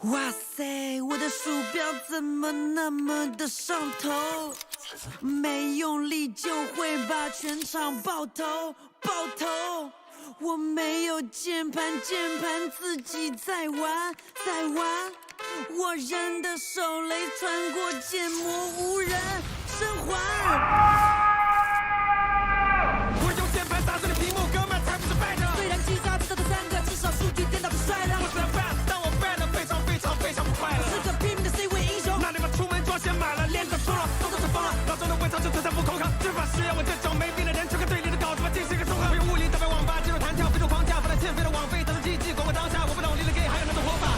哇塞，我的鼠标怎么那么的上头？没用力就会把全场爆头，爆头！我没有键盘，键盘自己在玩，在玩。我人的手雷穿过建模，无人生还。我用键盘打碎了屏幕，哥们才不是败者。虽然击杀知道这三个，至少数据颠倒是帅的。我是 bad， 但我 bad 得非常非常非常不快乐。是个拼命的 C 位英雄，那地方出门装先买了，脸长肿了，动作是疯了，老周的微操就退散不口抗。执法是要我这种没病的人，去看队里的稿子吧，尽是个综合。我用物理打败网吧，进入弹跳，飞出框架，不带欠费的网费，当成记忆，管我当下，我不懂你的 gay 还有那种活法。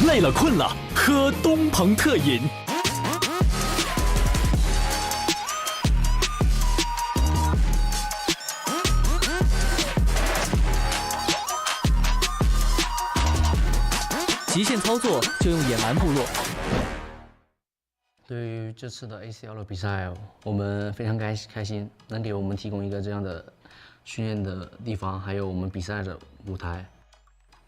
累了困了，喝东鹏特饮。极限操作就用野蛮部落。对于这次的 ACL 比赛，我们非常开心，能给我们提供一个这样的训练的地方，还有我们比赛的舞台。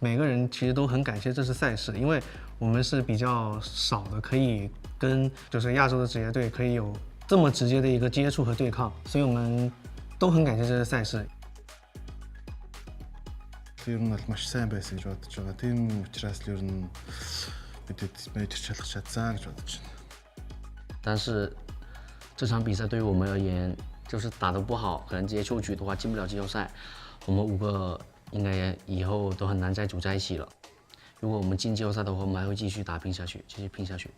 每个人其实都很感谢这次赛事，因为我们是比较少的可以跟就是亚洲的职业队可以有这么直接的一个接触和对抗，所以我们都很感谢这次赛事。Ер нь бол маш сайн байсан гэж бодож байгаа. Тийм учраас ер нь мэдээд мэдэрч чадсан гэж бодож байна. 但是这场比赛对于我们而言，就是打得不好，可能这些出局的话进不了季后赛。我们5个应该以后都很难再组在一起了。如果我们进季后赛的话，我们还会继续打拼下去，继续拼下去。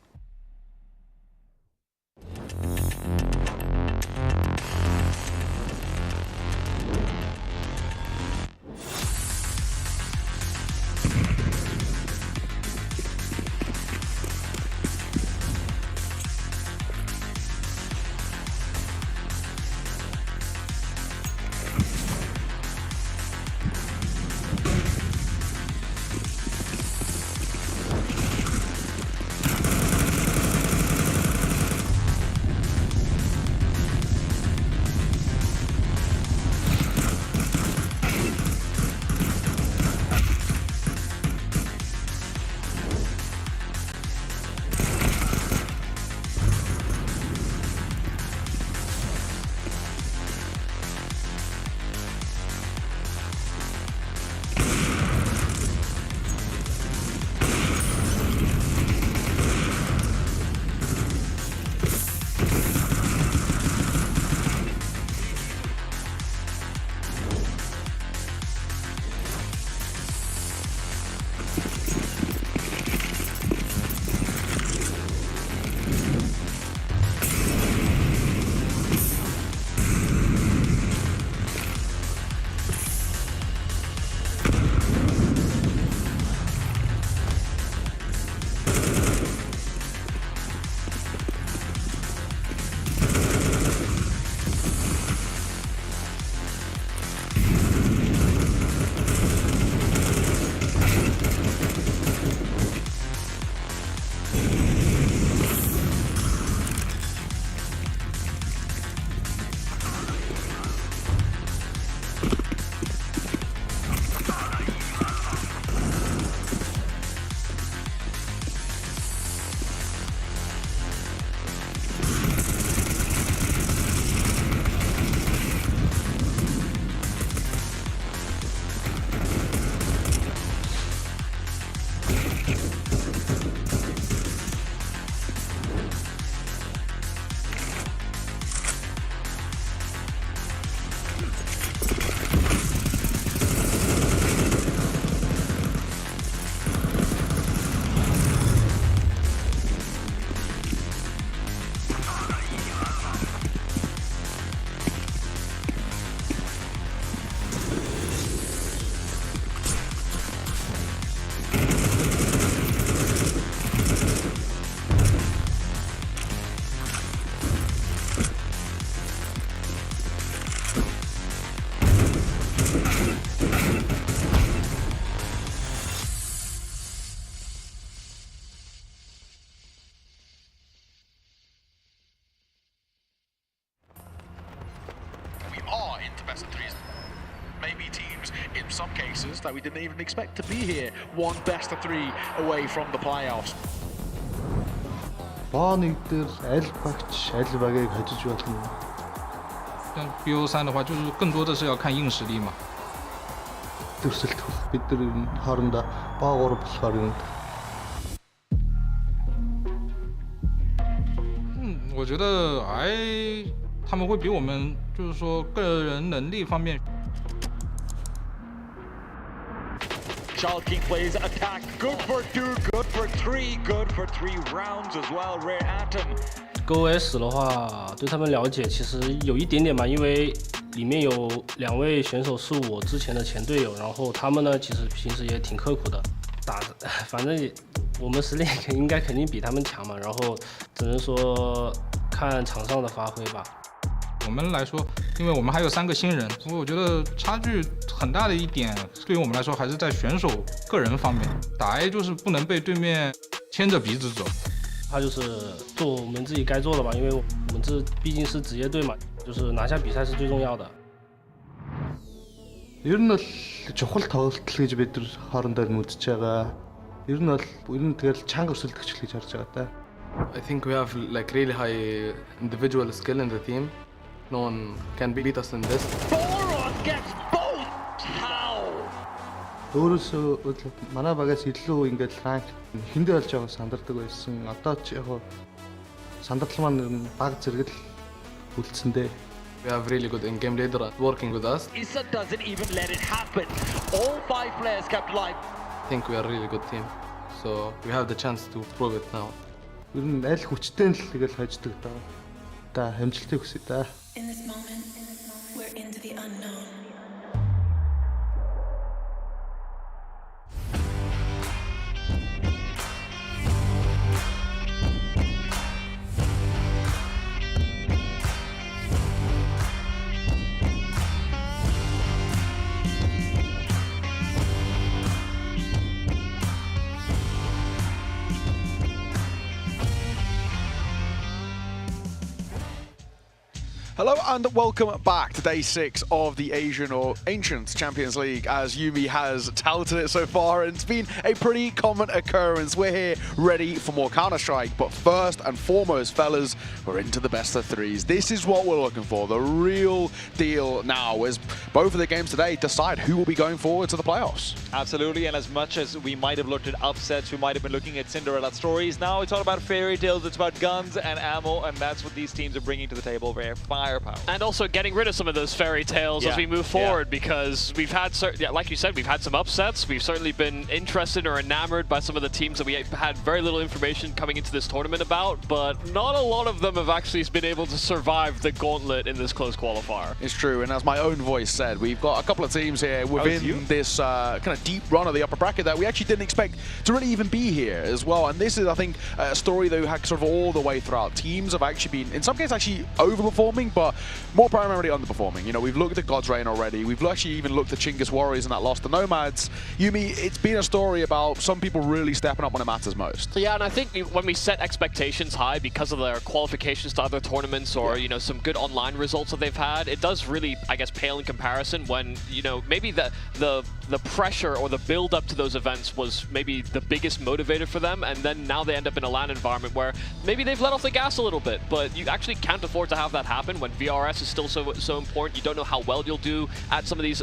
places that we didn't even expect to be here. One best of 3 away from the playoffs. Боо нэг дээр аль багч аль багийг хожиж болно. 像 BO3 的话，就是更多的是要看硬实力嘛。 Төрсөлт бид нар хоорондоо боогоор болохоор юм. 我觉得他们会比我们就是说个人能力方面。 Child King plays attack. Good for 2, good for 3, good for 3 rounds as well. Rare Atom. GoS 的话，对他们了解其实有一点点吧，因为里面有2位选手是我之前的前队友，然后他们呢其实平时也挺刻苦的，打的反正我们实力应该肯定比他们强嘛，然后只能说看场上的发挥吧。 我们来说，因为我们还有3个新人，所以我觉得差距很大的一点，对于我们来说还是在选手个人方面。打 A 就是不能被对面牵着鼻子走，他就是做我们自己该做的吧，因为我们这毕竟是职业队嘛，就是拿下比赛是最重要的。 Ер нь бол чухал тоглолт гэж бид нар хоорондоо үзэж байгаа. Ер нь тэгэл чанга өрсөлдөгч гэж харж байгаа та. I think we have like really high individual skill in the team. No one can beat us in this. Boron gets both. How? Өөрөөсөө манай багаас илүү ингээд ранк хиндэ болж байгааг сандардаг байсан. Одоо ч яг сандрал маань баг зэрэгэл үлдсэндээ. We have really good in-game leader working with us. Issa doesn't even let it happen. All 5 players kept live. I think we are a really good team. So we have the chance to prove it now. Ер нь аль хүчтэй л тэгэл хождог даа. Та хамжилтыг хүсье та. In this moment, we're into the unknown. Hello and welcome back to day 6 of the Asian or Ancient Champions League, as Yumi has touted it so far, and it's been a pretty common occurrence. We're here ready for more Counter-Strike, but first and foremost, fellas, we're into the best of 3s. This is what we're looking for, the real deal now, as both of the games today decide who will be going forward to the playoffs. Absolutely, and as much as we might have looked at upsets, we might have been looking at Cinderella stories, now it's all about fairy tales, it's about guns and ammo, and that's what these teams are bringing to the table, very firepower. And also getting rid of some of those fairy tales as we move forward, because we've had, like you said, we've had some upsets. We've certainly been interested or enamored by some of the teams that we had very little information coming into this tournament about, but not a lot of them have actually been able to survive the gauntlet in this close qualifier. It's true, and as my own voice said, we've got a couple of teams here within this kind of deep run of the upper bracket that we actually didn't expect to really even be here as well. And this is, I think, a story that we had sort of all the way throughout. Teams have actually been, in some cases, actually overperforming, but more primarily underperforming. You know, we've looked at God's Reign already. We've actually even looked at Chinggis Warriors and that loss to Nomads. Yumi, it's been a story about some people really stepping up when it matters most. Yeah, and I think when we set expectations high because of their qualifications to other tournaments or, you know, some good online results that they've had, it does really, I guess, pale in comparison when, you know, maybe the pressure or the build up to those events was maybe the biggest motivator for them, and then now they end up in a LAN environment where maybe they've let off the gas a little bit, but you actually can't afford to have that happen when VRS is still so important. You don't know how well you'll do at some of these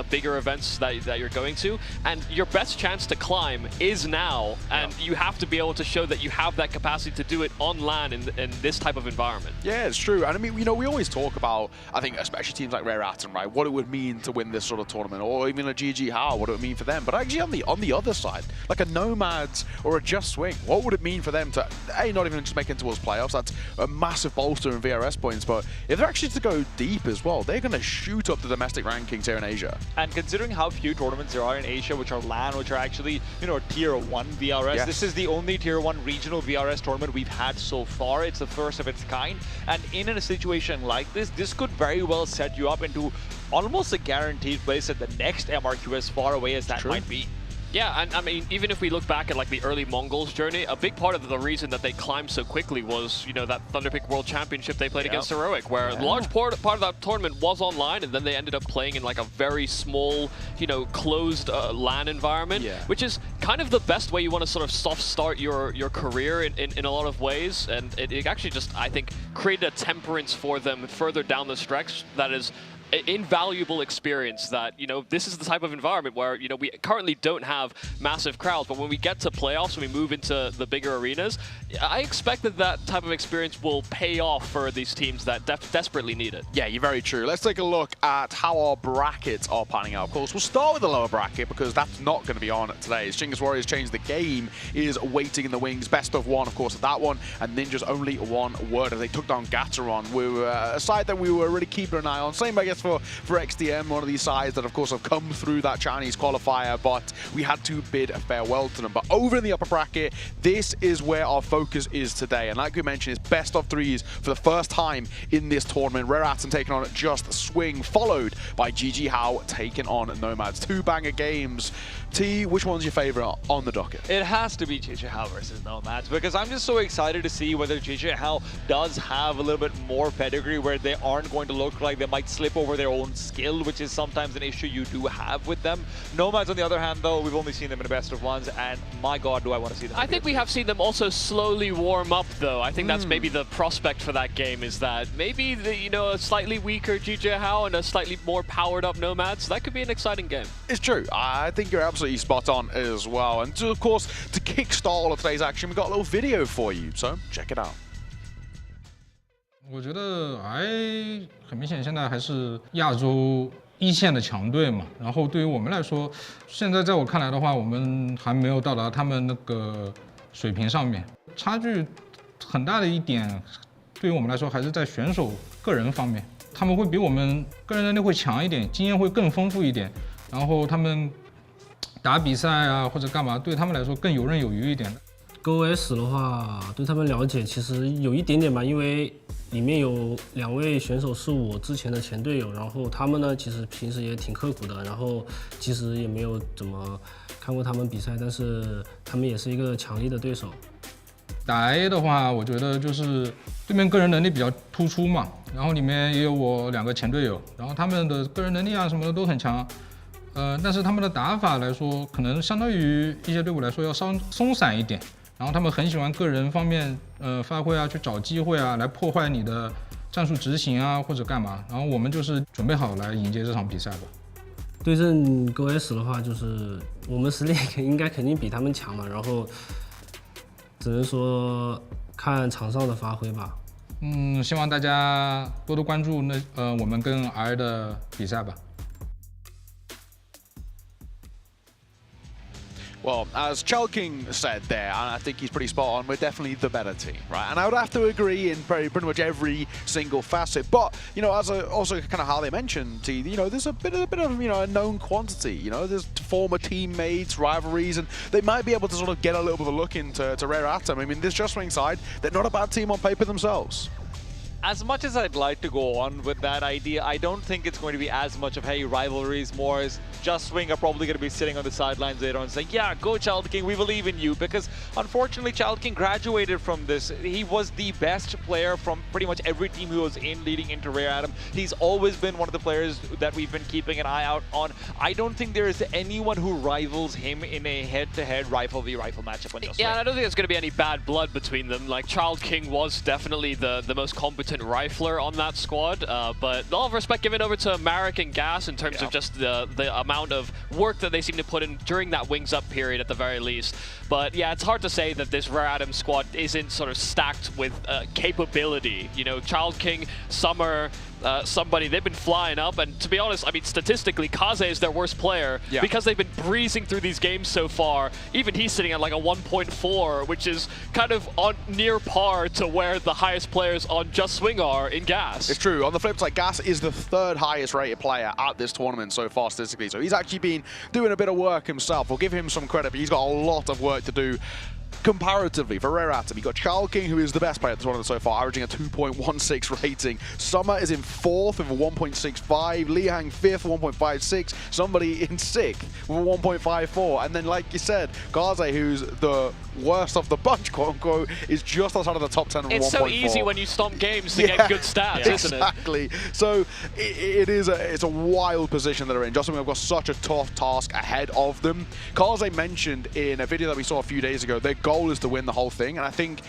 bigger events that you're going to, and your best chance to climb is now, and you have to be able to show that you have that capacity to do it on LAN in this type of environment. Yeah, it's true. And I mean, you know, we always talk about, I think, especially teams like Rare Atom, right, what it would mean to win this sort of tournament, or even a GG How, what it would mean for them. But actually on the other side, like a Nomads or a Just Swing, what would it mean for them to, A, not even just make it towards playoffs? That's a massive bolster in VRS points, but if they're actually to go deep as well, they're going to shoot up the domestic rankings here in Asia. And considering how few tournaments there are in Asia, which are LAN, which are actually, you know, tier 1 VRS, this is the only tier 1 regional VRS tournament we've had so far. It's the first of its kind, and in a situation like this, this could very well set you up into almost a guaranteed place at the next MRQ, as far away as that might be. Yeah, and I mean, even if we look back at like the early Mongols journey, a big part of the reason that they climbed so quickly was, you know, that Thunderpick World Championship they played against Heroic, where a large part of that tournament was online, and then they ended up playing in like a very small, you know, closed LAN environment, which is kind of the best way you want to sort of soft start your career in a lot of ways, and it actually just, I think, created a temperance for them further down the stretch that is invaluable experience. That, you know, this is the type of environment where, you know, we currently don't have massive crowds, but when we get to playoffs, when we move into the bigger arenas, I expect that that type of experience will pay off for these teams that desperately need it. Yeah, you're very true. Let's take a look at how our brackets are panning out. Of course, we'll start with the lower bracket because that's not going to be on today. As Chingus Warriors change the game is waiting in the wings. Best of one, of course, at that one, and Ninja's only one word as they took down Gateron. We were a side that we were really keeping an eye on. Same, I guess, for XDM, one of these sides that, of course, have come through that Chinese qualifier, but we had to bid farewell to them. But over in the upper bracket, this is where our focus is today. And like we mentioned, it's best of threes for the first time in this tournament. Rare Atom taking on Just Swing, followed by GG How taking on Nomads. Two banger games. T, which one's your favorite on the docket? It has to be GG How versus Nomads, because I'm just so excited to see whether GG How does have a little bit more pedigree, where they aren't going to look like they might slip over their own skill, which is sometimes an issue you do have with them. Nomads, on the other hand, though, we've only seen them in a best of ones, and my god, do I want to see them. I think we have seen them also slowly warm up, though. I think that's maybe the prospect for that game, is that maybe the, you know, a slightly weaker GG How and a slightly more powered up Nomads. That could be an exciting game. It's true. I think you're absolutely spot on as well. And of course, to kickstart all of today's action, we've got a little video for you, so check it out. 我觉得 I 很明显现在还是亚洲一线的强队嘛，然后对于我们来说，现在在我看来的话，我们还没有到达他们那个水平上面，差距很大的一点，对于我们来说还是在选手个人方面，他们会比我们个人能力会强一点，经验会更丰富一点，然后他们打比赛啊或者干嘛，对他们来说更游刃有余一点。GoS 的话，对他们了解其实有一点点吧，因为里面有2位选手是我之前的前队友，然后他们呢其实平时也挺刻苦的，然后其实也没有怎么看过他们比赛，但是他们也是一个强力的对手。打 A 的话，我觉得就是对面个人能力比较突出嘛，然后里面也有我2个前队友，然后他们的个人能力啊什么的都很强。但是他们的打法来说，可能相当于一些队伍来说要稍松散一点。然后他们很喜欢个人方面发挥啊，去找机会啊，来破坏你的战术执行啊，或者干嘛。然后我们就是准备好来迎接这场比赛吧。对阵 GoS 的话，就是我们实力应该肯定比他们强嘛，然后只能说看场上的发挥吧。希望大家多多关注我们跟 R 的比赛吧。Well, as Chalking said there, and I think he's pretty spot on, we're definitely the better team, right? And I would have to agree in pretty much every single facet. But, you know, as also kind of how they mentioned, you know, there's a bit of, you know, a known quantity. You know, there's former teammates, rivalries, and they might be able to sort of get a little bit of a look into Rare Atom. I mean, this Just Swing side, they're not a bad team on paper themselves. As much as I'd like to go on with that idea, I don't think it's going to be as much of, hey, rivalries, more as Just Swing are probably going to be sitting on the sidelines later on saying, yeah, go Child King, we believe in you. Because unfortunately, Child King graduated from this. He was the best player from pretty much every team he was in leading into Rare Atom. He's always been one of the players that we've been keeping an eye out on. I don't think there is anyone who rivals him in a head-to-head rifle v rifle matchup on Just Swing. Yeah, and I don't think there's going to be any bad blood between them. Like, Child King was definitely the most competent rifler on that squad, but all of respect given over to Marek and Gas in terms of just the amount of work that they seem to put in during that wings up period at the very least. But yeah, it's hard to say that this Rare Atom squad isn't sort of stacked with capability. You know, Child King, Summer, somebody, they've been flying up, and to be honest, I mean, statistically, Kaze is their worst player because they've been breezing through these games so far. Even he's sitting at like a 1.4, which is kind of on near par to where the highest players on Just Swing are in Gas. It's true. On the flip side, Gas is the 3rd highest rated player at this tournament so far statistically, so he's actually been doing a bit of work himself. We'll give him some credit, but he's got a lot of work to do. comparatively, for Rare Atom, you got Child King, who is the best player at the tournament so far, averaging a 2.16 rating. Summer is in 4th with a 1.65. Lihang 5th, 1.56. Somebody in 6th with a 1.54. And then, like you said, Gaze, who's the worst of the bunch, quote unquote, is just outside of the top 10 with 1.4. It's so easy when you stomp games to get good stats, isn't it? Exactly. So it's a wild position that they're in. Just have got such a tough task ahead of them. Kaze mentioned in a video that we saw a few days ago, their goal is to win the whole thing, and I think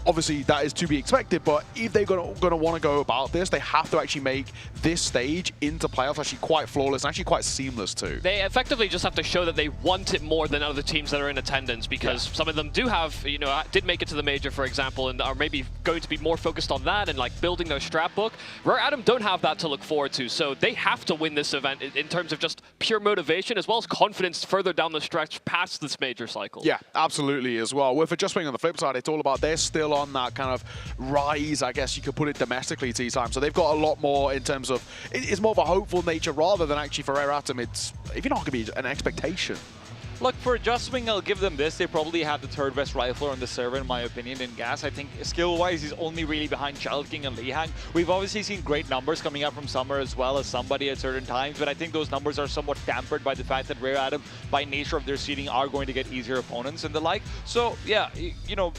obviously that is to be expected, but if they're going to want to go about this, they have to actually make this stage into playoffs actually quite flawless and actually quite seamless too. They effectively just have to show that they want it more than other teams that are in attendance, because some of them do have, you know, did make it to the major, for example, and are maybe going to be more focused on that and like building their strat book. Rare Atom don't have that to look forward to, so they have to win this event in terms of just pure motivation as well as confidence further down the stretch past this major cycle. Yeah, absolutely as well. With Just Wing on the flip side, it's all about they're still on that kind of rise, I guess you could put it domestically, T-Time. So they've got a lot more in terms of, it's more of a hopeful nature rather than actually for Rare Atom, it's, if you're not going to be an expectation. Look, for Just Wing, I'll give them this. They probably have the third best rifler on the server, in my opinion, in Gas. I think skill-wise, he's only really behind Child King and Lihang. We've obviously seen great numbers coming out from Summer as well as somebody at certain times, but I think those numbers are somewhat tempered by the fact that Rare Atom, by nature of their seeding, are going to get easier opponents and the like. So, yeah, you know,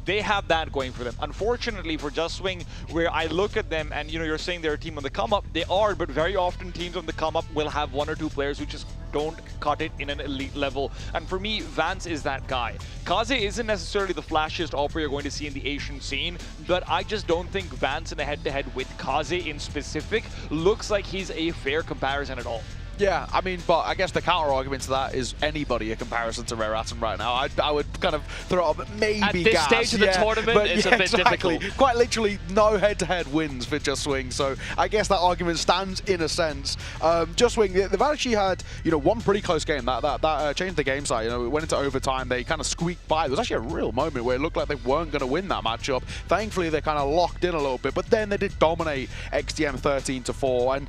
they have that going for them. Unfortunately for Just Wing, where I look at them and, you know, you're saying they're a team on the come up, they are, but very often teams on the come up will have one or two players who just don't cut it in an elite level. And for me, Vance is that guy. Kaze isn't necessarily the flashiest opera you're going to see in the Asian scene, but I just don't think Vance in a head-to-head with Kaze in specific looks like he's a fair comparison at all. Yeah, I mean, but I guess the counter argument to that is anybody a comparison to Rare Atom right now. I would kind of throw up maybe at this Gas. stage of the tournament, it's a bit difficult. Quite literally, no head-to-head wins for Just Wing, so I guess that argument stands in a sense. Just Wing, they've actually had, you know, one pretty close game that changed the game side. You know, it went into overtime. They kind of squeaked by. There was actually a real moment where it looked like they weren't going to win that matchup. Thankfully, they kind of locked in a little bit, but then they did dominate XDM 13-4, and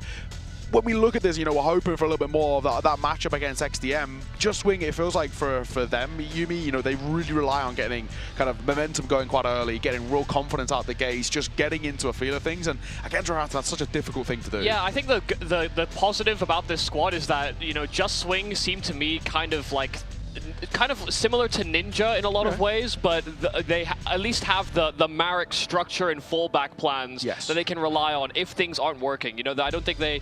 when we look at this, you know, we're hoping for a little bit more of that matchup against XDM. Just Wing, it feels like for them, Yumi, you know, they really rely on getting kind of momentum going quite early, getting real confidence out the gates, just getting into a feel of things. And against Rare Atom, that's such a difficult thing to do. Yeah, I think the positive about this squad is that, you know, Just Swing seemed to me kind of similar to Ninja in a lot of ways, but they at least have the Marek structure and fallback plans that they can rely on if things aren't working. You know, I don't think they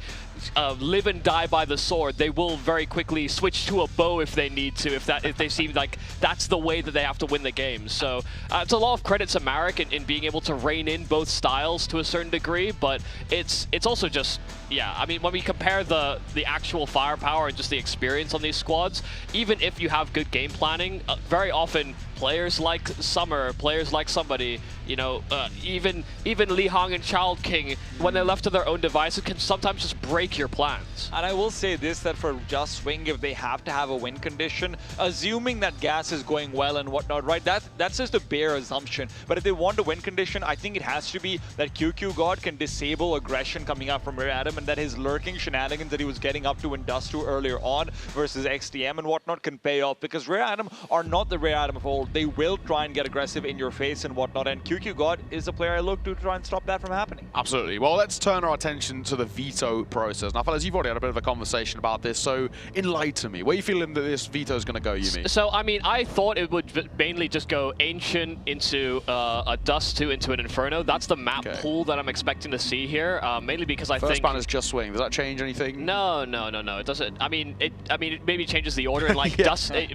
live and die by the sword. They will very quickly switch to a bow if they need to, if they seem like that's the way that they have to win the game. So it's a lot of credit to Marek in being able to rein in both styles to a certain degree, but it's also just, yeah, I mean, when we compare the actual firepower and just the experience on these squads, even if you have good game planning, very often players like Summer, players like somebody, you know, even Lihang and Child King, when they're left to their own devices, can sometimes just break your plans. And I will say this, that for Just Swing, if they have to have a win condition, assuming that Gas is going well and whatnot, right, that's just a bare assumption. But if they want a win condition, I think it has to be that QQ God can disable aggression coming up from Rare Atom, and that his lurking shenanigans that he was getting up to in Dust 2 earlier on versus XDM and whatnot can pay off, because Rare Atom are not the Rare Atom of old. They will try and get aggressive in your face and whatnot, and QQ God is a player I look to try and stop that from happening. Absolutely. Well, let's turn our attention to the veto process. Now, fellas, you've already had a bit of a conversation about this, so enlighten me. Where are you feeling that this veto is going to go, Yumi? So, I mean, I thought it would mainly just go Ancient into a Dust 2 into an Inferno. That's the map pool that I'm expecting to see here, mainly because I think... First ban is Just Swing. Does that change anything? No. It doesn't. I mean, it maybe changes the order, and like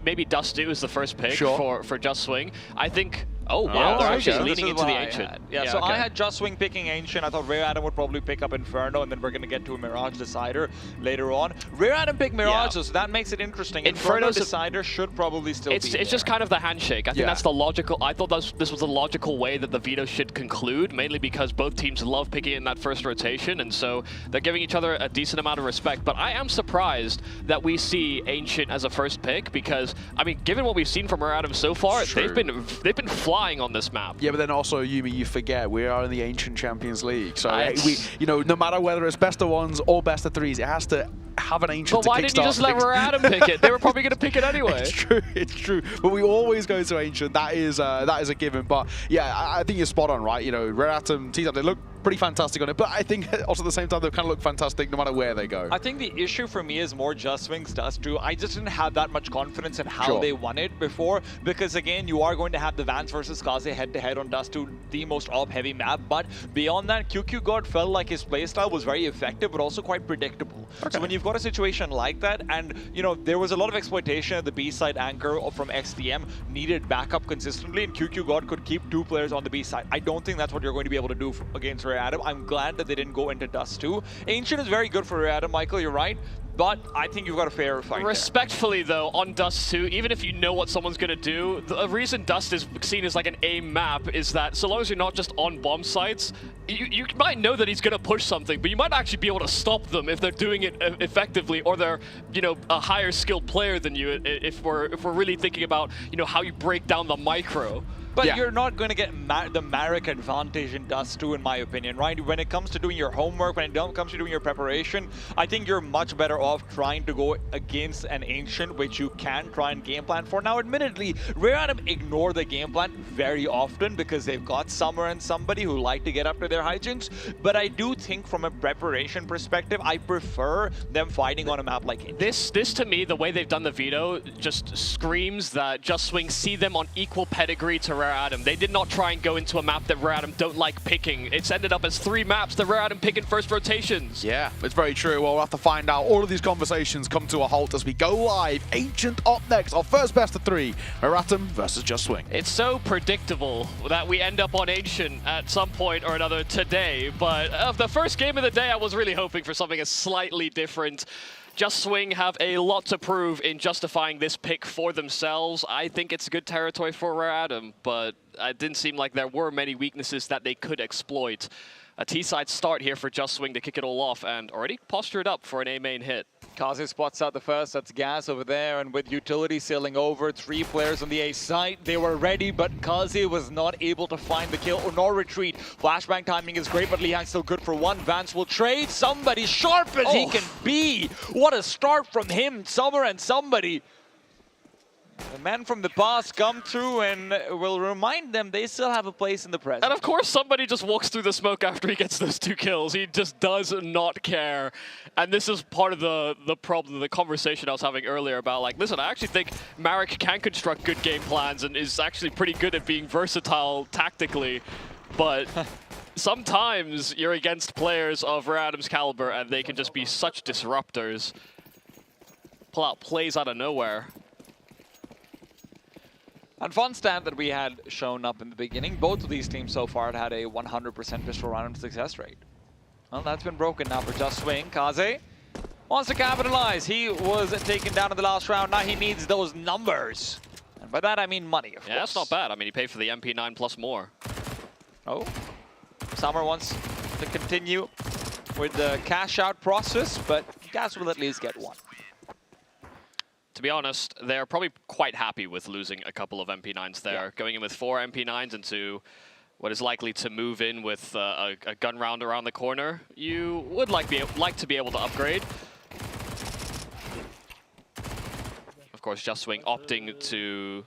maybe Dust 2 is the first pick for Just Swing. I think... Oh, wow, they're actually leaning into the Ancient. I had Just Swing picking Ancient. I thought Rare Atom would probably pick up Inferno, and then we're going to get to a Mirage Decider later on. Rare Atom picked Mirage, so that makes it interesting. Inferno Decider should probably still be It's just kind of the handshake. I think that's the logical... I thought this was the logical way that the veto should conclude, mainly because both teams love picking in that first rotation, and so they're giving each other a decent amount of respect. But I am surprised that we see Ancient as a first pick, because, I mean, given what we've seen from Rare Atom so far, they've been flying on this map. Yeah, but then also, Yumi, you forget we are in the Ancient Champions League. So, you know, no matter whether it's best of ones or best of threes, it has to have an Ancient But why didn't you just let Rare Adam pick it? They were probably going to pick it anyway. It's true. But we always go to Ancient. That is a given. But yeah, I think you're spot on, right? You know, Rare Atom, T-Up, they look pretty fantastic on it, but I think also at the same time they kind of look fantastic no matter where they go. I think the issue for me is more Just Swing's Dust 2. I just didn't have that much confidence in how they won it before, because again, you are going to have the Vance versus Kaze head-to-head on Dust 2, the most op-heavy map, but beyond that, QQ God felt like his playstyle was very effective, but also quite predictable. So when you've got a situation like that, and you know, there was a lot of exploitation at the B-side anchor from XDM, needed backup consistently, and QQ God could keep 2 players on the B-side. I don't think that's what you're going to be able to do against Rare Adam. I'm glad that they didn't go into Dust 2. Ancient is very good for Rare Adam, Michael, you're right. But I think you've got a fair fight. Respectfully, though, on Dust 2, even if you know what someone's going to do, the reason Dust is seen as like an aim map is that so long as you're not just on bomb sites, you might know that he's going to push something, but you might actually be able to stop them if they're doing it effectively, or they're, you know, a higher skilled player than you. If we're really thinking about, you know, how you break down the micro. But you're not going to get the Marek advantage in Dust 2, in my opinion, right? When it comes to doing your homework, when it comes to doing your preparation, I think you're much better off trying to go against an Ancient, which you can try and game plan for. Now, admittedly, Rare Adam ignore the game plan very often because they've got Summer and somebody who like to get up to their hijinks. But I do think from a preparation perspective, I prefer them fighting on a map like Ancient. This to me, the way they've done the Veto just screams that Just Swing see them on equal pedigree to Rare Adam. They did not try and go into a map that Rare Adam don't like picking. It's ended up as 3 maps that Rare Adam pick in first rotations. Yeah, it's very true. Well, we'll have to find out. All of these conversations come to a halt as we go live. Ancient up next. Our first best of 3. Rare Atom versus Just Swing. It's so predictable that we end up on Ancient at some point or another today, but of the first game of the day, I was really hoping for something slightly different. Just Swing have a lot to prove in justifying this pick for themselves. I think it's good territory for Rare Adam, but it didn't seem like there were many weaknesses that they could exploit. A T-side start here for Just Swing to kick it all off, and already postured up for an A-main hit. Kaze spots out the first, that's Gas over there, and with Utility sailing over, 3 players on the A side, they were ready, but Kaze was not able to find the kill or nor retreat. Flashbang timing is great, but Lihang's still good for 1. Vance will trade, somebody sharp as he can be. What a start from him, Summer and somebody. The men from the past come through and will remind them they still have a place in the present. And of course, somebody just walks through the smoke after he gets those 2 kills. He just does not care. And this is part of the problem, the conversation I was having earlier about, like, listen, I actually think Marek can construct good game plans and is actually pretty good at being versatile tactically. But sometimes you're against players of Rare Adam's caliber and they can just be such disruptors. Pull out plays out of nowhere. And fun stat that we had shown up in the beginning, both of these teams so far had a 100% pistol round success rate. Well, that's been broken now for Just Swing. Kaze wants to capitalize. He was taken down in the last round. Now he needs those numbers. And by that I mean money, of course. That's not bad. I mean, he paid for the MP9 plus more. Oh, Summer wants to continue with the cash out process, but Gas will at least get 1. To be honest, they're probably quite happy with losing a couple of MP9s there. Yeah. Going in with 4 MP9s into what is likely to move in with a gun round around the corner. You would like to be able to upgrade. Of course, Just Swing opting to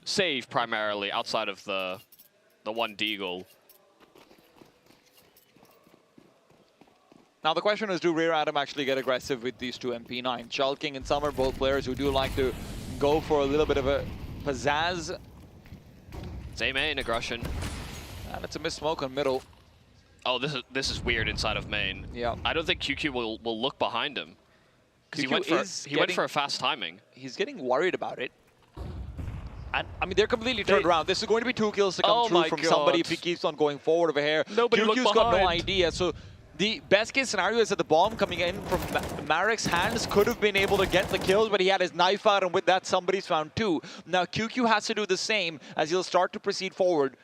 save primarily outside of the 1 Deagle. Now the question is, do Rare Adam actually get aggressive with these 2 MP9? Shulking and Summer, both players who do like to go for a little bit of a pizzazz. Same main aggression. And it's a missed smoke on middle. Oh, this is weird inside of main. Yeah. I don't think QQ will look behind him. Because he went for a fast timing. He's getting worried about it. And I mean, they're completely turned around. This is going to be 2 kills to come through from somebody if he keeps on going forward over here. Nobody QQ's got no idea. So the best case scenario is that the bomb coming in from Marek's hands could have been able to get the kills, but he had his knife out, and with that, somebody's found 2. Now QQ has to do the same as he'll start to proceed forward.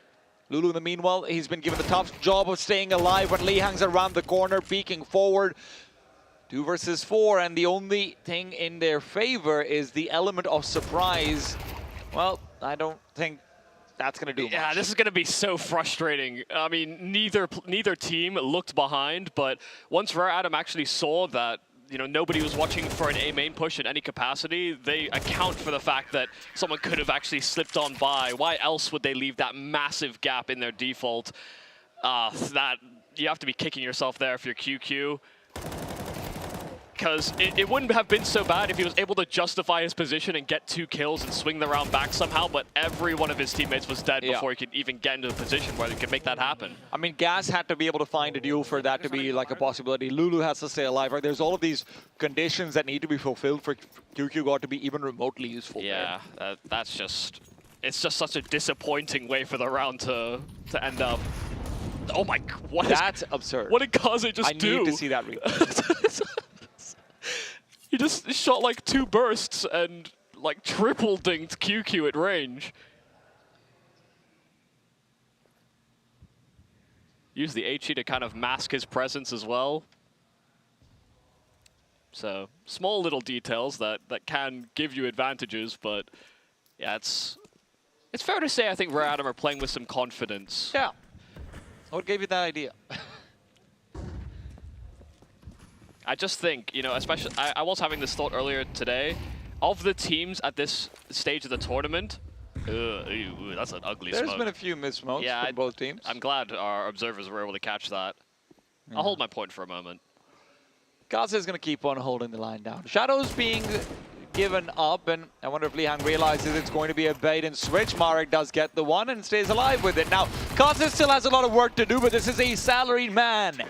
Lulu, in the meanwhile, he's been given the tough job of staying alive when Lee hangs around the corner, peeking forward. 2 versus 4, and the only thing in their favor is the element of surprise. Well, I don't think that's going to do much. Yeah, this is going to be so frustrating. I mean, neither team looked behind, but once Rare Adam actually saw that you know, nobody was watching for an A main push in any capacity, they account for the fact that someone could have actually slipped on by. Why else would they leave that massive gap in their default? That you have to be kicking yourself there if you're QQ. Because it wouldn't have been so bad if he was able to justify his position and get 2 kills and swing the round back somehow, but every one of his teammates was dead before he could even get into a position where he could make that happen. I mean, Gas had to be able to find a duel for that to be like a possibility. Lulu has to stay alive, right? There's all of these conditions that need to be fulfilled for QQ God to be even remotely useful. Yeah, that's just... It's just such a disappointing way for the round to end up. Oh my... That's absurd. What did Kaze just do? I need to see that replay. He just shot like 2 bursts and like triple dinked QQ at range. Use the HE to kind of mask his presence as well. So small little details that can give you advantages, but yeah, it's fair to say I think Rare Adam are playing with some confidence. Yeah. What gave you that idea? I just think, you know, especially, I was having this thought earlier today, of the teams at this stage of the tournament, that's an ugly smoke. There's been a few missed-smokes from both teams. I'm glad our observers were able to catch that. Yeah. I'll hold my point for a moment. Gaza is going to keep on holding the line down. Shadow's being given up, and I wonder if Lihang realizes it's going to be a bait and switch. Marek does get the one and stays alive with it. Now, Gaza still has a lot of work to do, but this is a salaried man.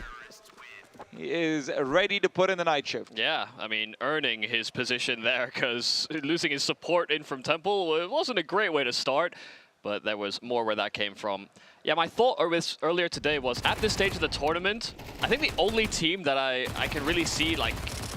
He is ready to put in the night shift. Yeah, I mean, earning his position there, because losing his support in from Temple, it wasn't a great way to start, but there was more where that came from. Yeah, my thought earlier today was, at this stage of the tournament, I think the only team that I can really see, like,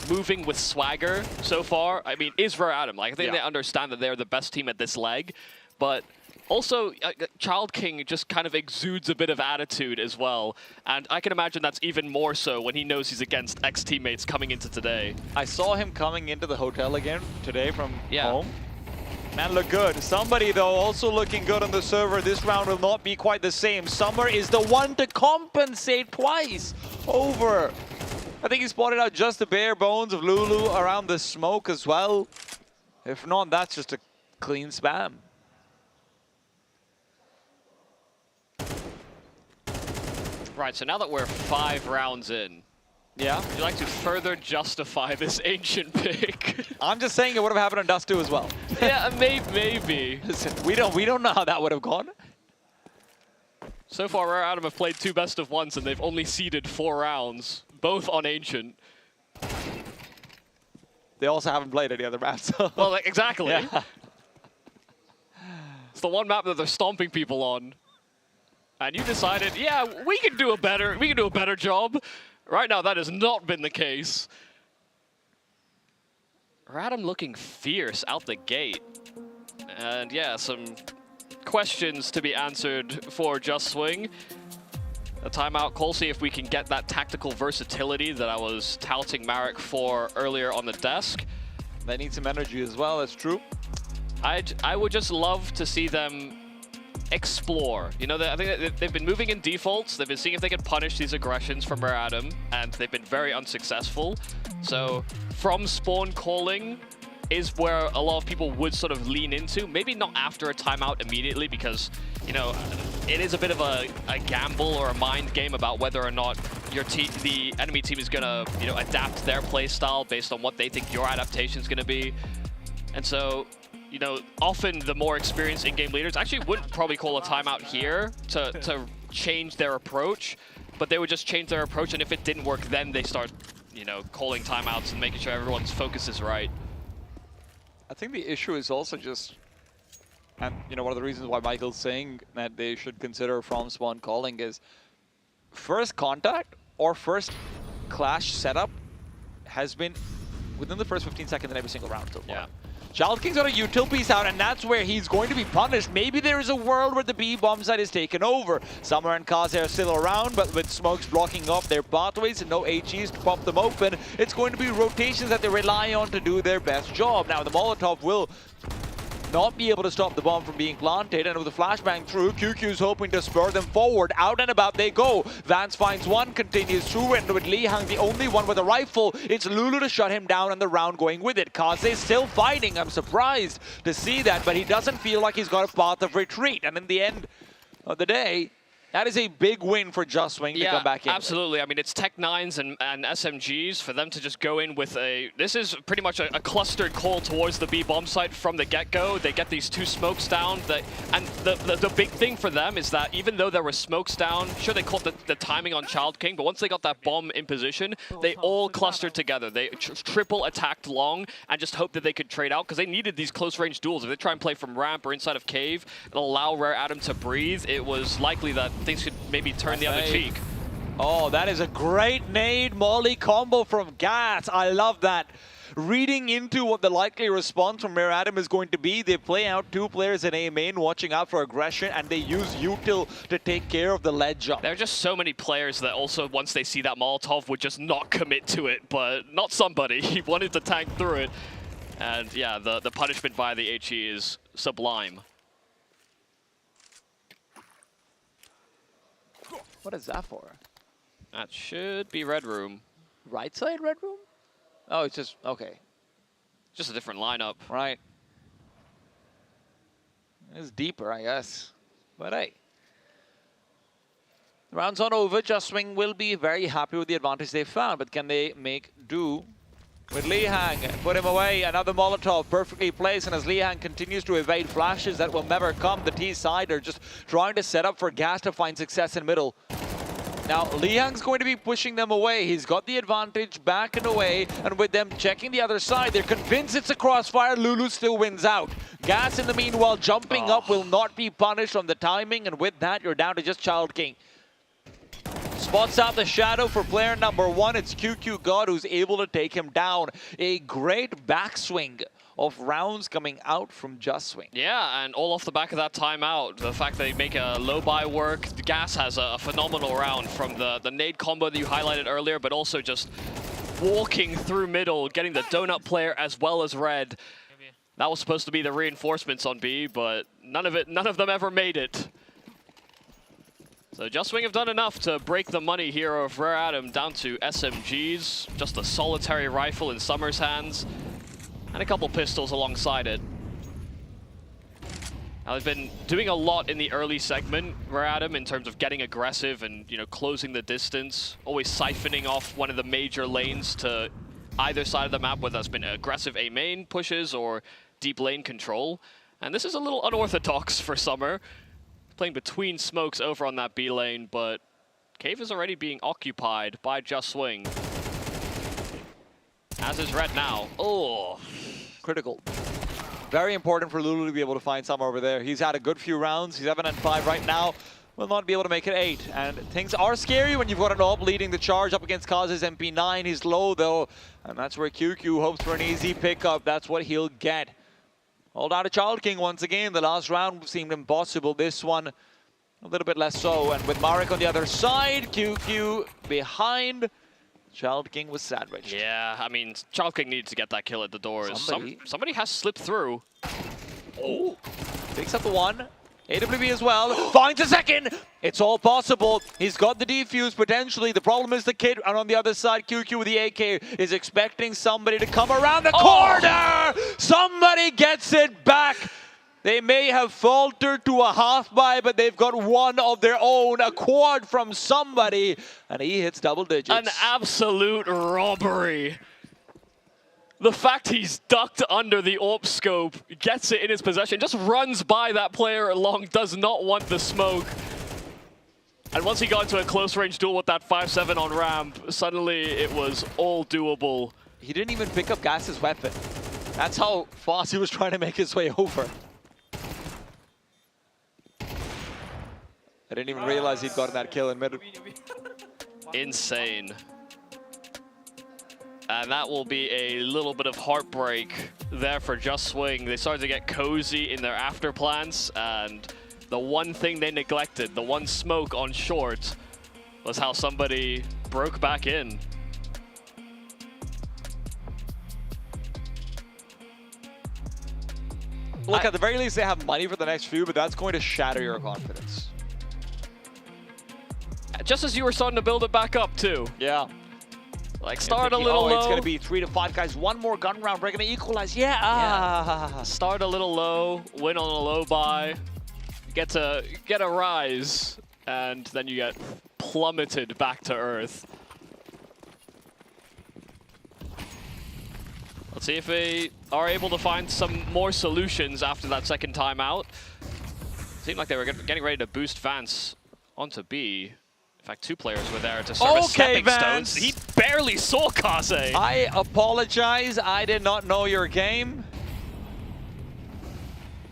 moving with swagger so far, I mean, is Rare Adam. Like, I think they understand that they're the best team at this leg, but also, Child King just kind of exudes a bit of attitude as well. And I can imagine that's even more so when he knows he's against ex-teammates coming into today. I saw him coming into the hotel again today from home. Man, look good. Somebody, though, also looking good on the server. This round will not be quite the same. Summer is the one to compensate twice over. I think he spotted out just the bare bones of Lulu around the smoke as well. If not, that's just a clean spam. Right, so now that we're 5 rounds in, would you like to further justify this ancient pick? I'm just saying it would have happened on Dust 2 as well. Yeah, maybe. Listen, we don't know how that would have gone. So far, Rare Adam have played 2 best of ones, and they've only seeded 4 rounds, both on ancient. They also haven't played any other maps. So. Well, like, exactly. Yeah. It's the one map that they're stomping people on. And you decided, yeah, we can do a better job. Right now, that has not been the case. Radam looking fierce out the gate. And yeah, some questions to be answered for Just Swing. A timeout call, see if we can get that tactical versatility that I was touting Marek for earlier on the desk. They need some energy as well, that's true. I would just love to see them explore. You know, I think they've been moving in defaults. They've been seeing if they can punish these aggressions from Rare Adam, and they've been very unsuccessful. So from spawn calling is where a lot of people would sort of lean into. Maybe not after a timeout immediately, because, you know, it is a bit of a gamble or a mind game about whether or not the enemy team is gonna, you know, adapt their play style based on what they think your adaptation is gonna be. And so, you know, often the more experienced in-game leaders actually wouldn't probably call a timeout here to change their approach, but they would just change their approach, and if it didn't work, then they start, you know, calling timeouts and making sure everyone's focus is right. I think the issue is also just, and you know, one of the reasons why Michael's saying that they should consider from spawn calling is first contact or first clash setup has been within the first 15 seconds in every single round so far. Yeah. Child King's got a util piece out, and that's where he's going to be punished. Maybe there is a world where the B bomb site is taken over. Summer and Kaze are still around, but with smokes blocking off their pathways and no HEs to pop them open, it's going to be rotations that they rely on to do their best job. Now, the Molotov will not be able to stop the bomb from being planted, and with the flashbang through, QQ's hoping to spur them forward. Out and about they go. Vance finds one, continues through, and with Lihang the only one with a rifle, it's Lulu to shut him down and the round going with it. Kaze still fighting. I'm surprised to see that, but he doesn't feel like he's got a path of retreat. And in the end of the day, that is a big win for Just Swing to come back in. Absolutely. I mean, it's Tech 9s and SMGs for them to just go in with a... This is pretty much a clustered call towards the B bomb site from the get-go. They get these 2 smokes down. And the big thing for them is that even though there were smokes down, sure, they caught the timing on Child King, but once they got that bomb in position, they all clustered together. They triple attacked long and just hoped that they could trade out because they needed these close-range duels. If they try and play from ramp or inside of cave and allow Rare Adam to breathe, it was likely that things could maybe turn the other cheek. Oh, that is a great nade molly combo from Gas. I love that. Reading into what the likely response from Rare Adam is going to be, they play out 2 players in A main, watching out for aggression, and they use util to take care of the lead jump. There are just so many players that also, once they see that Molotov, would just not commit to it, but not somebody. He wanted to tank through it. And yeah, the punishment by the HE is sublime. What is that for? That should be Red Room. Right side Red Room? Oh, it's just, okay. Just a different lineup. Right. It's deeper, I guess. But hey. The round's not over. Just Swing will be very happy with the advantage they found, but can they make do with Lihang? Put him away. Another Molotov perfectly placed, and as Lihang continues to evade flashes that will never come, the T side are just trying to set up for Gas to find success in middle. Now, Lihang's going to be pushing them away. He's got the advantage back and away, and with them checking the other side, they're convinced it's a crossfire. Lulu still wins out. Gas, in the meanwhile, jumping up will not be punished on the timing, and with that, you're down to just Child King. Spots out the shadow for player number 1. It's QQ God who's able to take him down. A great backswing of rounds coming out from Just Swing. Yeah, and all off the back of that timeout, the fact they make a low buy work. The Gas has a phenomenal round from the nade combo that you highlighted earlier, but also just walking through middle, getting the donut player as well as Red. That was supposed to be the reinforcements on B, but none of them ever made it. So Just Swing have done enough to break the money here of Rare Adam down to SMGs, just a solitary rifle in Summer's hands, and a couple pistols alongside it. Now they've been doing a lot in the early segment, Rare Adam, in terms of getting aggressive and, you know, closing the distance, always siphoning off one of the major lanes to either side of the map, whether that's been aggressive A main pushes or deep lane control. And this is a little unorthodox for Summer, playing between smokes over on that B lane, but Cave is already being occupied by Just Swing. As is Red now. Oh, critical. Very important for Lulu to be able to find some over there. He's had a good few rounds. He's 7 and 5 right now. Will not be able to make it 8. And things are scary when you've got an AWP leading the charge up against Kaz's MP9. He's low though, and that's where QQ hopes for an easy pickup. That's what he'll get. Hold out to Child King once again. The last round seemed impossible. This one, a little bit less so. And with Marek on the other side, QQ behind. Child King was sandwiched. Yeah, I mean, Child King needs to get that kill at the doors. Somebody has slipped through. Oh, picks up the one. AWB as well, finds a second! It's all possible. He's got the defuse potentially. The problem is the kid, and on the other side, QQ with the AK is expecting somebody to come around the corner! Somebody gets it back! They may have faltered to a half buy, but they've got one of their own, a quad from somebody, and he hits double digits. An absolute robbery. The fact he's ducked under the AWP scope, gets it in his possession, just runs by that player along, does not want the smoke. And once he got into a close range duel with that 5-7 on ramp, suddenly it was all doable. He didn't even pick up Gas's weapon. That's how fast he was trying to make his way over. I didn't even realize he'd gotten that kill in mid. Insane. And that will be a little bit of heartbreak there for Just Swing. They started to get cozy in their after plans, and the one thing they neglected, the one smoke on short, was how somebody broke back in. Look, at the very least, they have money for the next few, but that's going to shatter your confidence. Just as you were starting to build it back up, too. Yeah. Like, start a little low. It's going to be 3 to 5 guys. One more gun round. We're going to equalize. Yeah. Start a little low, win on a low buy, get a rise, and then you get plummeted back to earth. Let's see if they are able to find some more solutions after that second time out. Seemed like they were getting ready to boost Vance onto B. In fact, 2 players were there to serve as stepping stones. He barely saw Kaze. I apologize. I did not know your game.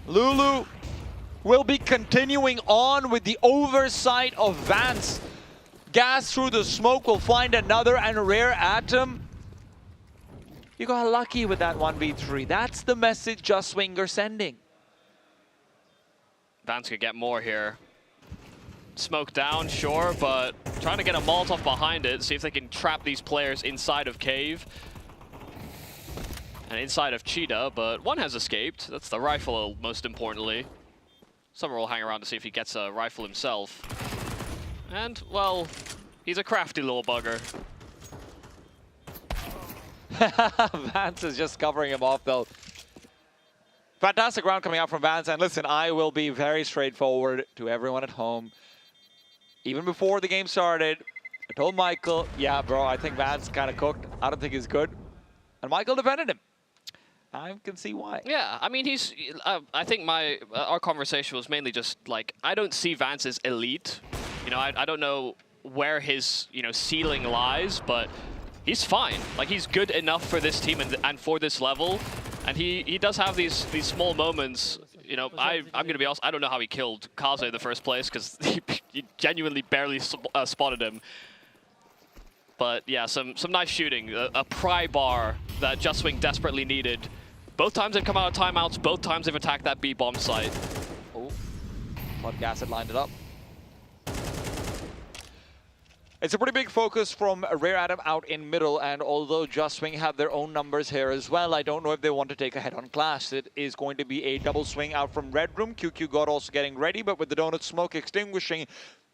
Lulu will be continuing on with the oversight of Vance. Gas through the smoke will find another and Rare Atom. You got lucky with that 1v3. That's the message Just Winger sending. Vance could get more here. Smoke down, sure, but trying to get a Molotov behind it, see if they can trap these players inside of Cave. And inside of Cheetah, but one has escaped. That's the rifle, most importantly. Summer will hang around to see if he gets a rifle himself. And, well, he's a crafty little bugger. Vance is just covering him off, though. Fantastic round coming out from Vance. And listen, I will be very straightforward to everyone at home. Even before the game started, I told Michael, yeah, bro, I think Vance kind of cooked. I don't think he's good. And Michael defended him. I can see why. Yeah, I mean, he's. I think our conversation was mainly just like, I don't see Vance as elite. You know, I don't know where his ceiling lies, but he's fine. Like, he's good enough for this team and for this level. And he does have these small moments. You know, I'm going to be honest, I don't know how he killed Kaze in the first place, because he genuinely barely spotted him. But yeah, some nice shooting. A pry bar that Just Wing desperately needed. Both times they've come out of timeouts, both times they've attacked that B bomb site. Oh, but Gas had lined it up. It's a pretty big focus from Rare Atom out in middle, and although Just Swing have their own numbers here as well, I don't know if they want to take a head-on clash. It is going to be a double swing out from Red Room. QQ God also getting ready, but with the donut smoke extinguishing,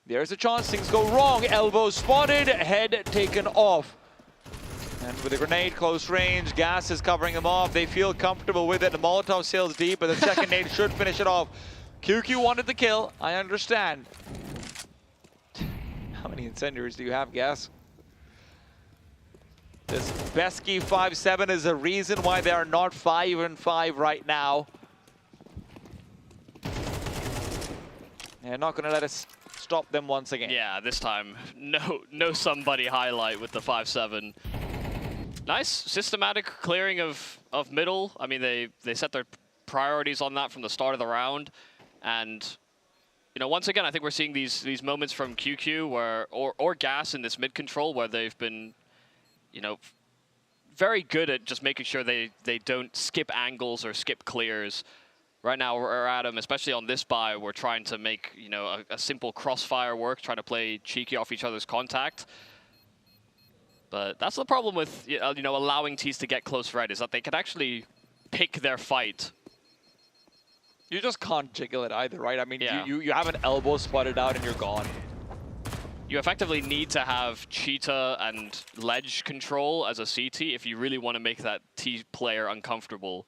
there's a chance things go wrong. Elbow spotted, head taken off. And with a grenade close range, Gas is covering him off. They feel comfortable with it. The Molotov sails deep, but the second nade should finish it off. QQ wanted the kill, I understand. How many incendiaries do you have, Gas? This pesky 5-7 is a reason why they are not 5-5 right now. They're not going to let us stop them once again. Yeah, this time, no somebody highlight with the 5-7. Nice systematic clearing of middle. I mean, they set their priorities on that from the start of the round, and once again, I think we're seeing these moments from QQ where or Gas in this mid control where they've been, very good at just making sure they don't skip angles or skip clears. Right now, we're at them, especially on this buy, we're trying to make a simple crossfire work, trying to play cheeky off each other's contact. But that's the problem with allowing teams to get close red, is that they can actually pick their fight. You just can't jiggle it either, right? I mean, yeah. you have an elbow spotted out and you're gone. You effectively need to have Cheetah and ledge control as a CT if you really want to make that T player uncomfortable.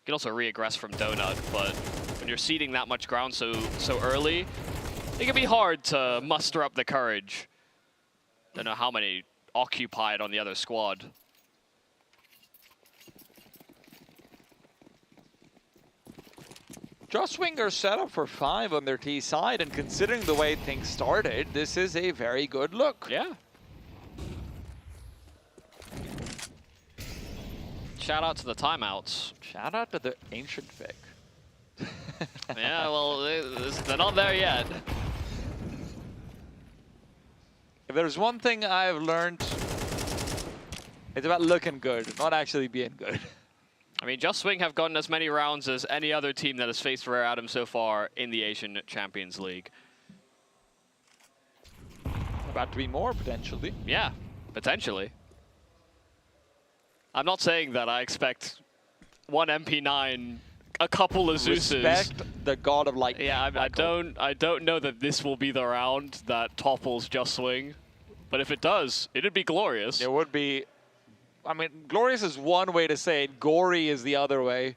You can also re-aggress from Donut, but when you're ceding that much ground so early, it can be hard to muster up the courage. Don't know how many occupied on the other squad. Just Winger set up for 5 on their T side, and considering the way things started, this is a very good look. Yeah. Shout out to the timeouts. Shout out to the Ancient Vic. Yeah, well, they're not there yet. If there's one thing I've learned, it's about looking good, not actually being good. I mean, Just Swing have gotten as many rounds as any other team that has faced Rare Atom so far in the Asian Champions League. About to be more, potentially. Yeah, potentially. I'm not saying that I expect one MP9, a couple of Zeus's. Respect the God of Lightning. Yeah, I don't know that this will be the round that topples Just Swing, but if it does, it'd be glorious. It would be. I mean, glorious is one way to say it. Gory is the other way.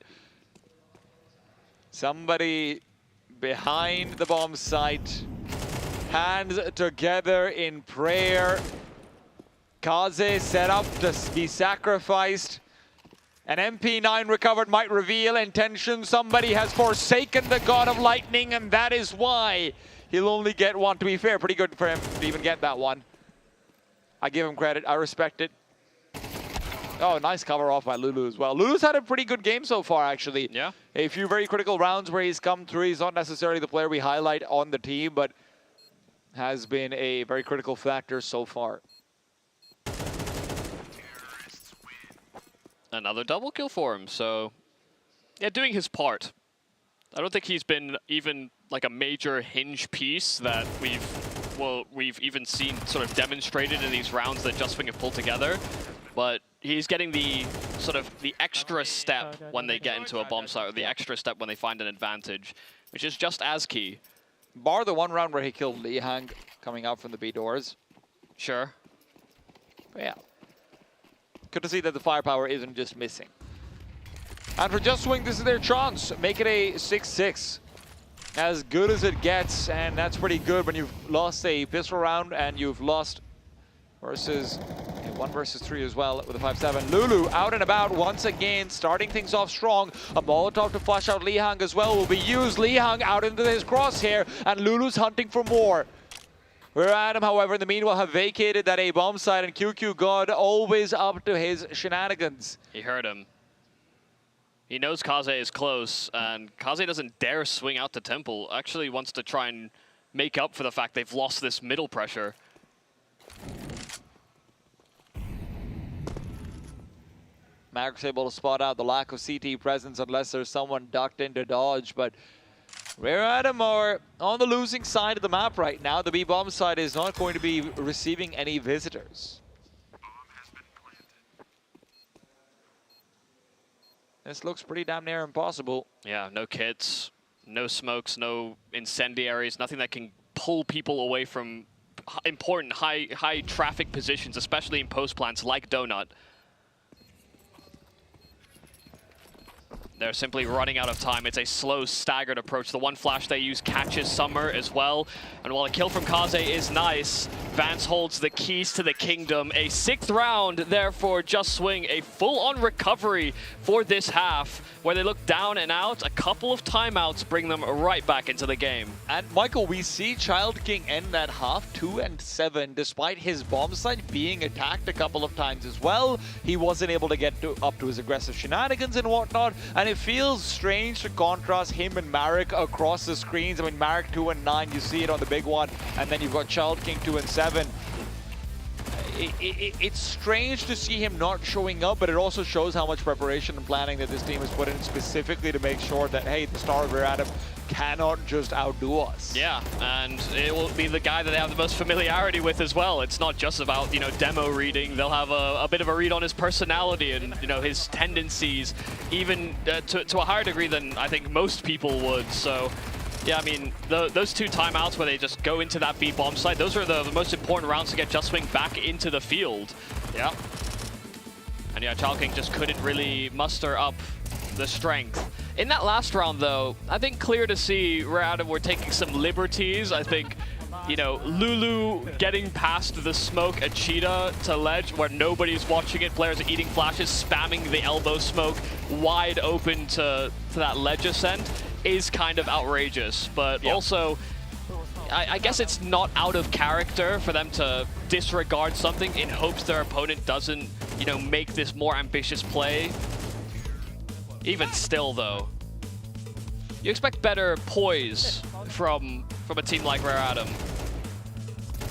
Somebody behind the bomb site, hands together in prayer. Kaze set up to be sacrificed. An MP9 recovered might reveal intention. Somebody has forsaken the God of Lightning, and that is why he'll only get one. To be fair, pretty good for him to even get that one. I give him credit. I respect it. Oh, nice cover off by Lulu as well. Lulu's had a pretty good game so far, actually. Yeah. A few very critical rounds where he's come through. He's not necessarily the player we highlight on the team, but has been a very critical factor so far. Another double kill for him, so yeah, doing his part. I don't think he's been even like a major hinge piece that we've even seen sort of demonstrated in these rounds that Just Swing have pulled together, but he's getting the sort of the extra step when they get into a bomb site, or the extra step when they find an advantage, which is just as key. Bar the one round where he killed Li Hang coming out from the B doors. Sure. But yeah. Good to see that the firepower isn't just missing. And for Just Swing, this is their chance. Make it a 6-6. As good as it gets, and that's pretty good when you've lost a pistol round and you've lost versus a 1 versus 3 as well with a 5-7. Lulu out and about once again, starting things off strong. A Molotov to flush out Li Hang as well will be used. Li Hang out into his crosshair, and Lulu's hunting for more. Where Adam, however, in the meanwhile have vacated that A bomb site, and QQ God always up to his shenanigans. He heard him. He knows Kaze is close, and Kaze doesn't dare swing out to Temple. Actually wants to try and make up for the fact they've lost this middle pressure. Magic's able to spot out the lack of CT presence unless there's someone ducked into dodge, but Rare Adam are on the losing side of the map right now. The B bomb side is not going to be receiving any visitors. This looks pretty damn near impossible. Yeah, no kits, no smokes, no incendiaries, nothing that can pull people away from important high traffic positions, especially in post plants like Donut. They're simply running out of time. It's a slow, staggered approach. The one flash they use catches Summer as well. And while a kill from Kaze is nice, Vance holds the keys to the kingdom. A 6th round, therefore, Just Swing. A full-on recovery for this half, where they look down and out. A couple of timeouts bring them right back into the game. And Michael, we see Child King end that half 2-7, despite his bomb site being attacked a couple of times as well. He wasn't able to get up to his aggressive shenanigans and whatnot. And it feels strange to contrast him and Marek across the screens. I mean, Marek 2-9, you see it on the big one, and then you've got Child King 2-7. It's strange to see him not showing up, but it also shows how much preparation and planning that this team has put in specifically to make sure that, hey, the star of Rare Adam cannot just outdo us. Yeah, and it will be the guy that they have the most familiarity with as well. It's not just about, you know, demo reading. They'll have a bit of a read on his personality and, you know, his tendencies, even to a higher degree than I think most people would. So, yeah, I mean, those 2 timeouts where they just go into that B bomb site, those are the most important rounds to get Just Swing back into the field. Yeah. And yeah, Child King just couldn't really muster up the strength. In that last round, though, I think clear to see Rare Adam were taking some liberties. I think, you know, Lulu getting past the smoke at Cheetah to ledge where nobody's watching it. Players are eating flashes, spamming the elbow smoke wide open to that ledge ascent is kind of outrageous. But also, I guess it's not out of character for them to disregard something in hopes their opponent doesn't, you know, make this more ambitious play. Even still, though, you expect better poise from a team like Rare Adam.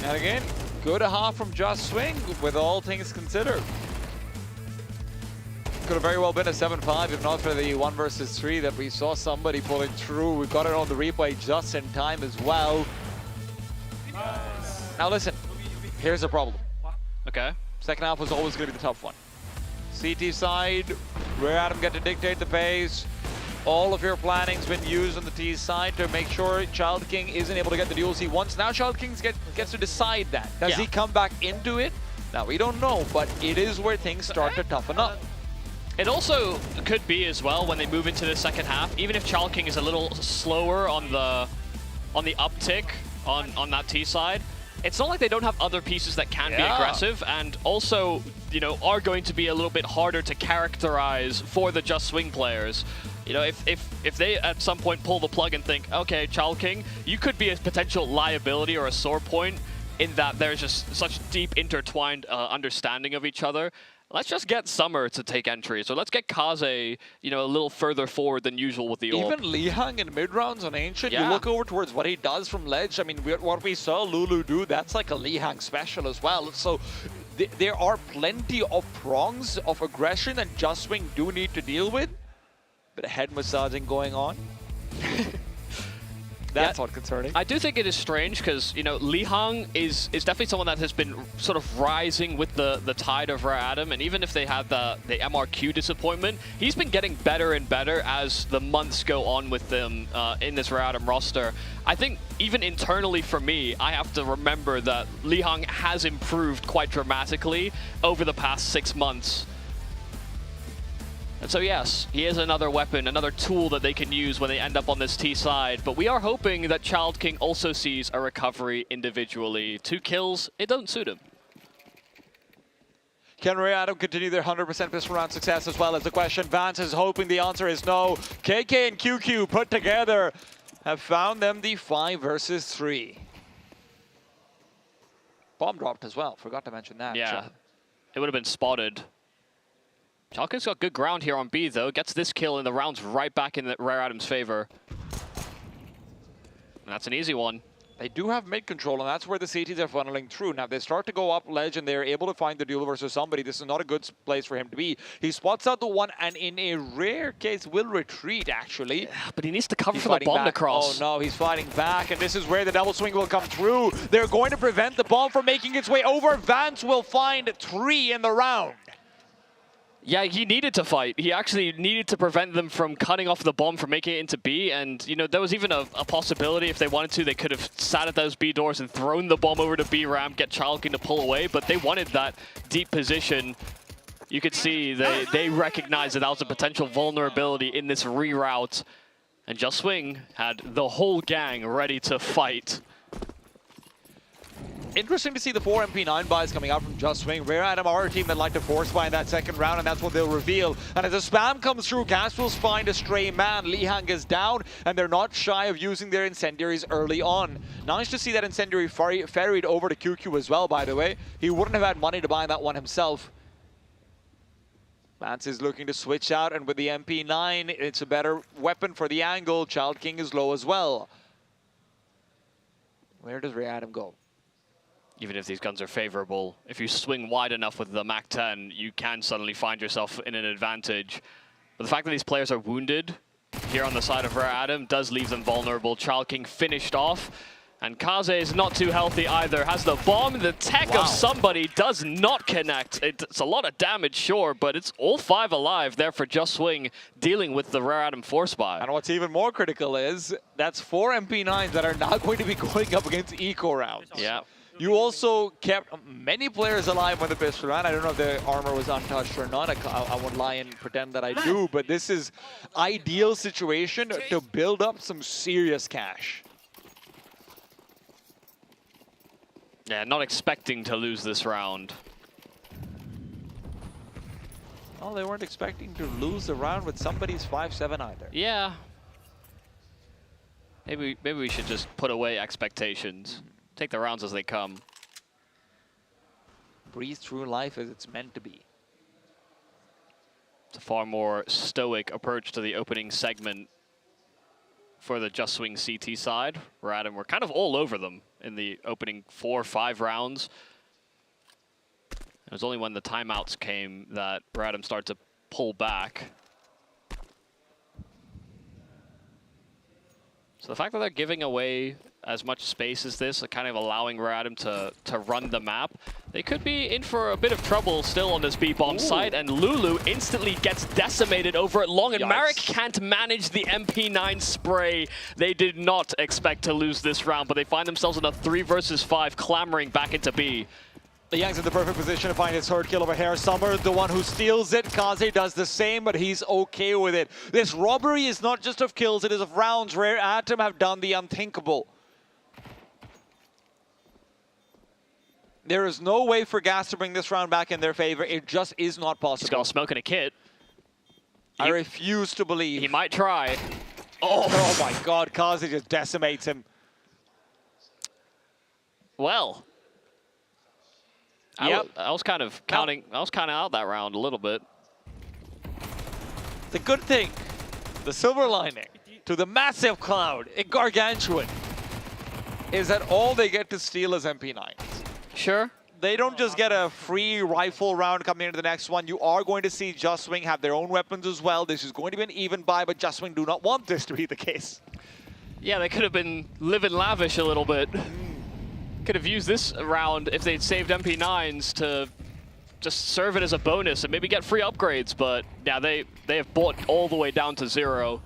And again, good half from Just Swing with all things considered. Could have very well been a 7-5 if not for the 1 versus 3 that we saw somebody pulling through. We got it on the replay just in time as well. Now listen, here's the problem. Okay. Second half was always going to be the tough one. CT side Rare Adam get to dictate the pace. All of your planning's been used on the T side to make sure Child King isn't able to get the duels he wants. Now Child King gets to decide that. Does he come back into it? Now we don't know, but it is where things start to toughen up. It also could be as well when they move into the second half, even if Child King is a little slower on the uptick on that T side, it's not like they don't have other pieces that can be aggressive and also, you know, are going to be a little bit harder to characterize for the Just Swing players. You know, if they at some point pull the plug and think, okay, Child King, you could be a potential liability or a sore point in that there's just such deep intertwined understanding of each other. Let's just get Summer to take entry. So let's get Kaze, you know, a little further forward than usual with the ult. Even Lihang in mid-rounds on Ancient, you look over towards what he does from ledge. I mean, what we saw Lulu do, that's like a Lihang special as well. So there are plenty of prongs of aggression that Just Swing do need to deal with. Bit of head massaging going on. That's not concerning. I do think it is strange because, you know, Lihang is definitely someone that has been sort of rising with the tide of Rare Adam, and even if they had the MRQ disappointment, he's been getting better and better as the months go on with them in this Rare Adam roster. I think even internally for me, I have to remember that Lihang has improved quite dramatically over the past 6 months. And so yes, he is another weapon, another tool that they can use when they end up on this T side, but we are hoping that Child King also sees a recovery individually. 2 kills, it doesn't suit him. Can Rare Adam continue their 100% pistol round success as well as the question? Vance is hoping the answer is no. KK and QQ put together have found them the 5 versus 3. Bomb dropped as well, forgot to mention that. Yeah, it would have been spotted. Child King's got good ground here on B, though. Gets this kill, and the round's right back in the Rare Adam's favor. And that's an easy one. They do have mid control, and that's where the CTs are funneling through. Now, they start to go up ledge, and they're able to find the duel versus somebody. This is not a good place for him to be. He spots out the one, and in a rare case, will retreat, actually. Yeah, but he needs to cover for the bomb to cross. Oh, no, he's fighting back, and this is where the double swing will come through. They're going to prevent the bomb from making its way over. Vance will find 3 in the round. Yeah, he needed to fight. He actually needed to prevent them from cutting off the bomb from making it into B. And, you know, there was even a possibility if they wanted to, they could have sat at those B doors and thrown the bomb over to B ramp, get Child King to pull away. But they wanted that deep position. You could see they recognized that that was a potential vulnerability in this reroute. And Just Swing had the whole gang ready to fight. Interesting to see the 4 MP9 buys coming out from Just Swing. Rare Adam are a team that like to force buy in that second round, and that's what they'll reveal. And as the spam comes through, Casuals find a stray man. Lihang is down, and they're not shy of using their incendiaries early on. Nice to see that incendiary ferried over to QQ as well, by the way. He wouldn't have had money to buy that one himself. Vance is looking to switch out, and with the MP9, it's a better weapon for the angle. Child King is low as well. Where does Rare Adam go? Even if these guns are favorable, if you swing wide enough with the MAC-10, you can suddenly find yourself in an advantage. But the fact that these players are wounded here on the side of Rare Adam does leave them vulnerable. Child King finished off, and Kaze is not too healthy either. Has the bomb, the tech of somebody does not connect. It's a lot of damage, sure, but it's all 5 alive there for Just Swing, dealing with the Rare Adam force buy. And what's even more critical is that's 4 MP9s that are not going to be going up against eco rounds. Yeah. You also kept many players alive when the pistol ran. I don't know if the armor was untouched or not. I won't lie and pretend that I do, but this is ideal situation to build up some serious cash. Yeah, not expecting to lose this round. Well, they weren't expecting to lose the round with somebody's 5-7 either. Yeah. Maybe we should just put away expectations. Take the rounds as they come. Breathe through life as it's meant to be. It's a far more stoic approach to the opening segment for the Just Swing CT side. Rare Adam were kind of all over them in the opening 4 or 5 rounds. It was only when the timeouts came that Rare Adam started to pull back. So the fact that they're giving away as much space as this, kind of allowing Radom to run the map, they could be in for a bit of trouble still on this B-bomb site, and Lulu instantly gets decimated over at long, and Marek can't manage the MP9 spray. They did not expect to lose this round, but they find themselves in a 3 versus 5, clamoring back into B. The Yang's in the perfect position to find his third kill over here. Summer, the one who steals it. Kaze does the same, but he's okay with it. This robbery is not just of kills, it is of rounds. Rare Atom have done the unthinkable. There is no way for Gas to bring this round back in their favor. It just is not possible. He's got a smoke and a kit. I refuse to believe. He might try. Oh my god, Kaze just decimates him. Well. Yep. I was kind of counting. I was kind of out that round a little bit. The good thing, the silver lining to the massive cloud in Gargantuan is that all they get to steal is MP9s. Sure. They don't just get a free rifle round coming into the next one. You are going to see Just Wing have their own weapons as well. This is going to be an even buy, but Just Wing do not want this to be the case. Yeah, they could have been living lavish a little bit. Could have used this round if they'd saved MP9s to just serve it as a bonus and maybe get free upgrades, but yeah, they have bought all the way down to 0.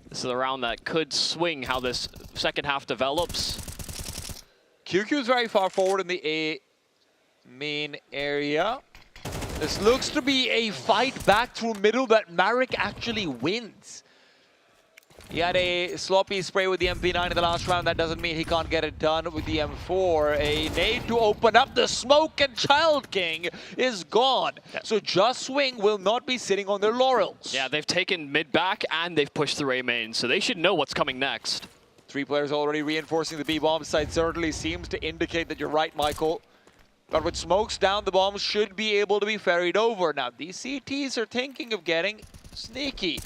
This is a round that could swing how this second half develops. QQ is very far forward in the A main area. This looks to be a fight back through middle that Marek actually wins. He had a sloppy spray with the MP9 in the last round. That doesn't mean he can't get it done with the M4. A nade to open up the smoke, and Child King is gone. So Just Swing will not be sitting on their laurels. Yeah, they've taken mid back and they've pushed through A main, so they should know what's coming next. 3 players already reinforcing the B-bomb site. Certainly seems to indicate that you're right, Michael. But with smokes down, the bombs should be able to be ferried over. Now, these CTs are thinking of getting sneaky.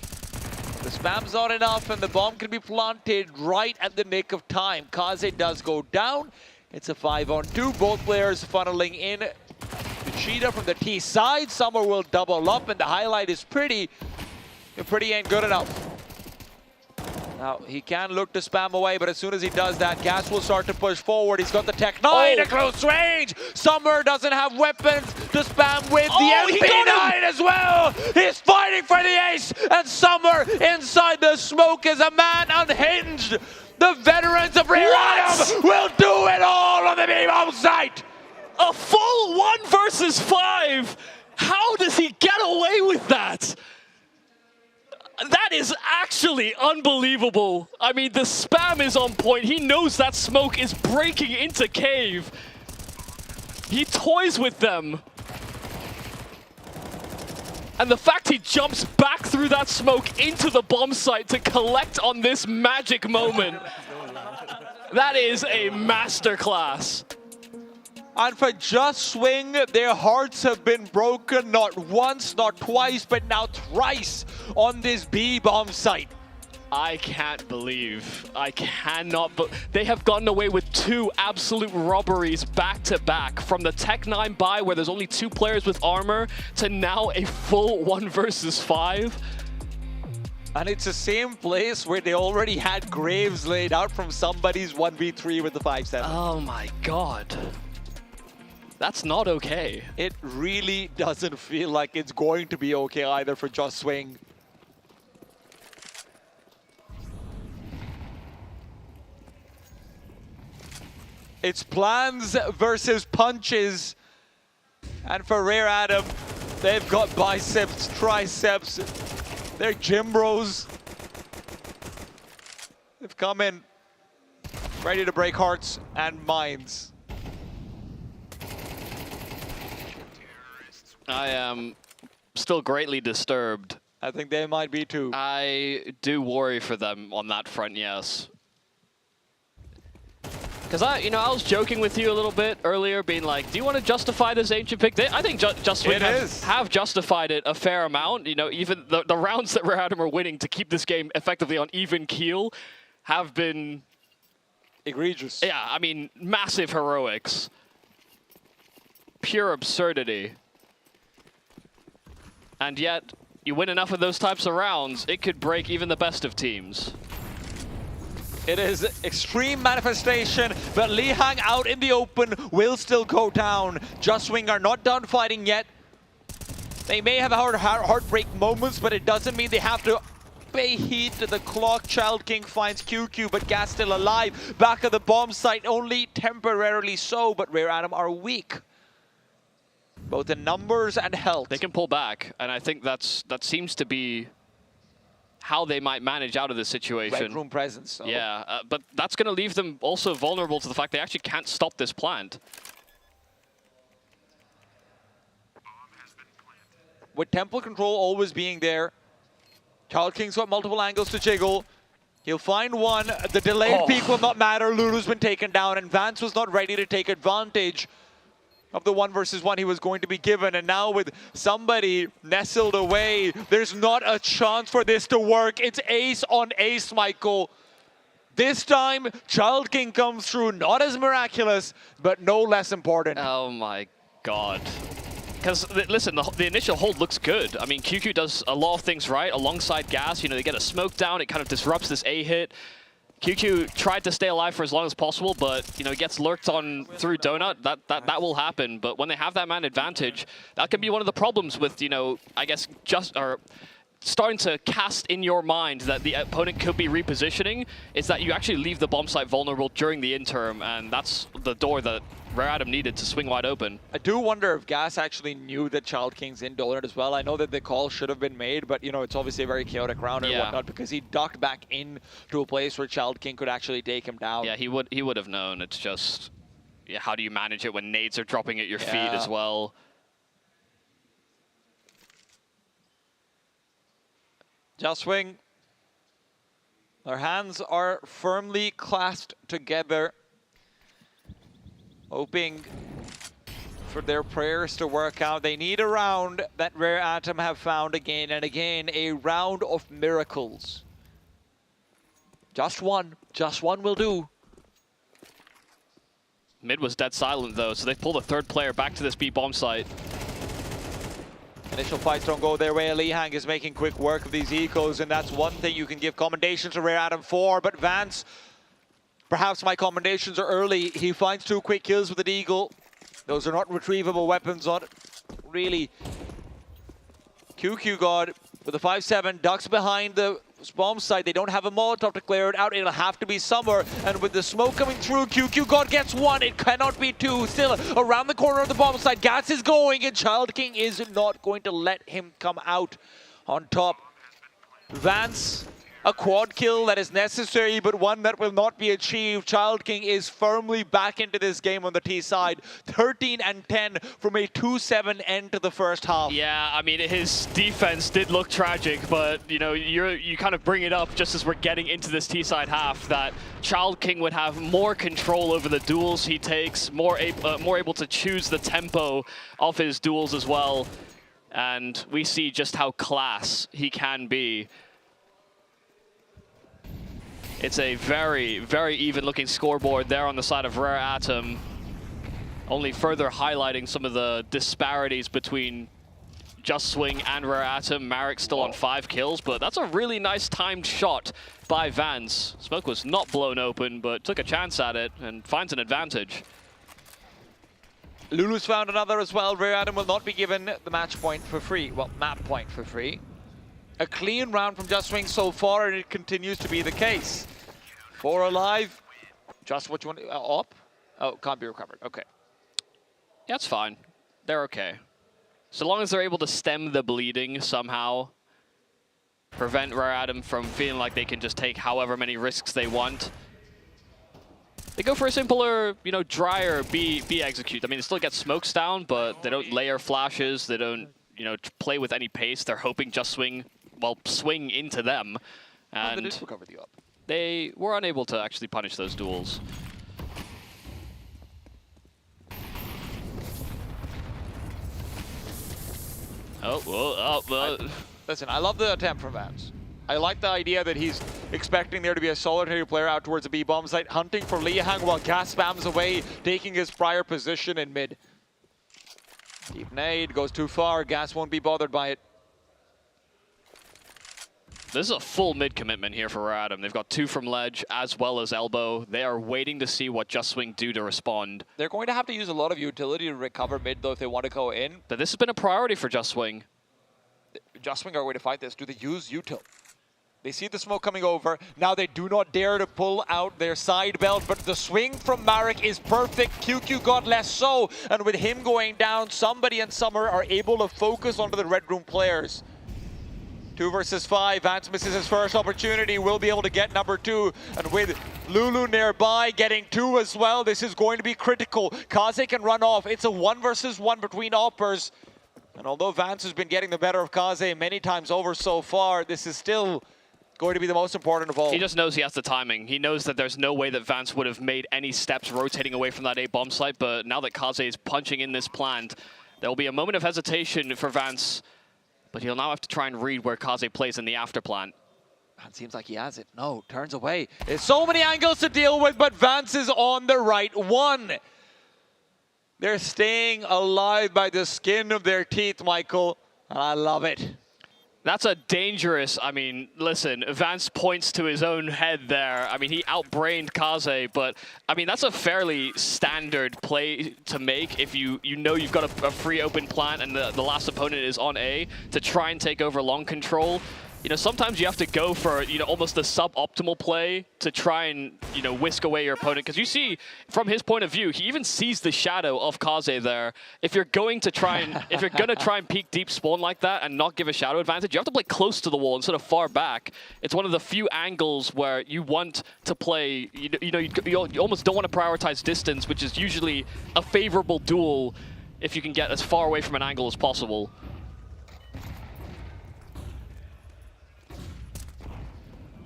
The spam's not enough, and the bomb can be planted right at the nick of time. Kaze does go down. It's a 5-on-2. Both players funneling in to Cheetah from the T side. Summer will double up, and the highlight is pretty. And pretty ain't good enough. Now, he can look to spam away, but as soon as he does that, Gas will start to push forward. He's got the Tech 9 at close range. Summer doesn't have weapons to spam with. The MP9 as well. He's fighting for the ace, and Summer inside the smoke is a man unhinged. The veterans of Rare Atom will do it all on the B-bomb site. A full 1 versus 5. How does he get away with that? That is actually unbelievable. I mean, the spam is on point. He knows that smoke is breaking into cave. He toys with them. And the fact he jumps back through that smoke into the bomb site to collect on this magic moment, that is a masterclass. And for Just Swing, their hearts have been broken not once, not twice, but now thrice on this B-bomb site. I can't believe, I cannot, but they have gotten away with 2 absolute robberies back to back. From the Tech 9 buy where there's only 2 players with armor to now a full 1 versus 5. And it's the same place where they already had graves laid out from somebody's 1v3 with the 5-7. Oh my god. That's not okay. It really doesn't feel like it's going to be okay either for Just Swing. It's plans versus punches. And for Rare Atom, they've got biceps, triceps. They're gym bros. They've come in ready to break hearts and minds. I am still greatly disturbed. I think they might be too. I do worry for them on that front, yes. Because I was joking with you a little bit earlier, being like, do you want to justify this ancient pick? I think Just Swing have justified it a fair amount. You know, even the rounds that Rare Atom are winning to keep this game effectively on even keel have been egregious. Yeah, I mean, massive heroics. Pure absurdity. And yet, you win enough of those types of rounds, it could break even the best of teams. It is extreme manifestation, but Lihang out in the open will still go down. Justwing are not done fighting yet. They may have heartbreak moments, but it doesn't mean they have to pay heed to the clock. Child King finds QQ, but Gas still alive. Back at the bomb site, only temporarily so, but Rare Atom are weak. Both in numbers and health. They can pull back, and I think that seems to be how they might manage out of this situation. Red room presence. So. Yeah, but that's going to leave them also vulnerable to the fact they actually can't stop this plant. With temple control always being there, Child King's got multiple angles to jiggle. He'll find one. The delayed peak will not matter. Lulu's been taken down, and Vance was not ready to take advantage of the 1v1 he was going to be given. And now with somebody nestled away, there's not a chance for this to work. It's ace on ace, Michael. This time, Child King comes through, not as miraculous, but no less important. Oh my god. Because, listen, the initial hold looks good. I mean, QQ does a lot of things right alongside Gas. You know, they get a smoke down, it kind of disrupts this A hit. QQ tried to stay alive for as long as possible, but, you know, he gets lurked on through Donut. That will happen. But when they have that man advantage, that can be one of the problems with, you know, I guess starting to cast in your mind that the opponent could be repositioning, is that you actually leave the bomb site vulnerable during the interim, and that's the door that Rare Atom needed to swing wide open. I do wonder if Gas actually knew that Child King's in Donut as well. I know that the call should have been made, but you know, it's obviously a very chaotic round and whatnot, because he ducked back in to a place where Child King could actually take him down. Yeah, he would have known. It's just, yeah, how do you manage it when nades are dropping at your feet as well? Justwing, their hands are firmly clasped together, hoping for their prayers to work out. They need a round that Rare Atom have found again and again, a round of miracles. Just one will do. Mid was dead silent though, so they pulled a third player back to this B bomb site. Initial fights don't go their way. Lihang is making quick work of these ecos, and that's one thing you can give commendations to Rare Atom for. But Vance, perhaps my commendations are early. He finds 2 quick kills with an eagle. Those are not retrievable weapons, not really. QQ God with a 5-7, ducks behind the bomb site. They don't have a Molotov to clear it out. It'll have to be Summer. And with the smoke coming through, QQ God gets 1. It cannot be 2. Still around the corner of the bomb site. Gas is going, and Child King is not going to let him come out on top. Vance, a quad kill that is necessary, but one that will not be achieved. Child King is firmly back into this game on the T side. 13 and 10 from a 2-7 end to the first half. Yeah, I mean, his defense did look tragic, but you know, you kind of bring it up just as we're getting into this T side half that Child King would have more control over the duels he takes, more able to choose the tempo of his duels as well, and we see just how class he can be. It's a very, very even-looking scoreboard there on the side of Rare Atom, only further highlighting some of the disparities between Justwing and Rare Atom. Marek still on 5 kills, but that's a really nice timed shot by Vance. Smoke was not blown open, but took a chance at it and finds an advantage. Lulu's found another as well. Rare Atom will not be given the match point for free. Well, map point for free. A clean round from Justwing so far, and it continues to be the case. 4 alive. Just what you want up? Oh, can't be recovered. Okay. Yeah, it's fine. They're okay. So long as they're able to stem the bleeding somehow, prevent Rare Atom from feeling like they can just take however many risks they want. They go for a simpler, you know, drier B execute. I mean, they still get smokes down, but they don't layer flashes. They don't, you know, play with any pace. They're hoping Justwing, well, swing into them. And they did recover the up. They were unable to actually punish those duels. Listen, I love the attempt from Vance. I like the idea that he's expecting there to be a solitary player out towards the B bomb site, hunting for Lihang while Gas spams away, taking his prior position in mid. Deep nade goes too far. Gas won't be bothered by it. This is a full mid commitment here for Adam. They've got 2 from ledge as well as elbow. They are waiting to see what Just Swing do to respond. They're going to have to use a lot of utility to recover mid though if they want to go in. But this has been a priority for Just Swing. Just Swing are going to fight this. Do they use util? They see the smoke coming over. Now they do not dare to pull out their side belt, but the swing from Marek is perfect. QQ got less so, and with him going down, somebody and Summer are able to focus onto the Red Room players. 2 versus 5. Vance misses his first opportunity. Will be able to get number 2. And with Lulu nearby getting 2 as well, this is going to be critical. Kaze can run off. It's a 1 versus 1 between Oppers. And although Vance has been getting the better of Kaze many times over so far, this is still going to be the most important of all. He just knows he has the timing. He knows that there's no way that Vance would have made any steps rotating away from that A bomb site, but now that Kaze is punching in this plant, there will be a moment of hesitation for Vance, but he'll now have to try and read where Kaze plays in the after plant. It seems like he has it. No, turns away. There's so many angles to deal with, but Vance is on the right one. They're staying alive by the skin of their teeth, Michael, and I love it. That's a dangerous, I mean, listen, Vance points to his own head there. I mean, he outbrained Kaze, but I mean, that's a fairly standard play to make if you know you've got a free open plant and the last opponent is on A to try and take over long control. You know, sometimes you have to go for, you know, almost the suboptimal play to try and, you know, whisk away your opponent. Because you see, from his point of view, he even sees the shadow of Kaze there. If you're going to try and peek deep spawn like that and not give a shadow advantage, you have to play close to the wall instead of far back. It's one of the few angles where you want to play, you almost don't want to prioritize distance, which is usually a favorable duel if you can get as far away from an angle as possible.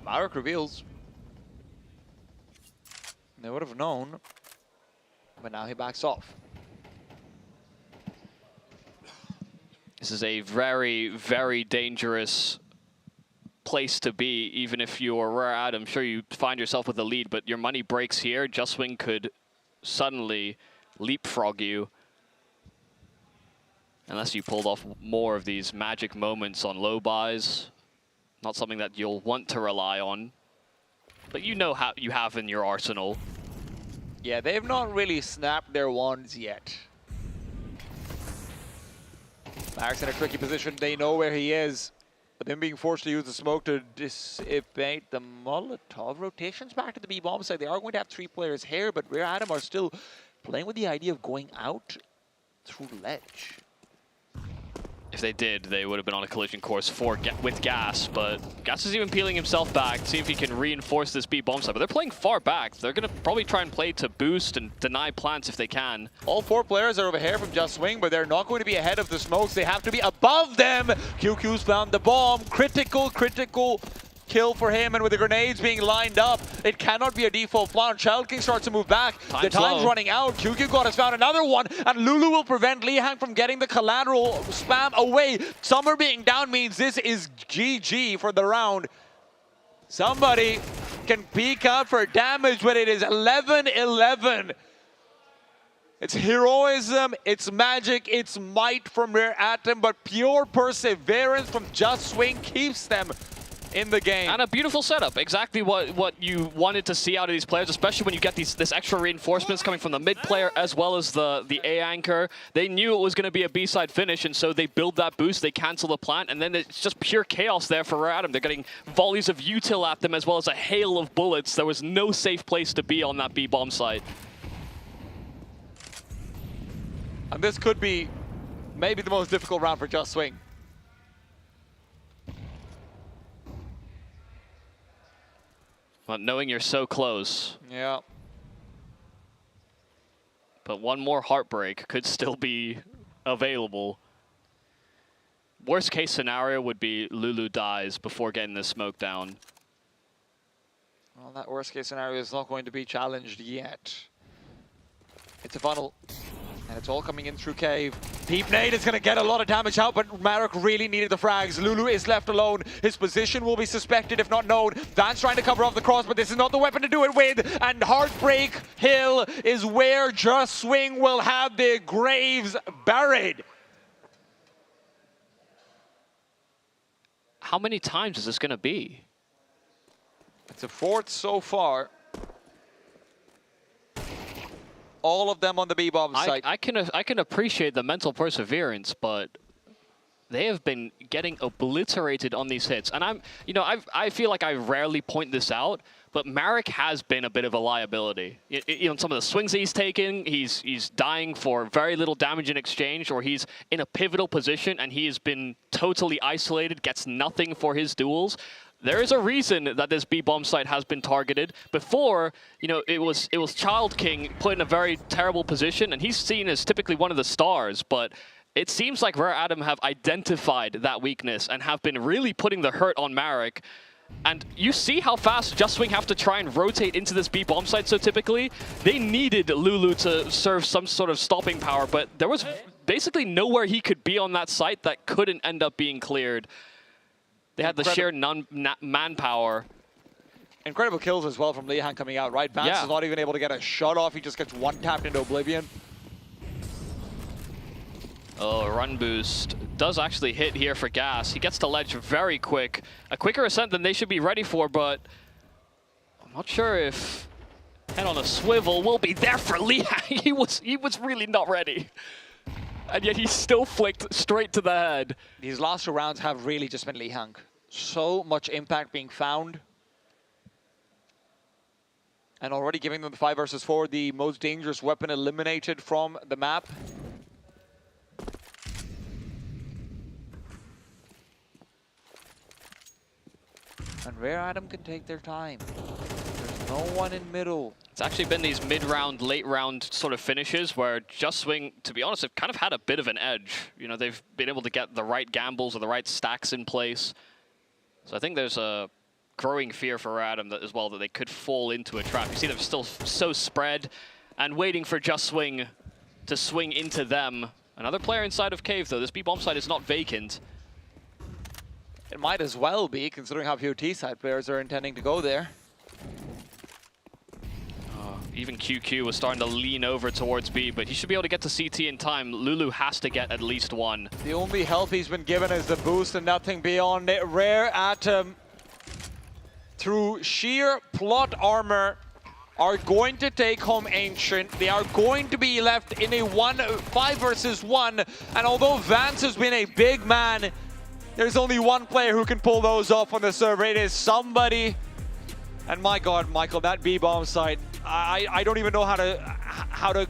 Marek reveals. They would have known, but now he backs off. This is a very, very dangerous place to be, even if you're rare out. I'm sure you find yourself with a lead, but your money breaks here. Just Swing could suddenly leapfrog you. Unless you pulled off more of these magic moments on low buys. Not something that you'll want to rely on, but you know how you have in your arsenal. Yeah, they've not really snapped their wands yet. Marek's in a tricky position. They know where he is, but them being forced to use the smoke to dissipate the Molotov. Rotations back to the B-bomb side. They are going to have 3 players here, but Rare Adam are still playing with the idea of going out through ledge. If they did, they would have been on a collision course with Gas, but Gas is even peeling himself back to see if he can reinforce this B bomb side. But they're playing far back. They're going to probably try and play to boost and deny plants if they can. All 4 players are over here from Just Swing, but they're not going to be ahead of the smokes. They have to be above them. QQ's found the bomb. Critical kill for him, and with the grenades being lined up, it cannot be a default plant. Child King starts to move back. The time's running out. QQ God has found another one, and Lulu will prevent Lihang from getting the collateral spam away. Summer being down means this is GG for the round. Somebody can peek out for damage, but it is 11-11. It's heroism, it's magic, it's might from Rare Atom, but pure perseverance from Just Swing keeps them in the game. And a beautiful setup. Exactly what you wanted to see out of these players, especially when you get this extra reinforcements coming from the mid player as well as the A anchor. They knew it was going to be a B-side finish, and so they build that boost, they cancel the plant, and then it's just pure chaos there for Rare Atom. They're getting volleys of util at them as well as a hail of bullets. There was no safe place to be on that B-bomb site. And this could be maybe the most difficult round for Just Swing. But knowing you're so close. Yeah. But one more heartbreak could still be available. Worst case scenario would be Lulu dies before getting the smoke down. Well, that worst case scenario is not going to be challenged yet. It's a funnel. And it's all coming in through cave. Deep nade is going to get a lot of damage out, but Marek really needed the frags. Lulu is left alone. His position will be suspected if not known. Vance trying to cover off the cross, but this is not the weapon to do it with. And Heartbreak Hill is where Just Swing will have their graves buried. how many times is this going to be? It's a fourth so far. All of them on the B-bomb site. I can appreciate the mental perseverance, but they have been getting obliterated on these hits. And I feel like I rarely point this out, but Marek has been a bit of a liability. Some of the swings that he's taken, he's dying for very little damage in exchange, or he's in a pivotal position and he has been totally isolated, gets nothing for his duels. There is a reason that this B-bomb site has been targeted. Before, it was Child King put in a very terrible position, and he's seen as typically one of the stars, but it seems like Rare Adam have identified that weakness and have been really putting the hurt on Marek. And you see how fast Just Swing have to try and rotate into this B-bomb site so typically. They needed Lulu to serve some sort of stopping power, but there was basically nowhere he could be on that site that couldn't end up being cleared. They had the sheer manpower. Incredible kills as well from Lihan coming out, right? Vance is not even able to get a shot off. He just gets one-tapped into oblivion. Oh, run boost does actually hit here for Gas. He gets to ledge very quick. A quicker ascent than they should be ready for, but I'm not sure if Head on a Swivel will be there for Lihan. He was really not ready. And yet he still flicked straight to the head. These last 2 rounds have really just been Lihan. So much impact being found. And already giving them the 5 versus 4, the most dangerous weapon eliminated from the map. And Rare Adam can take their time. There's no one in middle. It's actually been these mid-round, late-round sort of finishes where Just Swing, to be honest, have kind of had a bit of an edge. They've been able to get the right gambles or the right stacks in place. So I think there's a growing fear for Adam as well that they could fall into a trap. You see them still so spread and waiting for Just Swing to swing into them. Another player inside of Cave, though. This B-bomb side is not vacant. It might as well be, considering how few T-side players are intending to go there. Even QQ was starting to lean over towards B, but he should be able to get to CT in time. Lulu has to get at least one. The only help he's been given is the boost and nothing beyond it. Rare Atom, through sheer plot armor, are going to take home Ancient. They are going to be left in a 5 versus 1. And although Vance has been a big man, there's only one player who can pull those off on the server. It is somebody. And my God, Michael, that B-bomb site, I don't even know how to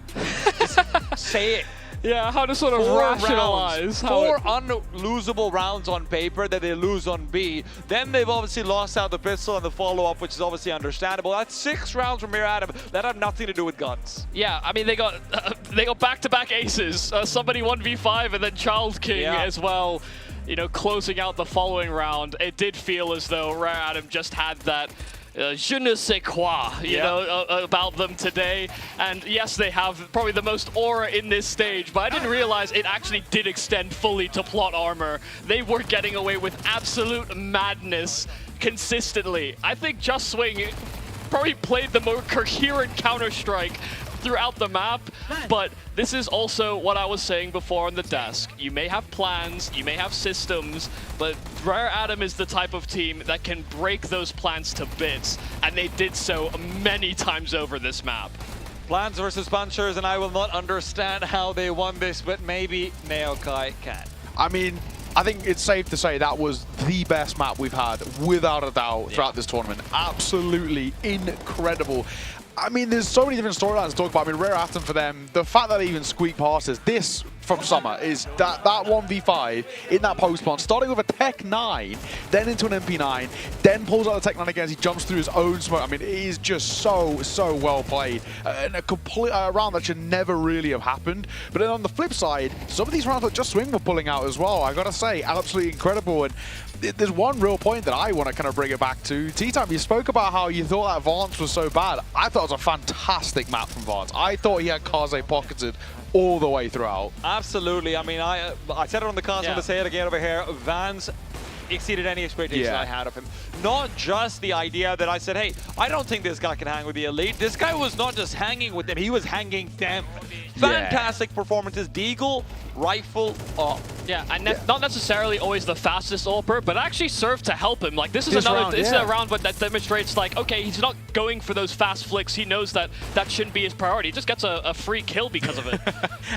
say it. Yeah, how to sort of rationalize. 4 unlosable rounds on paper that they lose on B. Then they've obviously lost out the pistol and the follow-up, which is obviously understandable. That's 6 rounds from Rare Adam that have nothing to do with guns. Yeah, I mean, they got back-to-back aces. Somebody 1v5 and then Child King as well. Closing out the following round. It did feel as though Rare Adam just had that je ne sais quoi, about them today. And yes, they have probably the most aura in this stage, but I didn't realize it actually did extend fully to plot armor. They were getting away with absolute madness consistently. I think Just Swing probably played the more coherent Counter-Strike throughout the map, but this is also what I was saying before on the desk. You may have plans, you may have systems, but Rare Adam is the type of team that can break those plans to bits, and they did so many times over this map. Plans versus punchers, and I will not understand how they won this, but maybe Neokai can. I mean, I think it's safe to say that was the best map we've had, without a doubt, throughout this tournament. Absolutely incredible. I mean, there's so many different storylines to talk about. I mean, Rare Atom for them, the fact that they even squeak past us, this from Summer is that 1v5 in that post plant, starting with a Tech 9, then into an MP9, then pulls out the Tech 9 again as he jumps through his own smoke. I mean, it is just so well played. And a complete round that should never really have happened. But then on the flip side, some of these rounds that Just Swing were pulling out as well, I gotta say, absolutely incredible. And there's one real point that I want to kind of bring it back to. T-Time, you spoke about how you thought that Vance was so bad. I thought it was a fantastic map from Vance. I thought he had Kaze pocketed all the way throughout. Absolutely. I mean, I said it on the cast, I'm going to say it again over here. Vance exceeded any expectation I had of him. Not just the idea that I said, hey, I don't think this guy can hang with the elite. This guy was not just hanging with them, he was hanging them. Fantastic performances. Deagle, rifle, up. Yeah, and not necessarily always the fastest AWPer, but actually served to help him. Like this is this is a round that demonstrates like, okay, he's not going for those fast flicks. He knows that that shouldn't be his priority. He just gets a free kill because of it.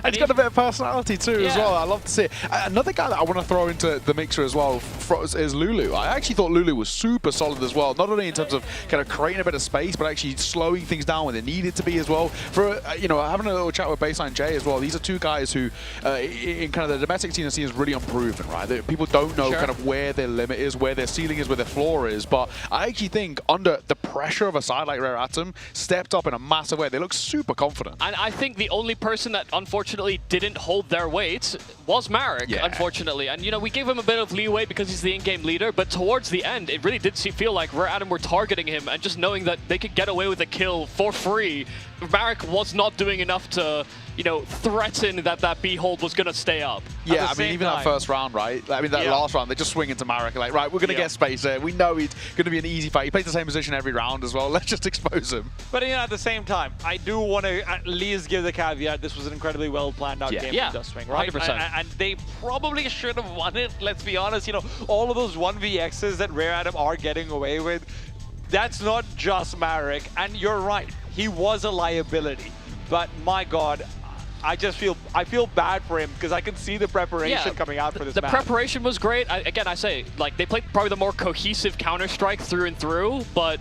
And he's got a bit of personality too as well. I love to see it. Another guy that I want to throw into the mixer as well is Lulu. I actually thought Lulu was super solid as well, not only in terms of kind of creating a bit of space, but actually slowing things down when they needed to be as well. For you know, having a little chat with Baseline Jay as well. These are two guys who, in kind of the domestic scene is really unproven, right? People don't know kind of where their limit is, where their ceiling is, where their floor is. But I actually think under the pressure of a side like Rare Atom, stepped up in a massive way. They look super confident. And I think the only person that unfortunately didn't hold their weight was Marek, unfortunately. And you know, we gave him a bit of leeway because he's the in-game leader, but towards the end, it really did feel like Rare Atom were targeting him, and just knowing that they could get away with a kill for free, Marek was not doing enough to, you know, threaten that B hold was going to stay up. Yeah, I mean, even that first round, right? I mean, that last round, they just swing into Marek, like, right, we're going to get space here. We know he's going to be an easy fight. He plays the same position every round as well. Let's just expose him. But you know, at the same time, I do want to at least give the caveat, this was an incredibly well planned out game from Just Swing, right? 100%. And they probably should have won it, let's be honest. You know, all of those 1vx's that Rare Atom are getting away with, that's not just Marek. And you're right, he was a liability. But my God, I feel bad for him because I can see the preparation coming out for this match. The preparation was great. Again, I say, like, they played probably the more cohesive Counter-Strike through and through, but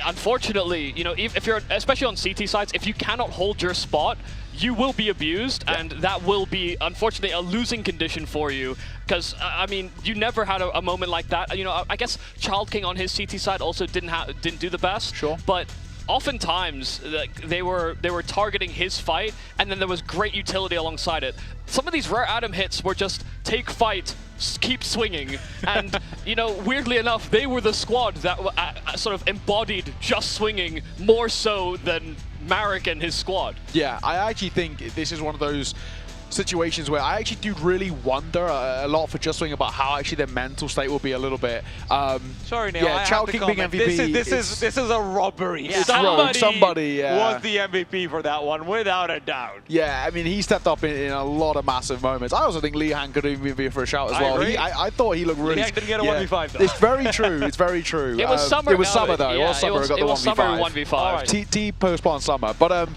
unfortunately, you know, if you're, especially on CT sides, if you cannot hold your spot, you will be abused, and that will be, unfortunately, a losing condition for you. Because, I mean, you never had a moment like that. You know, I guess Child King on his CT side also didn't do the best. But oftentimes, they were targeting his fight, and then there was great utility alongside it. Some of these Rare Atom hits were just take fight, keep swinging, and you know, weirdly enough, they were the squad that sort of embodied just swinging more so than Marek and his squad. Yeah, I actually think this is one of those situations where I actually do really wonder a lot for Just Swing about how actually their mental state will be a little bit. Sorry, Neil. Yeah, Child King being MVP. This is a robbery. Yeah. Somebody was the MVP for that one, without a doubt. Yeah, I mean, he stepped up in a lot of massive moments. I also think Lihan could even be for a shout as well. I thought he looked really. Lihan didn't get a 1v5 though. It's very true. It's very true. It was summer. It was summer though. Yeah, it was summer. It got the 1v5. Right. T postponed summer, but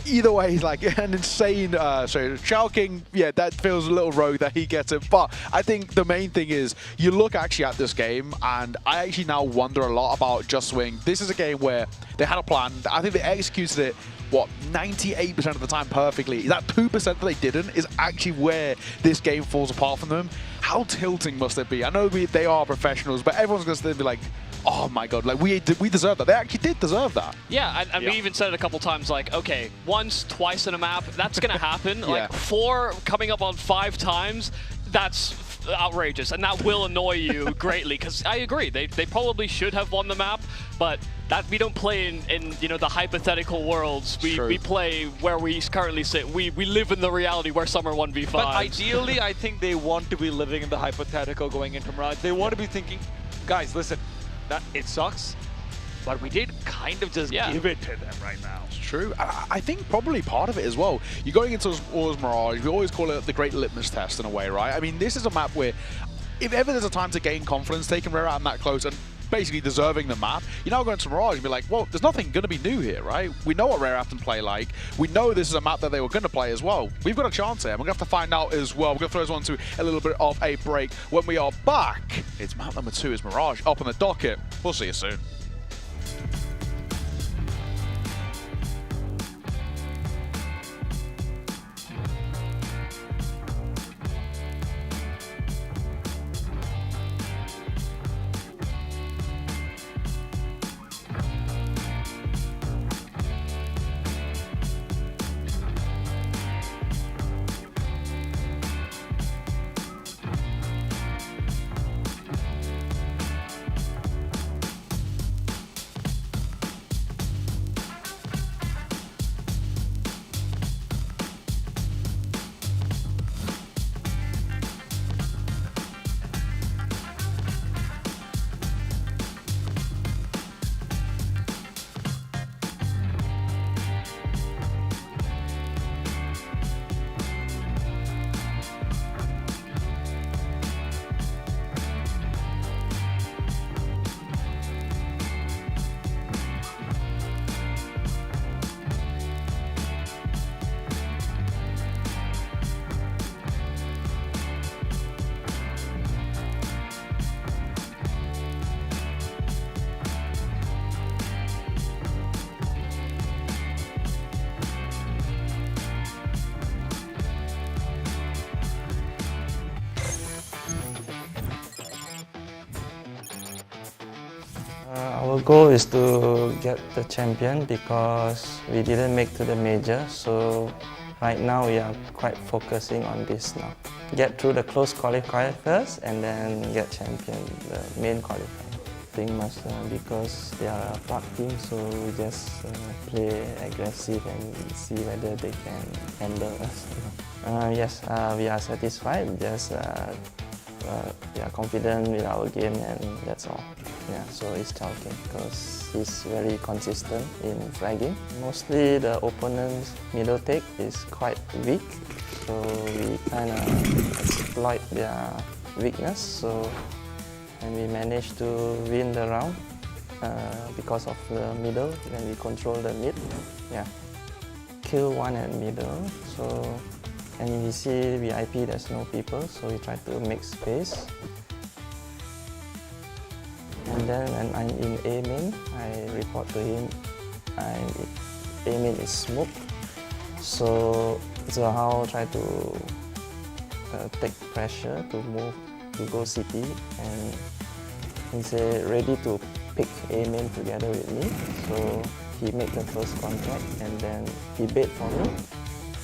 either way, he's like an insane. So Child King, yeah, that feels a little rogue that he gets it. But I think the main thing is you look actually at this game, and I actually now wonder a lot about Just Swing. This is a game where they had a plan. I think they executed it, what, 98% of the time perfectly. That 2% that they didn't is actually where this game falls apart from them. How tilting must it be? I know they are professionals, but everyone's going to be like, oh my God, like we deserve that. They actually did deserve that. Yeah, and we even said it a couple times, like, okay, once, twice in a map, that's going to happen. Like 4 coming up on 5 times, that's outrageous, and that will annoy you greatly, because I agree, they probably should have won the map, but that we don't play in you know, the hypothetical worlds. We play where we currently sit. We live in the reality where some are 1v5. But ideally, I think they want to be living in the hypothetical going into Mirage. They want to be thinking, guys, listen, it sucks, but we did kind of just give it to them right now. It's true. I think probably part of it as well. You're going into Ors Mirage, we always call it the great litmus test in a way, right? I mean, this is a map where if ever there's a time to gain confidence, taking Rare Atom that close and basically deserving the map, you're now going to Mirage and be like, well, there's nothing going to be new here, right? We know what Rare Atom play like. We know this is a map that they were going to play as well. We've got a chance here. We're going to have to find out as well. We're going to throw this one to a little bit of a break. When we are back, it's map number 2 is Mirage up on the docket. We'll see you soon. goal is to get the champion because we didn't make to the major, so right now we are quite focusing on this now. Get through the close qualifier first and then get champion, the main qualifier. Pretty much because they are a top team, so we just play aggressive and see whether they can handle us. Yes, we are satisfied. Just we are confident with our game, and that's all. Yeah, so it's Chalking because he's very consistent in fragging. Mostly the opponent's middle take is quite weak, so we kind of exploit their weakness. So and we managed to win the round because of the middle. When we control the mid, yeah, kill one at middle. So. And we see VIP, there's no people, so we try to make space. And then when I'm in A main, I report to him, A main is smoke. So how try to take pressure to move, to go CT, and he said ready to pick A main together with me. So he made the first contact, and then he bait for me.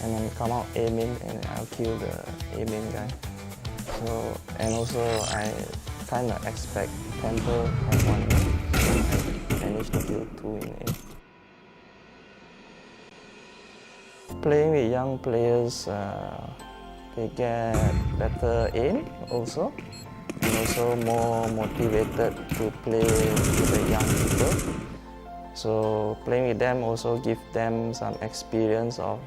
And then come out A main and I'll kill the A main guy. So, and also I kind of expect Temple have one main, so I managed to kill 2 in A. Playing with young players, they get better aim also, and also more motivated to play with the young people. So playing with them also give them some experience of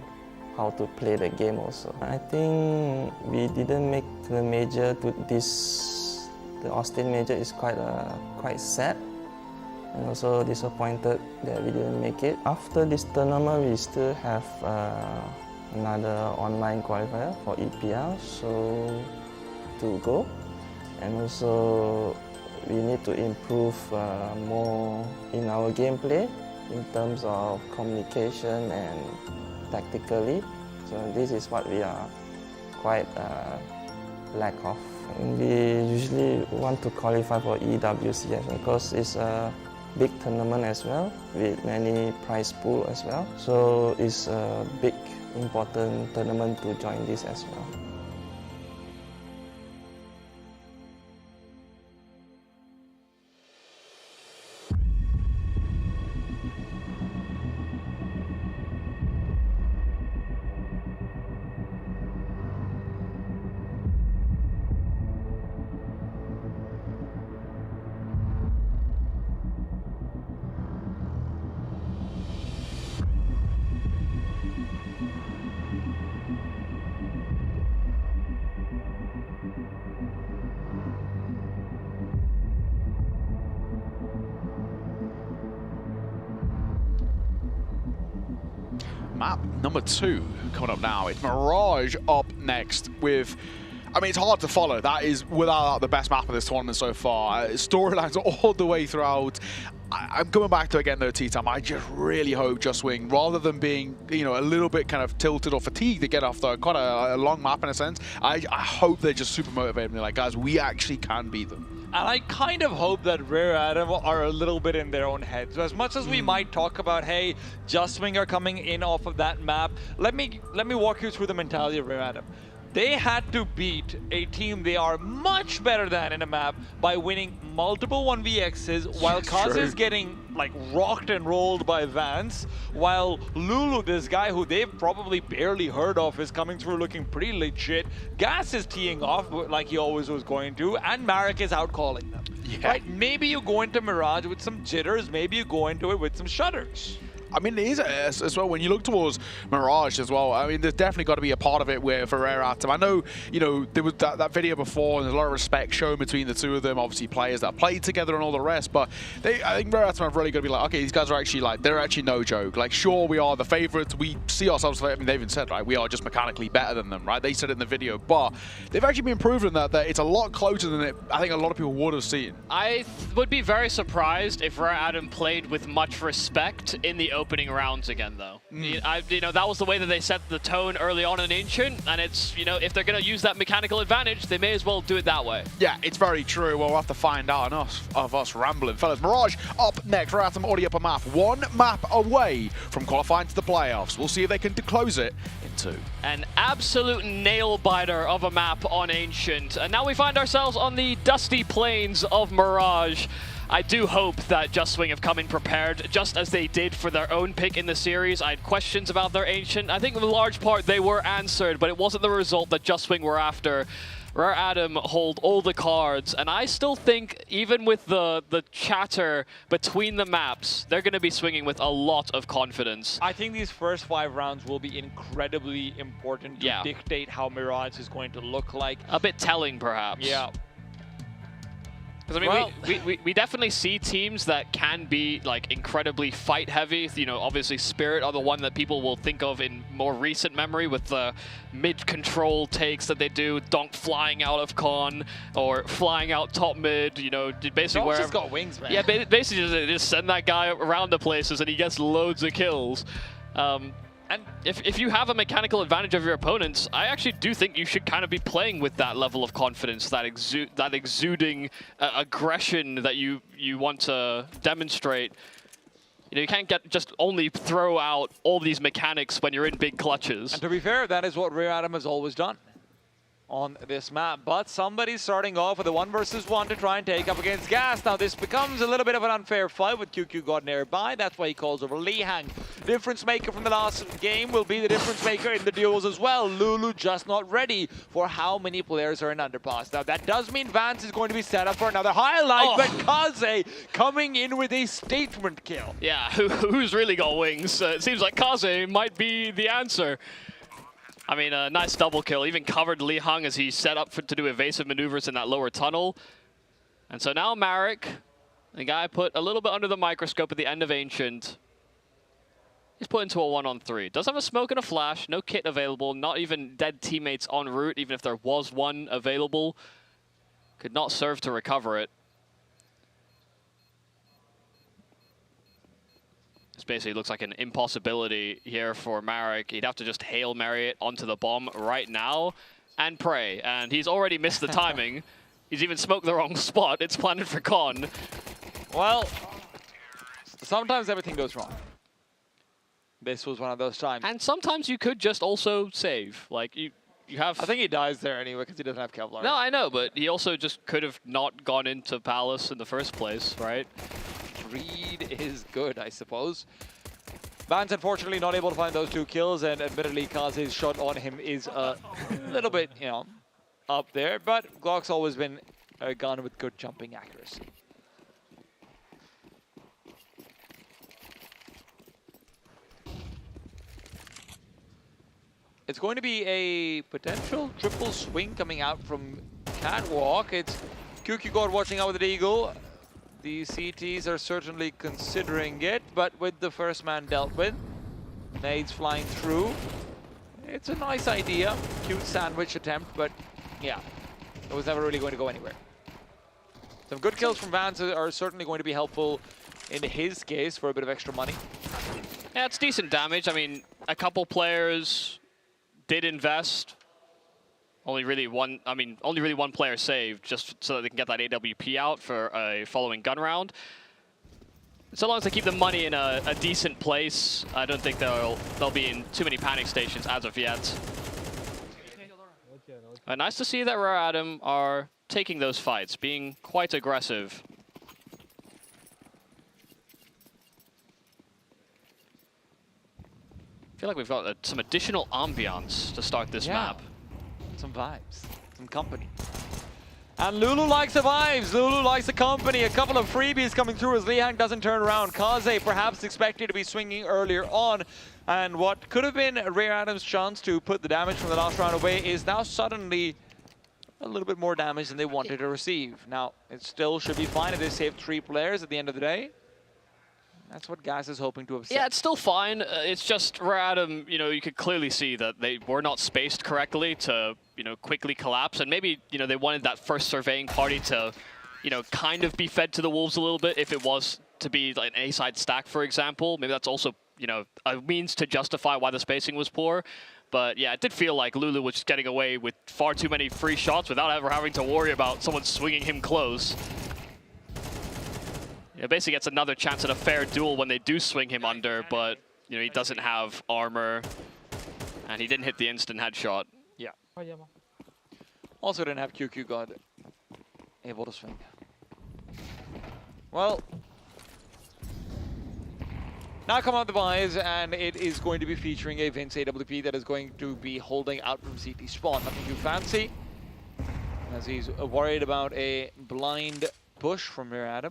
how to play the game also. I think we didn't make the major to this. The Austin major is quite sad and also disappointed that we didn't make it. After this tournament, we still have another online qualifier for EPL, so to go. And also we need to improve more in our gameplay in terms of communication and tactically, so this is what we are quite lack of. And we usually want to qualify for EWCS because it's a big tournament as well with many prize pool as well. So it's a big important tournament to join this as well. Map number 2 coming up now. It's Mirage up next with, I mean, it's hard to follow. That is without the best map of this tournament so far. Storylines all the way throughout. I'm coming back to again though, T-Time. I just really hope Just Wing, rather than being, you know, a little bit kind of tilted or fatigued again after quite a long map in a sense, I hope they're just super motivated and they're like, guys, we actually can beat them. And I kind of hope that Rare Atom are a little bit in their own heads. So as much as we might talk about, hey, Just Wing are coming in off of that map, let me walk you through the mentality of Rare Atom. They had to beat a team they are much better than in a map by winning multiple 1vx's while Kaz is getting like rocked and rolled by Vance, while Lulu, this guy who they've probably barely heard of, is coming through looking pretty legit. Gas is teeing off like he always was going to, and Marek is out calling them. Yeah. Right? Maybe you go into Mirage with some jitters, maybe you go into it with some shudders. I mean, it is as well, when you look towards Mirage as well, I mean, there's definitely got to be a part of it where for Rare Atom, I know, you know, there was that video before, and there's a lot of respect shown between the two of them, obviously players that played together and all the rest, but I think Rare Atom have really got to be like, okay, these guys are actually like, they're actually no joke. Like, sure, we are the favorites, we see ourselves, I mean, they even said, right, we are just mechanically better than them, right? They said it in the video, but they've actually been proven that it's a lot closer than it, I think a lot of people would have seen. I would be very surprised if Rare Atom played with much respect in the opening rounds again, though. You know, that was the way that they set the tone early on in Ancient, and it's, you know, if they're going to use that mechanical advantage, they may as well do it that way. Yeah, it's very true. We'll have to find out enough of us rambling. Fellas, Mirage up next. Ratham already up a map. One map away from qualifying to the playoffs. We'll see if they can close it in 2. An absolute nail-biter of a map on Ancient. And now we find ourselves on the dusty plains of Mirage. I do hope that Just Swing have come in prepared, just as they did for their own pick in the series. I had questions about their Ancient. I think in large part they were answered, but it wasn't the result that Just Swing were after. Rare Adam hold all the cards, and I still think, even with the chatter between the maps, they're going to be swinging with a lot of confidence. I think these first 5 rounds will be incredibly important to dictate how Mirage is going to look like. A bit telling, perhaps. Yeah. Because I mean, we definitely see teams that can be like incredibly fight heavy. You know, obviously Spirit are the one that people will think of in more recent memory with the mid control takes that they do, Donk flying out of con or flying out top mid. You know, basically Donk's just got wings, man. Yeah, basically just send that guy around the places and he gets loads of kills. And if you have a mechanical advantage of your opponents, I actually do think you should kind of be playing with that level of confidence, that exuding aggression that you want to demonstrate. You know, you can't just only throw out all these mechanics when you're in big clutches. And to be fair, that is what Rare Adam has always done on this map, but somebody's starting off with a 1 versus 1 to try and take up against Gas. Now this becomes a little bit of an unfair fight with QQ God nearby. That's why he calls over Lihang. Difference maker from the last game will be the difference maker in the duels as well. Lulu just not ready for how many players are in underpass. Now that does mean Vance is going to be set up for another highlight, but Kaze coming in with a statement kill. Yeah, who's really got wings? It seems like Kaze might be the answer. I mean, a nice double kill, even covered Li Hung as he set up to do evasive maneuvers in that lower tunnel. And so now Marek, the guy put a little bit under the microscope at the end of Ancient. He's put into a 1-on-3. Does have a smoke and a flash, no kit available, not even dead teammates en route, even if there was one available. Could not serve to recover it. This basically looks like an impossibility here for Marek. He'd have to just Hail Mary it onto the bomb right now and pray. And he's already missed the timing. He's even smoked the wrong spot. It's planted for con. Well, sometimes everything goes wrong. This was one of those times. And sometimes you could just also save. Like, you have... I think he dies there anyway because he doesn't have Kevlar. No, I know, but he also just could have not gone into Palace in the first place, right? Read is good, I suppose. Vance unfortunately not able to find those 2 kills, and admittedly Kaze's shot on him is a little bit, you know, up there, but Glock's always been a gun with good jumping accuracy. It's going to be a potential triple swing coming out from Catwalk. It's QQ God watching out with the Eagle. The CTs are certainly considering it, but with the first man dealt with, nades flying through. It's a nice idea, cute sandwich attempt, but yeah, it was never really going to go anywhere. Some good kills from Vance are certainly going to be helpful in his case for a bit of extra money. Yeah, it's decent damage. I mean, a couple players did invest. Only really one player saved, just so that they can get that AWP out for a following gun round. So long as they keep the money in a decent place, I don't think they'll be in too many panic stations as of yet. Nice to see that Rare Adam are taking those fights, being quite aggressive. I feel like we've got some additional ambiance to start this map. Some vibes, some company. And Lulu likes the vibes, Lulu likes the company. A couple of freebies coming through as Lihang doesn't turn around. Kaze perhaps expected to be swinging earlier on. And what could have been Rare Adam's chance to put the damage from the last round away is now suddenly a little bit more damage than they wanted to receive. Now, it still should be fine if they save 3 players at the end of the day. That's what Gas is hoping to have said. Yeah, it's still fine. It's just Rare Adam, you know, you could clearly see that they were not spaced correctly to, you know, quickly collapse. And maybe, you know, they wanted that first surveying party to, you know, kind of be fed to the wolves a little bit if it was to be like an A-side stack, for example. Maybe that's also, you know, a means to justify why the spacing was poor. But yeah, it did feel like Lulu was just getting away with far too many free shots without ever having to worry about someone swinging him close. Yeah, basically gets another chance at a fair duel when they do swing him under, but you know, he doesn't have armor, and he didn't hit the instant headshot. Yeah. Also didn't have QQ God able to swing. Well, now come out the buys, and it is going to be featuring a Vince AWP that is going to be holding out from CT spawn. Nothing too fancy, as he's worried about a blind push from Mirage.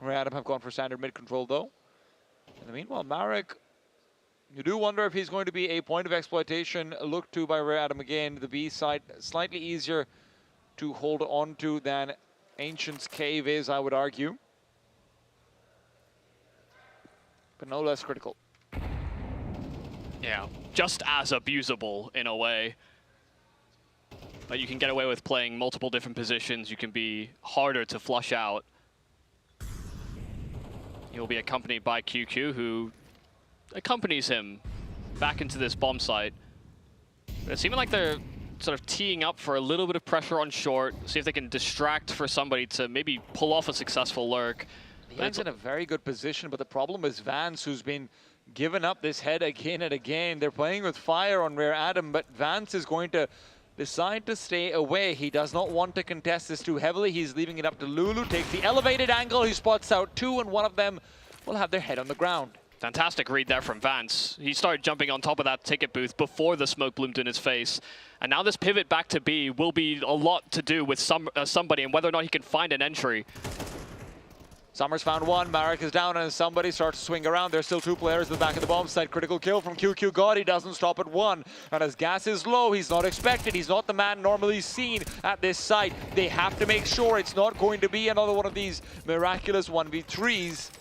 Mirage have gone for standard mid control though. In the meanwhile, Marek, you do wonder if he's going to be a point of exploitation looked to by Mirage again. The B side slightly easier to hold on to than Ancient's Cave is, I would argue. But no less critical. Yeah, just as abusable in a way. But you can get away with playing multiple different positions. You can be harder to flush out. He'll be accompanied by QQ, who accompanies him back into this bomb site. But it's seeming like they're sort of teeing up for a little bit of pressure on short, see if they can distract for somebody to maybe pull off a successful lurk. He's in a very good position, but the problem is Vance, who's been given up this head again and again. They're playing with fire on Rare Adam, but Vance is going to decide to stay away. He does not want to contest this too heavily. He's leaving it up to Lulu, takes the elevated angle. He spots out two, and one of them will have their head on the ground. Fantastic read there from Vance. He started jumping on top of that ticket booth before the smoke bloomed in his face. And now this pivot back to B will be a lot to do with somebody and whether or not he can find an entry. Summers found one, Marek is down, and somebody starts to swing around. There's still two players at the back of the bomb site. Critical kill from QQ God. He doesn't stop at one. And as gas is low, he's not expected. He's not the man normally seen at this site. They have to make sure it's not going to be another one of these miraculous 1v3s.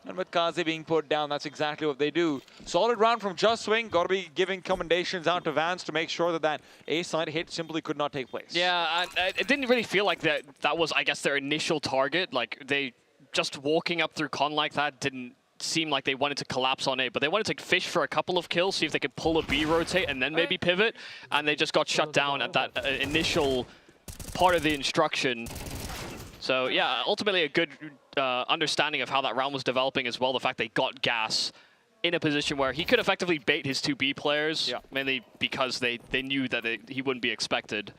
And with Kaze being put down, that's exactly what they do. Solid round from Just Swing. Got to be giving commendations out to Vance to make sure that that A-side hit simply could not take place. Yeah, it didn't really feel like that was, I guess, their initial target. Like, they just walking up through con like that didn't seem like they wanted to collapse on A, but they wanted to fish for a couple of kills, see if they could pull a B rotate and then maybe pivot, and they just got shut down at that initial part of the instruction. So yeah, ultimately a good understanding of how that round was developing as well. The fact they got gas in a position where he could effectively bait his two B players, mainly because they knew that he wouldn't be expected.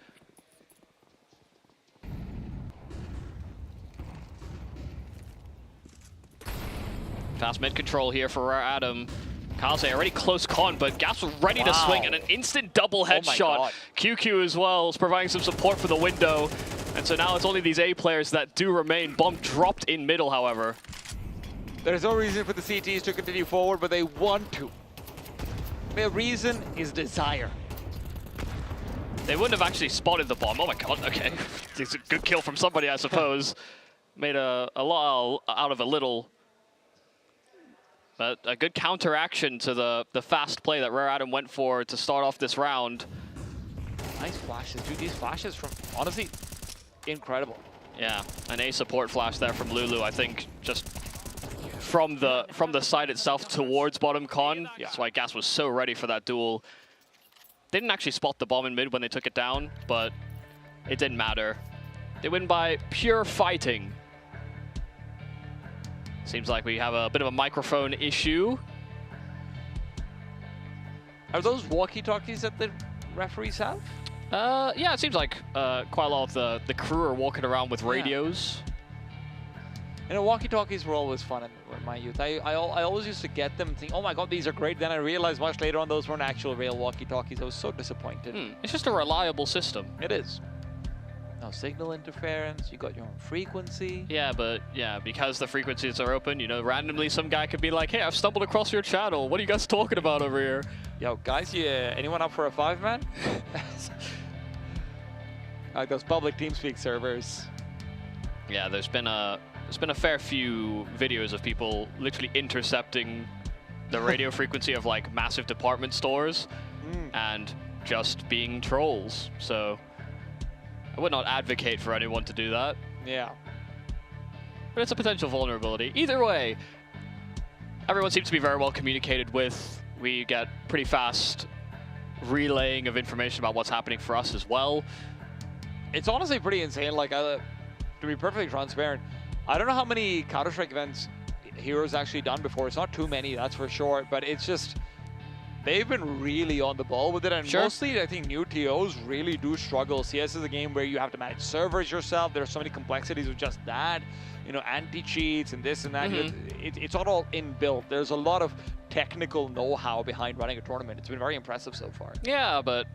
Fast mid control here for Rare Adam. Kaze already close con, but Gas was ready to swing, and an instant double headshot. QQ as well is providing some support for the window. And so now it's only these A players that do remain. Bomb dropped in middle, however. There's no reason for the CTs to continue forward, but they want to. Their reason is desire. They wouldn't have actually spotted the bomb. Oh my god, okay. It's a good kill from somebody, I suppose. Made a lot out of a little. But a good counteraction to the fast play that Rare Adam went for to start off this round. Nice flashes, dude. These flashes from, honestly, incredible. Yeah, an A support flash there from Lulu, I think, just from the side itself towards bottom con. That's why Gas was so ready for that duel. They didn't actually spot the bomb in mid when they took it down, but it didn't matter. They win by pure fighting. Seems like we have a bit of a microphone issue. Are those walkie-talkies that the referees have? Yeah, it seems like quite a lot of the crew are walking around with radios. You know, walkie-talkies were always fun in my youth. I always used to get them and think, oh my god, these are great. Then I realized much later on those weren't actual real walkie-talkies. I was so disappointed. It's just a reliable system. It is. No signal interference, you got your own frequency. Yeah, but yeah, because the frequencies are open, you know, randomly some guy could be like, hey, I've stumbled across your channel. What are you guys talking about over here? Yo, guys, anyone up for a 5-man? Like those public TeamSpeak servers. Yeah, there's been a fair few videos of people literally intercepting the radio frequency of like massive department stores and just being trolls. So I would not advocate for anyone to do that. Yeah. but it's a potential vulnerability. Either way, everyone seems to be very well communicated with. We get pretty fast relaying of information about what's happening for us as well. It's honestly pretty insane. Like, to be perfectly transparent, I don't know how many Counter-Strike events Heroes actually done before. It's not too many, that's for sure, but it's just, they've been really on the ball with it, and mostly I think new TOs really do struggle. CS is a game where you have to manage servers yourself. There are so many complexities with just that, you know, anti-cheats and this and that. It's not all inbuilt. There's a lot of technical know-how behind running a tournament. It's been very impressive so far. Yeah, but,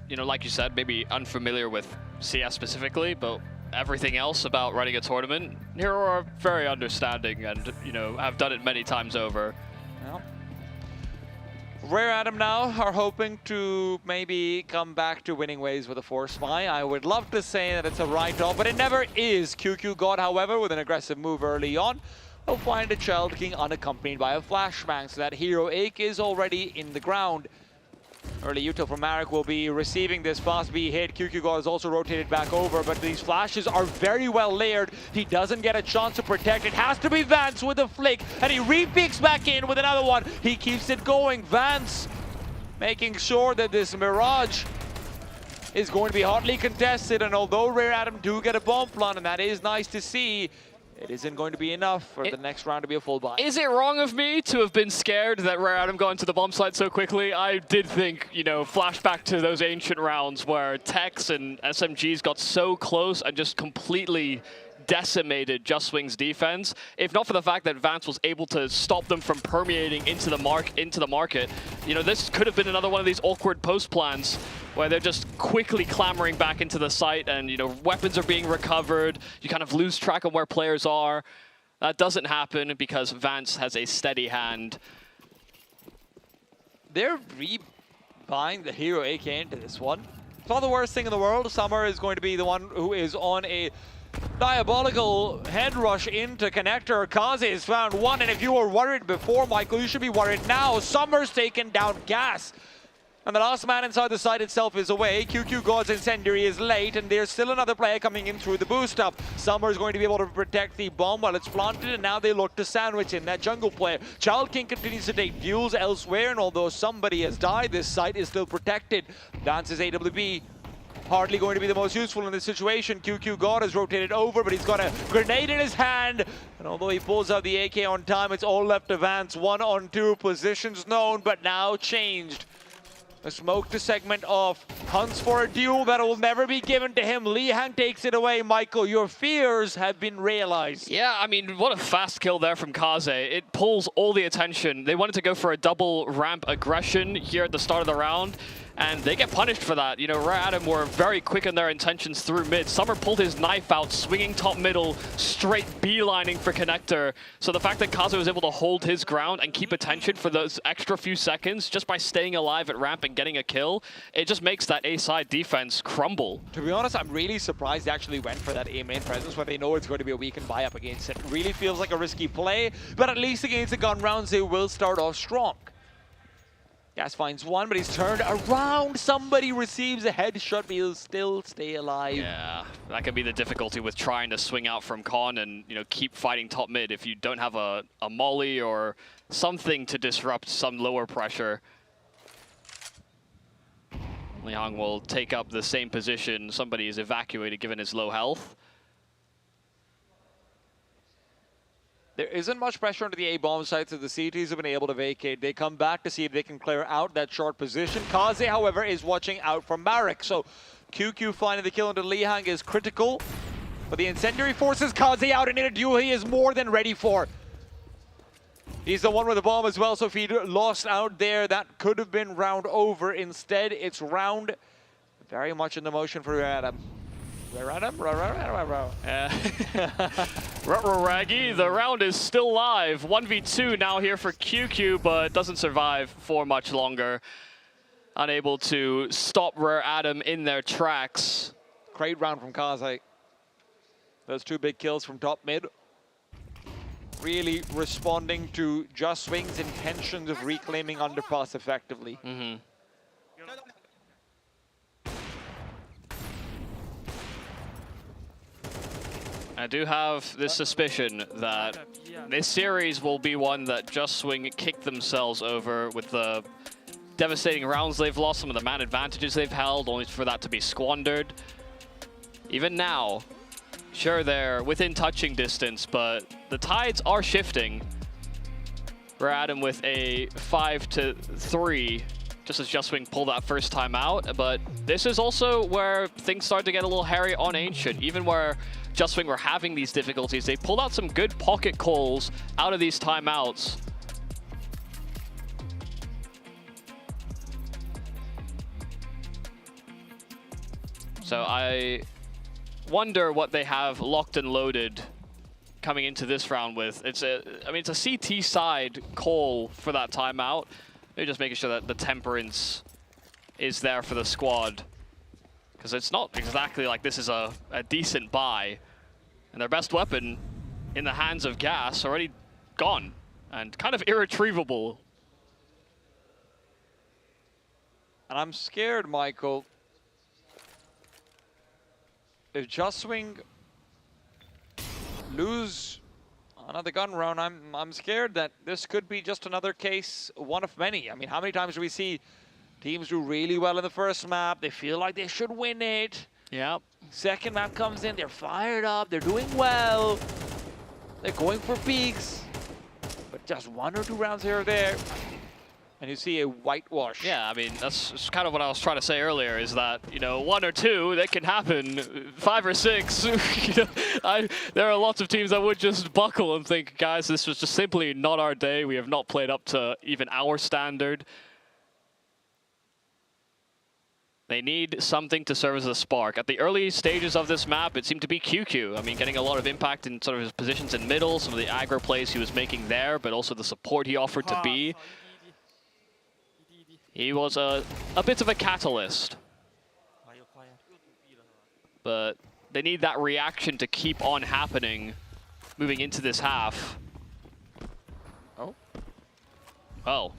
you know, like you said, maybe unfamiliar with CS specifically, but everything else about running a tournament, Hero are very understanding and, you know, have done it many times over. Well, Rare Adam now are hoping to maybe come back to winning ways with a Force Spy. I would love to say that it's a write-off, but it never is. QQ God, however, with an aggressive move early on, will find a Child King unaccompanied by a flashbang, so that Hero Ake is already in the ground. Early util from Marek will be receiving this fast B hit. QQ God is also rotated back over, but these flashes are very well layered. He doesn't get a chance to protect. It has to be Vance with a flick, and he re-peeks back in with another one. He keeps it going. Vance making sure that this Mirage is going to be hotly contested, and although Rare Adam do get a bomb plant, and that is nice to see, it isn't going to be enough for the next round to be a full buy. Is it wrong of me to have been scared that Rare Adam got into the bomb site so quickly? I did think, you know, flashback to those ancient rounds where techs and SMGs got so close and just completely decimated Just Wing's defense. If not for the fact that Vance was able to stop them from permeating into the market, you know, this could have been another one of these awkward post plans where they're just quickly clamoring back into the site, and, you know, weapons are being recovered. You kind of lose track of where players are. That doesn't happen because Vance has a steady hand. They're re-buying the Hero AK into this one. It's not the worst thing in the world. Summer is going to be the one who is on a diabolical head rush into connector. Kaze has found one, and if you were worried before, Michael, you should be worried now. Summer's taken down Gas, and the last man inside the site itself is away. QQ God's incendiary is late, and there's still another player coming in through the boost up. Summer's going to be able to protect the bomb while it's planted, and now they look to sandwich in that jungle player. Child King continues to take views elsewhere, and although somebody has died, this site is still protected. Dance's AWP hardly going to be the most useful in this situation. QQ God has rotated over, but he's got a grenade in his hand. And although he pulls out the AK on time, it's all left to Vance. 1-on-2, positions known, but now changed. A smoke to segment off. Hunts for a duel that will never be given to him. Lihang takes it away. Michael, your fears have been realized. Yeah, I mean, what a fast kill there from Kaze. It pulls all the attention. They wanted to go for a double ramp aggression here at the start of the round, and they get punished for that. You know, Rare Adam were very quick in their intentions through mid. Summer pulled his knife out, swinging top middle, straight beelining for connector. So the fact that Kaze was able to hold his ground and keep attention for those extra few seconds just by staying alive at ramp and getting a kill, it just makes that A-side defense crumble. To be honest, I'm really surprised they actually went for that A-main presence where they know it's going to be a weakened buy-up against it. Really feels like a risky play, but at least against the gun rounds, they will start off strong. Gas finds one, but he's turned around. Somebody receives a headshot, but he'll still stay alive. Yeah, that could be the difficulty with trying to swing out from Con and, you know, keep fighting top mid if you don't have a molly or something to disrupt some lower pressure. Lihang will take up the same position. Somebody is evacuated given his low health. There isn't much pressure onto the A-bomb site, so the CTs have been able to vacate. They come back to see if they can clear out that short position. Kaze, however, is watching out for Marek. So QQ finding the kill into Lihang is critical, but the incendiary forces Kaze out, and in a duel he is more than ready for. He's the one with the bomb as well, so if he lost out there, that could have been round over. Instead, it's round very much in the motion for Adam. Raggy, the round is still live. 1v2 now here for QQ, but doesn't survive for much longer. Unable to stop Rare Adam in their tracks. Great round from Kaze. Those two big kills from top mid. Really responding to Just Wing's intentions of reclaiming underpass effectively. I do have this suspicion that this series will be one that Just Swing kick themselves over with the devastating rounds they've lost, some of the man advantages they've held, only for that to be squandered. Even now, sure, they're within touching distance, but the tides are shifting. We're at him with a 5-3, just as Just Swing pulled that first time out. But this is also where things start to get a little hairy on Ancient. Even where Just Swing were having these difficulties, they pulled out some good pocket calls out of these timeouts. So I wonder what they have locked and loaded coming into this round with. It's a CT side call for that timeout. They're just making sure that the temperance is there for the squad, because it's not exactly like this is a decent buy, and their best weapon in the hands of Gas already gone and kind of irretrievable. And I'm scared, Michael. If Just Swing lose another gun round, I'm scared that this could be just another case, one of many. I mean, how many times do we see teams do really well in the first map? They feel like they should win it. Yep. Second map comes in, they're fired up, they're doing well. They're going for peaks. But just 1 or 2 rounds here or there, and you see a whitewash. Yeah, I mean, that's kind of what I was trying to say earlier, is that, you know, 1 or 2, that can happen. 5 or 6, you know, there are lots of teams that would just buckle and think, guys, this was just simply not our day. We have not played up to even our standard. They need something to serve as a spark. At the early stages of this map, it seemed to be QQ. I mean, getting a lot of impact in sort of his positions in middle, some of the aggro plays he was making there, but also the support he offered to B. He was a bit of a catalyst, but they need that reaction to keep on happening moving into this half. Oh. Well,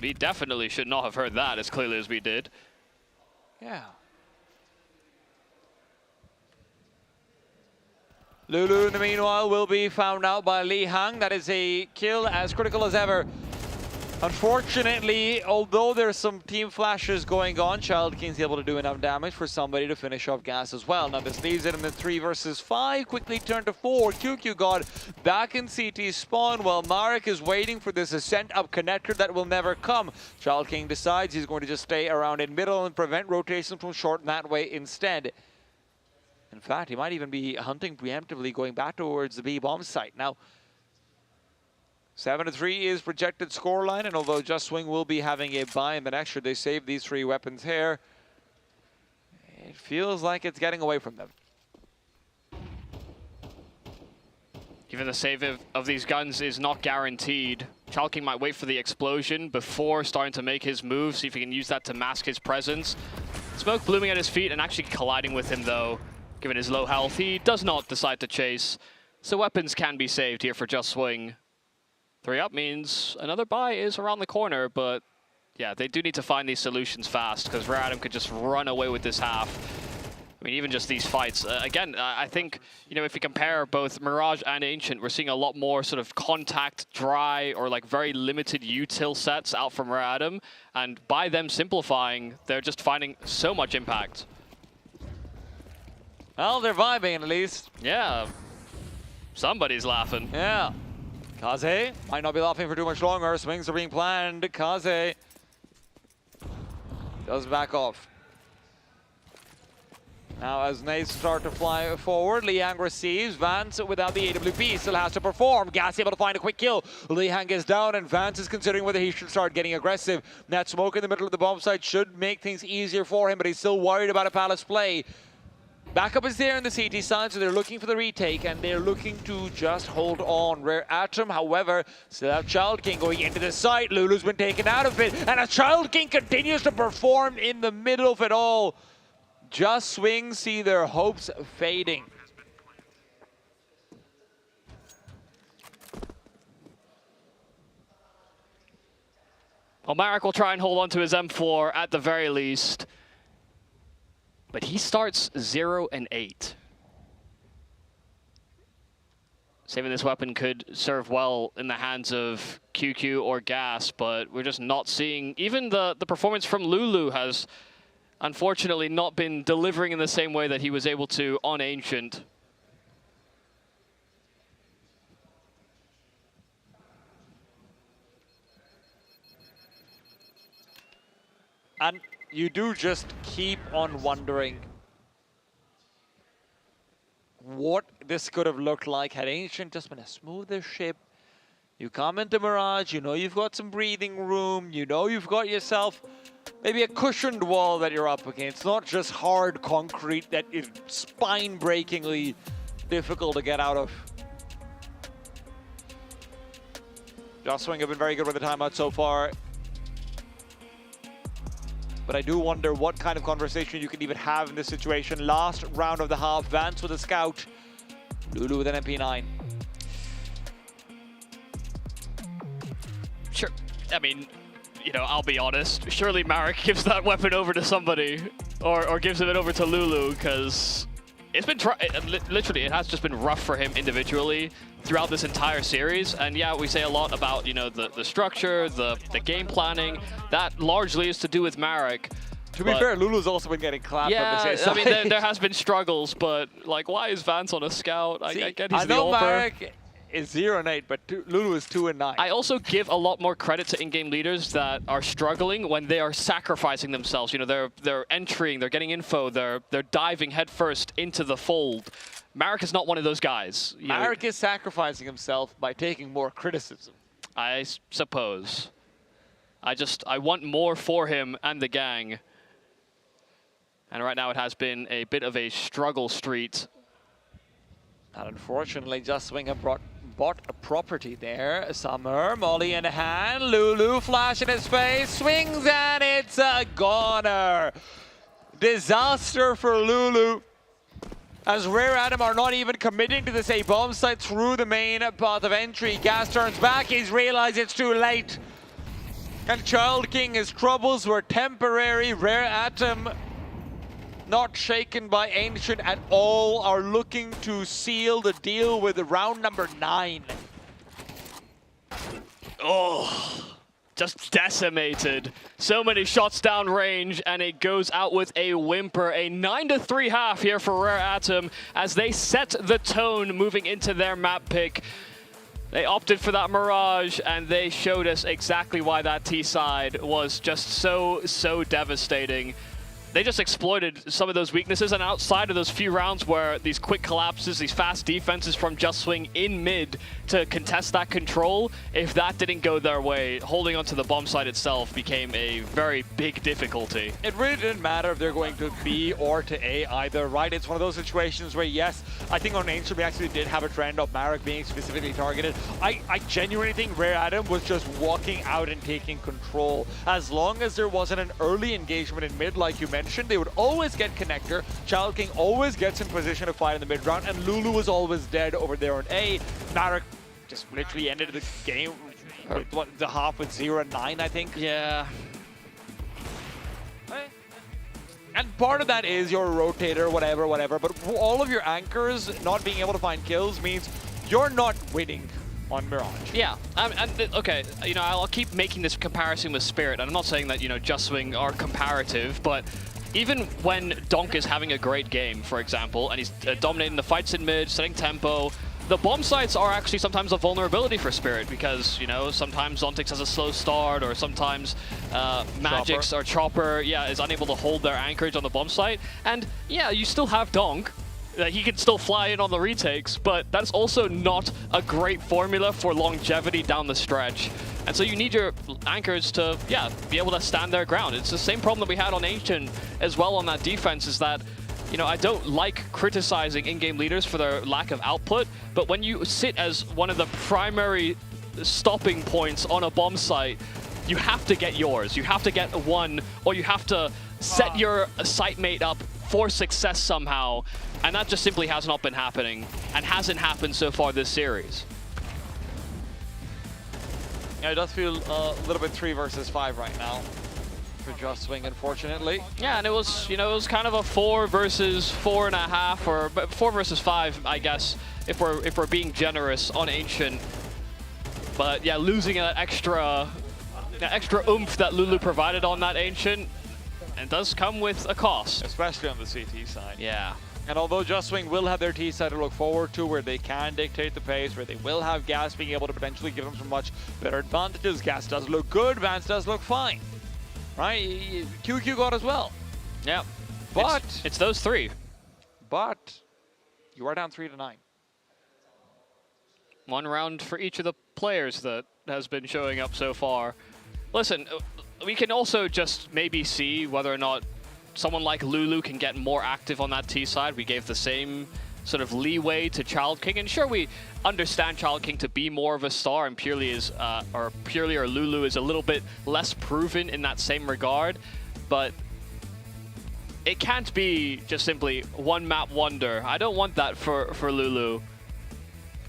we definitely should not have heard that as clearly as we did. Yeah. Lulu, in the meanwhile, will be found out by Li Hang. That is a kill as critical as ever. Unfortunately, although there's some team flashes going on, Child King's able to do enough damage for somebody to finish off Gas as well. Now this leaves it in the 3 versus 5, quickly turned to 4. QQ got back in CT spawn while Marek is waiting for this ascent up connector that will never come. Child King decides he's going to just stay around in middle and prevent rotation from short that way instead. In fact, he might even be hunting preemptively, going back towards the B bomb site. Now, 7-3 is projected scoreline, and although Just Swing will be having a buy in the next, should they save these 3 weapons here, it feels like it's getting away from them. Even the save of these guns is not guaranteed. Child King might wait for the explosion before starting to make his move, see if he can use that to mask his presence. Smoke blooming at his feet and actually colliding with him though, given his low health. He does not decide to chase, so weapons can be saved here for Just Swing. 3 up means another buy is around the corner, but yeah, they do need to find these solutions fast, because Radom could just run away with this half. I mean, even just these fights. Again, I think, you know, if you compare both Mirage and Ancient, we're seeing a lot more sort of contact, dry, or like very limited util sets out from Radom, and by them simplifying, they're just finding so much impact. Well, they're vibing at least. Yeah, somebody's laughing. Yeah. Kaze might not be laughing for too much longer. Swings are being planned. Kaze does back off. Now as nades start to fly forward, Liang receives. Vance without the AWP still has to perform. Gas able to find a quick kill. Liang is down and Vance is considering whether he should start getting aggressive. That smoke in the middle of the bomb site should make things easier for him, but he's still worried about a Palace play. Backup is there in the CT side, so they're looking for the retake, and they're looking to just hold on. Rare Atom, however, still have Child King going into the site. Lulu's been taken out of it, and as Child King continues to perform in the middle of it all, Just Swing see their hopes fading. Well, Marek will try and hold on to his M4 at the very least. But he starts 0-8. Saving this weapon could serve well in the hands of QQ or Gas, but we're just not seeing... Even the performance from Lulu has unfortunately not been delivering in the same way that he was able to on Ancient. And you do just keep on wondering what this could have looked like had Ancient just been a smoother ship. You come into Mirage, you know you've got some breathing room, you know you've got yourself maybe a cushioned wall that you're up against, not just hard concrete that is spine-breakingly difficult to get out of. Jostwing have been very good with the timeout so far. But I do wonder what kind of conversation you can even have in this situation. Last round of the half, Vance with a scout, Lulu with an MP9. Sure, I mean, you know, I'll be honest. Surely Marek gives that weapon over to somebody, or gives it over to Lulu, because it's been literally, it has just been rough for him individually throughout this entire series. And yeah, we say a lot about, you know, the structure, the game planning. That largely is to do with Marek. To be fair, Lulu's also been getting clapped on the same side. I mean, there has been struggles, but like, why is Vance on a scout? See, I get he's the know AWPer. Marek is 0-8, but Lulu is 2-9. I also give a lot more credit to in-game leaders that are struggling when they are sacrificing themselves. You know, they're entering, they're getting info, they're diving headfirst into the fold. Marek is not one of those guys. Marek is sacrificing himself by taking more criticism. I suppose. I want more for him and the gang. And right now it has been a bit of a struggle street. And unfortunately, Jostwing have bought a property there. Summer, Molly in hand, Lulu flash in his face, swings and it's a goner. Disaster for Lulu. As Rare Atom are not even committing to this A bomb site through the main path of entry. Gas turns back, he's realized it's too late. And Child King, his troubles were temporary. Rare Atom, not shaken by Ancient at all, are looking to seal the deal with round number 9. Oh, just decimated. So many shots down range, and it goes out with a whimper. A 9-3 half here for Rare Atom as they set the tone moving into their map pick. They opted for that Mirage, and they showed us exactly why that T side was just so devastating. They just exploited some of those weaknesses, and outside of those few rounds where these quick collapses, these fast defenses from Jostwing in mid to contest that control, if that didn't go their way, holding onto the bomb site itself became a very big difficulty. It really didn't matter if they're going to B or to A either, right? It's one of those situations where, yes, I think on Ancient we actually did have a trend of Marek being specifically targeted. I genuinely think Rare Atom was just walking out and taking control. As long as there wasn't an early engagement in mid, like you mentioned, they would always get connector. Child King always gets in position to fight in the mid round, and Lulu was always dead over there on A. Marek just literally ended the game with the half with 0-9, I think. Yeah. And part of that is your rotator, whatever, but all of your anchors not being able to find kills means you're not winning on Mirage. Yeah, okay, you know, I'll keep making this comparison with Spirit, and I'm not saying that, you know, Jostwing are comparative, but even when Donk is having a great game, for example, and he's dominating the fights in mid, setting tempo, the bomb sites are actually sometimes a vulnerability for Spirit because, you know, sometimes Zontix has a slow start, or sometimes Magix or Chopper, yeah, is unable to hold their anchorage on the bomb site. And yeah, you still have Donk. He can still fly in on the retakes, but that's also not a great formula for longevity down the stretch. And so you need your anchors to, yeah, be able to stand their ground. It's the same problem that we had on Ancient as well on that defense, is that, you know, I don't like criticizing in-game leaders for their lack of output, but when you sit as one of the primary stopping points on a bomb site, you have to get yours. You have to get one, or you have to set your site mate up for success somehow. And that just simply has not been happening, and hasn't happened so far this series. Yeah, it does feel a little bit 3 versus 5 right now. for Just Swing, unfortunately. Yeah, and it was, you know, it was kind of a 4 versus 4.5, or 4 versus 5, I guess, if we're being generous on Ancient. But yeah, losing that extra oomph that Lulu provided on that Ancient, it does come with a cost. Especially on the CT side. Yeah. And although Just Swing will have their T side to look forward to, where they can dictate the pace, where they will have Gas being able to potentially give them some much better advantages. Gas does look good, Vance does look fine. Right? QQ got as well. Yeah. But it's those three. But you are down 3-9. One round for each of the players that has been showing up so far. Listen, we can also just maybe see whether or not someone like Lulu can get more active on that T side. We gave the same sort of leeway to Child King, and sure, we understand Child King to be more of a star, and Purely or Lulu is a little bit less proven in that same regard, but it can't be just simply one map wonder. I don't want that for Lulu.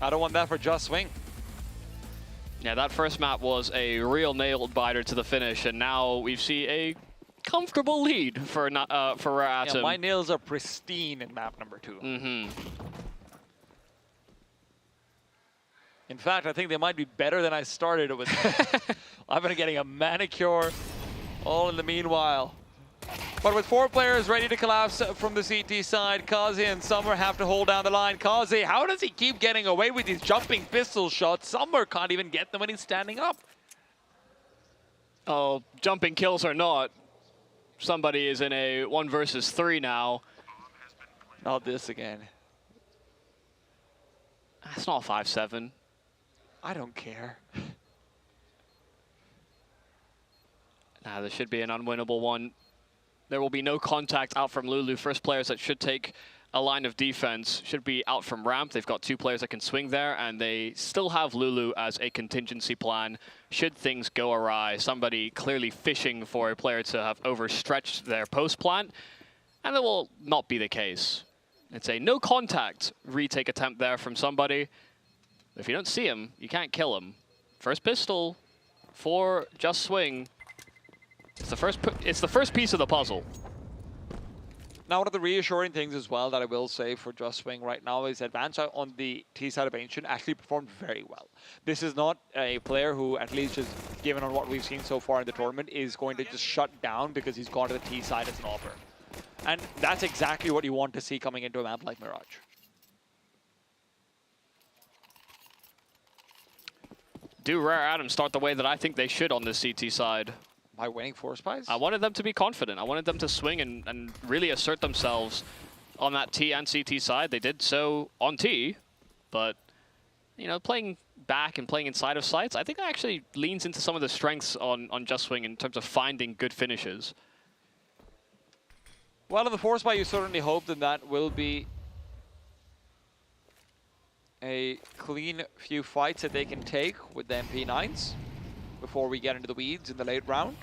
I don't want that for Just Swing. Yeah, that first map was a real nail-biter to the finish, and now we see a comfortable lead for Rare Atom. Yeah, my nails are pristine in map number 2. Mm-hmm. In fact, I think they might be better than I started it with. I've been getting a manicure all in the meanwhile. But with 4 players ready to collapse from the CT side, Kaze and Summer have to hold down the line. Kaze, how does he keep getting away with these jumping pistol shots? Summer can't even get them when he's standing up. Oh, jumping kills or not, somebody is in a 1 versus 3 now. Not this again. That's not 5-7. I don't care. Nah, this should be an unwinnable one. There will be no contact out from Lulu. First players that should take a line of defense should be out from ramp. They've got 2 players that can swing there, and they still have Lulu as a contingency plan should things go awry. Somebody clearly fishing for a player to have overstretched their post plant, and that will not be the case. It's a no contact retake attempt there from somebody. If you don't see him, you can't kill him. First pistol for Just Swing. It's the first piece of the puzzle. Now, one of the reassuring things as well that I will say for Just Swing right now is that Vance on the T side of Ancient actually performed very well. This is not a player who, at least just given on what we've seen so far in the tournament, is going to just shut down because he's gone to the T side as an offer. And that's exactly what you want to see coming into a map like Mirage. Do Rare Atom start the way that I think they should on the CT side? By winning 4 spies? I wanted them to be confident. I wanted them to swing and really assert themselves on that T and CT side. They did so on T, but you know, playing back and playing inside of sites, I think that actually leans into some of the strengths on Just Swing in terms of finding good finishes. Well, in the 4 spy, you certainly hope that that will be a clean few fights that they can take with the MP9s. Before we get into the weeds in the late round.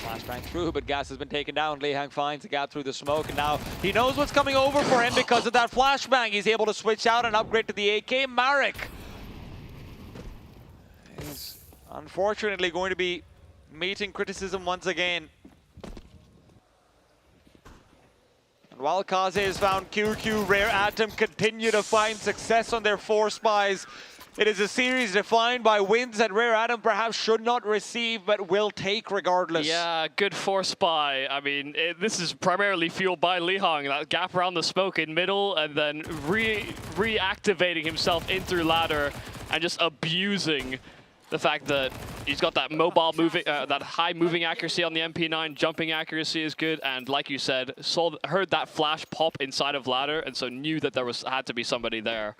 Flashbang through, but Gas has been taken down. Lihang finds a gap through the smoke, and now he knows what's coming over for him because of that flashbang. He's able to switch out and upgrade to the AK. Marek is unfortunately going to be meeting criticism once again. And while Kaze has found QQ, Rare Atom continue to find success on their 4 spies. It is a series defined by wins that Rare Atom perhaps should not receive, but will take regardless. Yeah, good 4 spy. I mean, this is primarily fueled by Lihang. That gap around the smoke in middle, and then reactivating himself in through ladder, and just abusing the fact that he's got that mobile moving, that high moving accuracy on the MP9, jumping accuracy is good, and like you said, heard that flash pop inside of ladder, and so knew that there had to be somebody there.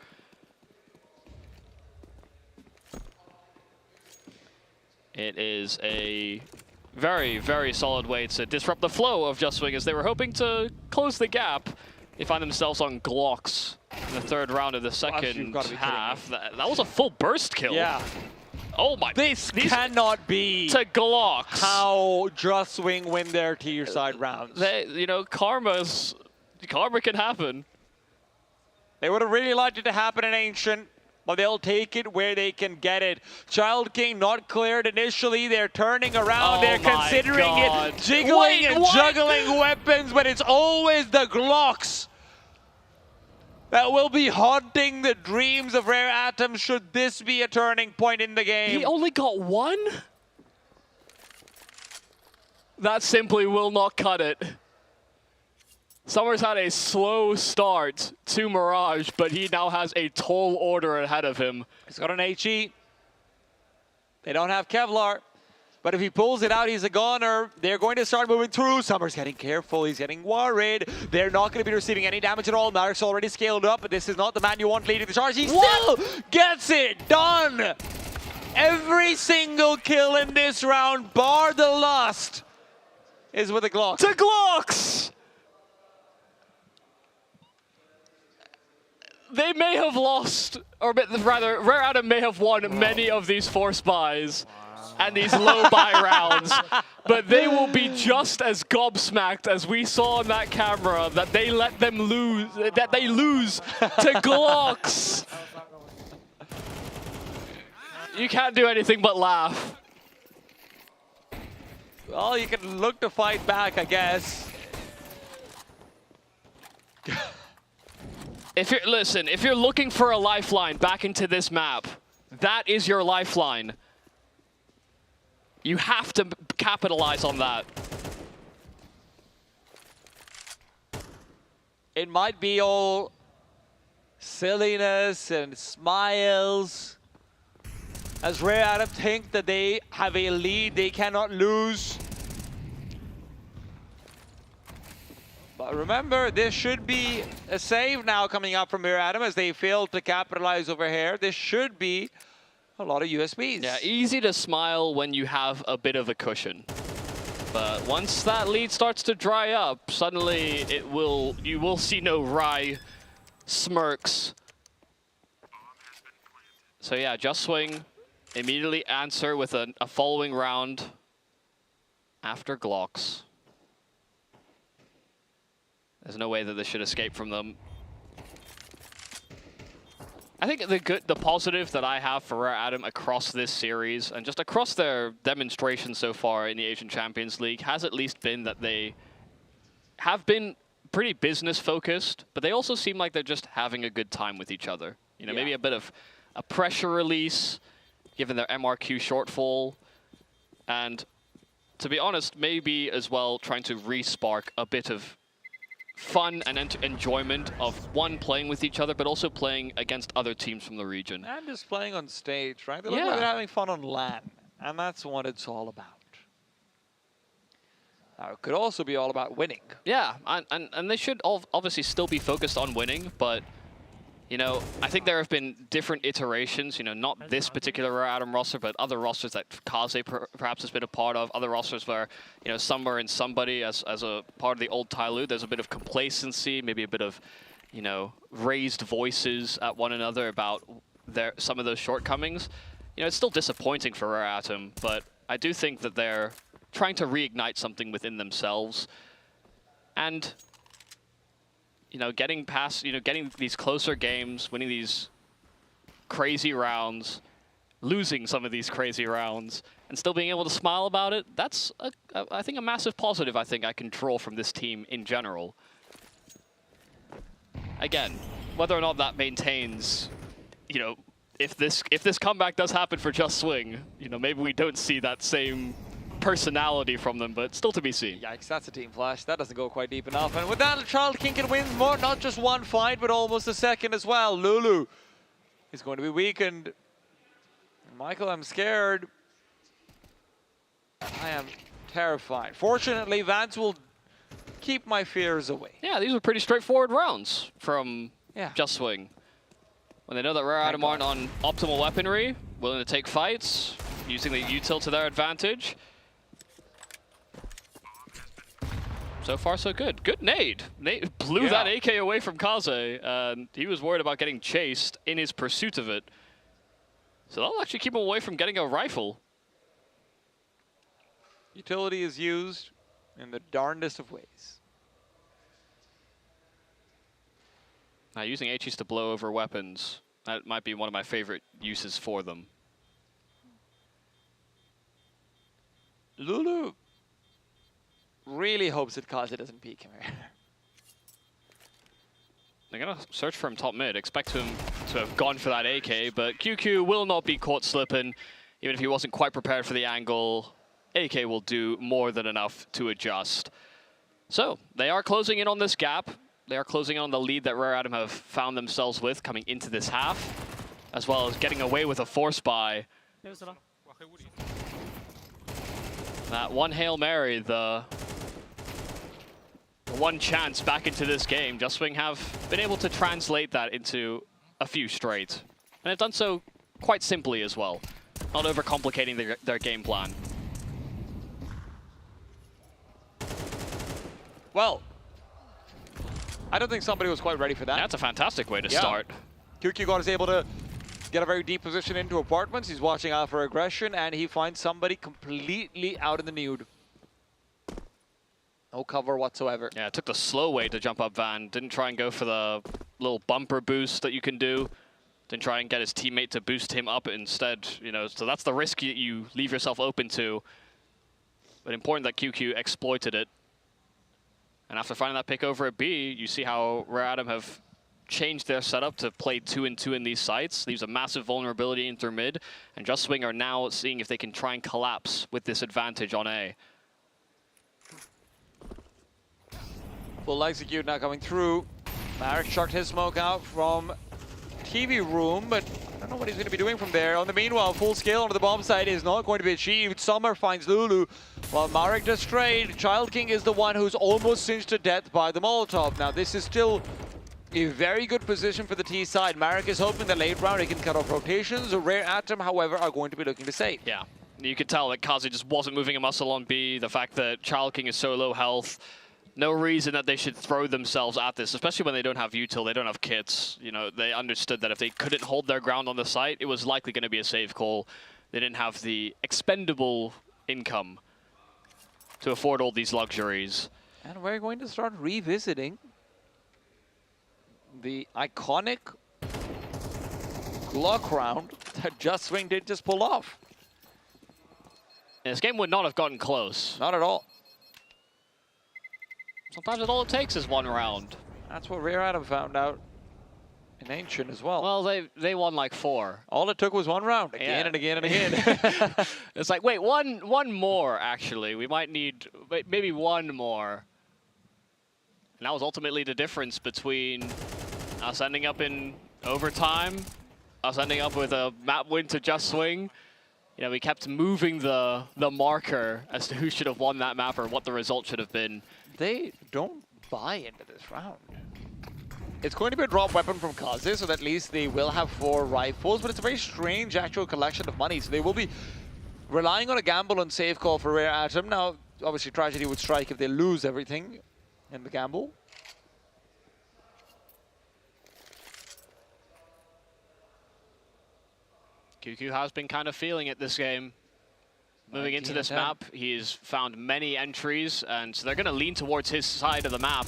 It is a very, very solid way to disrupt the flow of Just Swing, as they were hoping to close the gap. They find themselves on Glocks in the 3rd round of the second half. That was a full burst kill. Yeah. Oh my! This cannot be to Glocks. How Just Swing win their tier side rounds. You know, karma can happen. They would have really liked it to happen in Ancient. but they'll take it where they can get it. Child King not cleared initially. They're turning around. They're considering it, jiggling and juggling weapons, but it's always the Glocks that will be haunting the dreams of Rare Atom should this be a turning point in the game. He only got one? That simply will not cut it. Summer's had a slow start to Mirage, but he now has a tall order ahead of him. He's got an HE. They don't have Kevlar. But if he pulls it out, he's a goner. They're going to start moving through. Summer's getting careful. He's getting worried. They're not going to be receiving any damage at all. Marik's already scaled up, but this is not the man you want leading the charge. He still gets it done. Every single kill in this round, bar the last, is with the Glocks. The Glocks! They may have lost, or rather, Rare Atom may have won many of these force buys and these low buy rounds, but they will be just as gobsmacked as we saw on that camera that they let them lose, that they lose to Glocks. You can't do anything but laugh. Well, you can look to fight back, I guess. If you're looking for a lifeline back into this map, that is your lifeline. You have to capitalize on that. It might be all silliness and smiles, as Rare Atom think that they have a lead they cannot lose. But remember, this should be a save now coming up from Rare Atom as they failed to capitalize over here. This should be a lot of USBs. Yeah, easy to smile when you have a bit of a cushion. But once that lead starts to dry up, suddenly you will see no wry smirks. So yeah, Just Swing immediately answer with a following round after Glocks. There's no way that this should escape from them. I think the positive that I have for Rare Atom across this series and just across their demonstration so far in the Asian Champions League has at least been that they have been pretty business focused, but they also seem like they're just having a good time with each other. You know, maybe a bit of a pressure release given their MRQ shortfall, and to be honest, maybe as well trying to re-spark a bit of fun and enjoyment of one, playing with each other, but also playing against other teams from the region. And just playing on stage, right? They look like they're having fun on LAN, and that's what it's all about. Now, it could also be all about winning. Yeah, and they should obviously still be focused on winning, but you know, I think there have been different iterations, you know, not this particular Rare Atom roster, but other rosters that Kaze perhaps has been a part of, other rosters where, you know, Summer and somebody as a part of the old Tyloo, there's a bit of complacency, maybe a bit of, you know, raised voices at one another about some of those shortcomings. You know, it's still disappointing for Rare Atom, but I do think that they're trying to reignite something within themselves. And you know, getting past, you know, getting these closer games, winning these crazy rounds, losing some of these crazy rounds, and still being able to smile about it, that's, I think, a massive positive I think I can draw from this team in general. Again, whether or not that maintains, you know, if this comeback does happen for Just Swing, you know, maybe we don't see that same personality from them, but still to be seen. Yikes, that's a team flash. That doesn't go quite deep enough. And with that, Child King can win more, not just one fight, but almost a second as well. Lulu is going to be weakened. Michael, I'm scared. I am terrified. Fortunately, Vance will keep my fears away. Yeah, these are pretty straightforward rounds from Just Swing. When they know that Rare Atom aren't on optimal weaponry, willing to take fights, using the util to their advantage. So far, so good. Good nade. Nade blew that AK away from Kaze, and he was worried about getting chased in his pursuit of it. So that'll actually keep him away from getting a rifle. Utility is used in the darndest of ways. Now, using HEs to blow over weapons That might be one of my favorite uses for them. Lulu really hopes that Kazi doesn't peek him here. They're going to search for him top mid. Expect him to have gone for that AK, but QQ will not be caught slipping. Even if he wasn't quite prepared for the angle, AK will do more than enough to adjust. So, they are closing in on this gap. They are closing in on the lead that Rare Atom have found themselves with coming into this half, as well as getting away with a force buy. That one Hail Mary, the one chance back into this game, Just have been able to translate that into a few straight. And they've done so quite simply as well, not overcomplicating their game plan. Well, I don't think somebody was quite ready for that. That's a fantastic way to start. QQ is able to get a very deep position into apartments. He's watching out for aggression, and he finds somebody completely out in the nude. No cover whatsoever. Yeah, took the slow way to jump up Van. Didn't try and go for the little bumper boost that you can do. Didn't try and get his teammate to boost him up instead. You know, so that's the risk you leave yourself open to. But important that QQ exploited it. And after finding that pick over at B, you see how Rare Atom have changed their setup to play 2-2 in these sites. Leaves a massive vulnerability in through mid. And Just Swing are now seeing if they can try and collapse with this advantage on A. Full execute now coming through. Marek chucked his smoke out from TV room, but I don't know what he's going to be doing from there. On the meanwhile, full scale onto the bomb site is not going to be achieved. Summer finds Lulu, while Marek just strayed. Child King is the one who's almost singed to death by the Molotov. Now this is still a very good position for the T side. Marek is hoping that late round he can cut off rotations. Rare Atom, however, are going to be looking to save. Yeah, you could tell that Kazi just wasn't moving a muscle on B. The fact that Child King is so low health. No reason that they should throw themselves at this, especially when they don't have util, they don't have kits. You know, they understood that if they couldn't hold their ground on the site, it was likely going to be a safe call. They didn't have the expendable income to afford all these luxuries. And we're going to start revisiting the iconic Glock round that Just Swing did just pull off. And this game would not have gotten close. Not at all. Sometimes all it takes is one round. That's what Rare Atom found out in Ancient as well. Well, they won like 4. All it took was one round, again and again and again. It's like, wait, one more, actually. We might need maybe one more. And that was ultimately the difference between us ending up in overtime, us ending up with a map win to Just Swing. You know, we kept moving the marker as to who should have won that map or what the result should have been. They don't buy into this round. It's going to be a drop weapon from Kazi, so that at least they will have 4 rifles, but it's a very strange actual collection of money, so they will be relying on a gamble and safe call for Rare Atom. Now, obviously, Tragedy would strike if they lose everything in the gamble. QQ has been kind of feeling it this game. Moving into this map, he's found many entries, and so they're going to lean towards his side of the map.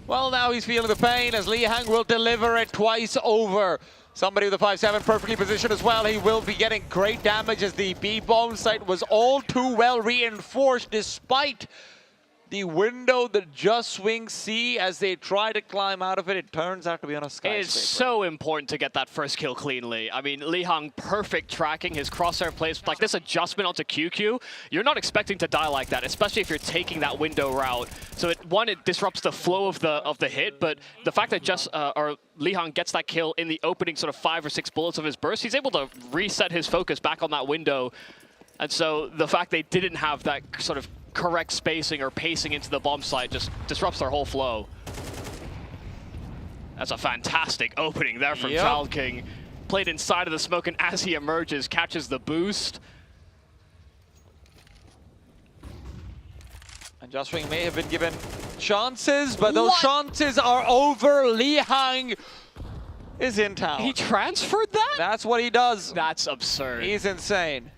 Well, now he's feeling the pain as Lihang will deliver it twice over. Somebody with a 5-7 perfectly positioned as well. He will be getting great damage as the B-bomb site was all too well reinforced despite the window that Just Swing see as they try to climb out of it. It turns out to be on a skyscraper. It's so important to get that first kill cleanly. I mean, Lihang perfect tracking, his crosshair plays like this adjustment onto QQ. You're not expecting to die like that, especially if you're taking that window route. So it disrupts the flow of the hit, but the fact that Lihang gets that kill in the opening sort of 5 or 6 bullets of his burst, he's able to reset his focus back on that window. And so the fact they didn't have that sort of correct spacing or pacing into the bomb site just disrupts their whole flow. That's a fantastic opening there from Child King. Played inside of the smoke, and as he emerges, catches the boost. And Just Swing may have been given chances, but those chances are over. Lihang is in town. He transferred that? That's what he does. That's absurd. He's insane.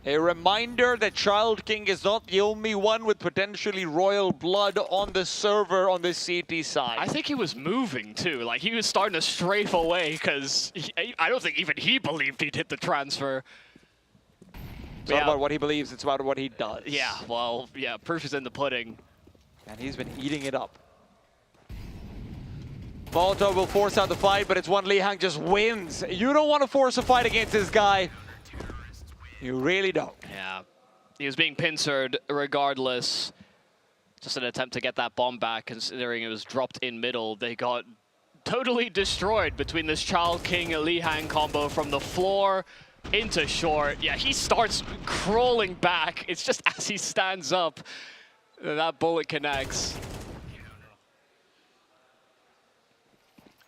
A reminder that Child King is not the only one with potentially royal blood on the server on the CT side. I think he was moving too. Like he was starting to strafe away because I don't think even he believed he'd hit the transfer. It's not about what he believes, it's about what he does. Yeah, well, yeah, proof is in the pudding. And he's been eating it up. Molotov will force out the fight, but it's one Lihang just wins. You don't want to force a fight against this guy. You really don't. Yeah, he was being pincered regardless. Just an attempt to get that bomb back, considering it was dropped in middle. They got totally destroyed between this Child King Lihang combo from the floor into short. Yeah, he starts crawling back. It's just as he stands up, that bullet connects.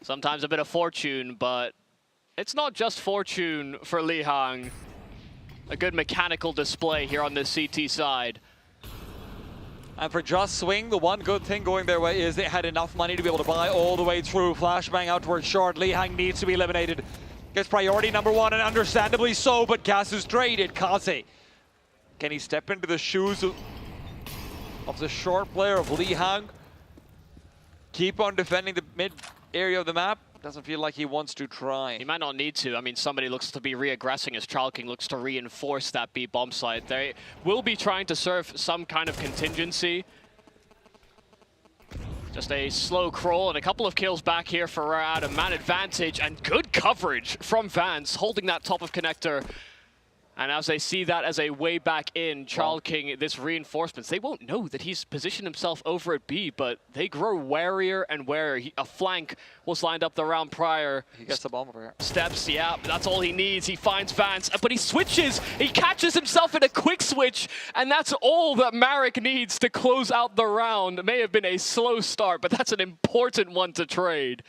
Sometimes a bit of fortune, but it's not just fortune for Lihang. A good mechanical display here on this CT side. And for Just Swing, the one good thing going their way is they had enough money to be able to buy all the way through. Flashbang out towards short. Lihang needs to be eliminated. Gets priority number one, and understandably so, but gas is traded. Kaze, can he step into the shoes of the short player of Lihang? Keep on defending the mid area of the map. Doesn't feel like he wants to try. He might not need to. I mean, somebody looks to be re-aggressing as Child King looks to reinforce that B bomb site. They will be trying to serve some kind of contingency. Just a slow crawl and a couple of kills back here for Rare Atom. Man advantage and good coverage from Vance, holding that top of connector. And as they see that as a way back in, Child King, this reinforcements, they won't know that he's positioned himself over at B, but they grow warier and warier. A flank was lined up the round prior. He gets the bomb over here. Steps, yeah, that's all he needs. He finds Vance, but he switches. He catches himself in a quick switch, and that's all that Marek needs to close out the round. It may have been a slow start, but that's an important one to trade.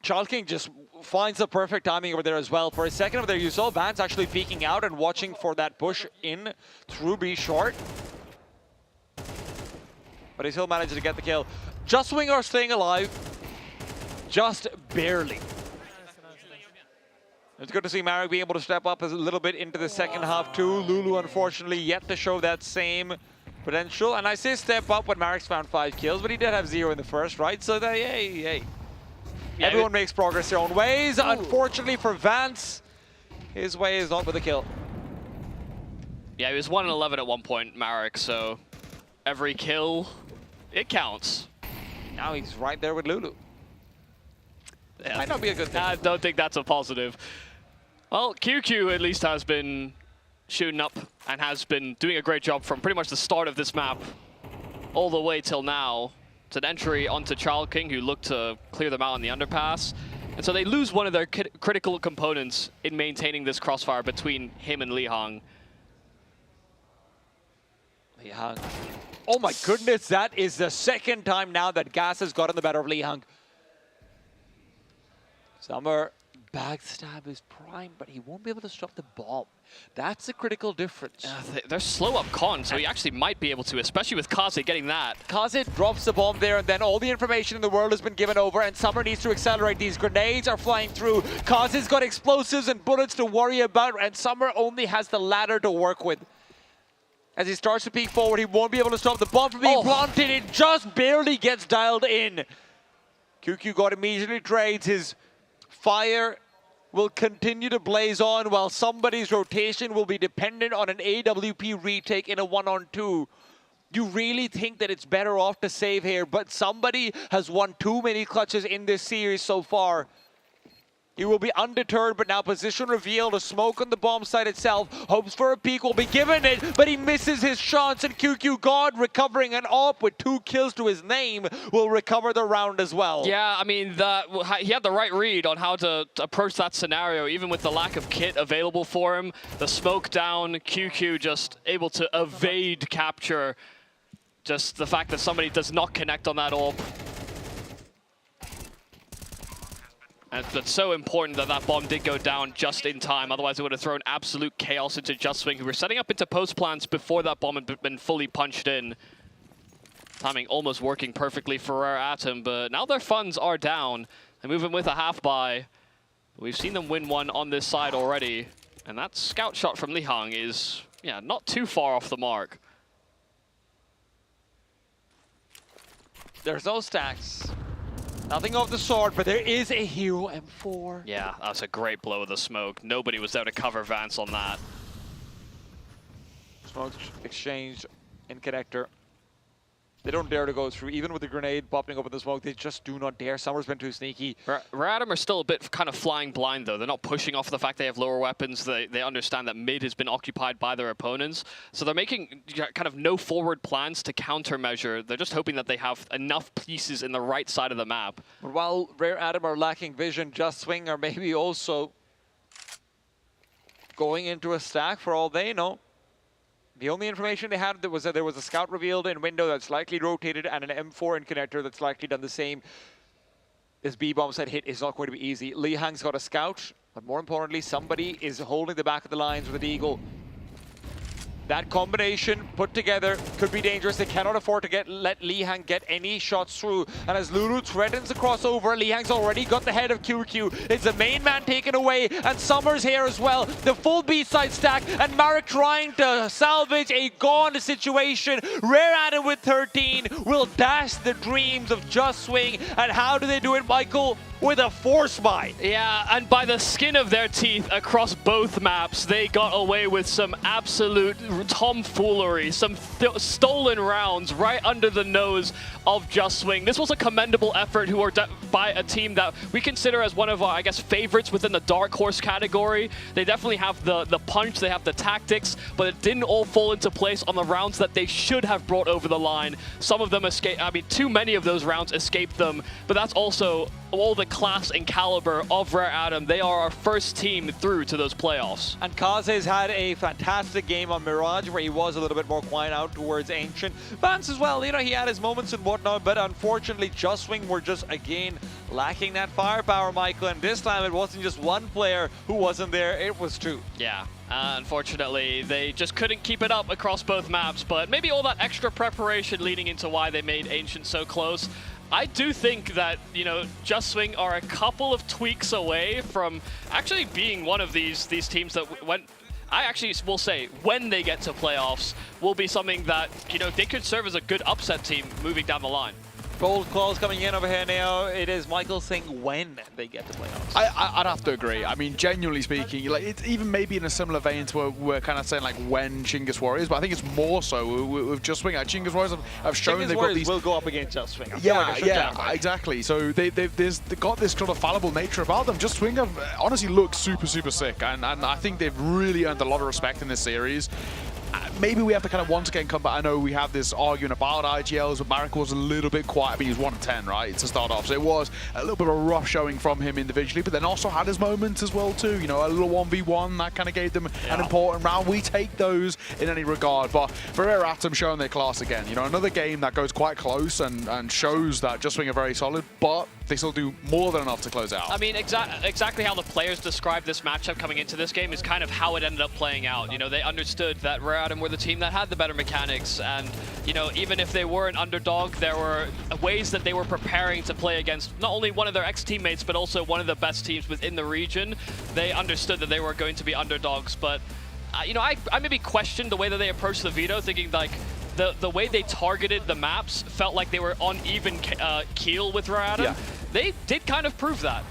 Child King just finds the perfect timing over there as well. For a second over there, you saw Vance actually peeking out and watching for that push in through B short. But he still managed to get the kill. Just Swing are staying alive. Just barely. It's good to see Marek being able to step up a little bit into the second half too. Lulu, unfortunately, yet to show that same potential. And I say step up when Marek's found 5 kills, but he did have 0 in the first, right? So, hey. Yeah, everyone makes progress their own ways. Ooh. Unfortunately for Vance, his way is not with a kill. Yeah, he was 1-11 at one point, Marek, so every kill, it counts. Now he's right there with Lulu. Yeah. Might not be a good thing. I don't think that's a positive. Well, QQ at least has been shooting up and has been doing a great job from pretty much the start of this map all the way till now. It's an entry onto Child King, who looked to clear them out on the underpass. And so they lose one of their critical components in maintaining this crossfire between him and Lihang. Lihang. Oh my goodness, that is the second time now that Gas has gotten the better of Lihang. Summer backstab is prime, but he won't be able to stop the bomb. That's a critical difference. They're slow up con, so he actually might be able to, especially with Kaze getting that. Kaze drops the bomb there, and then all the information in the world has been given over, and Summer needs to accelerate. These grenades are flying through. Kaze's got explosives and bullets to worry about, and Summer only has the ladder to work with. As he starts to peek forward, he won't be able to stop the bomb from being planted. It just barely gets dialed in. QQ God immediately trades. His fire will continue to blaze on while somebody's rotation will be dependent on an AWP retake in a 1-on-2. You really think that it's better off to save here, but somebody has won too many clutches in this series so far. He will be undeterred, but now position revealed, a smoke on the bomb site itself. Hopes for a peek, will be given it, but he misses his chance, and QQ God, recovering an AWP with 2 kills to his name, will recover the round as well. Yeah, I mean, he had the right read on how to approach that scenario, even with the lack of kit available for him. The smoke down, QQ just able to evade capture. Just the fact that somebody does not connect on that AWP. And it's so important that that bomb did go down just in time. Otherwise, it would have thrown absolute chaos into Just Swing, who were setting up into post plans before that bomb had been fully punched in. Timing almost working perfectly for Rare Atom, but now their funds are down. They move in with a half buy. We've seen them win one on this side already. And that scout shot from Lihang is, yeah, not too far off the mark. There's no stacks. Nothing off the sword, but there is a hero M4. Yeah, that's a great blow of the smoke. Nobody was there to cover Vance on that. Smoke exchanged in connector. They don't dare to go through. Even with the grenade popping up in the smoke, they just do not dare. Summer's been too sneaky. Radam are still a bit kind of flying blind, though. They're not pushing off the fact they have lower weapons. They understand that mid has been occupied by their opponents. So they're making kind of no forward plans to countermeasure. They're just hoping that they have enough pieces in the right side of the map. But while Rare Adam are lacking vision, Just Swing are maybe also going into a stack for all they know. The only information they had was that there was a scout revealed in window that's likely rotated and an M4 in connector that's likely done the same. This B-bomb set hit is not going to be easy. Lihang's got a scout, but more importantly, somebody is holding the back of the lines with an eagle. That combination put together could be dangerous. They cannot afford to let Lihang get any shots through. And as Lulu threatens the crossover, Lihang's already got the head of QQ. It's the main man taken away, and Summer's here as well. The full B-side stack, and Marek trying to salvage a gone situation. Rare Adam with 13 will dash the dreams of Just Swing. And how do they do it, Michael? With a force buy. Yeah, and by the skin of their teeth across both maps, they got away with some absolute tomfoolery, some stolen rounds right under the nose of Just Swing. This was a commendable effort by a team that we consider as one of our, I guess, favorites within the Dark Horse category. They definitely have the punch, they have the tactics, but it didn't all fall into place on the rounds that they should have brought over the line. Some of them escaped, I mean, too many of those rounds escaped them, but that's also all the class and caliber of Rare Adam. They are our first team through to those playoffs. And Kaze's had a fantastic game on Mirage, where he was a little bit more quiet out towards Ancient. Vance as well, you know, he had his moments and whatnot, but unfortunately Just Swing were just, again, lacking that firepower, Michael. And this time it wasn't just one player who wasn't there, it was two. Yeah. Unfortunately, they just couldn't keep it up across both maps, but maybe all that extra preparation leading into why they made Ancient so close. I do think that, you know, Just Swing are a couple of tweaks away from actually being one of these teams that I actually will say, when they get to playoffs, will be something that, you know, they could serve as a good upset team moving down the line. Bold calls coming in over here now. It is Michael saying when they get to playoffs. I'd have to agree. I mean, genuinely speaking, like it's even maybe in a similar vein to where we're kind of saying like when Chinggis Warriors, but I think it's more so with Just Swing. Chinggis Warriors have shown they've got these. Will go up against Just Swing. Exactly. So they've got this sort of fallible nature about them. Just Swing have honestly looked super sick, and I think they've really earned a lot of respect in this series. Maybe we have to kind of once again come back. I know we have this argument about IGLs, but Marek was a little bit quiet. I mean, he was 1 of 10, right, to start off. So it was a little bit of a rough showing from him individually, but then also had his moments as well, too. You know, a little 1v1, that kind of gave them an important round. We take those in any regard. But for Rare Atom showing their class again, you know, another game that goes quite close and shows that Just Swing are very solid, but they still do more than enough to close out. I mean, exactly how the players described this matchup coming into this game is kind of how it ended up playing out. You know, they understood that Rare Adam were the team that had the better mechanics, and, you know, even if they were an underdog, there were ways that they were preparing to play against not only one of their ex-teammates, but also one of the best teams within the region. They understood that they were going to be underdogs, but, you know, I maybe questioned the way that they approached the Veto, thinking, like, the way they targeted the maps felt like they were on even keel with Rare Adam. Yeah. They did kind of prove that.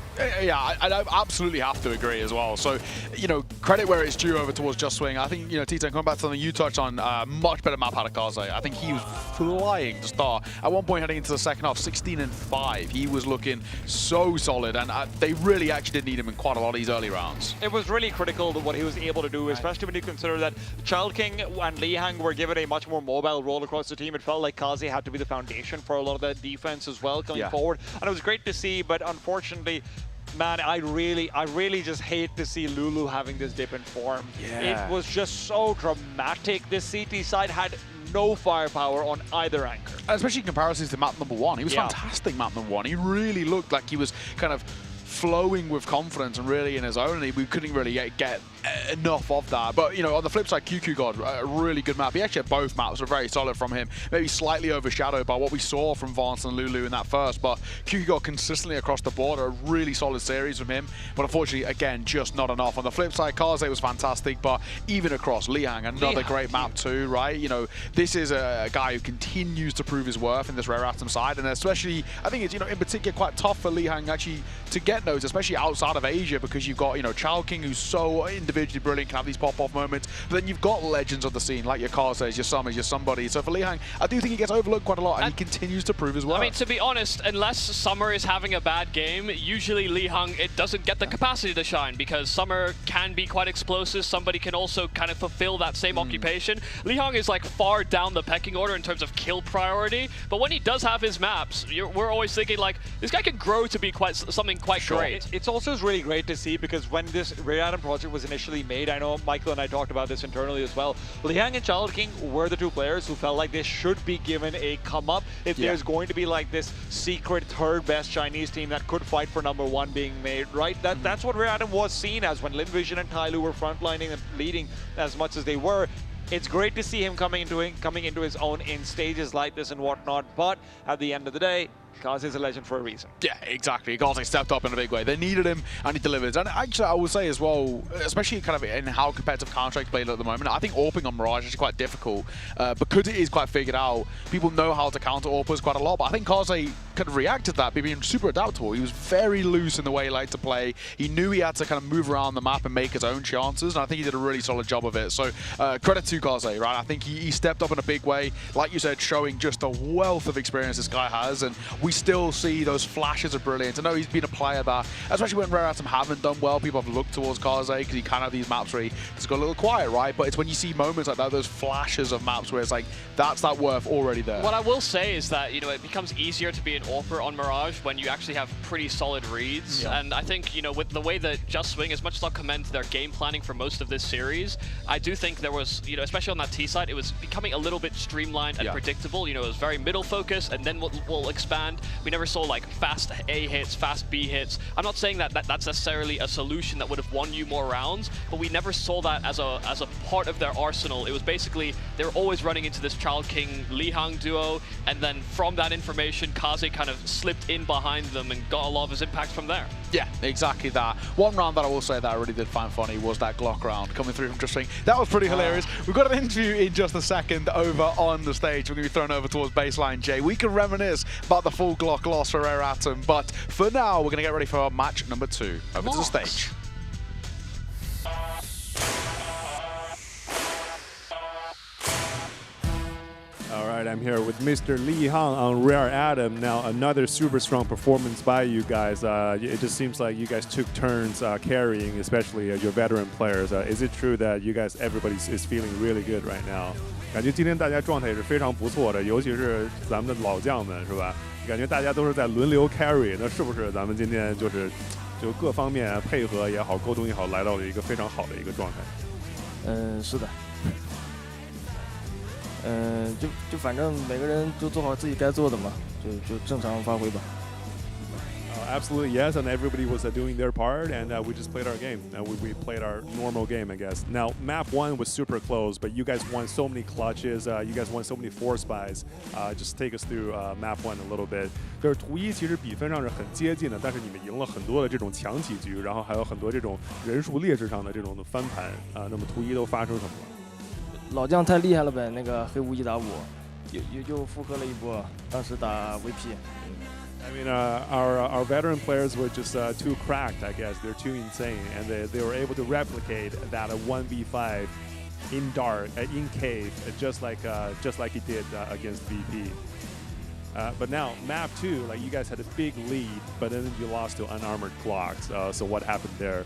Yeah, I absolutely have to agree as well. So, you know, credit where it's due over towards Just Swing. I think, you know, T10, coming back to something you touched on, much better map out of Kaze. I think he was flying to start. At one point heading into the second half, 16-5. He was looking so solid, and they really actually did need him in quite a lot of these early rounds. It was really critical to what he was able to do, especially when you consider that Child King and Lihang were given a much more mobile role across the team. It felt like Kaze had to be the foundation for a lot of that defense as well coming forward. And it was great to see, but unfortunately, man, I really just hate to see Lulu having this dip in form. Yeah. It was just so dramatic. This CT side had no firepower on either anchor. Especially in comparisons to map number 1. He was fantastic map number 1. He really looked like he was kind of flowing with confidence and really in his own, and we couldn't really get enough of that. But, you know, on the flip side, QQ God, a really good map. He actually had both maps were very solid from him, maybe slightly overshadowed by what we saw from Vance and Lulu in that first, but QQ God consistently across the board, a really solid series from him, but unfortunately, again, just not enough. On the flip side, Kaze was fantastic, but even across Lihang, another great map too, right? You know, this is a guy who continues to prove his worth in this Rare Atom side, and especially, I think it's, you know, in particular quite tough for Lihang actually to get those, especially outside of Asia, because you've got, you know, Chowking, who's so individually brilliant, can have these pop-off moments, but then you've got legends of the scene, like your Kaze's, your Summers, your Somebody. So for Lihang, I do think he gets overlooked quite a lot, and he continues to prove his worth. I mean, to be honest, unless Summer is having a bad game, usually Lihang, it doesn't get the capacity to shine, because Summer can be quite explosive. Somebody can also kind of fulfill that same occupation. Lihang is like far down the pecking order in terms of kill priority, but when he does have his maps, we're always thinking like, this guy could grow to be something quite great. It's also really great to see, because when this Rare Atom project was initially made, I know Michael and I talked about this internally as well, Lihang and Chowking were the two players who felt like they should be given a come up if there's going to be like this secret third best Chinese team that could fight for #1 being made, right? That's what Rare Atom was seen as when Lin Vision and Tyloo were frontlining and leading as much as they were. It's great to see him coming into his own in stages like this and whatnot, but at the end of the day, Kaze is a legend for a reason. Yeah, exactly. Kaze stepped up in a big way. They needed him, and he delivered. And actually, I would say as well, especially kind of in how competitive Counter-Strike's played at the moment, I think AWPing on Mirage is quite difficult because it is quite figured out. People know how to counter AWPers quite a lot, but I think Kaze kind of reacted to that by being super adaptable. He was very loose in the way he liked to play. He knew he had to kind of move around the map and make his own chances, and I think he did a really solid job of it. So credit to Kaze, right? I think he stepped up in a big way, like you said, showing just a wealth of experience this guy has, and we still see those flashes of brilliance. I know he's been a player that, especially when Rare Atom haven't done well, people have looked towards Kaze because he kind of have these maps where he's got a little quiet, right? But it's when you see moments like that, those flashes of maps where it's like, that's that worth already there. What I will say is that, you know, it becomes easier to be an AWPer on Mirage when you actually have pretty solid reads. Yeah. And I think, you know, with the way that Just Swing, as much as I'll commend their game planning for most of this series, I do think there was, you know, especially on that T side, it was becoming a little bit streamlined and predictable. You know, it was very middle focus, and then we'll expand. We never saw like fast A hits, fast B hits. I'm not saying that that's necessarily a solution that would have won you more rounds, but we never saw that as a part of their arsenal. It was basically, they were always running into this Chowking Lihang duo, and then from that information, Kaze kind of slipped in behind them and got a lot of his impact from there. Yeah, exactly that. One round that I will say that I really did find funny was that Glock round coming through from Just Swing. That was pretty hilarious. We've got an interview in just a second over on the stage. We're going to be thrown over towards baseline J. We can reminisce about the full Glock loss for Rare Atom, but for now, we're going to get ready for our match number 2. Over to the stage. All right, I'm here with Mr. Lihang on Rare Atom. Now, another super strong performance by you guys. It just seems like you guys took turns carrying, especially your veteran players. Is it true that you guys, everybody is feeling really good right now? 感觉今天大家状态也是非常不错的，尤其是咱们的老将们，是吧？感觉大家都是在轮流 carry， 那是不是咱们今天就各方面配合也好，沟通也好，来到了一个非常好的一个状态？是的。就反正每个人都做好自己该做的嘛，就正常发挥吧。Absolutely, yes, and everybody was doing their part, and we just played our game. We played our normal game, I guess. Now, map 1 was super close, but you guys won so many clutches, you guys won so many force buys. Just take us through map 1 a little bit. 就是图一其实比分上是很接近的，但是你们赢了很多的这种强起局，然后还有很多这种人数劣势上的这种的翻盘。那么图一都发生什么了？老将太厉害了呗，那个黑无1打5，又复刻了一波，当时打 VP。I mean, our veteran players were just too cracked, I guess. They're too insane, and they were able to replicate that 1v5 in dark, in cave, just like he did against VP. But now, map 2, like you guys had a big lead, but then you lost to unarmored clocks. So what happened there?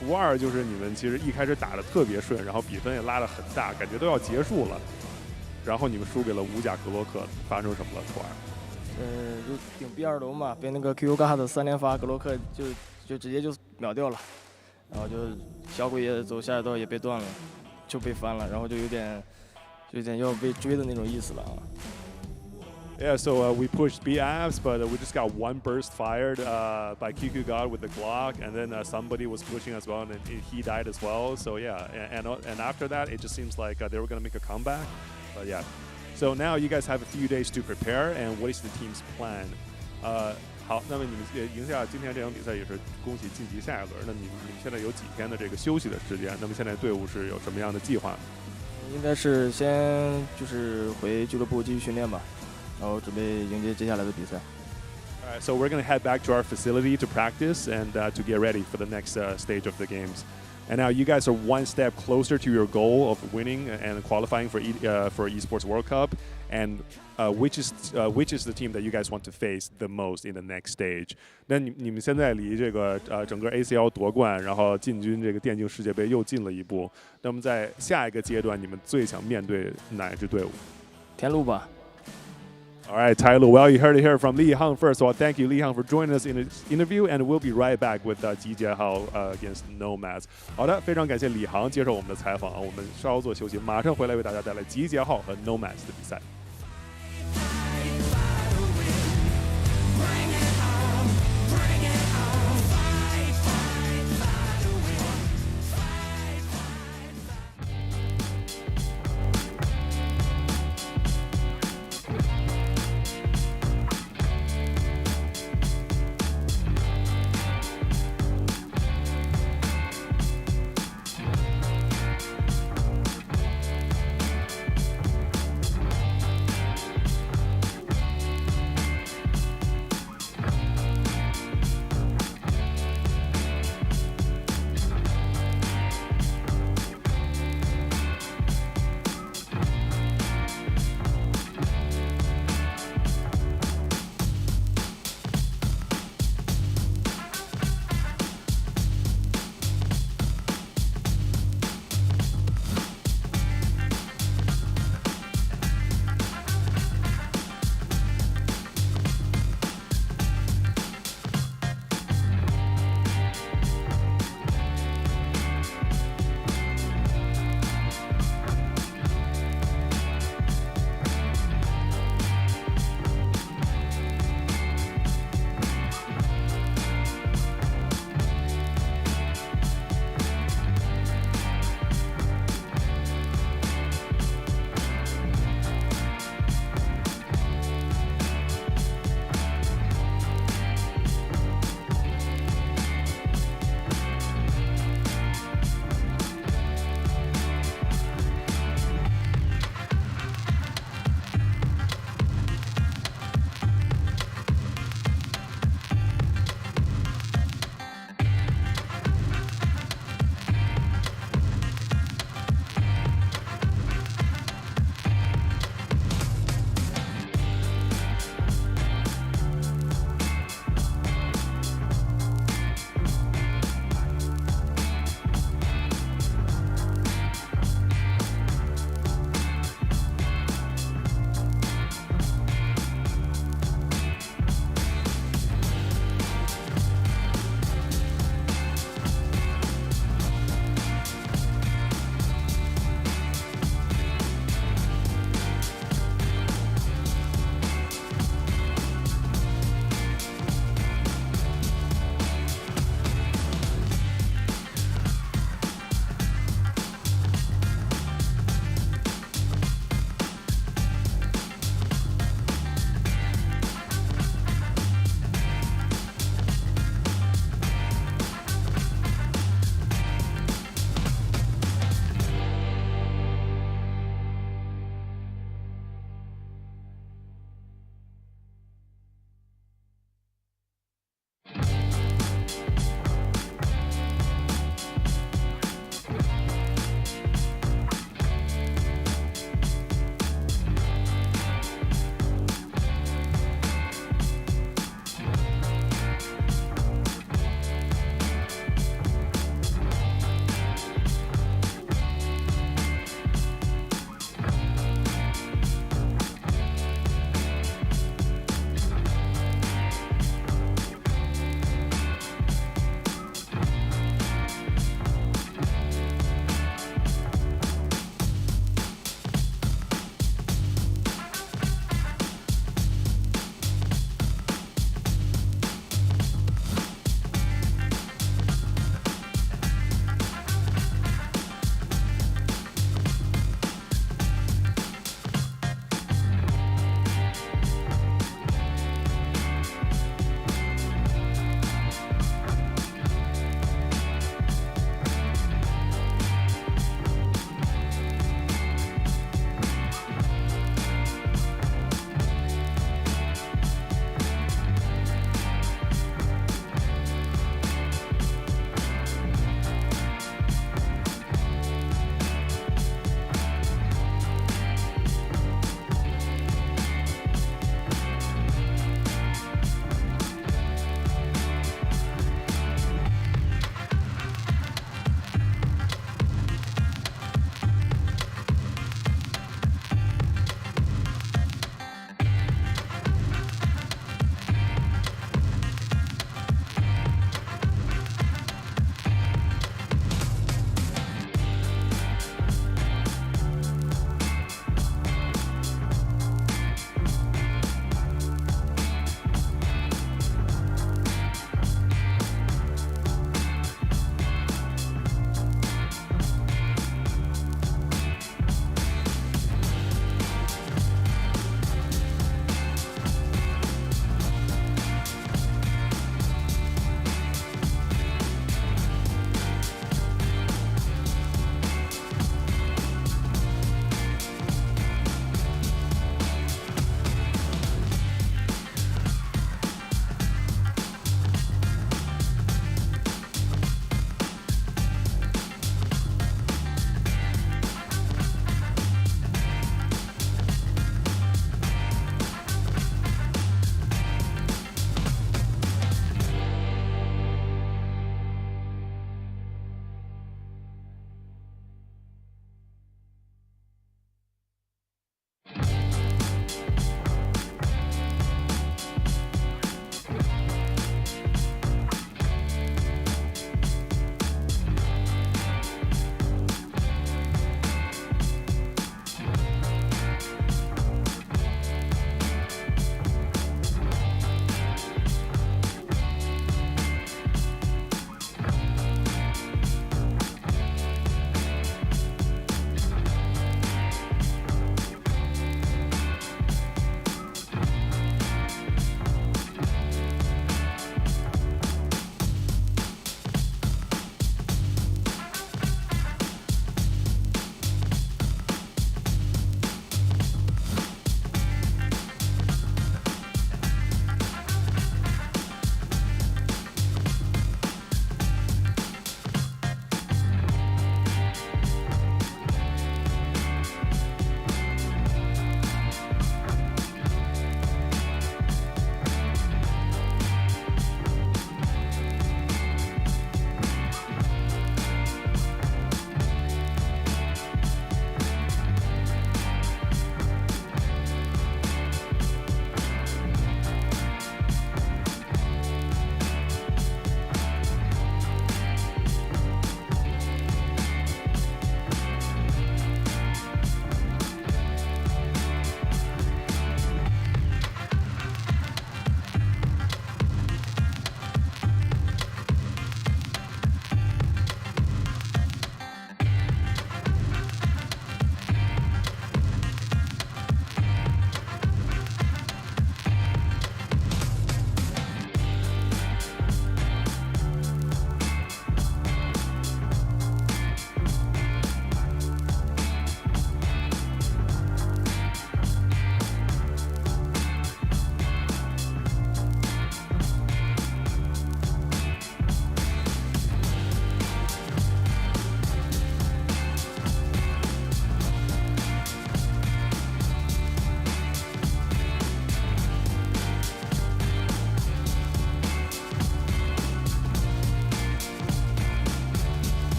图2就是你们其实一开始打得特别顺，然后比分也拉得很大，感觉都要结束了，然后你们输给了5甲格洛克，发生什么了？图2？就顶 B2 楼嘛，被那个 QQ God 3连发格洛克就直接就秒掉了，然后就小鬼也走下一道也被断了，就被翻了，然后就有点要被追的那种意思了啊。Yeah, so we pushed B apps, but we just got one burst fired by QQ God with the Glock, and then somebody was pushing as well, and he died as well. So yeah, and after that, it just seems like they were gonna make a comeback. But yeah, so now you guys have a few days to prepare, and what is the team's plan? 好，那么你们赢下今天这场比赛也是恭喜晋级下一轮。那你们现在有几天的这个休息的时间？那么现在队伍是有什么样的计划？应该是先就是回俱乐部继续训练吧。 然后准备迎接接下来的比赛。Alright, so we're going to head back to our facility to practice and to get ready for the next stage of the games. And now you guys are one step closer to your goal of winning and qualifying for Esports World Cup. And which is the team that you guys want to face the most in the next stage? 那你们现在离这个整个 ACL 夺冠，然后进军这个电竞世界杯又近了一步。那么在下一个阶段，你们最想面对哪一支队伍？天路吧。 All right, Tyler. Well, you heard it here from Li Hang first. Well, thank you, Li Hang, for joining us in this interview, and we'll be right back with Ji Jiehao against Nomads. 好的，非常感谢李航接受我们的采访啊，我们稍作休息，马上回来为大家带来集结号和 Nomads 的比赛。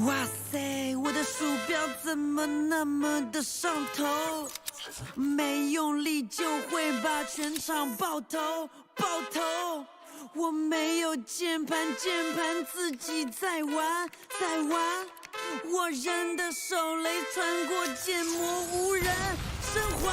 哇塞，我的鼠标怎么那么的上头？没用力就会把全场爆头，爆头。我没有键盘，键盘自己在玩，在玩。我人的手雷穿过建模，无人生还。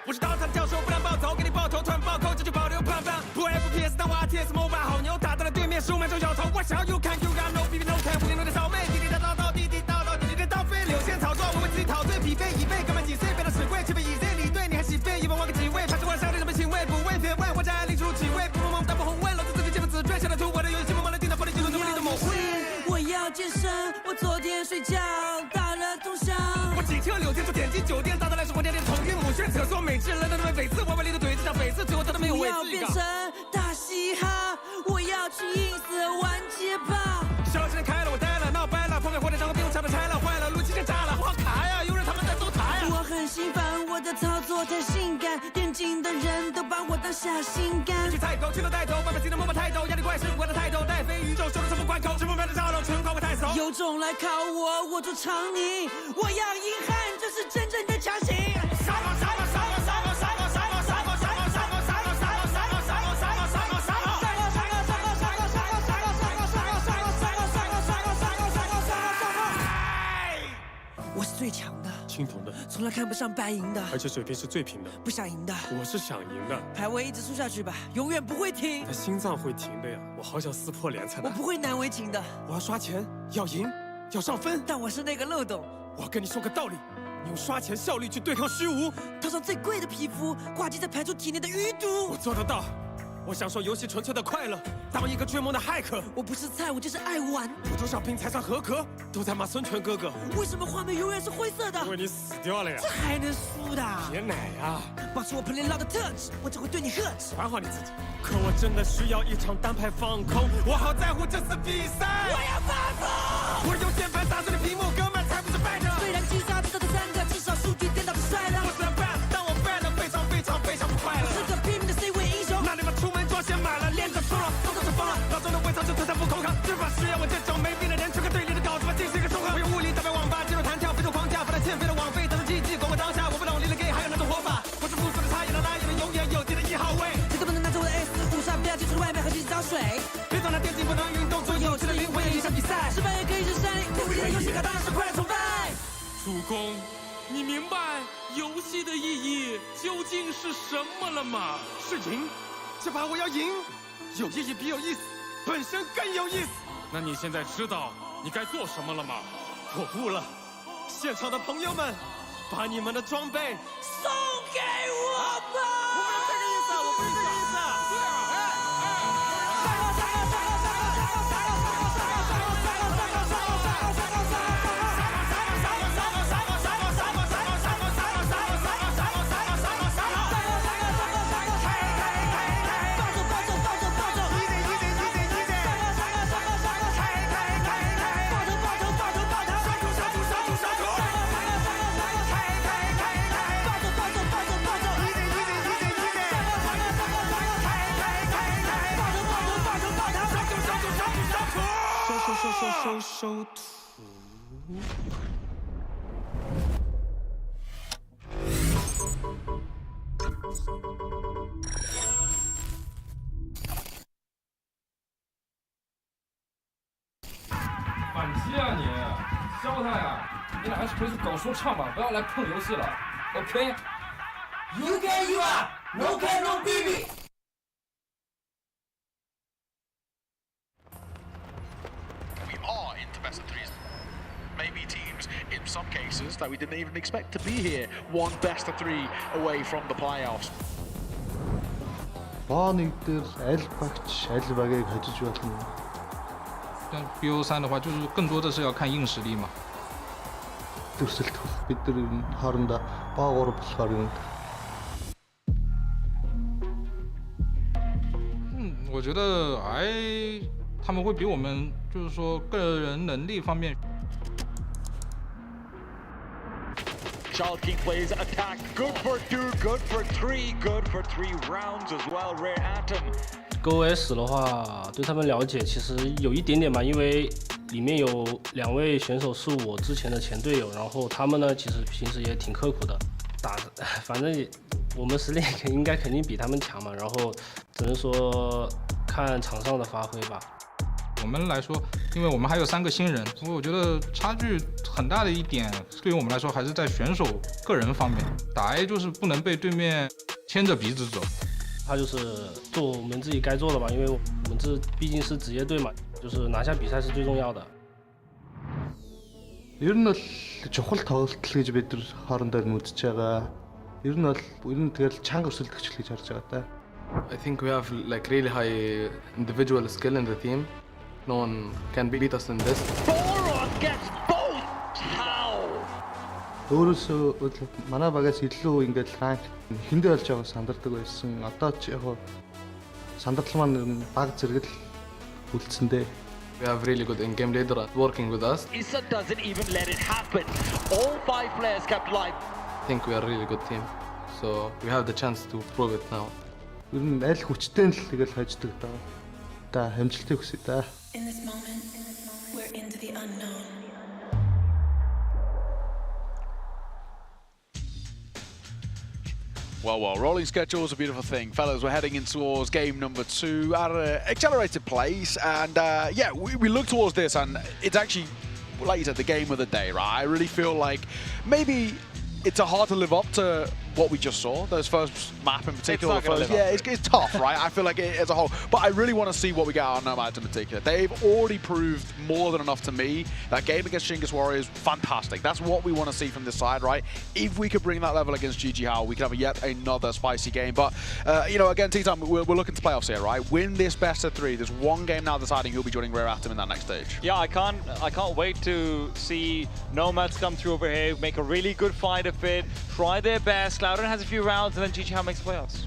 我是刀塔的教授，不然爆头，给你爆头，突然爆扣，这就保留胖胖。不 FPS 当我 RTS MOBA 好牛，打到了对面，15秒钟摇头。我想要 you can you got no BB no can， 50路的烧妹，滴滴答答到滴滴答答，滴滴的刀飞，流线炒作，我为自己陶醉，疲惫已备，干嘛几岁变到死贵，气氛已 Z 离队，你还洗肺，一问我个几位，怕是我上对什么行为，不为别问，我在力出几位，不梦梦但不红问，老子自己基本自追，下了图我的游戏，默默的盯到玻璃，记住怎么你的某会。我要健身，我昨天睡觉打了通宵。我骑车柳天就点击酒店，大到来是火电店头晕母血，厕所美制人的那么每次歪歪里的怼，就像每次最后他都没有位置。我要变成大嘻哈，我要去 ins 玩街霸。小车开了，我呆了，闹掰了，破灭火箭上不用抢的拆了，坏了，路基线炸了，我好卡呀，有人他们在搜查呀。我很心烦，我的操作太性感，电竞的人都把我当小心肝。去菜狗，去了带头，外面技能摸摸抬头，压力怪是我的抬头，带飞宇宙，收了什么关口，吃不完的烧肉，纯靠我太熟。有种来考我，我就尝你，我要硬汉，这是真正的强行。杀我，杀我，杀我，杀我，杀我，杀我，杀我，杀我，杀我，杀我，杀我，杀我，杀我，杀我，杀我，杀我，杀我，我是最强的，青铜的，从来看不上白银的，而且水平是最平的。不想赢的，我是想赢的。排位一直输下去吧，永远不会停。他心脏会停的呀，我好想撕破脸才能。我不会难为情的，我要刷钱，要赢，要上分。但我是那个漏洞。我要跟你说个道理，你用刷钱效率去对抗虚无，套上最贵的皮肤，挂机在排出体内的余毒。我做得到。我享受游戏纯粹的快乐，当一个追梦的骇客。我不是菜，我就是爱玩。我多少兵才算合格？都在骂孙权哥哥。为什么画面永远是灰色的？因为你死掉了呀！这还能输的？别奶呀！保持我 play loud 的特质，我只会对你呵斥。管好你自己。可我真的需要一场单排放空，我好在乎这次比赛。我要发疯！我用键盘打碎了屏幕，哥们才不是败者。虽然击杀知道的3个，至少数据颠倒是帅的。我虽然败，但我败了非常非常非常不快乐。是个拼命的 C 位英雄，那你们出门装先买了，练着输了，动作是疯了，老周的微操就退散不口抗，只怕是要我这种没病的人，去跟队里的稿子们进行一个重合。我用物理打败网吧，进入弹跳，飞出框架，不带欠费的网费，等着记忆管我当下，我不懂你的 gay 还有那种活法。我是复数的差异的拉，也能永远有敌的1号位。谁都不能拿着我的 S5杀，不要接触外面和洗澡水。别总拿电竞不能运动，做有趣的灵魂也影响比赛。失败也可以是胜利，对不对？游戏卡当然是快乐崇拜。主公，你明白游戏的意义究竟是什么了吗？是赢，这把我要赢，有意义比有意思本身更有意思。那你现在知道你该做什么了吗？我悟了，现场的朋友们，把你们的装备送给我吧。我不是这个意思，我不是这个意思。收徒。反击啊你，削他呀！你俩还是回去搞说唱吧，不要来碰游戏了。OK？You can you are, no can no baby。Best of threes. Maybe teams, in some cases, that we didn't even expect to be here, one best of 3 away from the playoffs. Боо нэг дээр аль багч аль багийг хожиж болох юм. 但 BO3 的话，就是更多的是要看硬实力嘛。Төрсөлт бид нар хоорондоо боо 3 болохоор юм. 我觉得他们会比我们就是说个人能力方面。Chalking plays attack, good for 2, good for 3, good for 3 rounds as well. Rare Atom. GoS 的话，对他们了解其实有一点点吧，因为里面有2位选手是我之前的前队友，然后他们呢其实平时也挺刻苦的，反正我们实力肯定比他们强嘛，然后只能说看场上的发挥吧。我们来说，因为我们还有3个新人，所以我觉得差距很大的一点，对于我们来说还是在选手个人方面，打 A 就是不能被对面牵着鼻子走。他就是做我们自己该做的吧，因为我们这毕竟是职业队嘛，就是拿下比赛是最重要的。ер нь бол чухал тоглолт гэж бид нар хоорондоо үзэж байгаа. Ер нь тэгэл чанга өсөлтөгч гэж харж байгаа та. I think we have like really high individual skill in the team. No one can beat us in this. Boron gets both. How? Өөрөөсөө манай багаас илүү ингээд ранк хүндээ болж байгааг сандардаг байсан. Одоо ч яг сандрал маань баг зэрэгэл үлдсэндээ. We have really good in-game leader working with us. Issa doesn't even let it happen. All 5 players kept alive. I think we are a really good team. So we have the chance to prove it now. Ер нь аль хүчтэй л тэгэл хождог даа. Та хамжилтыг хүсье та. In this moment, we're into the unknown. Well, rolling schedule is a beautiful thing. Fellas, we're heading in towards game number 2 at an accelerated pace. And yeah, we look towards this and it's actually, like you said, the game of the day, right? I really feel like maybe it's hard to live up to what we just saw, those first map in particular. It's tough, right? I feel like it as a whole. But I really want to see what we get out of Nomads in particular. They've already proved more than enough to me. That game against Chingus Warriors, fantastic. That's what we want to see from this side, right? If we could bring that level against GG How, we could have yet another spicy game. But, you know, again, T-Time, we're looking to playoffs here, right? Win this best of 3. There's one game now deciding who'll be joining Rare Atom in that next stage. Yeah, I can't wait to see Nomads come through over here, make a really good fight of it, try their best. Loudon has a few rounds, and then GG How makes the playoffs.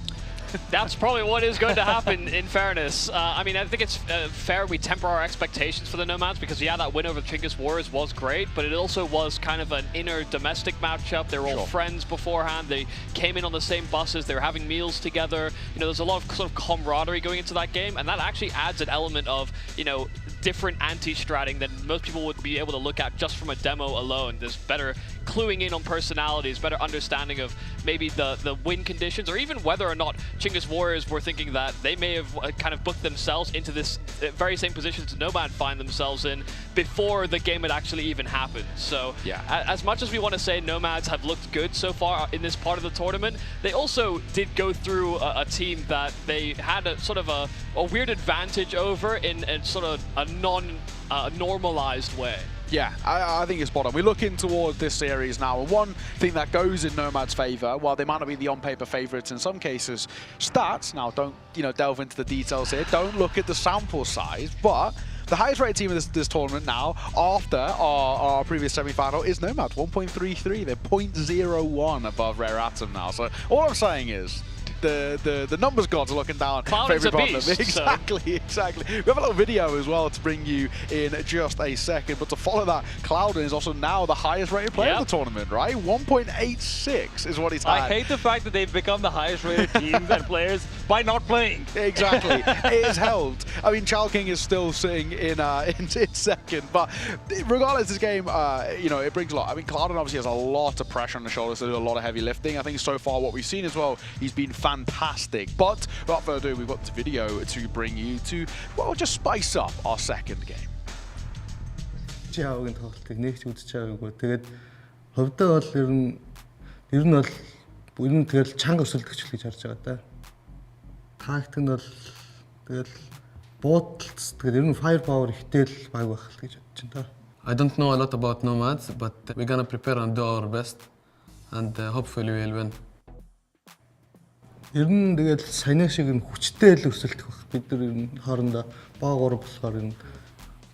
That's probably what is going to happen, in fairness. I mean, I think it's fair we temper our expectations for the Nomads because, yeah, that win over the Chingus Warriors was great, but it also was kind of an inner domestic matchup. They were all friends beforehand. They came in on the same buses. They were having meals together. You know, there's a lot of sort of camaraderie going into that game, and that actually adds an element of, you know, different anti-stratting than most people would be able to look at just from a demo alone. There's better cluing in on personalities, better understanding of maybe the win conditions, or even whether or not Chingus Warriors were thinking that they may have kind of booked themselves into this very same position to Nomad find themselves in before the game had actually even happened. So yeah, as much as we want to say Nomads have looked good so far in this part of the tournament, they also did go through a team that they had a sort of a weird advantage over in sort of a non-normalized way. Yeah, I think it's spot on. We're looking towards this series now, and one thing that goes in Nomad's favor, while they might not be the on-paper favorites in some cases, stats, now don't, you know, delve into the details here, don't look at the sample size, but the highest rated team in this tournament now, after our previous semi-final, is Nomad, 1.33. They're 0.01 above Rare Atom now. So all I'm saying is, the numbers gods are looking down for every problem. Exactly. We have a little video as well to bring you in just a second, but to follow that, Clouden is also now the highest rated player in the tournament, right? 1.86 is what he's had. I hate the fact that they've become the highest rated teams and players by not playing. Exactly. It is held. I mean, Chalking is still sitting in second, but regardless, this game, you know, it brings a lot. I mean, Clouden obviously has a lot of pressure on the shoulders to do a lot of heavy lifting. I think so far what we've seen as well, he's been fantastic. But without further ado, we've got this video to bring you to, well, just spice up our second game. Жаагийн тоглолтыг нэгч үзэж байгаагүй. Тэгээд хөвдөө бол ер нь тэгэл чанга өсөлтөгч гэж харж байгаа да. Тактик нь бол тэгэл буудлц тэгээд ер нь firepower ихтэй л баг байх гэж бодож байна. I don't know a lot about Nomads, but we're gonna prepare and do our best, and hopefully we'll win. Ер нь тэгэл саяны шиг нь хүчтэй л өсөлтөх баг. Бид нар ер нь хоорондоо баа гурав болохоор энэ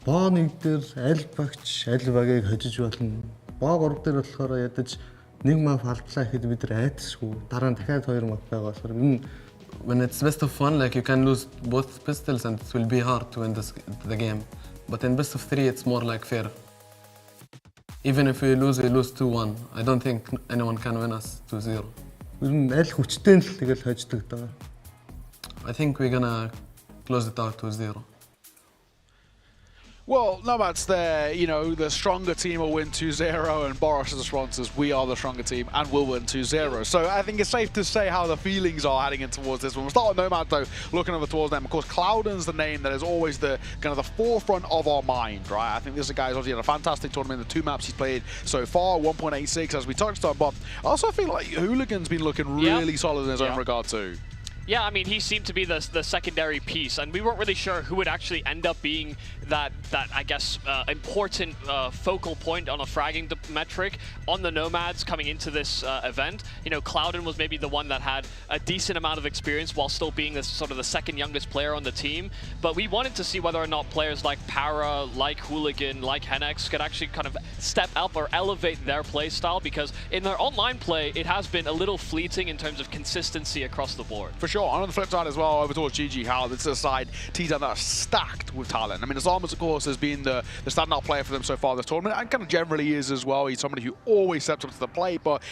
баа нэг дээр аль багч аль багийг хожиж болно. Баа гурав дээр болохоор ядаж нэг мап алдлаа гэхэд бид нар айдсгүй. Дараа нь дахиад хоёр мап байгаа болохоор энэ when it's best of 1, like you can lose both pistols and it will be hard to win the game. But in best of 3, it's more like fair. Even if we lose 2-1. I don't think anyone can win us 2-0. I think we're gonna close it out 2-0. Well, Nomad's there, you know, the stronger team will win 2-0, and Boros' response is, we are the stronger team and will win 2-0. So I think it's safe to say how the feelings are heading in towards this one. We'll start with Nomad, though, looking over towards them. Of course, Cloudon's the name that is always the kind of the forefront of our mind, right? I think this guy has obviously had a fantastic tournament in the 2 maps he's played so far, 1.86 as we touched on, but I also feel like Hooligan's been looking really solid in his own regard, too. Yeah, I mean, he seemed to be the secondary piece, and we weren't really sure who would actually end up being that I guess, important focal point on a fragging metric on the Nomads coming into this event. You know, Cloudon was maybe the one that had a decent amount of experience while still being this sort of the second youngest player on the team, but we wanted to see whether or not players like Para, like Hooligan, like Henex could actually kind of step up or elevate their play style, because in their online play, it has been a little fleeting in terms of consistency across the board. For sure. On the flip side as well, over towards GG Hao, this is a side team that are stacked with talent. I mean, Azamas, of course, has been the standout player for them so far this tournament, and kind of generally is as well. He's somebody who always steps up to the plate, but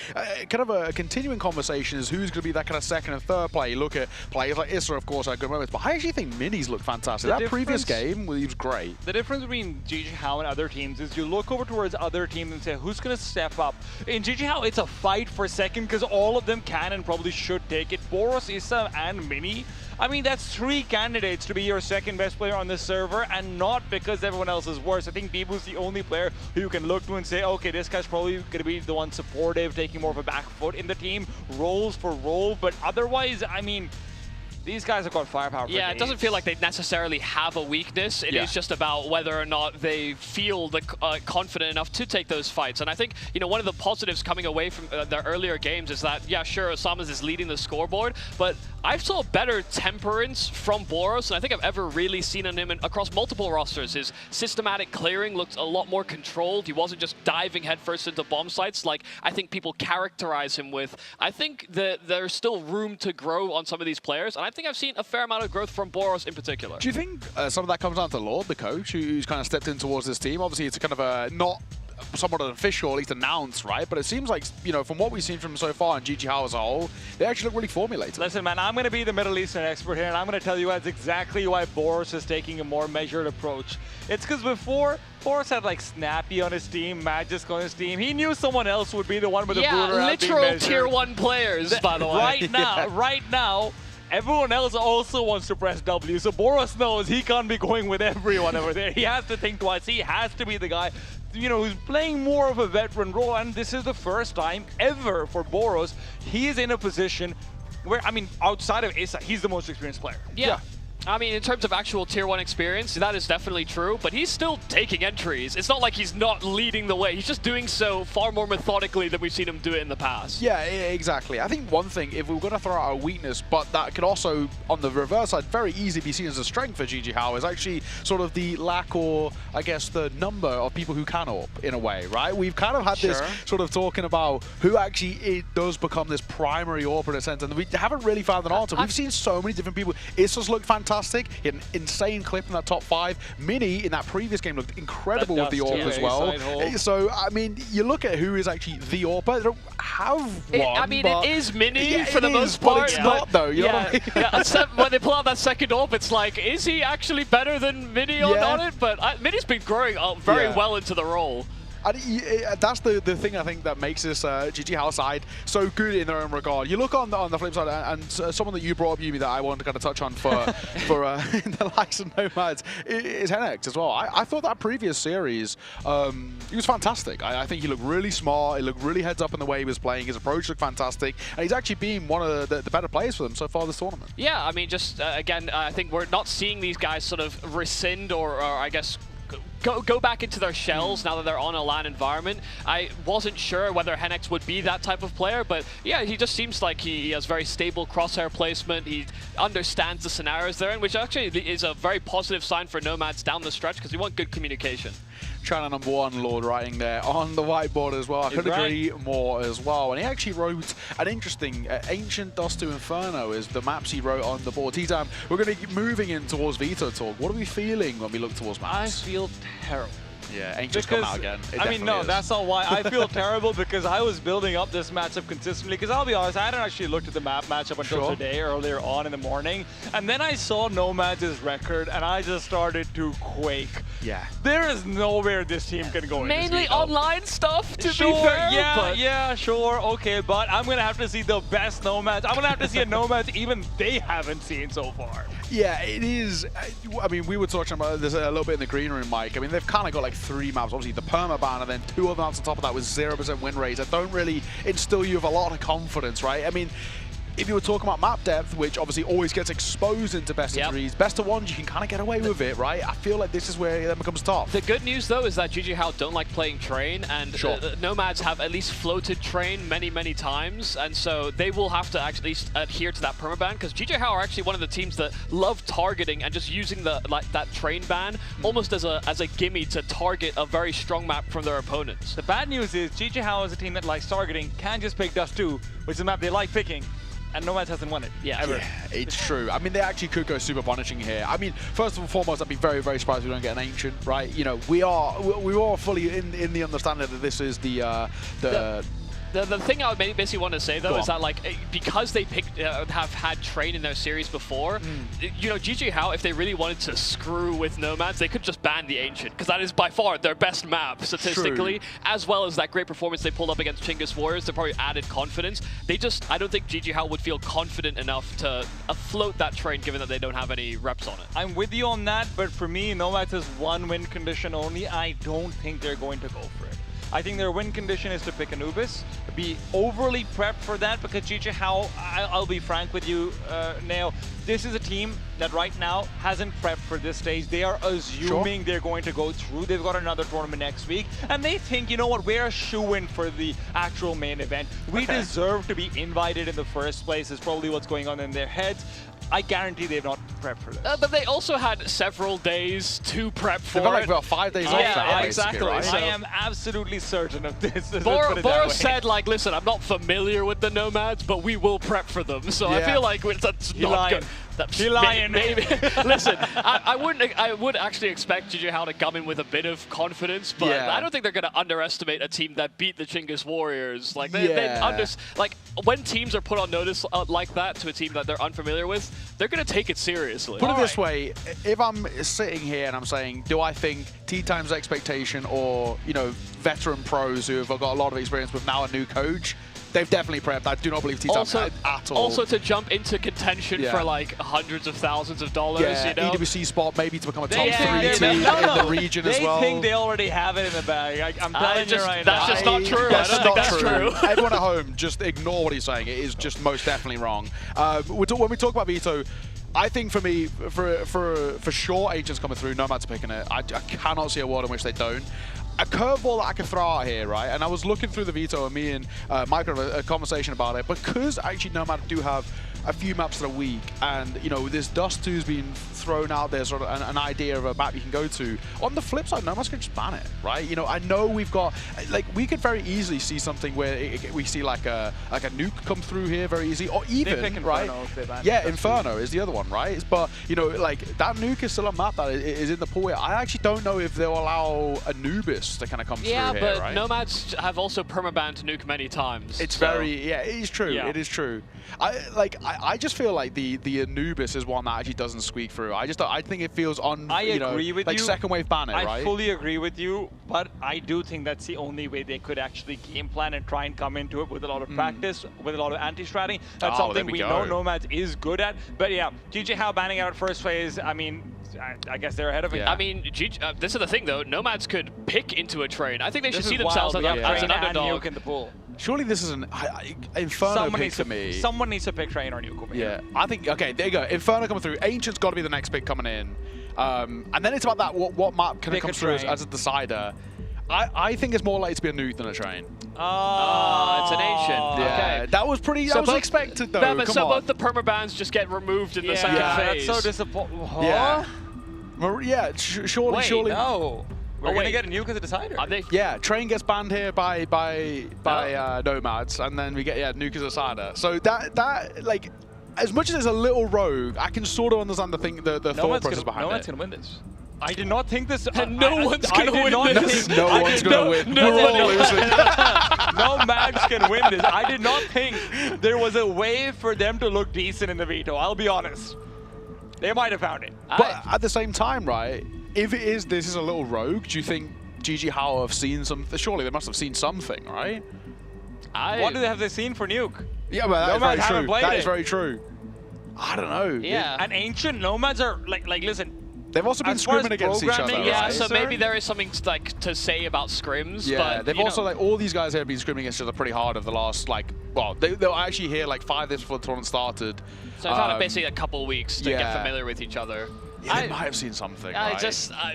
kind of a continuing conversation is who's going to be that kind of second and third player. You look at players like Issa, of course, at good moments, but I actually think Mini's looked fantastic. That previous game, he was great. The difference between GG Hao and other teams is you look over towards other teams and say, who's going to step up? In GG Hao, it's a fight for second because all of them can and probably should take it. Boros, Issa, and Mini. I mean, that's 3 candidates to be your second best player on this server, and not because everyone else is worse. I think Bibu's the only player who you can look to and say, okay, this guy's probably going to be the one supportive, taking more of a back foot in the team, roles for role, but otherwise, I mean, these guys have got firepower. Yeah, it doesn't feel like they necessarily have a weakness. It is just about whether or not they feel confident enough to take those fights. And I think, you know, one of the positives coming away from their earlier games is that, yeah, sure, Osamas is leading the scoreboard, but I saw better temperance from Boros than I think I've ever really seen in him across multiple rosters. His systematic clearing looked a lot more controlled. He wasn't just diving headfirst into bomb sites like I think people characterize him with. I think that there's still room to grow on some of these players, and I think I've seen a fair amount of growth from Boros in particular. Do you think some of that comes down to Lord, the coach, who's kind of stepped in towards this team? Obviously, it's kind of a not somewhat official, at least announced, right? But it seems like, you know, from what we've seen from him so far and GG Hao as a whole, they actually look really formulated. Listen, man, I'm going to be the Middle Eastern expert here, and I'm going to tell you that's exactly why Boros is taking a more measured approach. It's because before, Boros had like Snappy on his team, Magisk on his team. He knew someone else would be the one with the booter out being literal tier 1 players, by the way. Right now, everyone else also wants to press W, so Boros knows he can't be going with everyone over there. He has to think twice. He has to be the guy, you know, who's playing more of a veteran role, and this is the first time ever for Boros. He is in a position where, I mean, outside of Issa, he's the most experienced player. Yeah. I mean, in terms of actual tier 1 experience, that is definitely true, but he's still taking entries. It's not like he's not leading the way. He's just doing so far more methodically than we've seen him do it in the past. Yeah, exactly. I think one thing, if we were going to throw out a weakness, but that could also, on the reverse side, very easily be seen as a strength for GG Hao, is actually sort of the lack, or I guess the number of people who can AWP in a way, right? We've kind of had this sort of talking about who actually does become this primary AWP in a sense, and we haven't really found an answer. We've seen so many different people. Issa's looked fantastic. He had an insane clip in that top 5. Mini in that previous game looked incredible with the AWP as well. So, I mean, you look at who is actually the AWP. They don't have one. I mean, it is Mini for the most part. But it's not, though. You know what I mean? When they pull out that second AWP, it's like, is he actually better than Mini on it? But Mini's been growing very well into the role. And that's the thing I think that makes this GG Hao side so good in their own regard. You look on the flip side, and someone that you brought up, Yumi, that I wanted to kind of touch on for the likes of Nomads is Henex as well. I thought that previous series, he was fantastic. I think he looked really smart. He looked really heads up in the way he was playing. His approach looked fantastic, and he's actually been one of the better players for them so far this tournament. Yeah, I mean, just again, I think we're not seeing these guys sort of rescind or I guess go back into their shells now that they're on a LAN environment. I wasn't sure whether Hennex would be that type of player, but yeah, he just seems like he has very stable crosshair placement. He understands the scenarios they're in, which actually is a very positive sign for Nomads down the stretch because we want good communication. China #1 Lord writing there on the whiteboard as well. I couldn't agree more as well. And he actually wrote an interesting Ancient Dust to Inferno is the maps he wrote on the board. T-Time, we're going to be moving in towards Veto talk. What are we feeling when we look towards maps? I feel terrible. Yeah, Ancient's come out again. I mean, no, that's not why. I feel terrible because I was building up this matchup consistently. Because I'll be honest, I hadn't actually looked at the map matchup until today, earlier on in the morning. And then I saw Nomads' record, and I just started to quake. Yeah. There is nowhere this team can go. Mainly online stuff, to be fair. Yeah, sure, okay. But I'm going to have to see the best Nomads. I'm going to have to see a Nomads even they haven't seen so far. Yeah, it is. I mean, we were talking about this a little bit in the green room, Mike. I mean, they've kind of got like 3 maps. Obviously, the permaban, and then 2 other maps on top of that with 0% win rates that don't really instill you with a lot of confidence, right? I mean, if you were talking about map depth, which obviously always gets exposed into best of 3s, best of 1s, you can kind of get away with it, right? I feel like this is where it becomes tough. The good news, though, is that GG How don't like playing Train, and Nomads have at least floated Train many, many times, and so they will have to actually adhere to that permaban, because GG How are actually one of the teams that love targeting and just using the that Train ban almost as a gimme to target a very strong map from their opponents. The bad news is GG How is a team that likes targeting, can just pick Dust 2, which is a map they like picking. And Nomads hasn't won it. Ever. Yeah, it's true. I mean, they actually could go super punishing here. I mean, first and foremost, I'd be very, very surprised if we don't get an Ancient, right? You know, we are fully in the understanding that this is the thing I would basically want to say, though, is that, like, because they have had Train in their series before, you know, GG How, if they really wanted to screw with Nomads, they could just ban the Ancient, because that is by far their best map statistically, as well as that great performance they pulled up against Chinggis Warriors. They probably added confidence. I don't think GG How would feel confident enough to float that Train, given that they don't have any reps on it. I'm with you on that, but for me, Nomads is 1 win condition only. I don't think they're going to go for it. I think their win condition is to pick Anubis, be overly prepped for that, because GG How, I'll be frank with you, Neo, this is a team that right now hasn't prepped for this stage. They are assuming they're going to go through. They've got another tournament next week, and they think, you know what, we're a shoo-in for the actual main event. We deserve to be invited in the first place, is probably what's going on in their heads. I guarantee they've not prepped for this. But they also had several days to prep for it. They've got like about 5 days off. Yeah, exactly. Right? So I am absolutely certain of this. Boros said, like, listen, I'm not familiar with the Nomads, but we will prep for them. So I feel like that's not good. You're lying. Maybe. Listen, I would actually expect GG How to come in with a bit of confidence, but I don't think they're going to underestimate a team that beat the Chinggis Warriors. Like like when teams are put on notice like that to a team that they're unfamiliar with, they're going to take it seriously. Put it this way, if I'm sitting here and I'm saying, do I think T-Time's expectation or, you know, veteran pros who have got a lot of experience with now a new coach, they've definitely prepped. I do not believe T-Time at all. Also to jump into contention for like hundreds of thousands of dollars, you know? EWC spot maybe to become a top 3 team in the region as well. They think they already have it in the bag. I'm telling you right now. That's just not true. I don't think that's true. Everyone at home, just ignore what he's saying. It is just most definitely wrong. When we talk about Veto, I think for me, for sure, Ancient's coming through. Nomad's picking it. I cannot see a world in which they don't. A curveball that I can throw out here, right? And I was looking through the Veto, and me and Mike had a conversation about it. Because actually Nomad do have a few maps that are weak, and you know, this Dust 2's been thrown out there, sort of an idea of a map you can go to. On the flip side, Nomad's can just ban it, right? You know, I know we've got, like, we could very easily see something where we see like a Nuke come through here very easy, or even right? Yeah, Inferno is the other one, right? But you know, like that Nuke is still a map that is in the pool. I actually don't know if they'll allow Anubis to kind of come through here, right? Yeah, but Nomads have also permabanned Nuke many times. It's very, it is true. Yeah. It is true. I just feel like the Anubis is one that actually doesn't squeak through. I think it feels I agree with like you. second wave ban it, right? I fully agree with you, but I do think that's the only way they could actually game plan and try and come into it with a lot of practice, with a lot of anti-stratting. That's something we know Nomads is good at. But yeah, GG How banning out first phase, I mean, I guess they're ahead of it. Yeah. I mean, this is the thing though, Nomads could pick into a Train. I think they should see themselves as an underdog. Nuke in the pool. Surely this is an Inferno pick for me. Someone needs to pick Train or Nuke. Yeah, I think, okay, there you go. Inferno coming through. Ancient's got to be the next pick coming in. And then it's about that what map kind of comes through as a decider. I think it's more likely to be a Nuke than a train. It's an ancient. Yeah, Okay. that was pretty. That was expected though. But so both the permabans just get removed in the second phase. That's so disappointing. Yeah. Yeah. Surely. Wait, no. We're gonna get a Nuke as a decider. Are they? Yeah, train gets banned here by Nomads, and then we get Nuke as a decider. So that like, as much as it's a little rogue, I can sort of understand the thought process behind it. Nomad's gonna win this. I did not think this. No one's gonna win this. No one's gonna win. No, We're all losing. Nomads can win this. I did not think there was a way for them to look decent in the Veto. I'll be honest. They might have found it. But at the same time, right? If this is a little rogue, do you think GG How have seen something? Surely they must have seen something, right? What have they seen for Nuke? Yeah, but Nomads that is very haven't true. played That it. is very true. I don't know. Yeah. And ancient Nomads are like listen. They've also been scrimming against each other. Yeah, right? so maybe there is something like to say about scrims. Yeah, but, they've also like all these guys here have been scrimming against each other pretty hard over the last they'll actually hear like 5 days before the tournament started. So I've had basically a couple of weeks to get familiar with each other. Yeah, they might have seen something. Right?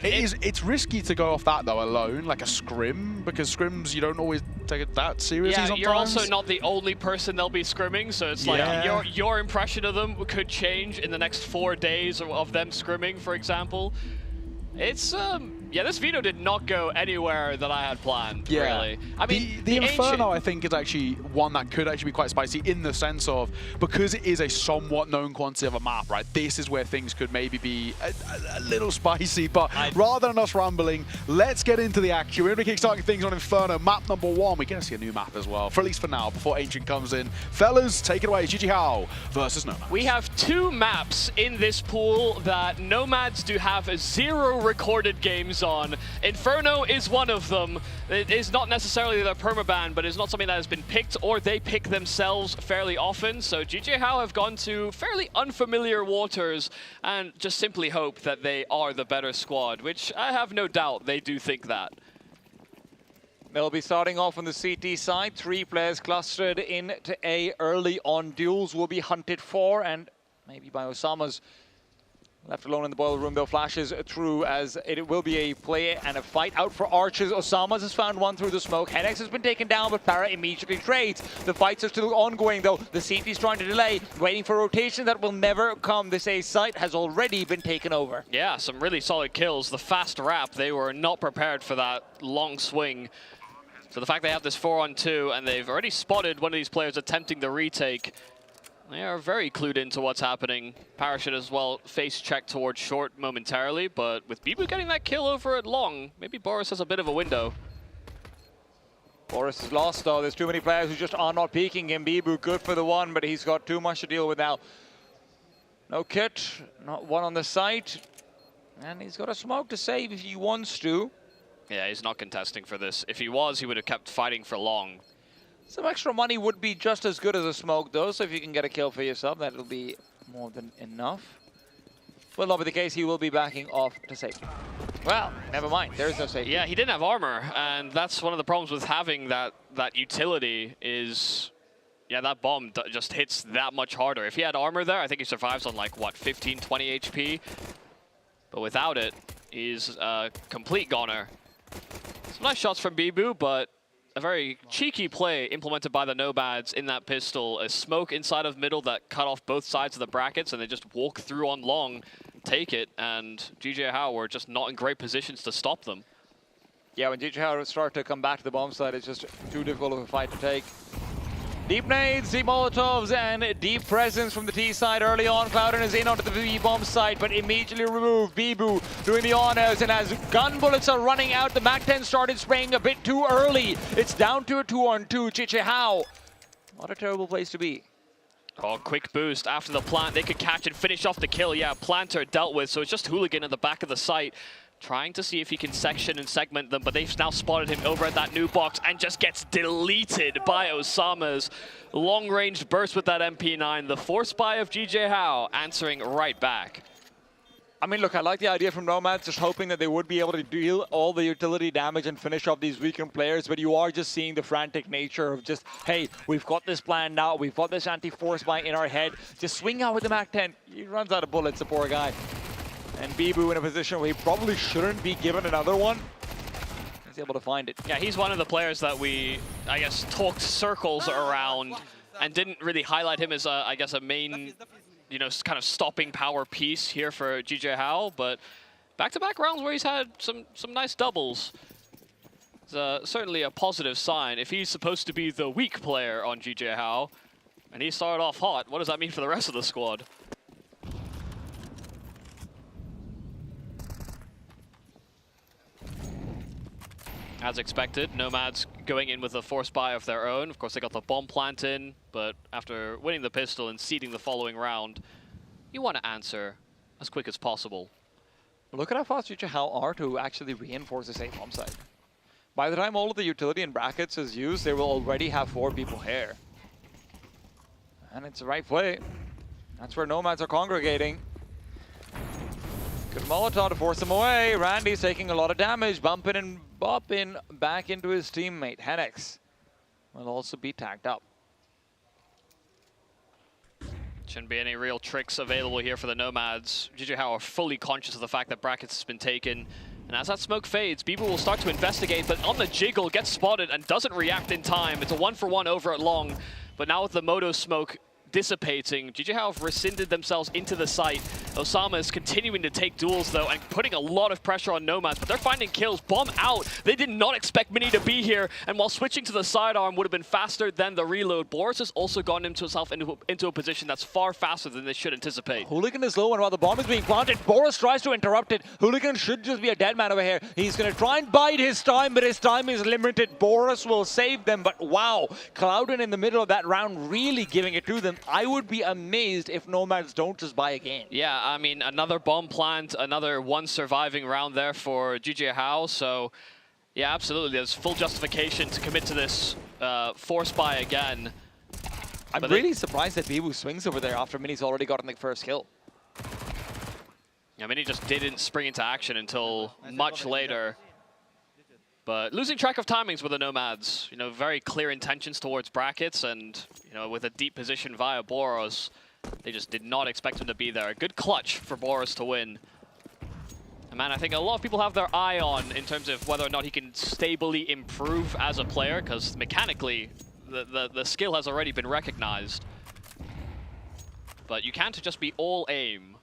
It's risky to go off that though alone, like a scrim, because scrims you don't always take it that seriously. Yeah, sometimes. you're also not the only person they'll be scrimming, so it's like your impression of them could change in the next 4 days of them scrimming, for example. It's this Veto did not go anywhere that I had planned. Really, I mean the Inferno I think is actually one that could actually be quite spicy in the sense of because it is a somewhat known quantity of a map, right? This is where things could maybe be a little spicy. But rather than us rambling, let's get into the action. We're going to be kickstarting things on Inferno. Map number 1. We're going to see a new map as well, for at least for now, before Ancient comes in. Fellas, take it away. GG How versus Nomads. We have 2 maps in this pool that Nomads do have 0 recorded games on. Inferno is one of them. It is not necessarily their permaban, but it's not something that has been picked or they pick themselves fairly often. So GG How have gone to fairly unfamiliar waters and just simply hope that they are the better squad, which I have no doubt they do think that. They'll be starting off on the CT side. 3 players clustered into A early on. Duels will be hunted for, and maybe by Osama's left alone in the boiler room, though, flashes through as it will be a play and a fight out for Archers. Osama's has found one through the smoke. Henex has been taken down, but Para immediately trades. The fights are still ongoing, though. The CT's trying to delay, waiting for rotation that will never come. This A site has already been taken over. Yeah, some really solid kills. The fast wrap, they were not prepared for that long swing. So the fact they have this 4-on-2 and they've already spotted one of these players attempting the retake, they are very clued into what's happening. Parachute as well face check towards short momentarily, but with Bibu getting that kill over at long, maybe Boris has a bit of a window. Boris is lost, though. There's too many players who just are not peeking him. Bibu good for the one, but he's got too much to deal with now. No kit, not one on the site. And he's got a smoke to save if he wants to. Yeah, he's not contesting for this. If he was, he would have kept fighting for long. Some extra money would be just as good as a smoke, though, so if you can get a kill for yourself, that'll be more than enough. Will not be the case. He will be backing off to safety. Well, never mind. There is no safety. Yeah, he didn't have armor, and that's one of the problems with having that utility is, yeah, that bomb just hits that much harder. If he had armor there, I think he survives on like, what, 15, 20 HP? But without it, he's a complete goner. Some nice shots from Bibu, but a very cheeky play implemented by the Nomads in that pistol. A smoke inside of middle that cut off both sides of the brackets, and they just walk through on long, take it, and GG How were just not in great positions to stop them. Yeah, when GG How start to come back to the bomb side, it's just too difficult of a fight to take. Deep nades, deep molotovs, and deep presence from the T side early on. Clouden is in onto the B bomb site, but immediately removed. Bibu doing the honors, and as gun bullets are running out, the MAC-10 started spraying a bit too early. It's down to a 2-on-2. GG How, not a terrible place to be. Oh, quick boost after the plant. They could catch and finish off the kill. Yeah, planter dealt with, so it's just Hooligan at the back of the site, trying to see if he can section and segment them, but they've now spotted him over at that new box and just gets deleted by Osama's long-range burst with that MP9. The force buy of GG How answering right back. I mean, look, I like the idea from Nomads, just hoping that they would be able to deal all the utility damage and finish off these weakened players, but you are just seeing the frantic nature of just, hey, we've got this plan now, we've got this anti-force buy in our head, just swing out with the MAC-10. He runs out of bullets, the poor guy. And Bibu in a position where he probably shouldn't be given another one. He's able to find it. Yeah, he's one of the players that we, I guess, talked circles around and didn't really highlight him as, I guess, a main, you know, kind of stopping power piece here for GJ Hao. But back-to-back rounds where he's had some nice doubles. It's certainly a positive sign. If he's supposed to be the weak player on GJ Hao, and he started off hot, what does that mean for the rest of the squad? As expected, Nomads going in with a force buy of their own. Of course, they got the bomb plant in, but after winning the pistol and seeding the following round, you want to answer as quick as possible. Look at how fast GJ Hao are to actually reinforce the same bomb site. By the time all of the utility and brackets is used, they will already have 4 people here. And it's the right play. That's where Nomads are congregating. Good Molotov to force him away. Randy's taking a lot of damage, bumping and bopping back into his teammate. Hennex will also be tagged up. Shouldn't be any real tricks available here for the Nomads. GJ Hao are fully conscious of the fact that brackets has been taken. And as that smoke fades, Bibu will start to investigate, but on the jiggle, gets spotted and doesn't react in time. It's a 1-for-1 over at long. But now with the Moto smoke dissipating, GJ Hao have rescinded themselves into the site. Osama is continuing to take duels though and putting a lot of pressure on Nomads, but they're finding kills. Bomb out. They did not expect Mini to be here, and while switching to the sidearm would have been faster than the reload, Boris has also gotten himself into a position that's far faster than they should anticipate. Hooligan is low, and while the bomb is being planted, Boris tries to interrupt it. Hooligan should just be a dead man over here. He's going to try and bide his time, but his time is limited. Boris will save them, but wow, Clouden in the middle of that round really giving it to them. I would be amazed if Nomads don't just buy again. Yeah, I mean, another bomb plant, another one surviving round there for GJ Hao. So, yeah, absolutely. There's full justification to commit to this force buy again. I'm really surprised that Bibu swings over there after Mini's already gotten the first kill. Yeah, Mini just didn't spring into action until much later. But losing track of timings with the Nomads, you know, very clear intentions towards brackets, and, you know, with a deep position via Boros, they just did not expect him to be there. A good clutch for Boros to win. And man, I think a lot of people have their eye on in terms of whether or not he can stably improve as a player, because mechanically, the skill has already been recognized. But you can't just be all aim.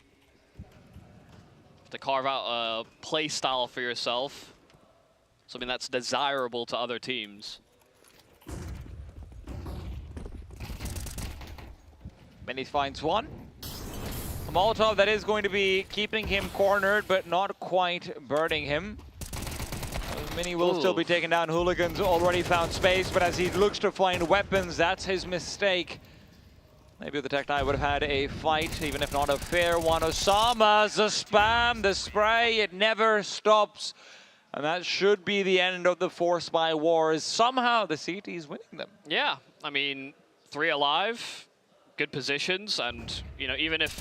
You have to carve out a play style for yourself. Something that's desirable to other teams. Mini finds one. A Molotov that is going to be keeping him cornered, but not quite burning him. Mini will still be taken down. Hooligans already found space, but as he looks to find weapons, that's his mistake. Maybe the Tech9 would have had a fight, even if not a fair one. Osama, the spam, the spray, it never stops. And that should be the end of the force buy wars. Somehow the CT is winning them. Yeah, I mean, 3 alive, good positions, and, you know, even if...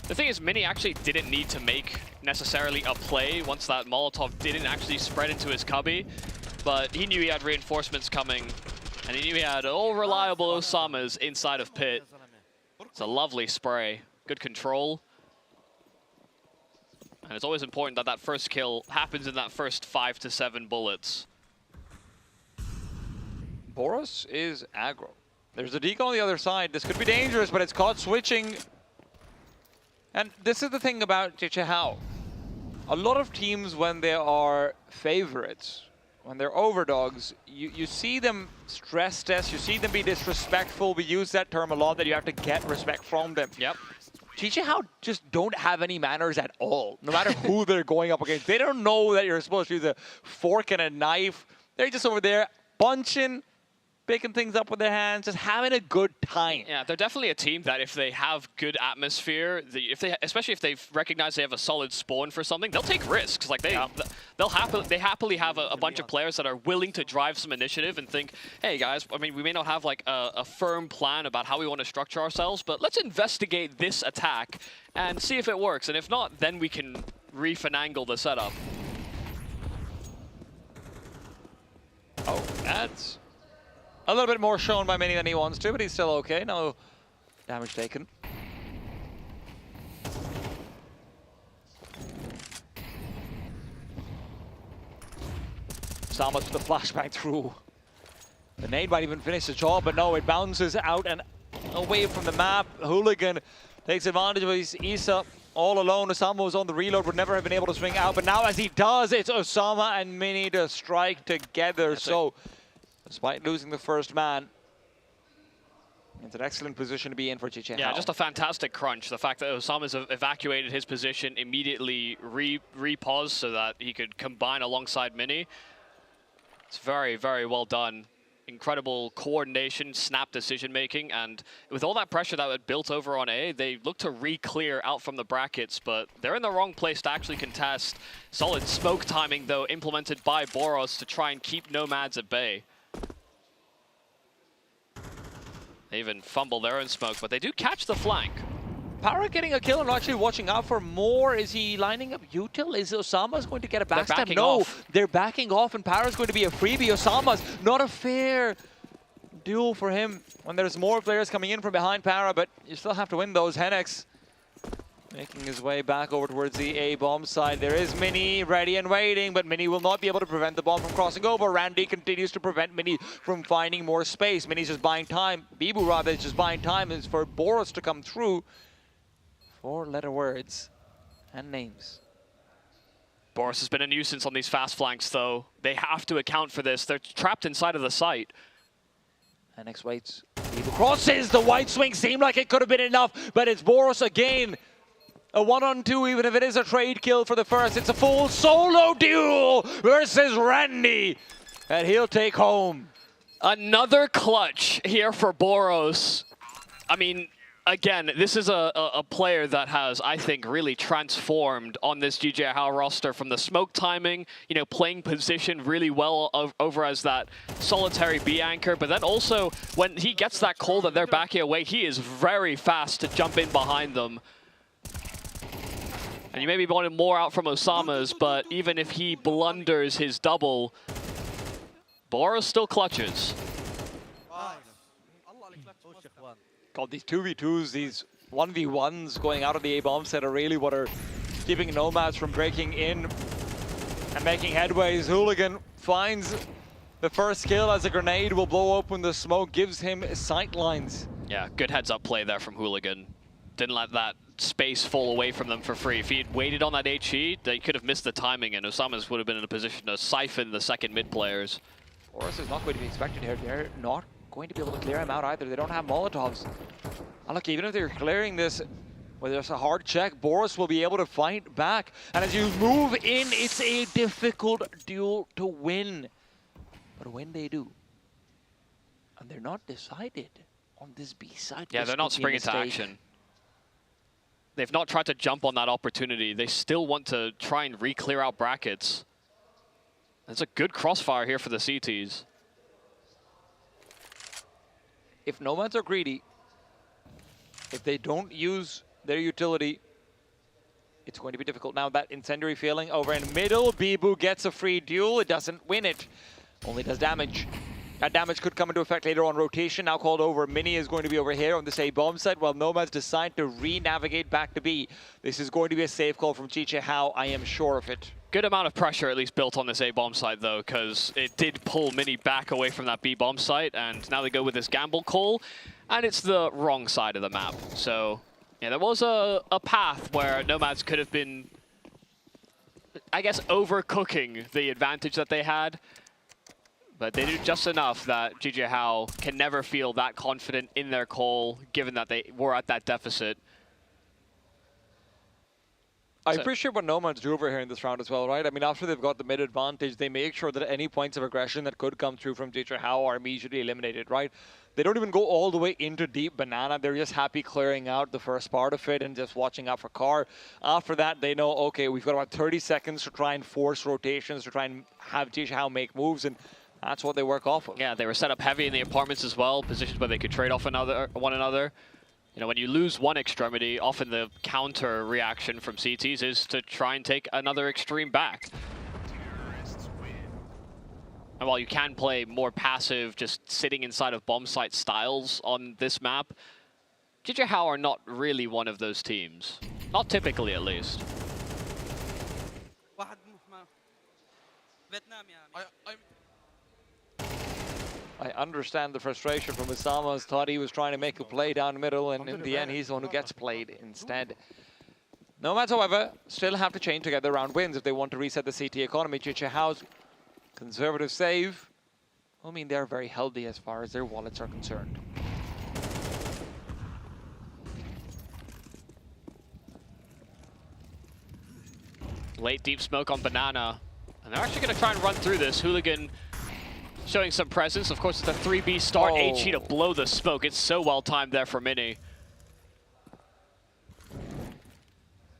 The thing is, Mini actually didn't need to make necessarily a play once that Molotov didn't actually spread into his cubby, but he knew he had reinforcements coming, and he knew he had all reliable Osamas inside of pit. It's a lovely spray, good control. And it's always important that that first kill happens in that first 5 to 7 bullets. Boros is aggro. There's a deco on the other side. This could be dangerous, but it's caught switching. And this is the thing about GJ Hao. A lot of teams, when they are favorites, when they're overdogs, you see them stress test, you see them be disrespectful. We use that term a lot, that you have to get respect from them. Yep. GJ Hao just don't have any manners at all, no matter who they're going up against. They don't know that you're supposed to use a fork and a knife. They're just over there punching, picking things up with their hands, just having a good time. Yeah, they're definitely a team that if they have good atmosphere, especially if they recognize they have a solid spawn for something, they'll take risks. Like they happily have a bunch of players that are willing to drive some initiative and think, hey guys, I mean, we may not have like a firm plan about how we want to structure ourselves, but let's investigate this attack and see if it works. And if not, then we can refinagle the setup. Oh, that's a little bit more shown by Mini than he wants to, but he's still okay. No damage taken. Samas with the flashbang through. The nade might even finish the job, but no, it bounces out and away from the map. Hooligan takes advantage of his Isa all alone. Osama was on the reload, would never have been able to swing out, but now as he does, it's Osama and Mini to strike together. So, despite losing the first man, it's an excellent position to be in for Chiche. Yeah, just a fantastic crunch. The fact that Osama's evacuated his position, immediately re-pause so that he could combine alongside Mini. It's very, very well done. Incredible coordination, snap decision-making, and with all that pressure that had built over on A, they look to re-clear out from the brackets, but they're in the wrong place to actually contest. Solid smoke timing, though, implemented by Boros to try and keep Nomads at bay. They even fumble their own smoke, but they do catch the flank. Para getting a kill and actually watching out for more. Is he lining up util? Is Osama's going to get a backstab? No, they're backing off and Para's going to be a freebie. Osama's not a fair duel for him when there's more players coming in from behind Para, but you still have to win those. Hennex making his way back over towards the A bomb side. There is Mini ready and waiting, but Mini will not be able to prevent the bomb from crossing over. Randy continues to prevent Mini from finding more space. Mini's just buying time. Bibu rather is just buying time. Is for Boros to come through. 4-letter words and names. Boros has been a nuisance on these fast flanks, though. They have to account for this. They're trapped inside of the site. Hennex waits. Bibu crosses. The white swing seemed like it could have been enough, but it's Boros again. A 1-on-2, even if it is a trade kill for the first. It's a full solo duel versus Randy. And he'll take home. Another clutch here for Boros. I mean, again, this is a player that has, I think, really transformed on this GJ Hao roster from the smoke timing, you know, playing position really well over as that solitary B anchor, but then also when he gets that call that they're backing away, he is very fast to jump in behind them. And you maybe wanted more out from Osama's, but even if he blunders his double, Boros still clutches. God, these 2v2s, these 1v1s going out of the A-bomb set are really what are keeping Nomads from breaking in and making headways. Hooligan finds the first kill as a grenade will blow open the smoke, gives him sight lines. Yeah, good heads-up play there from Hooligan. Didn't let that space fall away from them for free. If he had waited on that HE, they could have missed the timing, and Osama's would have been in a position to siphon the second mid players. Boros is not going to be expected here. They're not going to be able to clear him out either. They don't have Molotovs. And look, even if they're clearing this, where there's a hard check, Boros will be able to fight back. And as you move in, it's a difficult duel to win. But when they do, and they're not decided on this B side. Yeah, they're not springing to action. They've not tried to jump on that opportunity. They still want to try and re-clear out brackets. That's a good crossfire here for the CTs. If Nomads are greedy, if they don't use their utility, it's going to be difficult. Now that incendiary feeling over in middle, Bibu gets a free duel. It doesn't win it, only does damage. That damage could come into effect later on rotation. Now called over. Mini is going to be over here on this A bomb site while Nomads decide to re-navigate back to B. This is going to be a safe call from Chiche Hao, I am sure of it. Good amount of pressure at least built on this A bomb site though, because it did pull Mini back away from that B bomb site, and now they go with this gamble call, and it's the wrong side of the map. So yeah, there was a path where Nomads could have been, I guess, overcooking the advantage that they had. But they do just enough that GJ Hao can never feel that confident in their call, given that they were at that deficit. I appreciate what Nomads do over here in this round as well, right? I mean, after they've got the mid advantage, they make sure that any points of aggression that could come through from GJ Hao are immediately eliminated, right? They don't even go all the way into deep banana. They're just happy clearing out the first part of it and just watching out for car. After that, they know, okay, we've got about 30 seconds to try and force rotations, to try and have GJ Hao make moves, and that's what they work off of. Yeah, they were set up heavy in the apartments as well, positions where they could trade off one another. You know, when you lose one extremity, often the counter reaction from CTs is to try and take another extreme back. And while you can play more passive, just sitting inside of bomb site styles on this map, GJ Hao are not really one of those teams. Not typically, at least. I understand the frustration from Osama. Thought he was trying to make a play down middle, and in the end, he's the one who gets played instead. Nomads, however, still have to chain together round wins if they want to reset the CT economy. Chicha House, conservative save. I mean, they're very healthy as far as their wallets are concerned. Late deep smoke on Banana. And they're actually going to try and run through this. Hooligan showing some presence. Of course, it's a 3B start. HE to blow the smoke. It's so well timed there for Mini.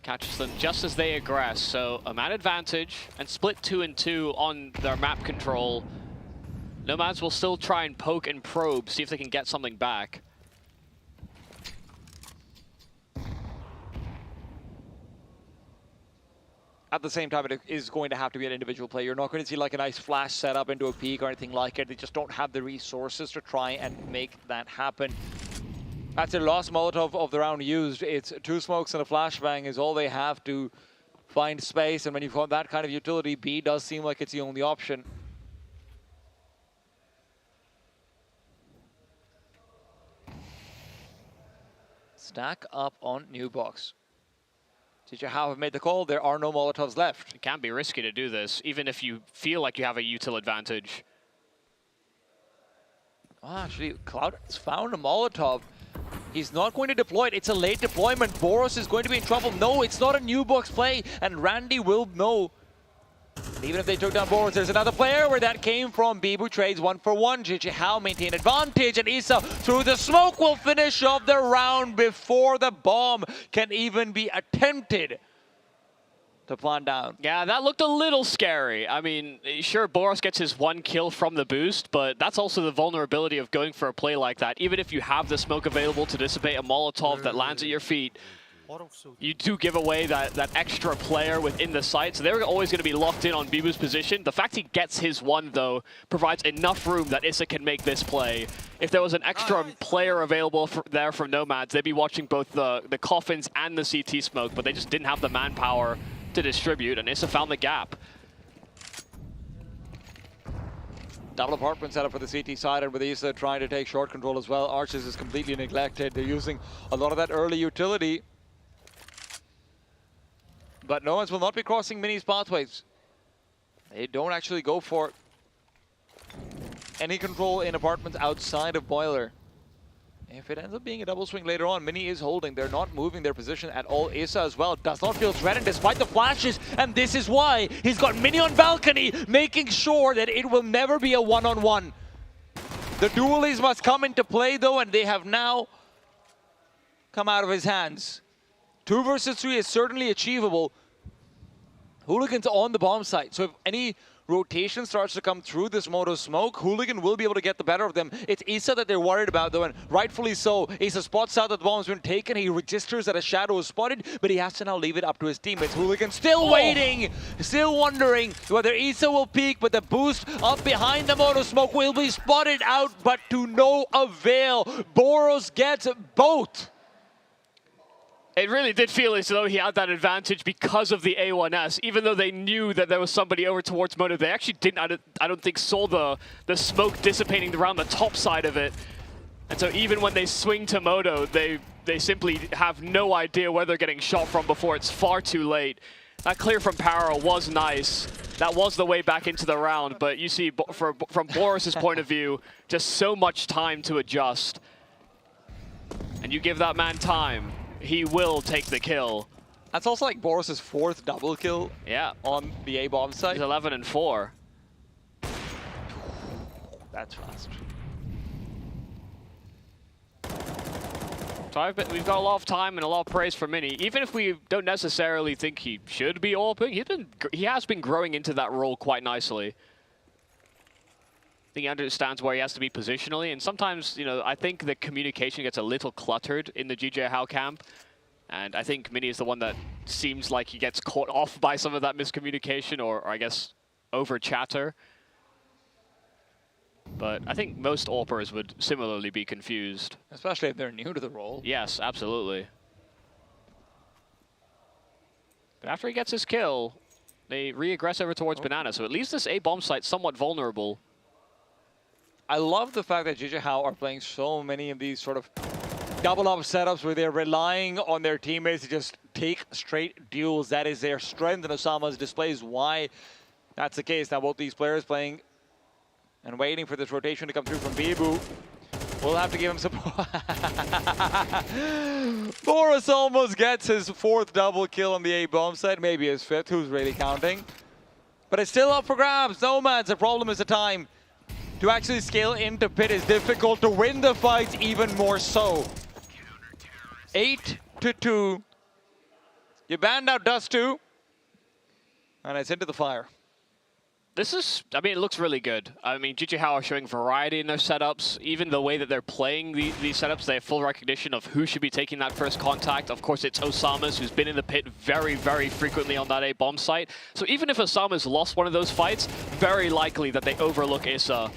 Catches them just as they aggress. So a man advantage and split 2 and 2 on their map control. Nomads will still try and poke and probe, see if they can get something back. At the same time, it is going to have to be an individual play. You're not going to see like a nice flash setup into a peak or anything like it. They just don't have the resources to try and make that happen. That's their last Molotov of the round used. It's 2 smokes and a flashbang is all they have to find space. And when you've got that kind of utility, B does seem like it's the only option. Stack up on new box. Teacher Howe have made the call. There are no Molotovs left. It can be risky to do this, even if you feel like you have a util advantage. Oh, actually, Cloud has found a Molotov. He's not going to deploy it. It's a late deployment. Boros is going to be in trouble. No, it's not a new box play, and Randy will know. Even if they took down Boros, there's another player where that came from. Bibu trades 1 for 1. JJ Howe maintain advantage, and Issa through the smoke will finish off the round before the bomb can even be attempted to plant down. Yeah, that looked a little scary. I mean, sure, Boros gets his 1 kill from the boost, but that's also the vulnerability of going for a play like that. Even if you have the smoke available to dissipate a Molotov that lands at your feet, you do give away that extra player within the site, so they're always going to be locked in on Bibu's position. The fact he gets his 1, though, provides enough room that Issa can make this play. If there was an extra player available there from Nomads, they'd be watching both the coffins and the CT smoke, but they just didn't have the manpower to distribute, and Issa found the gap. Double apartment setup for the CT side, and with Issa trying to take short control as well. Arches is completely neglected. They're using a lot of that early utility. But Nomads will not be crossing Mini's pathways. They don't actually go for any control in apartments outside of Boiler. If it ends up being a double swing later on, Mini is holding. They're not moving their position at all. Issa as well does not feel threatened despite the flashes, and this is why he's got Mini on balcony, making sure that it will never be a one-on-one. The dualies must come into play though, and they have now come out of his hands. 2 versus 3 is certainly achievable. Hooligans on the bomb site, so if any rotation starts to come through this Moto smoke, Hooligan will be able to get the better of them. It's Issa that they're worried about though, and rightfully so. Issa spots out that the bomb's been taken, he registers that a shadow is spotted, but he has to now leave it up to his teammates. Hooligan still waiting, still wondering whether Issa will peek, but the boost up behind the Moto smoke will be spotted out, but to no avail. Boros gets both. It really did feel as though he had that advantage because of the A1S. Even though they knew that there was somebody over towards Moto, they actually didn't, I don't think, saw the smoke dissipating around the top side of it. And so even when they swing to Moto, they simply have no idea where they're getting shot from before it's far too late. That clear from Paro was nice. That was the way back into the round, but you see from Boris's point of view, just so much time to adjust. And you give that man time, he will take the kill. That's also like Boris's 4th double kill on the A-bomb site. He's 11 and 4. That's fast. So we've got a lot of time and a lot of praise for Mini. Even if we don't necessarily think he should be AWPing, he has been growing into that role quite nicely. I think he understands where he has to be positionally, and sometimes, you know, I think the communication gets a little cluttered in the GJ Howe camp, and I think Mini is the one that seems like he gets caught off by some of that miscommunication, or I guess over chatter. But I think most AWPers would similarly be confused. Especially if they're new to the role. Yes, absolutely. But after he gets his kill, They re-aggress over towards Banana, so it leaves this A bomb site somewhat vulnerable. I love the fact that JJ How are playing so many of these sort of double up setups where they're relying on their teammates to just take straight duels. That is their strength, and Osama's displays why that's the case. Now both these players playing and waiting for this rotation to come through from Bibu. We'll have to give him support. Boros almost gets his 4th double kill on the A bomb site, maybe his 5th, who's really counting. But it's still up for grabs. Nomads, the problem is the time. To actually scale into pit is difficult. To win the fight, even more so. 8-2. You banned out Dust 2. And it's into the fire. This is, I mean, it looks really good. I mean, GG How are showing variety in their setups. Even the way that they're playing these setups, they have full recognition of who should be taking that first contact. Of course, it's Osama's, who's been in the pit very, very frequently on that A bomb site. So even if Osama's lost one of those fights, very likely that they overlook Issa.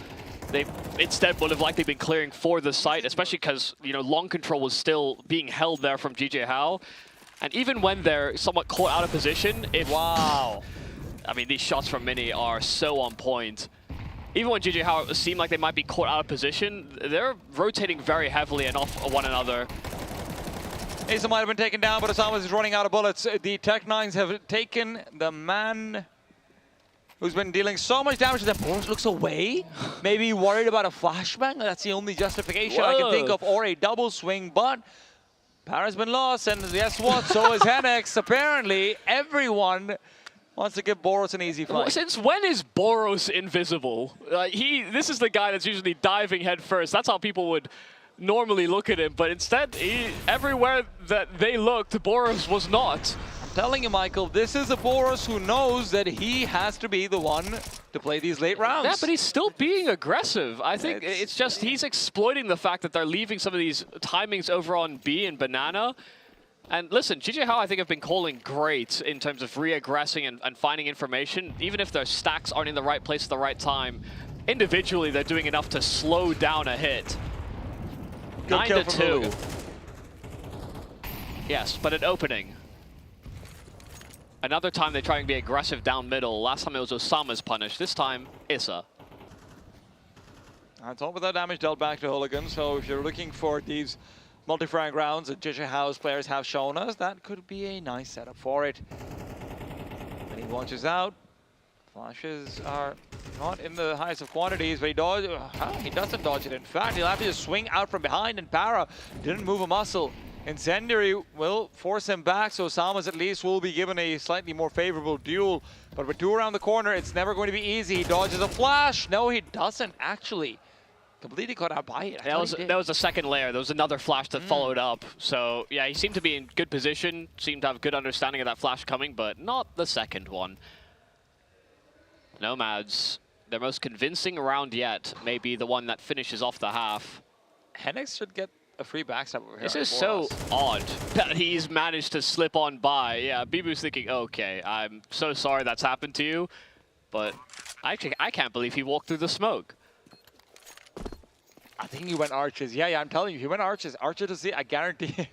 They instead would have likely been clearing for the site, especially because, you know, long control was still being held there from GG How. And even when they're somewhat caught out of position, if... Wow. I mean, these shots from Mini are so on point. Even when GG How seem like they might be caught out of position, they're rotating very heavily and off one another. Asa might have been taken down, but Osama is running out of bullets. The Tech-9s have taken the man who's been dealing so much damage to them. Boros looks away. Maybe worried about a flashbang. That's the only justification I can think of, or a double swing, but Para's been lost, and guess what? So is Henex. Apparently, everyone wants to give Boros an easy fight. Since when is Boros invisible? This is the guy that's usually diving head first. That's how people would normally look at him, but instead, everywhere that they looked, Boros was not. I'm telling you, Michael, this is a Boros who knows that he has to be the one to play these late rounds. Yeah, but he's still being aggressive. I think it's just he's exploiting the fact that they're leaving some of these timings over on B and Banana. And listen, GG How I think have been calling great in terms of re-aggressing and finding information. Even if their stacks aren't in the right place at the right time, individually they're doing enough to slow down a hit. 9-2. Yes, but an opening. Another time they try and be aggressive down middle. Last time it was Osama's punish. This time, Issa. That's all without damage dealt back to Hooligan. So if you're looking for these multi-frag rounds that JJ How's players have shown us, that could be a nice setup for it. And he launches out. Flashes are not in the highest of quantities, but he doesn't dodge it. In fact, he'll have to just swing out from behind, and Para didn't move a muscle. Incendiary will force him back, so Osama's at least will be given a slightly more favorable duel. But with 2 around the corner, it's never going to be easy. He dodges a flash. No, he doesn't, actually. Completely caught out by it. That was the second layer. There was another flash that followed up. So, yeah, he seemed to be in good position, seemed to have a good understanding of that flash coming, but not the second one. Nomads, their most convincing round yet, may be the one that finishes off the half. Henex should get a free backstab over here. This is so odd that he's managed to slip on by. Yeah, Bibu's thinking, okay, I'm so sorry that's happened to you, but I can't believe he walked through the smoke. I think he went arches. Yeah, I'm telling you, he went arches. Archer to see, I guarantee.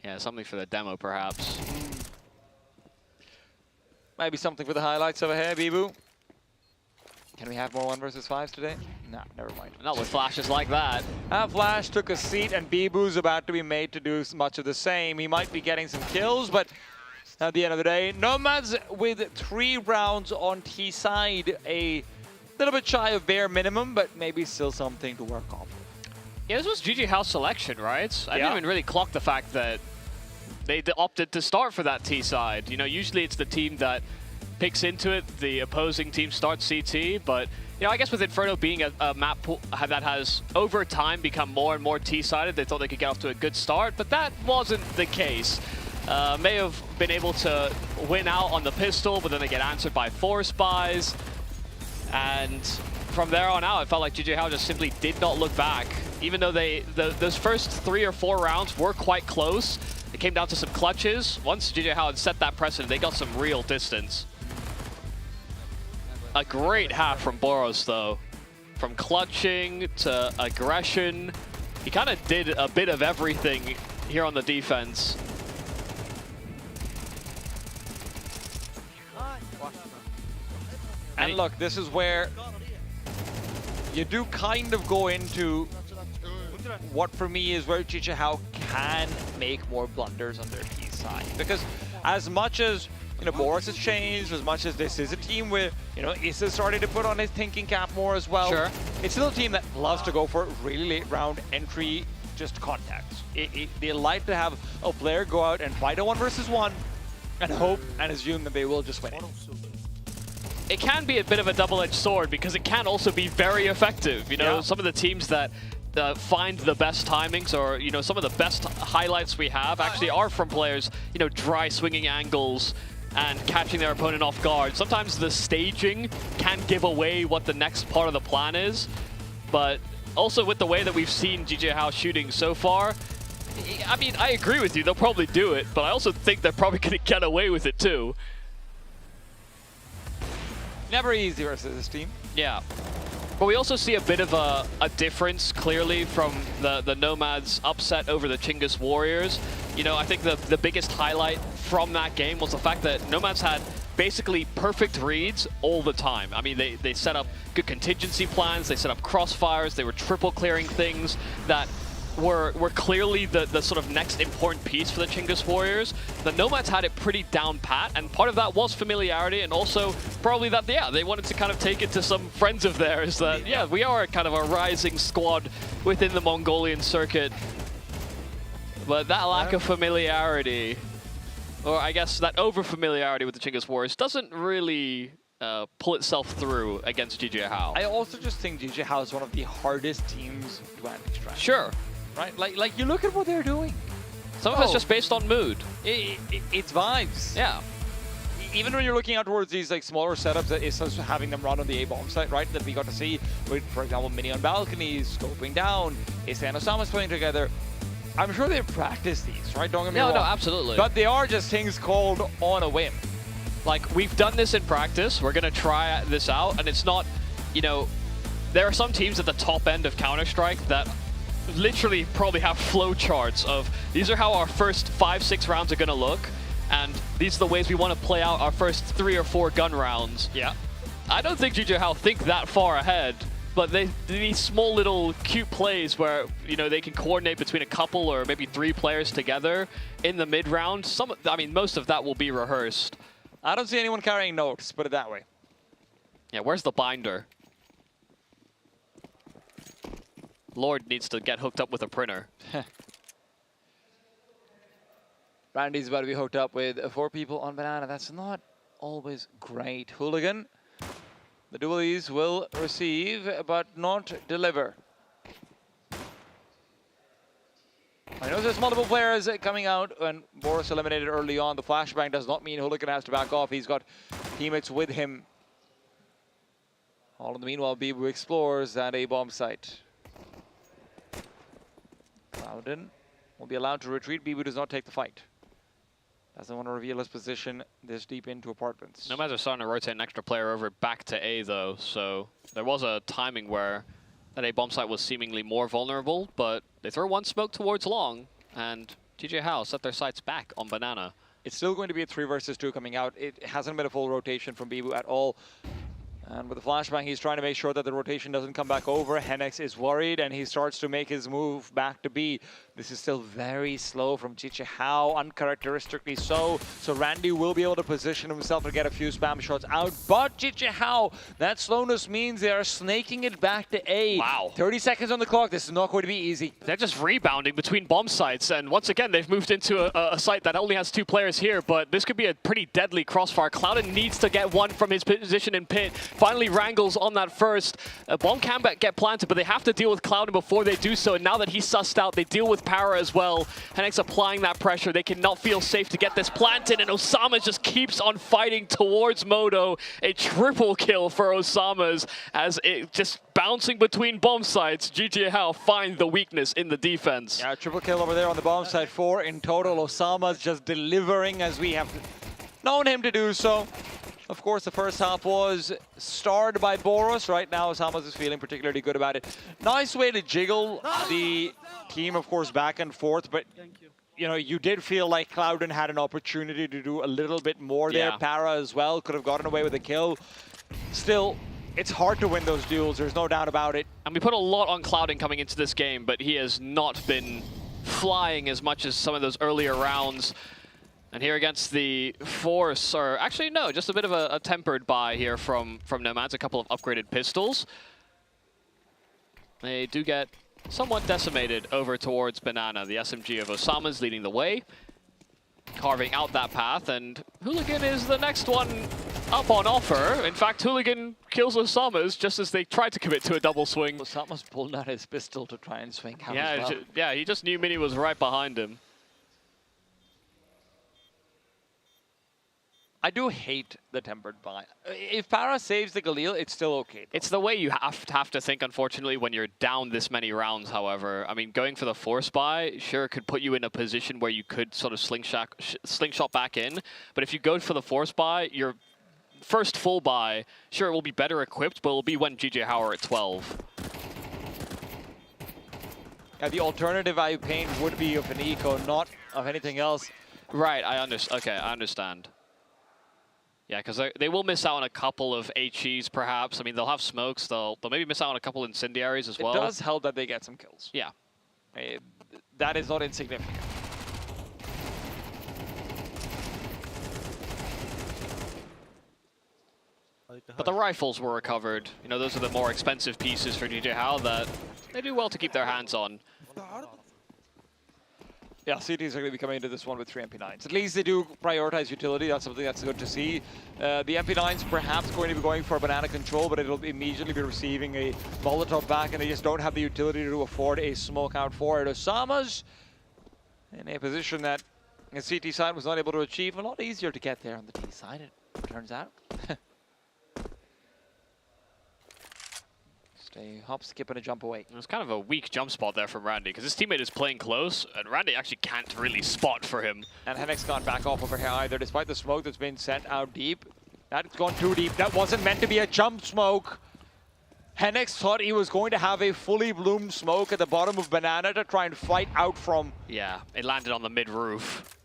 Yeah, something for the demo, perhaps. Might be something for the highlights over here, Bibu. Can we have more 1 versus 5s today? Nah, never mind. Not with flashes like that. Flash took a seat, and Bibu's about to be made to do much of the same. He might be getting some kills, but at the end of the day, Nomads with 3 rounds on T side, a little bit shy of bare minimum, but maybe still something to work on. Yeah, this was GG How's selection, right? I didn't even really clock the fact that they opted to start for that T side. You know, usually it's the team that picks into it, the opposing team starts CT, but you know, I guess with Inferno being a map pool that has over time become more and more T-sided, they thought they could get off to a good start, but that wasn't the case. May have been able to win out on the pistol, but then they get answered by 4 spies. And from there on out, it felt like GG How just simply did not look back. Even though those first 3 or 4 rounds were quite close, it came down to some clutches. Once GG How had set that precedent, they got some real distance. A great half from Boros, though. From clutching to aggression. He kind of did a bit of everything here on the defense. And look, this is where you do kind of go into what for me is where Chichihao can make more blunders on their T side. Because as much as Boros has changed, as much as this is a team where, Issa started to put on his thinking cap more as well. Sure. It's still a team that loves to go for really late round entry, just contacts. They like to have a player go out and fight a 1 versus 1 and hope and assume that they will just win it. It can be a bit of a double-edged sword because it can also be very effective. Some of the teams that find the best timings, or some of the best highlights we have actually are from players, dry swinging angles and catching their opponent off guard. Sometimes the staging can give away what the next part of the plan is, but also with the way that we've seen Chichihao shooting so far, I mean, I agree with you, they'll probably do it, but I also think they're probably going to get away with it too. Never easy versus this team. Yeah. But we also see a bit of a difference, clearly, from the Nomads' upset over the Chingus Warriors. I think the biggest highlight from that game was the fact that Nomads had basically perfect reads all the time. I mean, they set up good contingency plans, they set up crossfires, they were triple clearing things that were clearly the sort of next important piece for the Chingus Warriors. The Nomads had it pretty down pat, and part of that was familiarity, and also probably that, they wanted to kind of take it to some friends of theirs that, we are kind of a rising squad within the Mongolian circuit. But that lack of familiarity, or I guess that over-familiarity with the Chingus Warriors doesn't really pull itself through against Chichihao. I also just think Chichihao is one of the hardest teams to anti-strike. Sure. Right? Like you look at what they're doing. Some of it's just based on mood. It's vibes. Yeah. Even when you're looking out towards these smaller setups that is having them run on the A-bomb site, right? That we got to see with, for example, Mini on balconies, scoping down, Issa and Osama's playing together. I'm sure they've practiced these, right? Don't get me wrong. No, absolutely. But they are just things called on a whim. Like, we've done this in practice. We're going to try this out. And it's not, there are some teams at the top end of Counter-Strike that literally probably have flow charts of, these are how our first 5-6 rounds are going to look. And these are the ways we want to play out our first 3 or 4 gun rounds. Yeah. I don't think Chichihao think that far ahead. But these small little cute plays where, they can coordinate between a couple or maybe 3 players together in the mid-round, most of that will be rehearsed. I don't see anyone carrying notes, put it that way. Yeah, where's the binder? Lord needs to get hooked up with a printer. Randy's about to be hooked up with 4 people on Banana. That's not always great. Hooligan. The dualies will receive, but not deliver. I know there's multiple players coming out, and Boros eliminated early on. The flashbang does not mean Hooligan has to back off. He's got teammates with him. All in the meanwhile, Bibu explores that A-bomb site. Clouden will be allowed to retreat. Bibu does not take the fight. Doesn't want to reveal his position this deep into apartments. Nomads are starting to rotate an extra player over back to A, though, so there was a timing where that A-bomb site was seemingly more vulnerable, but they throw one smoke towards long, and Chichihao set their sights back on Banana. It's still going to be a 3 versus 2 coming out. It hasn't been a full rotation from Bibu at all. And with the flashbang, he's trying to make sure that the rotation doesn't come back over. Hennex is worried, and he starts to make his move back to B. This is still very slow from Chichihao, uncharacteristically so. So Randy will be able to position himself to get a few spam shots out. But Chichihao, that slowness means they are snaking it back to A. Wow. 30 seconds on the clock. This is not going to be easy. They're just rebounding between bomb sites, and once again, they've moved into a site that only has 2 players here, but this could be a pretty deadly crossfire. Clouden needs to get one from his position in pit. Finally wrangles on that first. A bomb can get planted, but they have to deal with Clouden before they do so, and now that he's sussed out, they deal with Para as well. Hennex applying that pressure. They cannot feel safe to get this planted, and Osama just keeps on fighting towards Moto. A triple kill for Osama's as it just bouncing between bomb sites. Chichihao find the weakness in the defense. Yeah, triple kill over there on the bomb site. 4 in total. Osama's just delivering as we have known him to do so. Of course, the first half was starred by Boros. Right now, Osama's is feeling particularly good about it. Nice way to jiggle the team, of course, back and forth. But, you did feel like Clouden had an opportunity to do a little bit more there. Para as well could have gotten away with a kill. still, it's hard to win those duels, there's no doubt about it. And we put a lot on Cloudin coming into this game, but he has not been flying as much as some of those earlier rounds. And here against the Force, or actually no, just a bit of a tempered buy here from Nomads, a couple of upgraded pistols. They do get somewhat decimated over towards Banana. The SMG of Osama's leading the way, carving out that path, and Hooligan is the next one up on offer. In fact, Hooligan kills Osama's just as they tried to commit to a double swing. Osama's pulled out his pistol to try and swing out yeah, as well. Yeah, he just knew Mini was right behind him. I do hate the tempered buy. If Para saves the Galil, it's still okay, though. It's the way you have to think, unfortunately, when you're down this many rounds, however. I mean, going for the force buy, sure, could put you in a position where you could sort of slingshot back in. But if you go for the force buy, your first full buy, sure, it will be better equipped, but it will be when GJ Hauer at 12. The alternative value paint would be of an eco, not of anything else. Right, I understand. Yeah, because they will miss out on a couple of HEs, perhaps. I mean, they'll have smokes. They'll maybe miss out on a couple incendiaries as well. It does help that they get some kills. Yeah. That is not insignificant. But the rifles were recovered. You know, those are the more expensive pieces for DJ Hao that they do well to keep their hands on. Yeah, CTs are going to be coming into this one with 3 MP9s. At least they do prioritize utility. That's something that's good to see. The MP9s perhaps going to be going for banana control, but it'll immediately be receiving a Molotov back, and they just don't have the utility to afford a smoke out for it. Osama's in a position that the CT side was not able to achieve. A lot easier to get there on the T side, it turns out. A hop, skip, and a jump away. It was kind of a weak jump spot there from Randy, because his teammate is playing close, and Randy actually can't really spot for him. And Hennex can't back off over here either, despite the smoke that's been sent out deep. That's gone too deep. That wasn't meant to be a jump smoke. Hennex thought he was going to have a fully bloomed smoke at the bottom of Banana to try and fight out from. Yeah, it landed on the mid-roof.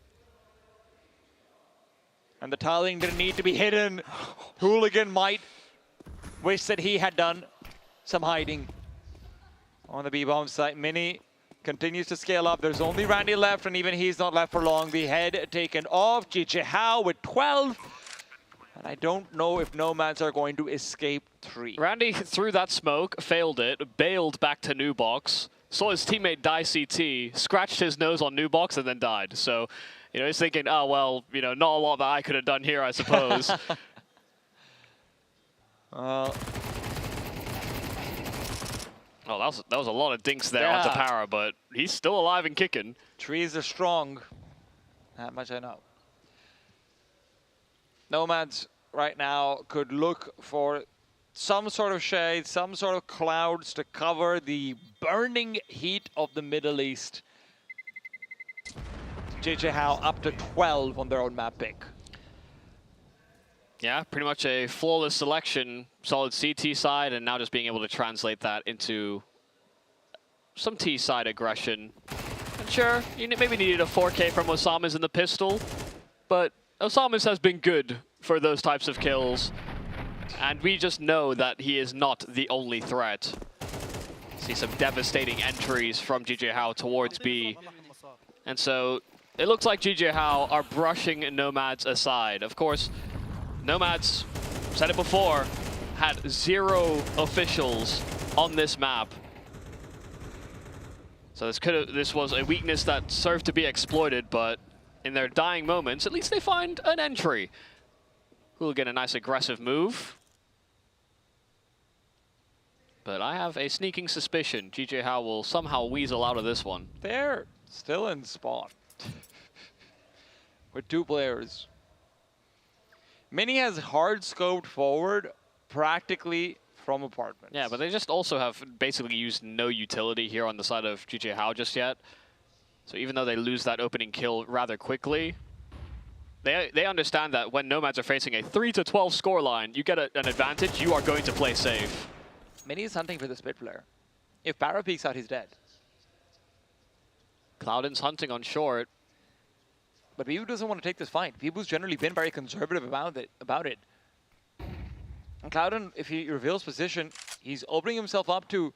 And the tiling didn't need to be hidden. Hooligan might wish that he had done some hiding on the B-bomb site. Mini continues to scale up. There's only Randy left, and even he's not left for long. The head taken off. GJ Hao with 12. And I don't know if Nomads are going to escape 3. Randy threw that smoke, failed it, bailed back to New Box, saw his teammate die CT, scratched his nose on New Box, and then died. So, you know, he's thinking, oh, well, you know, not a lot that I could have done here, I suppose. Oh, that was a lot of dinks there onto Para, but he's still alive and kicking. Trees are strong. That much I know. Nomads right now could look for some sort of shade, some sort of clouds to cover the burning heat of the Middle East. JJ Hao up to 12 on their own map pick. Yeah, pretty much a flawless selection, solid CT side, and now just being able to translate that into some T side aggression. And sure, you maybe needed a 4K from Osama's in the pistol, but Osama's has been good for those types of kills, and we just know that he is not the only threat. See some devastating entries from GJ Hao towards B, and so it looks like GJ Hao are brushing Nomads aside. Of course, Nomads, said it before, had 0 officials on this map. So this was a weakness that served to be exploited, but in their dying moments, at least they find an entry. Hooligan, a nice aggressive move. But I have a sneaking suspicion GJ Hao will somehow weasel out of this one. They're still in spawn with 2 players. Mini has hard scoped forward practically from apartments. Yeah, but they just also have basically used no utility here on the side of GJ Hao just yet. So even though they lose that opening kill rather quickly, they understand that when Nomads are facing a 3-12 scoreline, you get an advantage, you are going to play safe. Mini is hunting for the split flare. If Para peeks out, he's dead. Cloudin's hunting on short. But Bibu doesn't want to take this fight. Bibu's generally been very conservative about it. And Clouden, if he reveals position, he's opening himself up to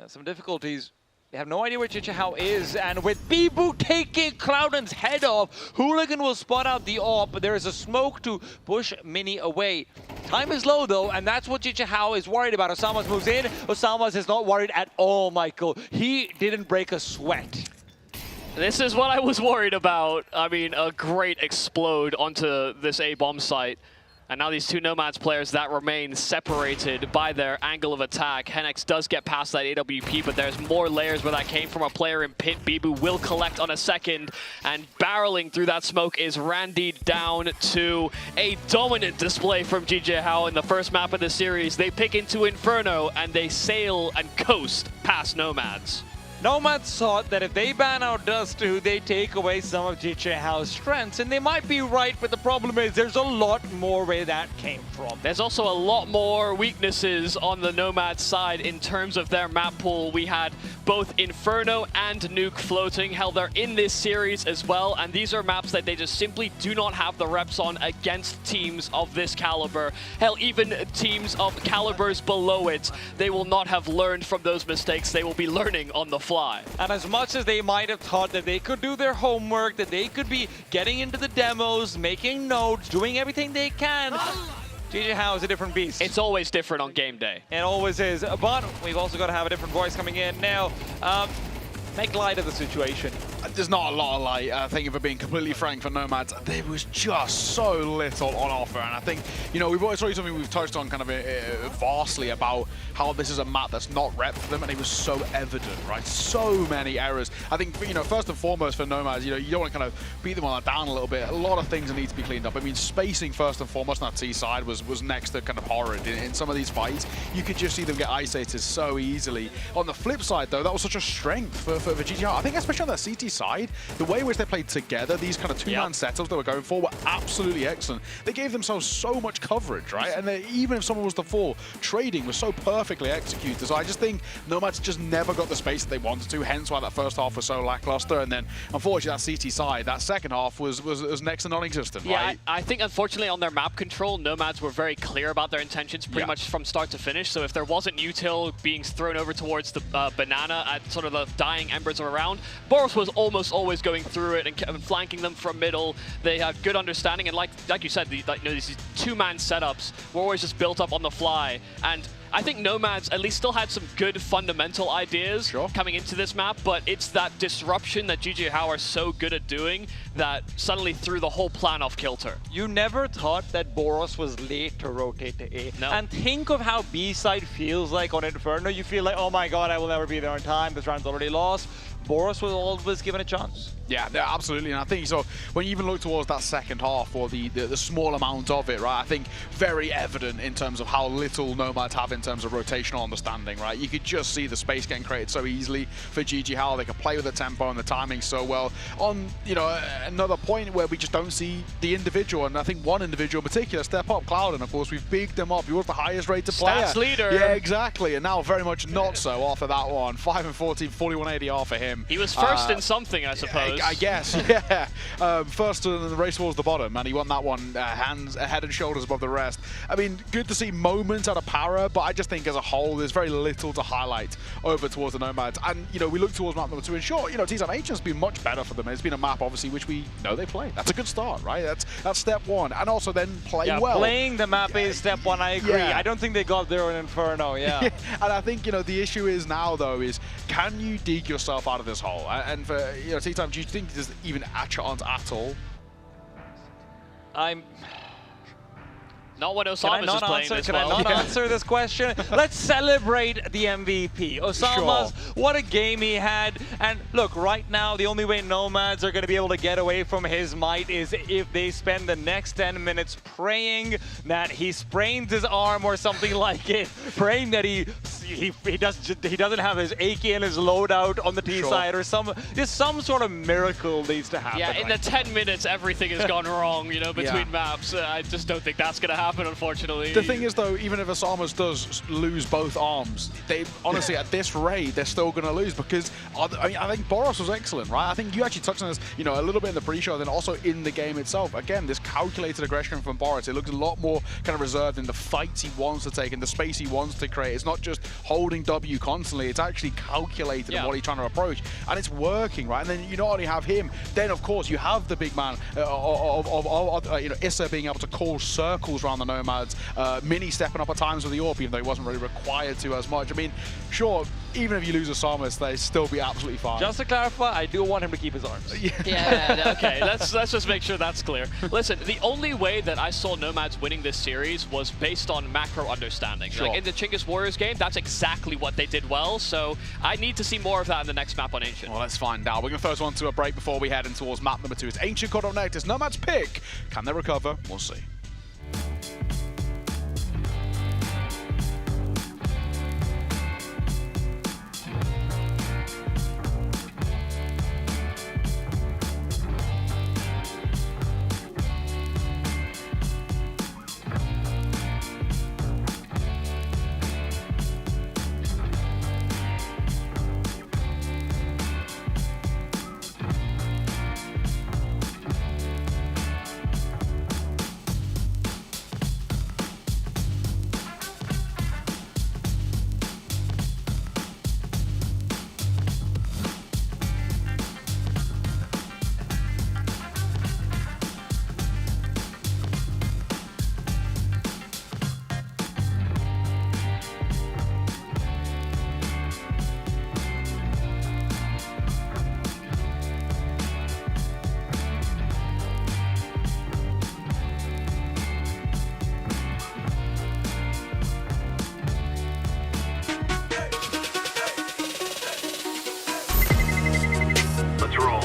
some difficulties. They have no idea where Chichihao is, and with Bibu taking Clouden's head off, Hooligan will spot out the AWP, but there is a smoke to push Mini away. Time is low though, and that's what Chichihao is worried about. Osamas moves in. Osamas is not worried at all, Michael. He didn't break a sweat. This is what I was worried about. I mean, a great explode onto this A-bomb site. And now these two Nomads players that remain separated by their angle of attack. Hennex does get past that AWP, but there's more layers where that came from. A player in pit. Bibu will collect on a second, and barreling through that smoke is Randy down to a dominant display from Chichihao in the first map of the series. They pick into Inferno, and they sail and coast past Nomads. Nomads thought that if they ban out Dust2, they take away some of Chichihao's strengths, and they might be right, but the problem is there's a lot more where that came from. There's also a lot more weaknesses on the Nomad side in terms of their map pool. We had both Inferno and Nuke floating. Hell, they're in this series as well, and these are maps that they just simply do not have the reps on against teams of this caliber. Hell, even teams of calibers below it, they will not have learned from those mistakes. They will be learning on the fly. And as much as they might have thought that they could do their homework, that they could be getting into the demos, making notes, doing everything they can, Chichihao is a different beast. It's always different on game day. It always is. But we've also got to have a different voice coming in now. Make light of the situation. There's not a lot of light. I think if we're being completely frank for Nomads, there was just so little on offer. And I think, you know, we've always already something we've touched on kind of vastly about how this is a map that's not rep for them, and it was so evident, right? So many errors. I think, you know, first and foremost for Nomads, you know, you don't want to kind of beat them on that down a little bit. A lot of things that need to be cleaned up. I mean, spacing first and foremost on that T side was next to kind of horrid. In some of these fights, you could just see them get isolated so easily. On the flip side, though, that was such a strength for GTR. I think especially on that CT side, the way in which they played together, these kind of two-man setups they were going for were absolutely excellent. They gave themselves so much coverage, right? And even if someone was to fall, trading was so perfectly executed. So I just think Nomads just never got the space that they wanted to, hence why that first half was so lackluster. And then, unfortunately, that CT side, that second half was next to non-existent, right? I think, unfortunately, on their map control, Nomads were very clear about their intentions pretty much from start to finish. So if there wasn't util being thrown over towards the banana at sort of the dying embers of a round, Boros was almost always going through it and flanking them from middle. They had good understanding, and like you said, these two-man setups were always just built up on the fly. And I think Nomads at least still had some good fundamental ideas coming into this map, but it's that disruption that Chichihao are so good at doing that suddenly threw the whole plan off kilter. You never thought that Boros was late to rotate to A. No. And think of how B side feels like on Inferno. You feel like, oh my god, I will never be there on time. This round's already lost. Boros was always given a chance. Yeah, absolutely, and I think so. When you even look towards that second half, or the small amount of it, right? I think very evident in terms of how little Nomads have in terms of rotational understanding, right? You could just see the space getting created so easily for GG, they could play with the tempo and the timing so well. On, you know, another point where we just don't see the individual, and I think one individual in particular step up, Cloud, and of course we've bigged him up. He was the highest rated player. Stats leader. Yeah, exactly, and now very much not so after that one. 5 and 14, 41 ADR for him. He was first in something, I suppose. I guess, yeah. First in the race towards the bottom, and he won that one head and shoulders above the rest. I mean, good to see moments out of Para, but I just think as a whole, there's very little to highlight over towards the Nomads. And, you know, we look towards map number 2, and sure, you know, T-Time H has been much better for them. It's been a map, obviously, which we know they play. That's a good start, right? That's step one. And also then play well. Playing the map is step one, I agree. Yeah. I don't think they got there in Inferno, yeah. And I think, you know, the issue is now, though, is can you dig yourself out of this hole? And for, you know, T-Time, do you think there's even a chance at all? Not what Osamas is playing this well. Can I not answer this question? Let's celebrate the MVP. Osamas, what a game he had. And look, right now, the only way Nomads are going to be able to get away from his might is if they spend the next 10 minutes praying that he sprains his arm or something like it. Praying that he he doesn't have his AK and his loadout on the T side, or just some sort of miracle needs to happen. Yeah, in the 10 minutes, everything has gone wrong, you know, between maps. I just don't think that's going to happen, unfortunately. The thing is, though, even if Asamas does lose both arms, they honestly, at this rate, they're still going to lose because, I mean, I think Boros was excellent, right? I think you actually touched on this, you know, a little bit in the pre-show, then also in the game itself. Again, this calculated aggression from Boros, it looks a lot more kind of reserved in the fights he wants to take and the space he wants to create. It's not just holding W constantly, it's actually calculated in what he's trying to approach, and it's working, right? And then you not only have him, then of course you have the big man of you know, Issa being able to call circles around the Nomads, Mini stepping up at times with the AWP, even though he wasn't really required to as much. I mean, sure, even if you lose a Samus, they still be absolutely fine. Just to clarify, I do want him to keep his arms. Yeah, okay, let's just make sure that's clear. Listen, the only way that I saw Nomads winning this series was based on macro understanding. Sure. Like in the Chinggis Warriors game, that's exactly what they did well, so I need to see more of that in the next map on Ancient. Well, let's find out. We're going to first one to a break before we head in towards map number 2. It's Ancient caught up next. It's Nomad's pick. Can they recover? We'll see. Let's roll.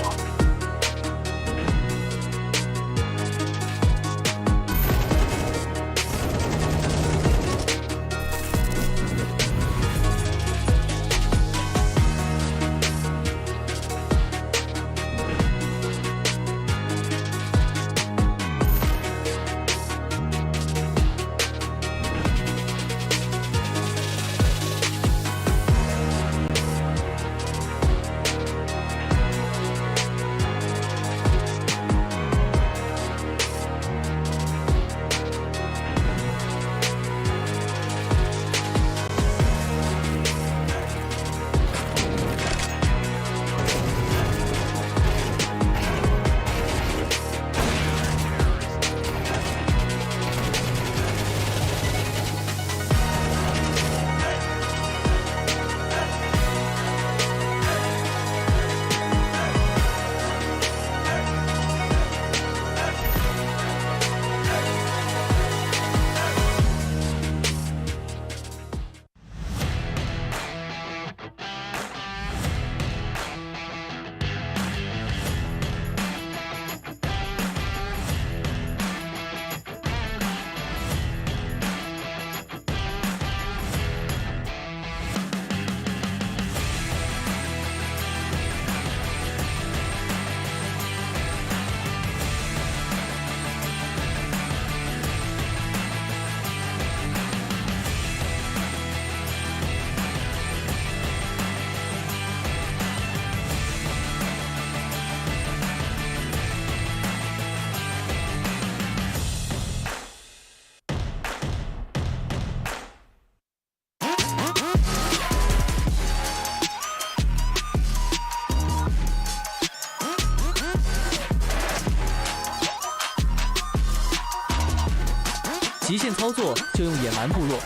极限操作就用野蛮部落。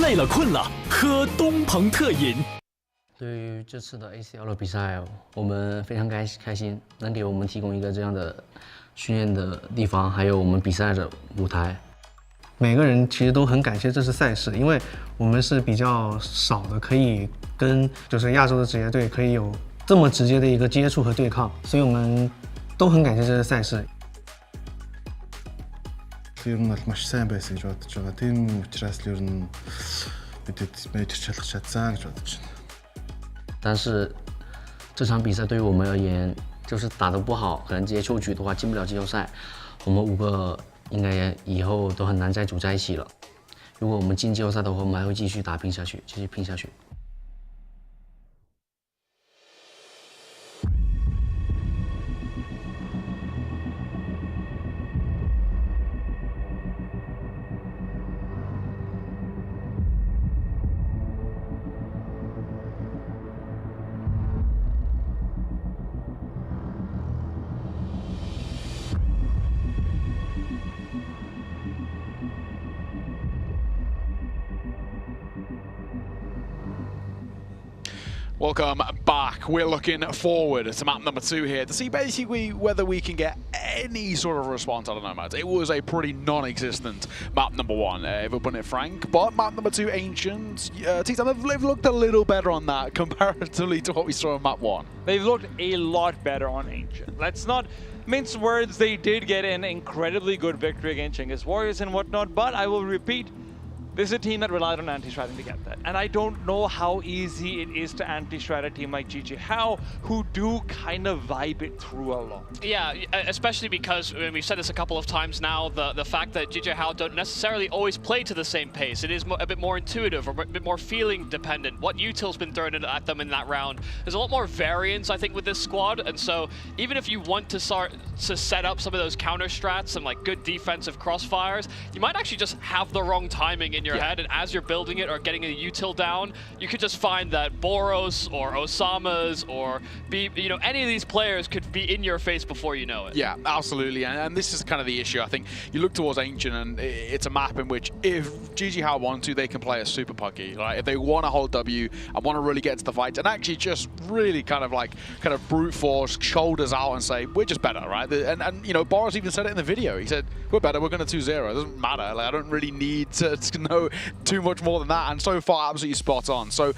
累了困了，喝东鹏特饮。对于这次的 ACL 的比赛，我们非常开心，能给我们提供一个这样的训练的地方，还有我们比赛的舞台。每个人其实都很感谢这次赛事，因为我们是比较少的可以跟就是亚洲的职业队可以有这么直接的一个接触和对抗，所以我们都很感谢这个赛事。 ер нь бол маш сайн байсан гэж бодож байгаа. Тийм учраас л ер нь мэдээж чадах чадсан гэж бодож байна. 但是这场比赛对于我们而言，就是打得不好，可能接球局的话进不了季后赛。我们5个应该以后都很难再组在一起了。如果我们进季后赛的话，我们还会继续打拼下去，继续拼下去。 Welcome back. We're looking forward to map number 2 here to see basically whether we can get any sort of response. I don't know, Matt. It was a pretty non-existent map number 1, if we're putting it frank. But map number 2, Ancient, Titan, they've looked a little better on that comparatively to what we saw in map 1. They've looked a lot better on Ancient. Let's not mince words. They did get an incredibly good victory against Chinggis Warriors and whatnot, but I will repeat, this is a team that relied on anti-stratting to get that. And I don't know how easy it is to anti-strat a team like GG How, who do kind of vibe it through a lot. Yeah, especially because, I mean, we've said this a couple of times now, the fact that GG How don't necessarily always play to the same pace. It is a bit more intuitive, or a bit more feeling dependent. What util's been thrown at them in that round. There's a lot more variance, I think, with this squad. And so even if you want to start to set up some of those counter strats and like good defensive crossfires, you might actually just have the wrong timing in your head, and as you're building it or getting a util down, you could just find that Boros or Osama's or any of these players could be in your face before you know it. Yeah, absolutely, and this is kind of the issue. I think you look towards Ancient, and it's a map in which if GG How want to, they can play a super pucky. Right? If they want to hold W and want to really get into the fight and actually just really kind of brute force, shoulders out and say, we're just better, right? And you know, Boros even said it in the video. He said, we're better, we're going to 2-0. It doesn't matter. Like, I don't really need to know too much more than that, and so far absolutely spot on. So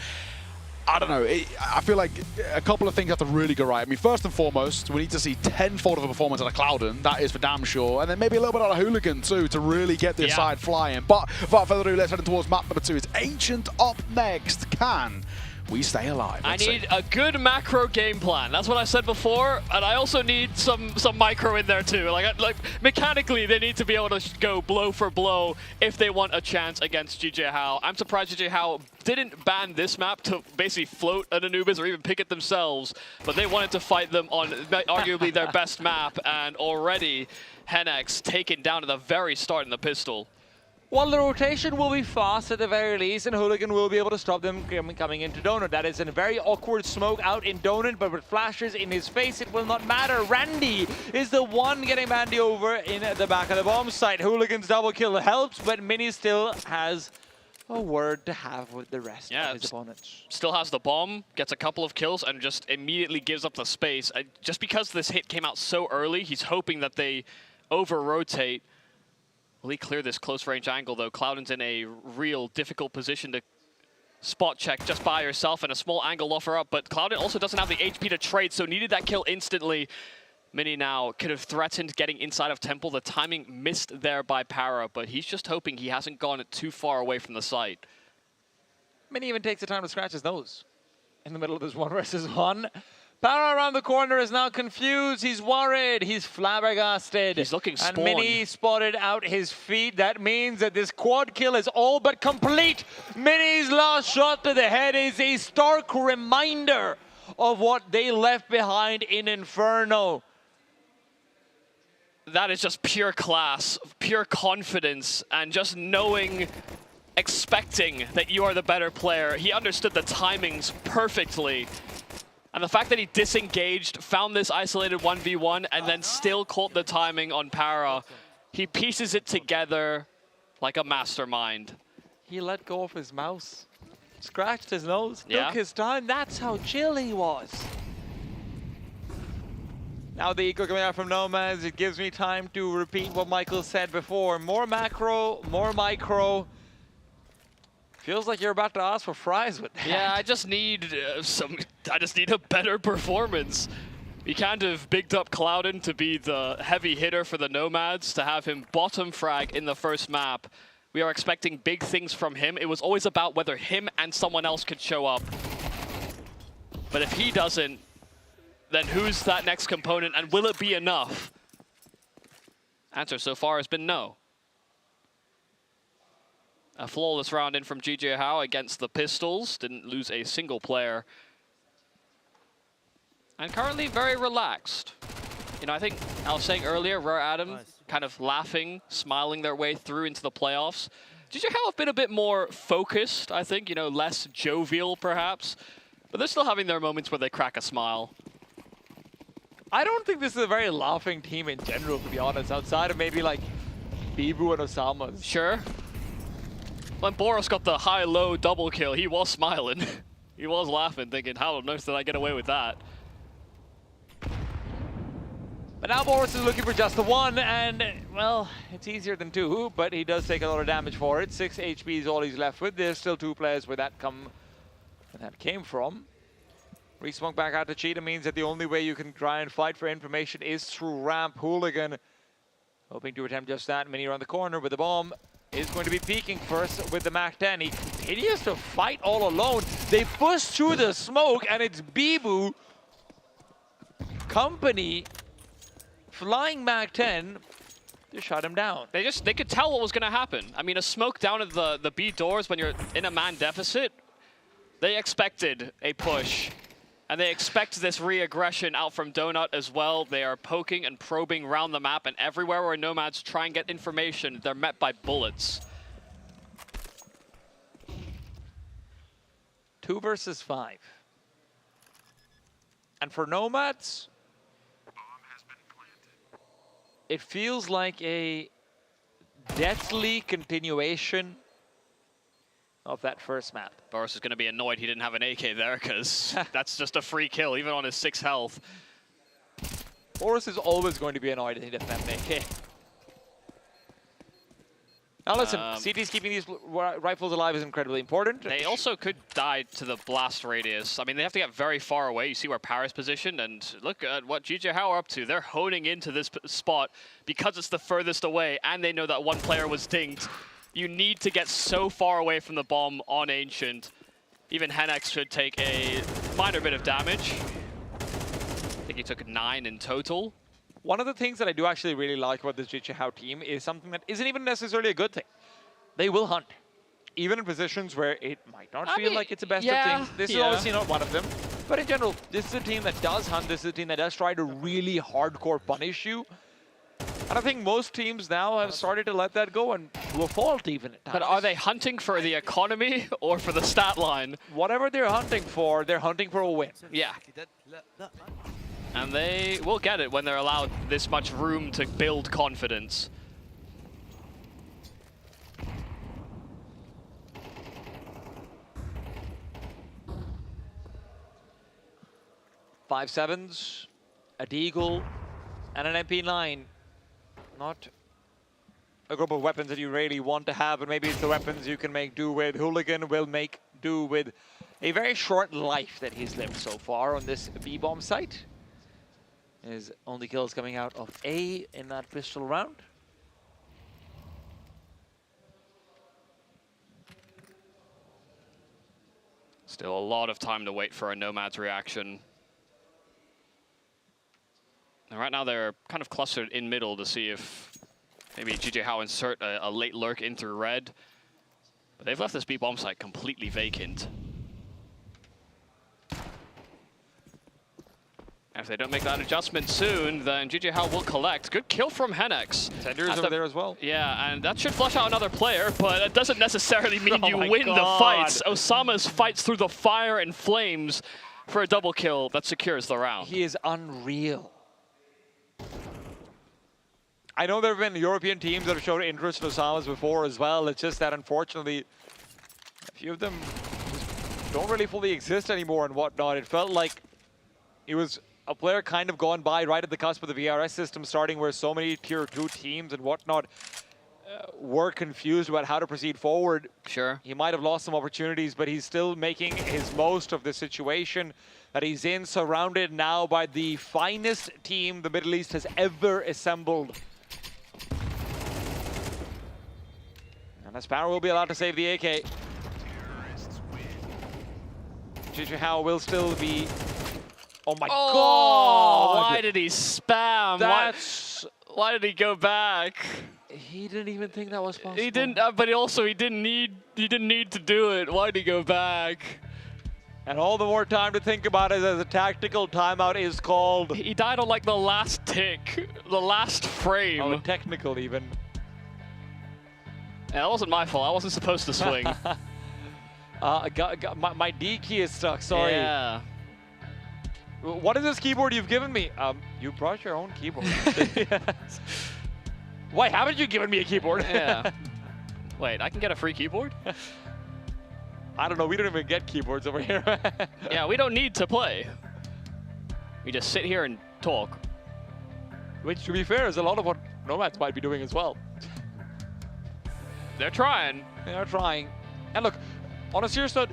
I don't know, I feel like a couple of things have to really go right. I mean, first and foremost, we need to see tenfold of a performance out of Clouden, that is for damn sure, and then maybe a little bit out of Hooligan too to really get this side flying. But without further ado, let's head towards map number 2. It's Ancient up next. Can we stay alive? I need a good macro game plan. That's what I said before, and I also need some micro in there too. Like mechanically, they need to be able to go blow for blow if they want a chance against GG How. I'm surprised GG How didn't ban this map to basically float an Anubis or even pick it themselves, but they wanted to fight them on arguably their best map, and already Henex taken down at the very start in the pistol. Well, the rotation will be fast at the very least, and Hooligan will be able to stop them coming into Donut. That is a very awkward smoke out in Donut, but with flashes in his face, it will not matter. Randy is the one getting Mandy over in the back of the bomb site. Hooligan's double kill helps, but Mini still has a word to have with the rest of his opponents. Still has the bomb, gets a couple of kills, and just immediately gives up the space. Just because this hit came out so early, he's hoping that they over-rotate. Will he clear this close range angle though? Clouden's in a real difficult position to spot check just by herself, and a small angle offer up, but Clouden also doesn't have the HP to trade, so needed that kill instantly. Mini now could have threatened getting inside of Temple. The timing missed there by Para, but he's just hoping he hasn't gone too far away from the site. Mini even takes the time to scratch his nose in the middle of this 1v1. Para around the corner is now confused. He's worried. He's flabbergasted. He's looking spawned. And Mini spotted out his feet. That means that this quad kill is all but complete. Mini's last shot to the head is a stark reminder of what they left behind in Inferno. That is just pure class, pure confidence, and just knowing, expecting that you are the better player. He understood the timings perfectly. And the fact that he disengaged, found this isolated 1v1, and then still caught the timing on Para, he pieces it together like a mastermind. He let go of his mouse, scratched his nose, Yeah. took his time. That's how chill he was. Now the eco coming out from Nomads, it gives me time to repeat what Michael said before. More macro, more micro. Feels like you're about to ask for fries with that. Yeah, I just need I just need a better performance. We kind of bigged up Clouden to be the heavy hitter for the Nomads, to have him bottom frag in the first map. We are expecting big things from him. It was always about whether him and someone else could show up. But if he doesn't, then who's that next component, and will it be enough? Answer so far has been no. A flawless round in from GJ Hao against the Pistols. Didn't lose a single player. And currently very relaxed. You know, I think I was saying earlier, Rare Adam kind of laughing, smiling their way through into the playoffs. GJ Hao have been a bit more focused, I think, you know, less jovial perhaps. But they're still having their moments where they crack a smile. I don't think this is a very laughing team in general, to be honest, outside of maybe like Bibu and Osama's. Sure. When Boros got the high-low double kill, he was smiling. He was laughing, thinking, how on earth did I get away with that? But now Boris is looking for just the one, and, well, it's easier than two, but he does take a lot of damage for it. 6 HP is all he's left with. There's still 2 players where that came from. Resmoke back out to Cheetah means that the only way you can try and fight for information is through ramp. Hooligan hoping to attempt just that. Mini around the corner with the bomb. Is going to be peeking first with the Mac-10. He continues to fight all alone. They push through the smoke, and it's Bibu Company flying Mac-10 to shut him down. They could tell what was going to happen. I mean, a smoke down at the B doors when you're in a man deficit, they expected a push. And they expect this re-aggression out from Donut as well. They are poking and probing around the map, and everywhere where Nomads try and get information, they're met by bullets. 2 versus 5. And for Nomads, it feels like a deathly continuation of that first map. Boris is going to be annoyed he didn't have an AK there, because that's just a free kill, even on his 6 health. Boris is always going to be annoyed that he doesn't have an AK. Now listen, CT's keeping these rifles alive is incredibly important. They also could die to the blast radius. I mean, they have to get very far away. You see where Paris positioned, and look at what GJ Hao are up to. They're honing into this spot because it's the furthest away, and they know that one player was dinged. You need to get so far away from the bomb on Ancient. Even Henex should take a minor bit of damage. I think he took 9 in total. One of the things that I do actually really like about this GJ Hao team is something that isn't even necessarily a good thing. They will hunt, even in positions where it might not feel like it's the best of things. This is obviously not one of them. But in general, this is a team that does hunt. This is a team that does try to really hardcore punish you. And I think most teams now have started to let that go, and to a fault even at times. But are they hunting for the economy or for the stat line? Whatever they're hunting for a win. Yeah. And they will get it when they're allowed this much room to build confidence. Five sevens, a Deagle, and an MP9. Not a group of weapons that you really want to have, but maybe it's the weapons you can make do with. Hooligan will make do with a very short life that he's lived so far on this B-bomb site. His only kills coming out of A in that pistol round. Still a lot of time to wait for a Nomad's reaction. And right now they're kind of clustered in middle to see if maybe GJ Hao insert a late lurk in through red. But they've left this B-bomb site completely vacant. If they don't make that adjustment soon, then GJ Hao will collect. Good kill from Henex. Tender's over there as well. Yeah, and that should flush out another player, but it doesn't necessarily mean you win the fights. Osama's fights through the fire and flames for a double kill that secures the round. He is unreal. I know there have been European teams that have shown interest in Osama's before as well. It's just that, unfortunately, a few of them just don't really fully exist anymore and whatnot. It felt like it was a player kind of gone by right at the cusp of the VRS system starting, where so many tier 2 teams and whatnot were confused about how to proceed forward. Sure. He might have lost some opportunities, but he's still making his most of the situation that he's in, surrounded now by the finest team the Middle East has ever assembled. And Sparrow will be allowed to save the AK. Jijihao will still be... Oh my god! Why did he spam? Why did he go back? He didn't even think that was possible. He didn't, but he didn't need to do it. Why did he go back? And all the more time to think about it as a tactical timeout is called. He died on like the last tick, the last frame. Oh, technical even. Yeah, that wasn't my fault. I wasn't supposed to swing. My D key is stuck. Sorry. Yeah. What is this keyboard you've given me? You brought your own keyboard. Why haven't you given me a keyboard? Yeah. Wait, I can get a free keyboard? I don't know. We don't even get keyboards over here. Yeah, we don't need to play. We just sit here and talk. Which, to be fair, is a lot of what Nomads might be doing as well. They're trying. They are trying. And look, on a serious note,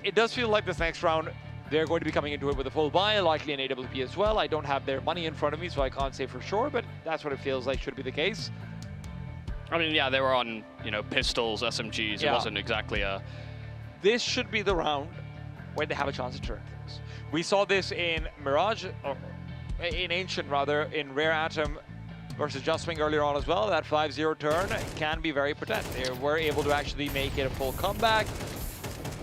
it does feel like this next round, they're going to be coming into it with a full buy, likely an AWP as well. I don't have their money in front of me, so I can't say for sure, but that's what it feels like should be the case. I mean, yeah, they were on, you know, pistols, SMGs. Yeah. It wasn't exactly a... This should be the round where they have a chance to turn things. We saw this in Mirage, or in Ancient rather, in Rare Atom versus Just Wing earlier on as well. That 5-0 turn can be very potent. They were able to actually make it a full comeback.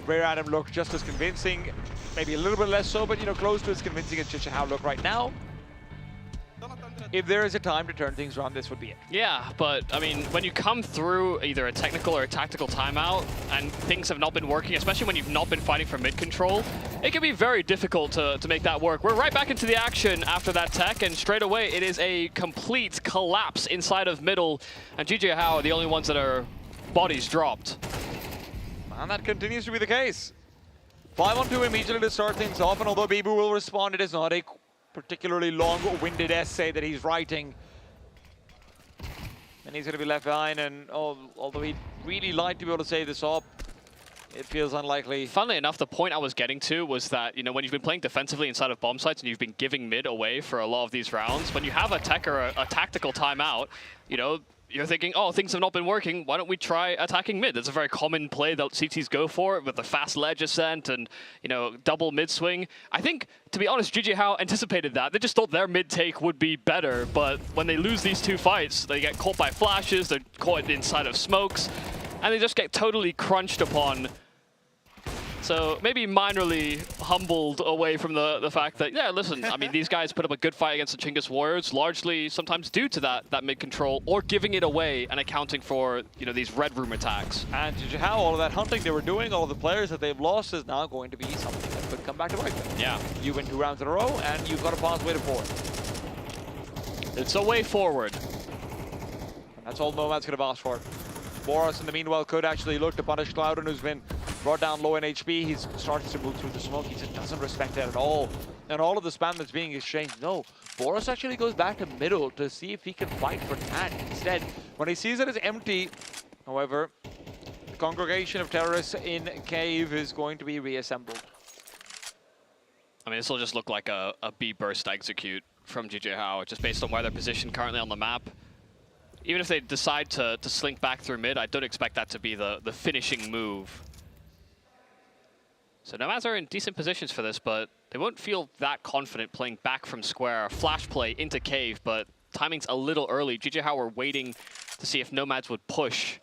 Rare Atom looked just as convincing, maybe a little bit less so, but you know, close to as convincing as Jijihao look right now. If there is a time to turn things around, this would be it. Yeah, but I mean, when you come through either a technical or a tactical timeout and things have not been working, especially when you've not been fighting for mid control, it can be very difficult to make that work. We're right back into the action after that tech, and straight away it is a complete collapse inside of middle, and Jijihao are the only ones that are bodies dropped. And that continues to be the case. 5-on-2 immediately to start things off, and although Bibu will respond, it is not a particularly long-winded essay that he's writing. And he's going to be left behind, and although he'd really like to be able to save this up, it feels unlikely. Funnily enough, the point I was getting to was that, you know, when you've been playing defensively inside of bomb sites and you've been giving mid away for a lot of these rounds, when you have a tech or a tactical timeout, you know, you're thinking, oh, things have not been working, why don't we try attacking mid? That's a very common play that CTs go for with the fast ledge ascent and, you know, double mid swing. I think, to be honest, Jijihao anticipated that. They just thought their mid take would be better, but when they lose these two fights, they get caught by flashes, they're caught inside of smokes, and they just get totally crunched upon. So maybe minorly humbled away from the fact that, yeah, listen, I mean, these guys put up a good fight against the Chinggis Warriors, largely sometimes due to that mid-control or giving it away and accounting for, you know, these red room attacks. And Jijihao, all of that hunting they were doing, all of the players that they've lost is now going to be something that could come back to bite them. Yeah. You win 2 rounds in a row, and you've got a pathway to 4. It's a way forward. And that's all Nomad's could have asked for. Boris, in the meanwhile, could actually look to punish Clouden, who's been brought down low in HP. He's starting to move through the smoke. He just doesn't respect it at all. And all of the spam that's being exchanged, no. Boris actually goes back to middle to see if he can fight for Tad instead. When he sees it as empty, however, the congregation of terrorists in Cave is going to be reassembled. I mean, this will just look like a B burst execute from Jijihao, just based on where they're positioned currently on the map. Even if they decide to slink back through mid, I don't expect that to be the finishing move. So Nomads are in decent positions for this, but they won't feel that confident playing back from square. Flash play into cave, but timing's a little early. Jijihao were waiting to see if Nomads would push.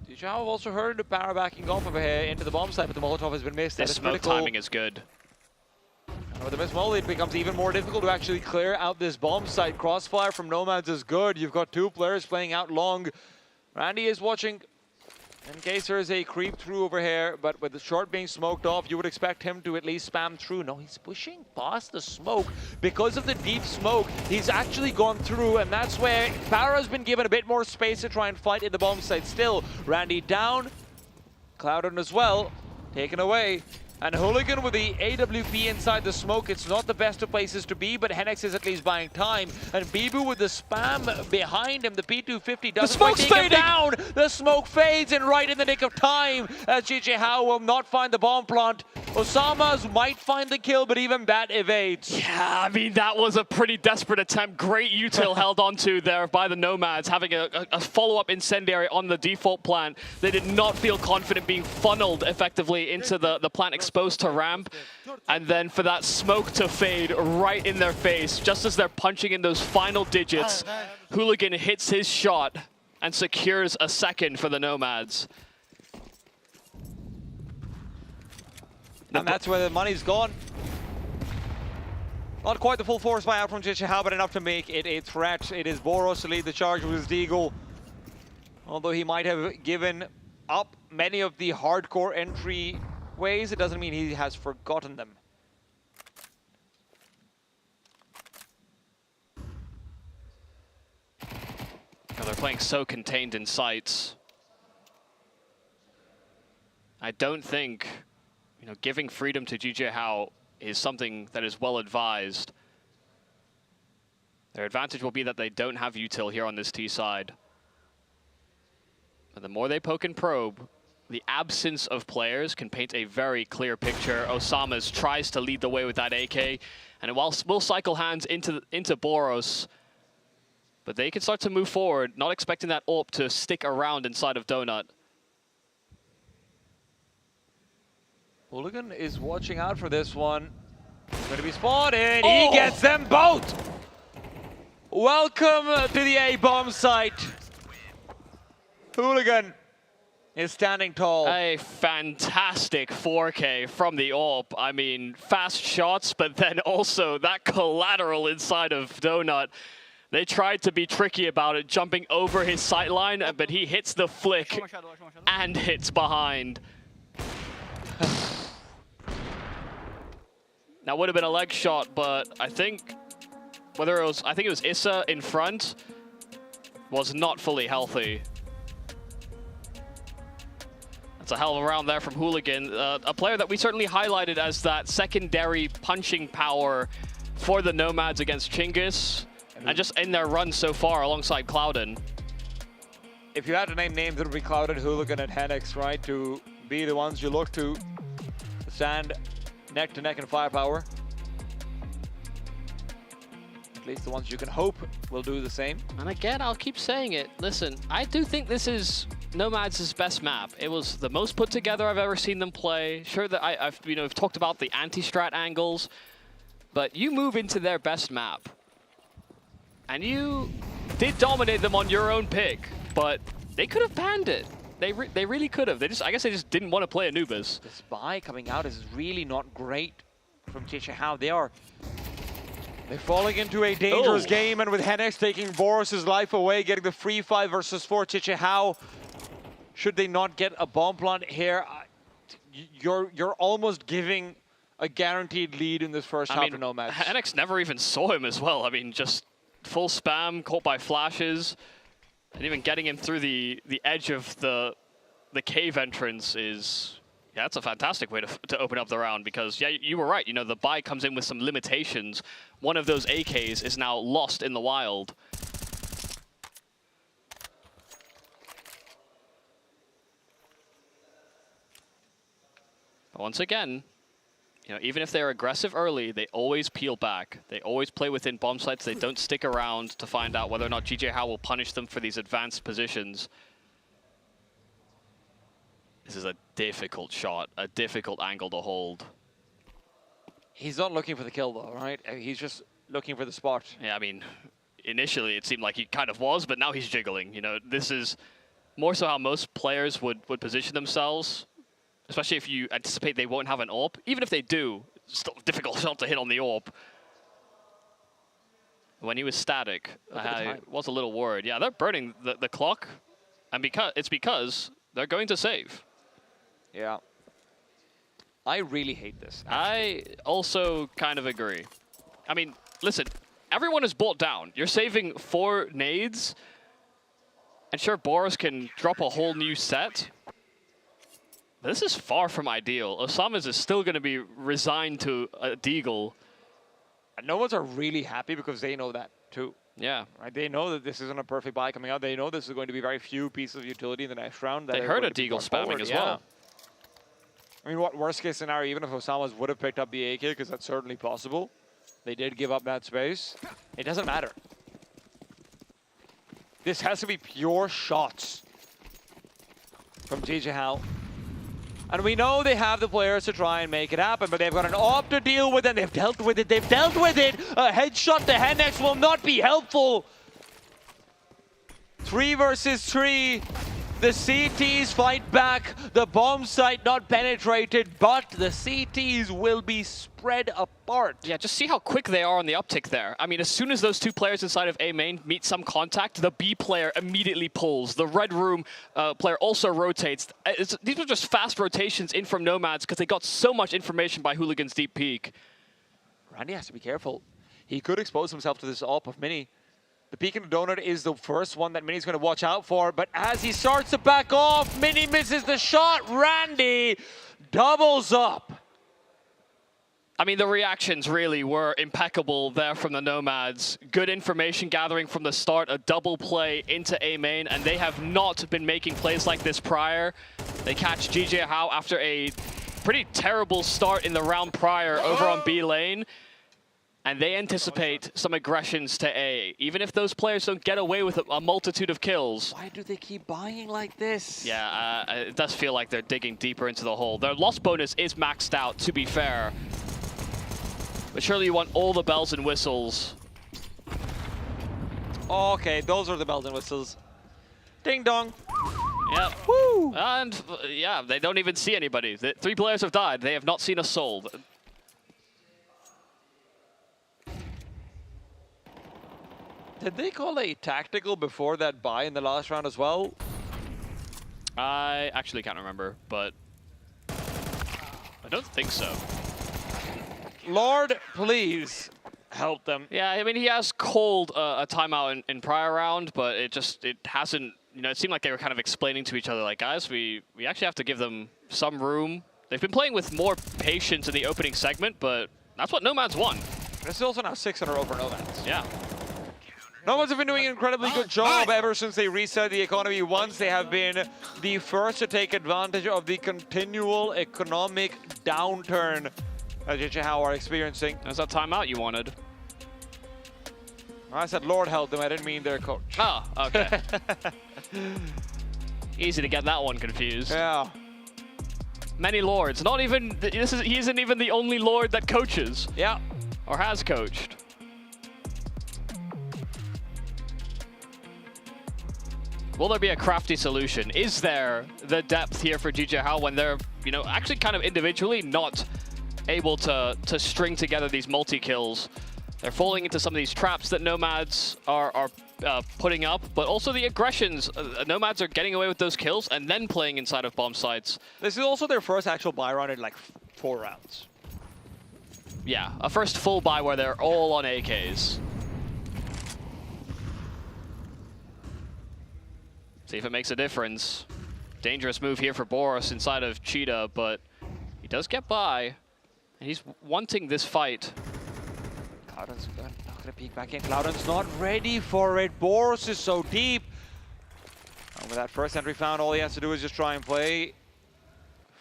Jijihao also heard the power backing off over here into the bomb site, but the Molotov has been missed. This smoke timing is good. And with the missed Molotov, it becomes even more difficult to actually clear out this bomb site. Crossfire from Nomads is good. You've got 2 players playing out long. Randy is watching in case there is a creep through over here, but with the short being smoked off, you would expect him to at least spam through. No, he's pushing past the smoke. Because of the deep smoke, he's actually gone through, and that's where Farah's been given a bit more space to try and fight in the bomb site still. Randy down, Clouden as well, taken away. And Hooligan with the AWP inside the smoke, it's not the best of places to be, but Hennex is at least buying time. And Bibu with the spam behind him, the P250 doesn't quite take him down. The smoke fades and right in the nick of time as JJ Howe will not find the bomb plant. Osama's might find the kill, but even that evades. Yeah, I mean, that was a pretty desperate attempt. Great util held onto there by the Nomads, having a follow-up incendiary on the default plant. They did not feel confident being funneled effectively into the plant exposed to ramp. And then for that smoke to fade right in their face, just as they're punching in those final digits, Hooligan hits his shot and secures a second for the Nomads. And that's where the money's gone. Not quite the full force buyout from JJ Howe, but enough to make it a threat. It is Boros to lead the charge with his Deagle. Although he might have given up many of the hardcore entry ways, it doesn't mean he has forgotten them. Oh, they're playing so contained in sights. I don't think, you know, giving freedom to JJ Howe is something that is well advised. Their advantage will be that they don't have util here on this T side. But the more they poke and probe, the absence of players can paint a very clear picture. Osama's tries to lead the way with that AK, and will cycle hands into Boros. But they can start to move forward, not expecting that AWP to stick around inside of Donut. Hooligan is watching out for this one. He's going to be spotted. Oh! He gets them both. Welcome to the A-bomb site. Hooligan is standing tall. A fantastic 4K from the AWP. I mean, fast shots, but then also that collateral inside of Donut. They tried to be tricky about it, jumping over his sightline, but he hits the flick and hits behind. That would have been a leg shot, but I think I think it was Issa in front, was not fully healthy. That's a hell of a round there from Hooligan, a player that we certainly highlighted as that secondary punching power for the Nomads against Chinggis, and just in their run so far alongside Clouden. If you had to name names, it would be Clouden, Hooligan, and Hennex, right? To be the ones you look to stand neck to neck in firepower. At least the ones you can hope will do the same. And again, I'll keep saying it. Listen, I do think this is Nomads' best map. It was the most put together I've ever seen them play. Sure that I've talked about the anti-strat angles, but you move into their best map, and you did dominate them on your own pick, but they could have banned it. They really could have. I guess they just didn't want to play Anubis. The spy coming out is really not great from JJ Howe. They're falling into a dangerous game, and with Hennex taking Boros' life away, getting the free 5 versus 4, JJ Howe, should they not get a bomb plant here, you're almost giving a guaranteed lead in this first half of Nomads. Hennex never even saw him as well. I mean, just full spam, caught by flashes. And even getting him through the edge of the cave entrance is, yeah, that's a fantastic way to open up the round, because, yeah, you were right. You know, the buy comes in with some limitations. One of those AKs is now lost in the wild. But once again, you know, even if they're aggressive early, they always peel back. They always play within bomb sites. They don't stick around to find out whether or not JJ Howe will punish them for these advanced positions. This is a difficult shot, a difficult angle to hold. He's not looking for the kill though, right? He's just looking for the spot. Yeah, I mean, initially it seemed like he kind of was, but now he's jiggling. You know, this is more so how most players would position themselves. Especially if you anticipate they won't have an AWP. Even if they do, it's still a difficult shot to hit on the AWP. When he was static, I was a little worried. Yeah, they're burning the clock, and because they're going to save. Yeah. I really hate this. I also kind of agree. I mean, listen, everyone is bought down. You're saving 4 nades, and sure, Boros can drop a whole new set. This is far from ideal. Osama's is still going to be resigned to a deagle. And no one's are really happy because they know that too. Yeah. Right? They know that this isn't a perfect buy coming out. They know this is going to be very few pieces of utility in the next round. They heard a deagle spamming as well. I mean, what worst case scenario, even if Osama's would have picked up the AK, because that's certainly possible. They did give up that space. It doesn't matter. This has to be pure shots from DJ Hal. And we know they have the players to try and make it happen, but they've got an AWP to deal with, and they've dealt with it. They've dealt with it. A headshot to Hennex will not be helpful. 3 versus 3. The CTs fight back. The bomb site not penetrated, but the CTs will be spread apart. Yeah, just see how quick they are on the uptick there. I mean, as soon as those two players inside of A main meet some contact, the B player immediately pulls. The red room player also rotates. These are just fast rotations in from Nomads because they got so much information by Hooligan's deep peek. Randy has to be careful. He could expose himself to this AWP of Mini. The peek in the donut is the first one that Mini's going to watch out for, but as he starts to back off, Mini misses the shot. Randy doubles up. I mean, the reactions really were impeccable there from the Nomads. Good information gathering from the start, a double play into A main, and they have not been making plays like this prior. They catch GJ Hao after a pretty terrible start in the round prior over on B lane. And they anticipate some aggressions to A, even if those players don't get away with a multitude of kills. Why do they keep buying like this? Yeah, it does feel like they're digging deeper into the hole. Their loss bonus is maxed out, to be fair. But surely you want all the bells and whistles. Okay, those are the bells and whistles. Ding dong. Yep. Woo! And yeah, they don't even see anybody. The 3 players have died. They have not seen a soul. Did they call a tactical before that buy in the last round as well? I actually can't remember, but I don't think so. Lord, please help them. Yeah, I mean, he has called a timeout in prior round, but it hasn't, you know, it seemed like they were kind of explaining to each other, like, guys, we actually have to give them some room. They've been playing with more patience in the opening segment, but that's what Nomads won. This is also now 6 in a row for Nomads. Yeah. Nomads have been doing an incredibly good job ever since they reset the economy once. They have been the first to take advantage of the continual economic downturn that JJ Hao are experiencing. That's that timeout you wanted. I said Lord help them, I didn't mean their coach. Oh, okay. Easy to get that one confused. Yeah. Many lords. Not even, he isn't even the only lord that coaches. Yeah. Or has coached. Will there be a crafty solution? Is there the depth here for GJ Hao when they're, you know, actually kind of individually not able to string together these multi-kills? They're falling into some of these traps that Nomads are putting up, but also the aggressions. Nomads are getting away with those kills and then playing inside of bomb sites. This is also their first actual buy round in like 4 rounds. Yeah, a first full buy where they're all on AKs. See if it makes a difference. Dangerous move here for Boris inside of Cheetah, but he does get by. And he's wanting this fight. Cloudon's not going to peek back in. Cloudon's not ready for it. Boris is so deep. And with that first entry found, all he has to do is just try and play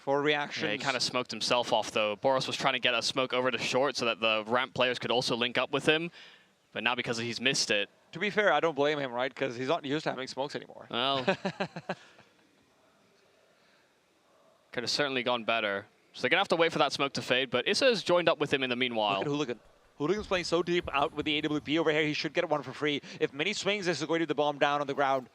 for reactions. Yeah, he kind of smoked himself off, though. Boris was trying to get a smoke over to short so that the ramp players could also link up with him. But now because he's missed it. To be fair, I don't blame him, right? Because he's not used to having smokes anymore. Well, could have certainly gone better. So they're going to have to wait for that smoke to fade, but Issa has joined up with him in the meanwhile. Look at Hooligan. Hooligan's playing so deep out with the AWP over here. He should get one for free. If Mini swings, this is going to be the bomb down on the ground.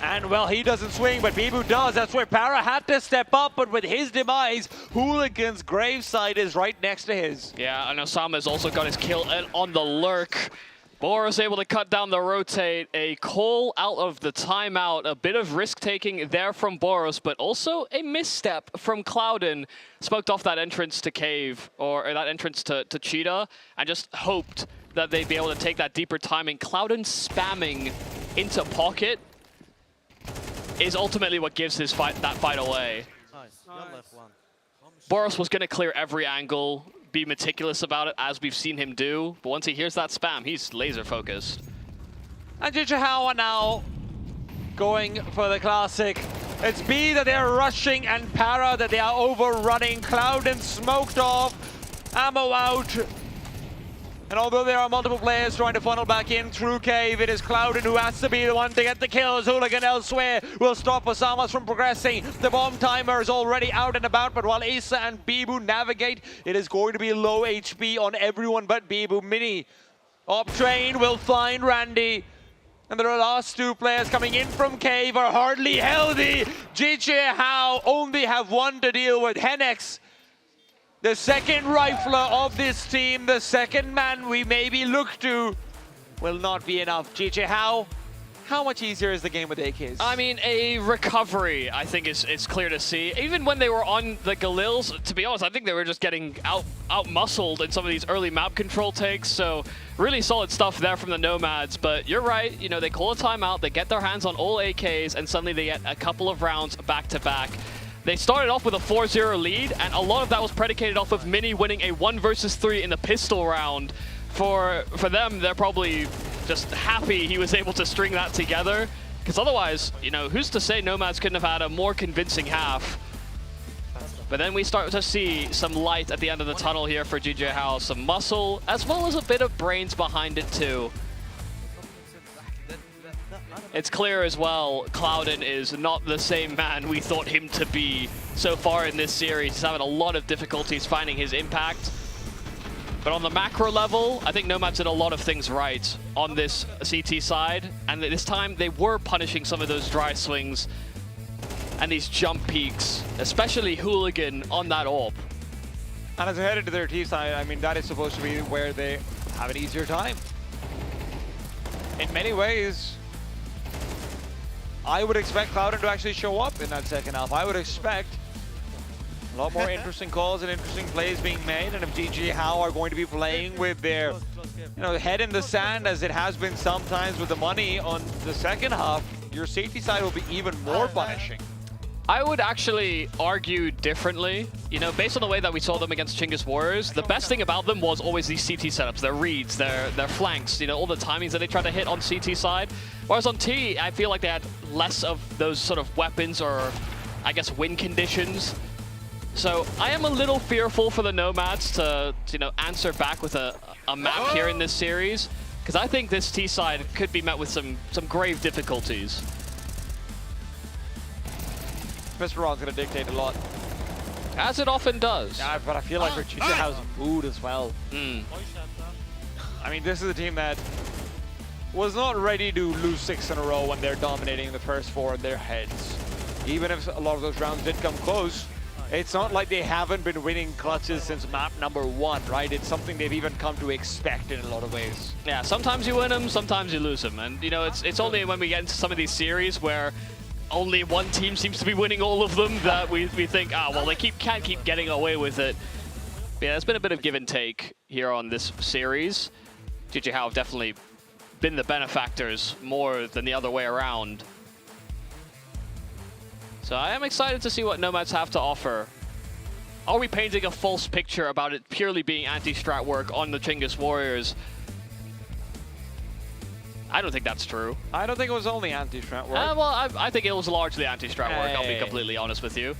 And, well, he doesn't swing, but Bibu does. That's where Para had to step up, but with his demise, Hooligan's gravesite is right next to his. Yeah, and Osama's also got his kill on the lurk. Boris able to cut down the rotate, a call out of the timeout, a bit of risk-taking there from Boris, but also a misstep from Cloudon. Smoked off that entrance to Cave, or that entrance to Cheetah, and just hoped that they'd be able to take that deeper timing. Cloudon spamming into pocket is ultimately what gives that fight away. Boros was going to clear every angle, be meticulous about it, as we've seen him do. But once he hears that spam, he's laser focused. And Jijiao are now going for the classic. It's B that they're rushing and Para that they are overrunning. Cloud and smoked off, ammo out. And although there are multiple players trying to funnel back in through Cave, it is Clouden who has to be the one to get the kills. Hooligan elsewhere will stop Osamas from progressing. The bomb timer is already out and about, but while Asa and Bibu navigate, it is going to be low HP on everyone but Bibu. Mini up train will find Randy. And the last two players coming in from Cave are hardly healthy. Jijiao only have one to deal with. Henex, the second rifler of this team, the second man we maybe look to, will not be enough. Jijiao, how much easier is the game with AKs? I mean, a recovery, I think, is clear to see. Even when they were on the Galils, to be honest, I think they were just getting out-muscled in some of these early map control takes. So really solid stuff there from the Nomads. But you're right, you know, they call a timeout, they get their hands on all AKs, and suddenly they get a couple of rounds back-to-back. They started off with a 4-0 lead, and a lot of that was predicated off of Mini winning a 1 versus 3 in the pistol round. For them, they're probably just happy he was able to string that together, because otherwise, you know, who's to say Nomads couldn't have had a more convincing half. But then we start to see some light at the end of the tunnel here for Jijiao, some muscle, as well as a bit of brains behind it too. It's clear as well, Clouden is not the same man we thought him to be so far in this series. He's having a lot of difficulties finding his impact. But on the macro level, I think Nomads did a lot of things right on this CT side. And this time, they were punishing some of those dry swings and these jump peaks, especially Hooligan on that AWP. And as they head into their T side, I mean, that is supposed to be where they have an easier time. In many ways, I would expect Clouden to actually show up in that second half. I would expect a lot more interesting calls and interesting plays being made. And if Jijiao are going to be playing with their, you know, head in the sand, as it has been sometimes with the money on the second half, your safety side will be even more punishing. I would actually argue differently. You know, based on the way that we saw them against Chinggis Warriors, the best thing about them was always these CT setups, their reads, their flanks, you know, all the timings that they tried to hit on CT side. Whereas on T, I feel like they had less of those sort of weapons or, I guess, win conditions. So I am a little fearful for the Nomads to, you know, answer back with a map here in this series, because I think this T side could be met with some grave difficulties. Mr. Ron's going to dictate a lot. As it often does. Yeah, but I feel like for Jijiao's mood as well. I mean, this is a team that was not ready to lose 6 in a row when they're dominating the first 4 in their heads. Even if a lot of those rounds did come close, it's not like they haven't been winning clutches since map number 1, right? It's something they've even come to expect in a lot of ways. Yeah, sometimes you win them, sometimes you lose them. And, you know, it's only when we get into some of these series where only one team seems to be winning all of them that we think, well, they can't keep getting away with it. But yeah, there's been a bit of give and take here on this series. Jijiao have definitely been the benefactors more than the other way around. So I am excited to see what Nomads have to offer. Are we painting a false picture about it purely being anti-strat work on the Chinggis Warriors? I don't think that's true. I don't think it was only anti-strat work. Well, I think it was largely anti-strat work, I'll be completely honest with you.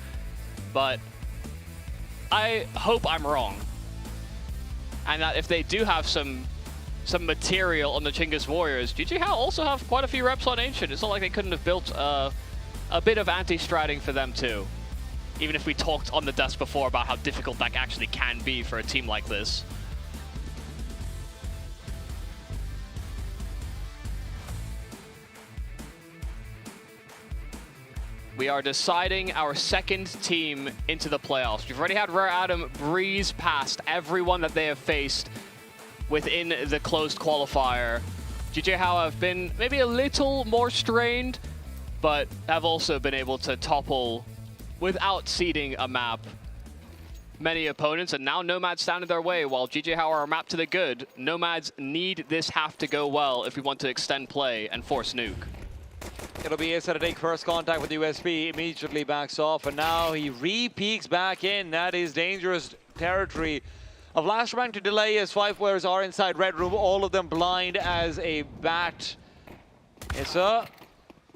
But I hope I'm wrong. And that if they do have some material on the Chinggis Warriors, Jijiao also have quite a few reps on Ancient. It's not like they couldn't have built a bit of anti-stratting for them too. Even if we talked on the desk before about how difficult that actually can be for a team like this. We are deciding our second team into the playoffs. We've already had Rare Adam breeze past everyone that they have faced within the closed qualifier. Jijiao have been maybe a little more strained, but have also been able to topple without ceding a map many opponents, and now Nomads stand in their way while Jijiao are a map to the good. Nomads need this half to go well if we want to extend play and force Nuke. It'll be Issa to take first contact with USP, immediately backs off, and now he re-peeks back in. That is dangerous territory. A flashbang to delay as 5 players are inside red room, all of them blind as a bat. Issa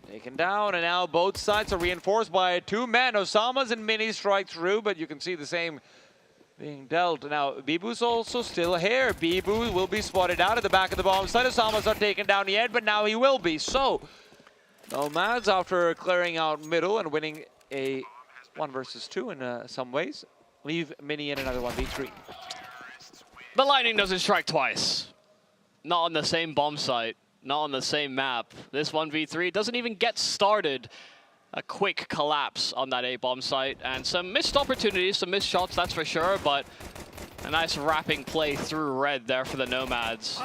taken down, and now both sides are reinforced by 2 men. Osama's and Mini strike through, but you can see the same being dealt. Now, Bibu's also still here. Bibu will be spotted out at the back of the bomb site. Osama's not taken down yet, but now he will be. So, Nomads, after clearing out middle and winning a 1 versus 2 in some ways, leave Mini in another 1v3. The Lightning doesn't strike twice. Not on the same bomb site, not on the same map. This 1v3 doesn't even get started. A quick collapse on that A bomb site, and some missed opportunities, some missed shots, that's for sure, but a nice wrapping play through red there for the Nomads.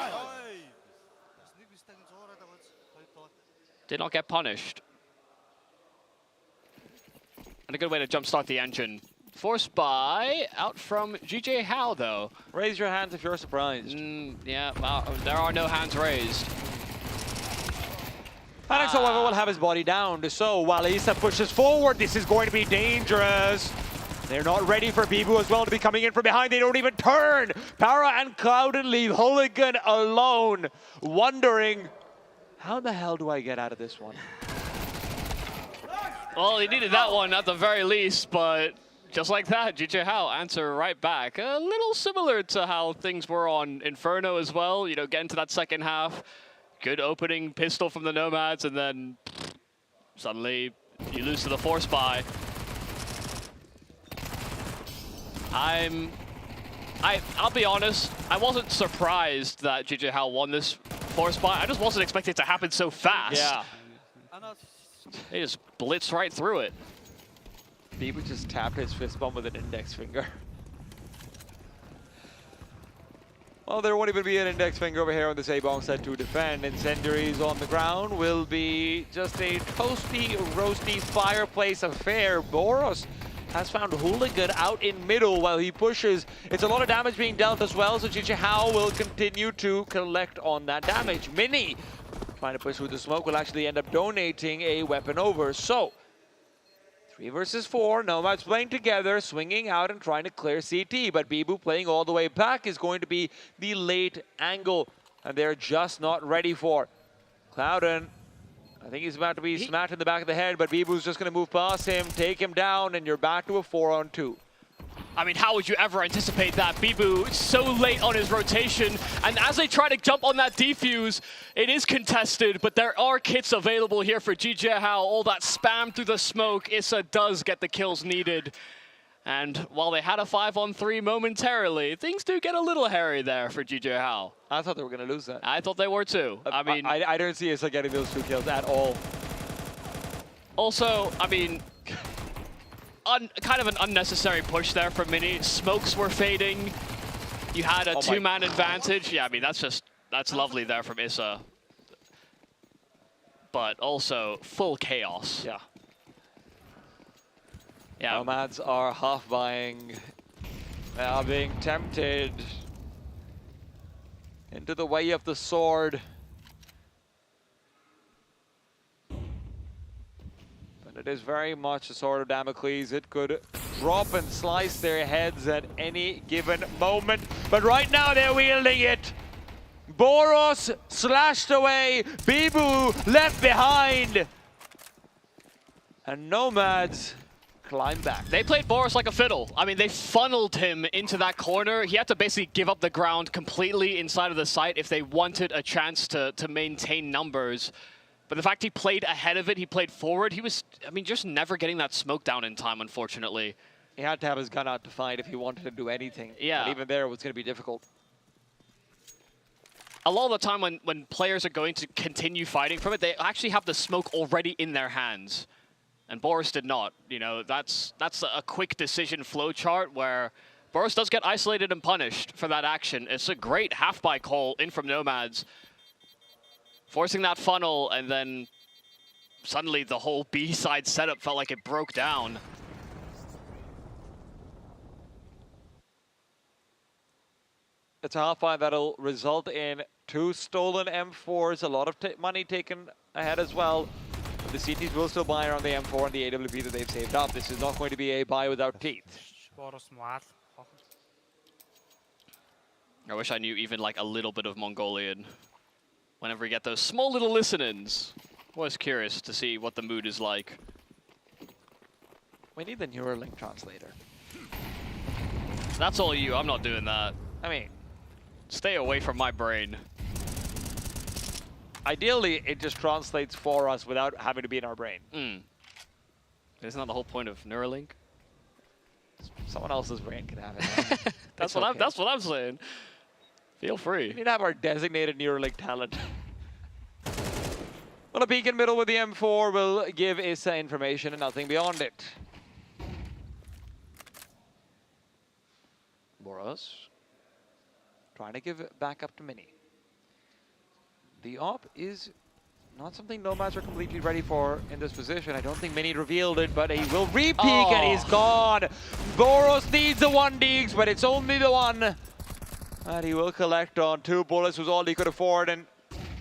Did not get punished. And a good way to jumpstart the engine. Forced by out from GJ Howe, though. Raise your hands if you're surprised. Yeah, well, there are no hands raised. Alex, however, will have his body down. So while Issa pushes forward, this is going to be dangerous. They're not ready for Bibu as well to be coming in from behind. They don't even turn. Para and Clouden leave Hooligan alone, wondering, how the hell do I get out of this one? Well, he needed that one at the very least, but just like that, GJ Howe answer right back. A little similar to how things were on Inferno as well, you know, getting to that second half. Good opening pistol from the Nomads, and then suddenly you lose to the force buy. I'll be honest, I wasn't surprised that GJ Howe won this force buy. I just wasn't expecting it to happen so fast. Yeah. They just blitzed right through it. Bibu just tapped his fist bump with an index finger. Well, there won't even be an index finger over here on this A-bomb set to defend. Incendiaries on the ground will be just a toasty, roasty fireplace affair. Boros has found Hooligan out in middle while he pushes. It's a lot of damage being dealt as well, so GJ Howe will continue to collect on that damage. Mini, trying to push through the smoke, will actually end up donating a weapon over. So, 3 versus 4, Nomads playing together, swinging out and trying to clear CT, but Bibu playing all the way back is going to be the late angle, and they're just not ready for. Clouden, I think he's about to be smacked in the back of the head, but Bibu's just going to move past him, take him down, and you're back to a 4-on-2. I mean, how would you ever anticipate that? Bibu so late on his rotation, and as they try to jump on that defuse, it is contested, but there are kits available here for GJ Howe. All that spam through the smoke, Issa does get the kills needed. And while they had a 5-on-3 momentarily, things do get a little hairy there for GJ Howe. I thought they were going to lose that. I thought they were too. I mean, I don't see Issa getting those 2 kills at all. Also, I mean, kind of an unnecessary push there for Mini. Smokes were fading. You had a 2-man advantage. Yeah, I mean, that's lovely there from Issa. But also full chaos. Yeah. Yeah. Nomads are half buying. They are being tempted into the way of the sword. It is very much a sword of Damocles. It could drop and slice their heads at any given moment. But right now they're wielding it. Boros slashed away. Bibu left behind. And Nomads climb back. They played Boros like a fiddle. I mean, they funneled him into that corner. He had to basically give up the ground completely inside of the site if they wanted a chance to maintain numbers. But the fact he played ahead of it, he played forward, he was, I mean, just never getting that smoke down in time, unfortunately. He had to have his gun out to fight if he wanted to do anything. Yeah. And even there, it was going to be difficult. A lot of the time when players are going to continue fighting from it, they actually have the smoke already in their hands. And Boros did not. You know, that's a quick decision flow chart where Boros does get isolated and punished for that action. It's a great half-buy call in from Nomads. Forcing that funnel, and then suddenly the whole B-side setup felt like it broke down. It's a half-buy that'll result in 2 stolen M4s, a lot of money taken ahead as well. The CTs will still buy around the M4 and the AWP that they've saved up. This is not going to be a buy without teeth. I wish I knew even like a little bit of Mongolian. Whenever we get those small little listen-ins, was curious to see what the mood is like. We need the Neuralink translator. That's all you, I'm not doing that. I mean, stay away from my brain. Ideally, it just translates for us without having to be in our brain. Isn't that the whole point of Neuralink? Someone else's brain can have it. That's what I'm saying. Feel free. We need to have our designated Neuralink talent. Well, a peek in middle with the M4 will give Issa information and nothing beyond it. Boros trying to give it back up to Mini. The op is not something Nomads are completely ready for in this position. I don't think Mini revealed it, but he will re-peek and he's gone. Boros needs the 1 Deeks, but it's only the one. And he will collect on 2 bullets, was all he could afford, and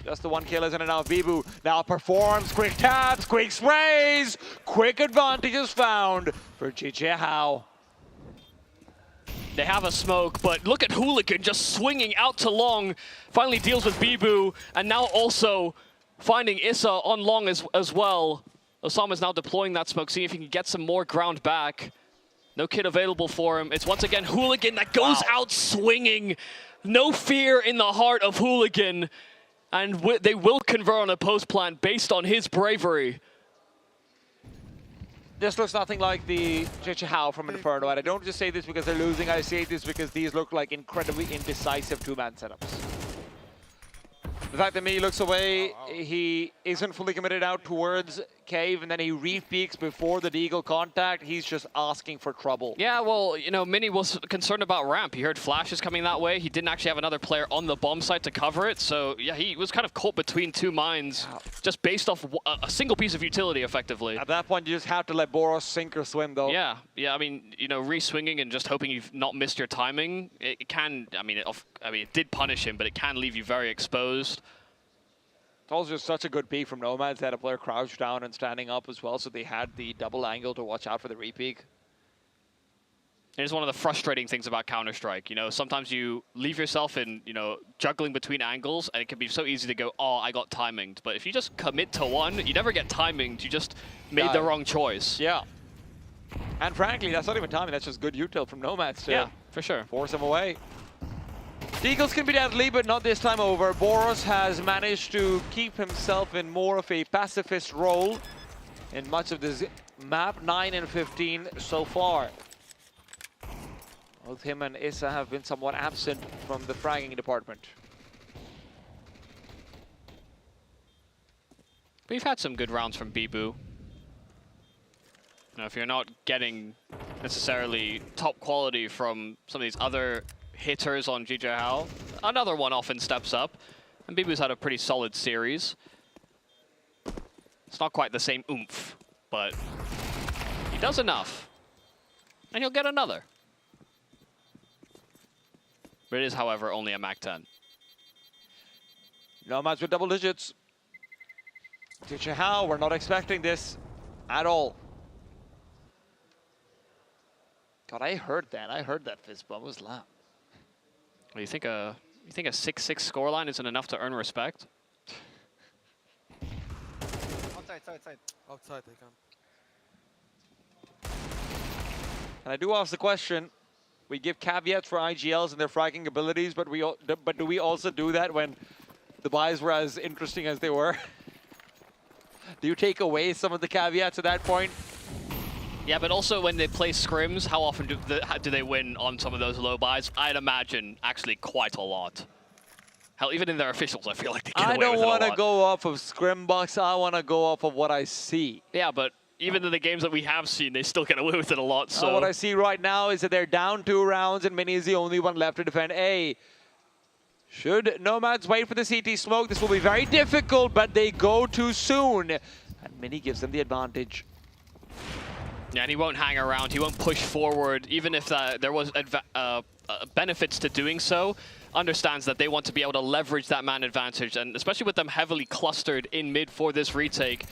just the 1 kill isn't enough. Bibu now performs, quick taps, quick sprays, quick advantages found for Jijiahao. They have a smoke, but look at Hooligan just swinging out to long. Finally deals with Bibu, and now also finding Issa on long as well. Osama's now deploying that smoke, seeing if he can get some more ground back. No kit available for him. It's once again Hooligan that goes out swinging. No fear in the heart of Hooligan. And they will convert on a post plant based on his bravery. This looks nothing like the Jijiahao from Inferno, and I don't just say this because they're losing, I say this because these look like incredibly indecisive 2-man setups. The fact that Mini looks away, he isn't fully committed out towards Cave, and then he re-peeks before the Deagle contact. He's just asking for trouble. Yeah, well, you know, Mini was concerned about ramp. He heard flashes coming that way. He didn't actually have another player on the bomb site to cover it. So, yeah, he was kind of caught between 2 mines, just based off a single piece of utility, effectively. At that point, you just have to let Boros sink or swim, though. Yeah, I mean, you know, re-swinging and just hoping you've not missed your timing, it can, I mean, it did punish him, but it can leave you very exposed. It's also just such a good peek from Nomads. They had a player crouched down and standing up as well, so they had the double angle to watch out for the re-peek. It is one of the frustrating things about Counter-Strike. You know, sometimes you leave yourself in, you know, juggling between angles, and it can be so easy to go, oh, I got timinged. But if you just commit to one, you never get timinged. You just made the wrong choice. Yeah. And frankly, that's not even timing. That's just good util from Nomads, too. Yeah, for sure. Force him away. Deagles can be deadly, but not this time over. Boros has managed to keep himself in more of a pacifist role in much of this map, 9 and 15 so far. Both him and Issa have been somewhat absent from the fragging department. We've had some good rounds from Bibu. You know, if you're not getting necessarily top quality from some of these other hitters on Jijiahao, another one often steps up, and Bibu's had a pretty solid series. It's not quite the same oomph, but he does enough, and he'll get another. But it is, however, only a MAC-10. Nomads with double digits. Jijiahao, we're not expecting this at all. God, I heard that. I heard that fist bump. It was loud. Well, you think a 6-6 scoreline isn't enough to earn respect? Outside they come. And I do ask the question, we give caveats for IGLs and their fragging abilities, but do we also do that when the buys were as interesting as they were? Do you take away some of the caveats at that point? Yeah, but also when they play scrims, how often do they win on some of those low buys? I'd imagine actually quite a lot. Hell, even in their officials, I feel like they get away with it a lot. I don't want to go off of scrim bucks. I want to go off of what I see. Yeah, but even in the games that we have seen, they still get away with it a lot. So what I see right now is that they're down 2 rounds, and Mini is the only one left to defend A. Should Nomads wait for the CT smoke, this will be very difficult, but they go too soon. And Mini gives them the advantage. Yeah, and he won't hang around. He won't push forward, even if there was benefits to doing so. Understands that they want to be able to leverage that man advantage, and especially with them heavily clustered in mid for this retake,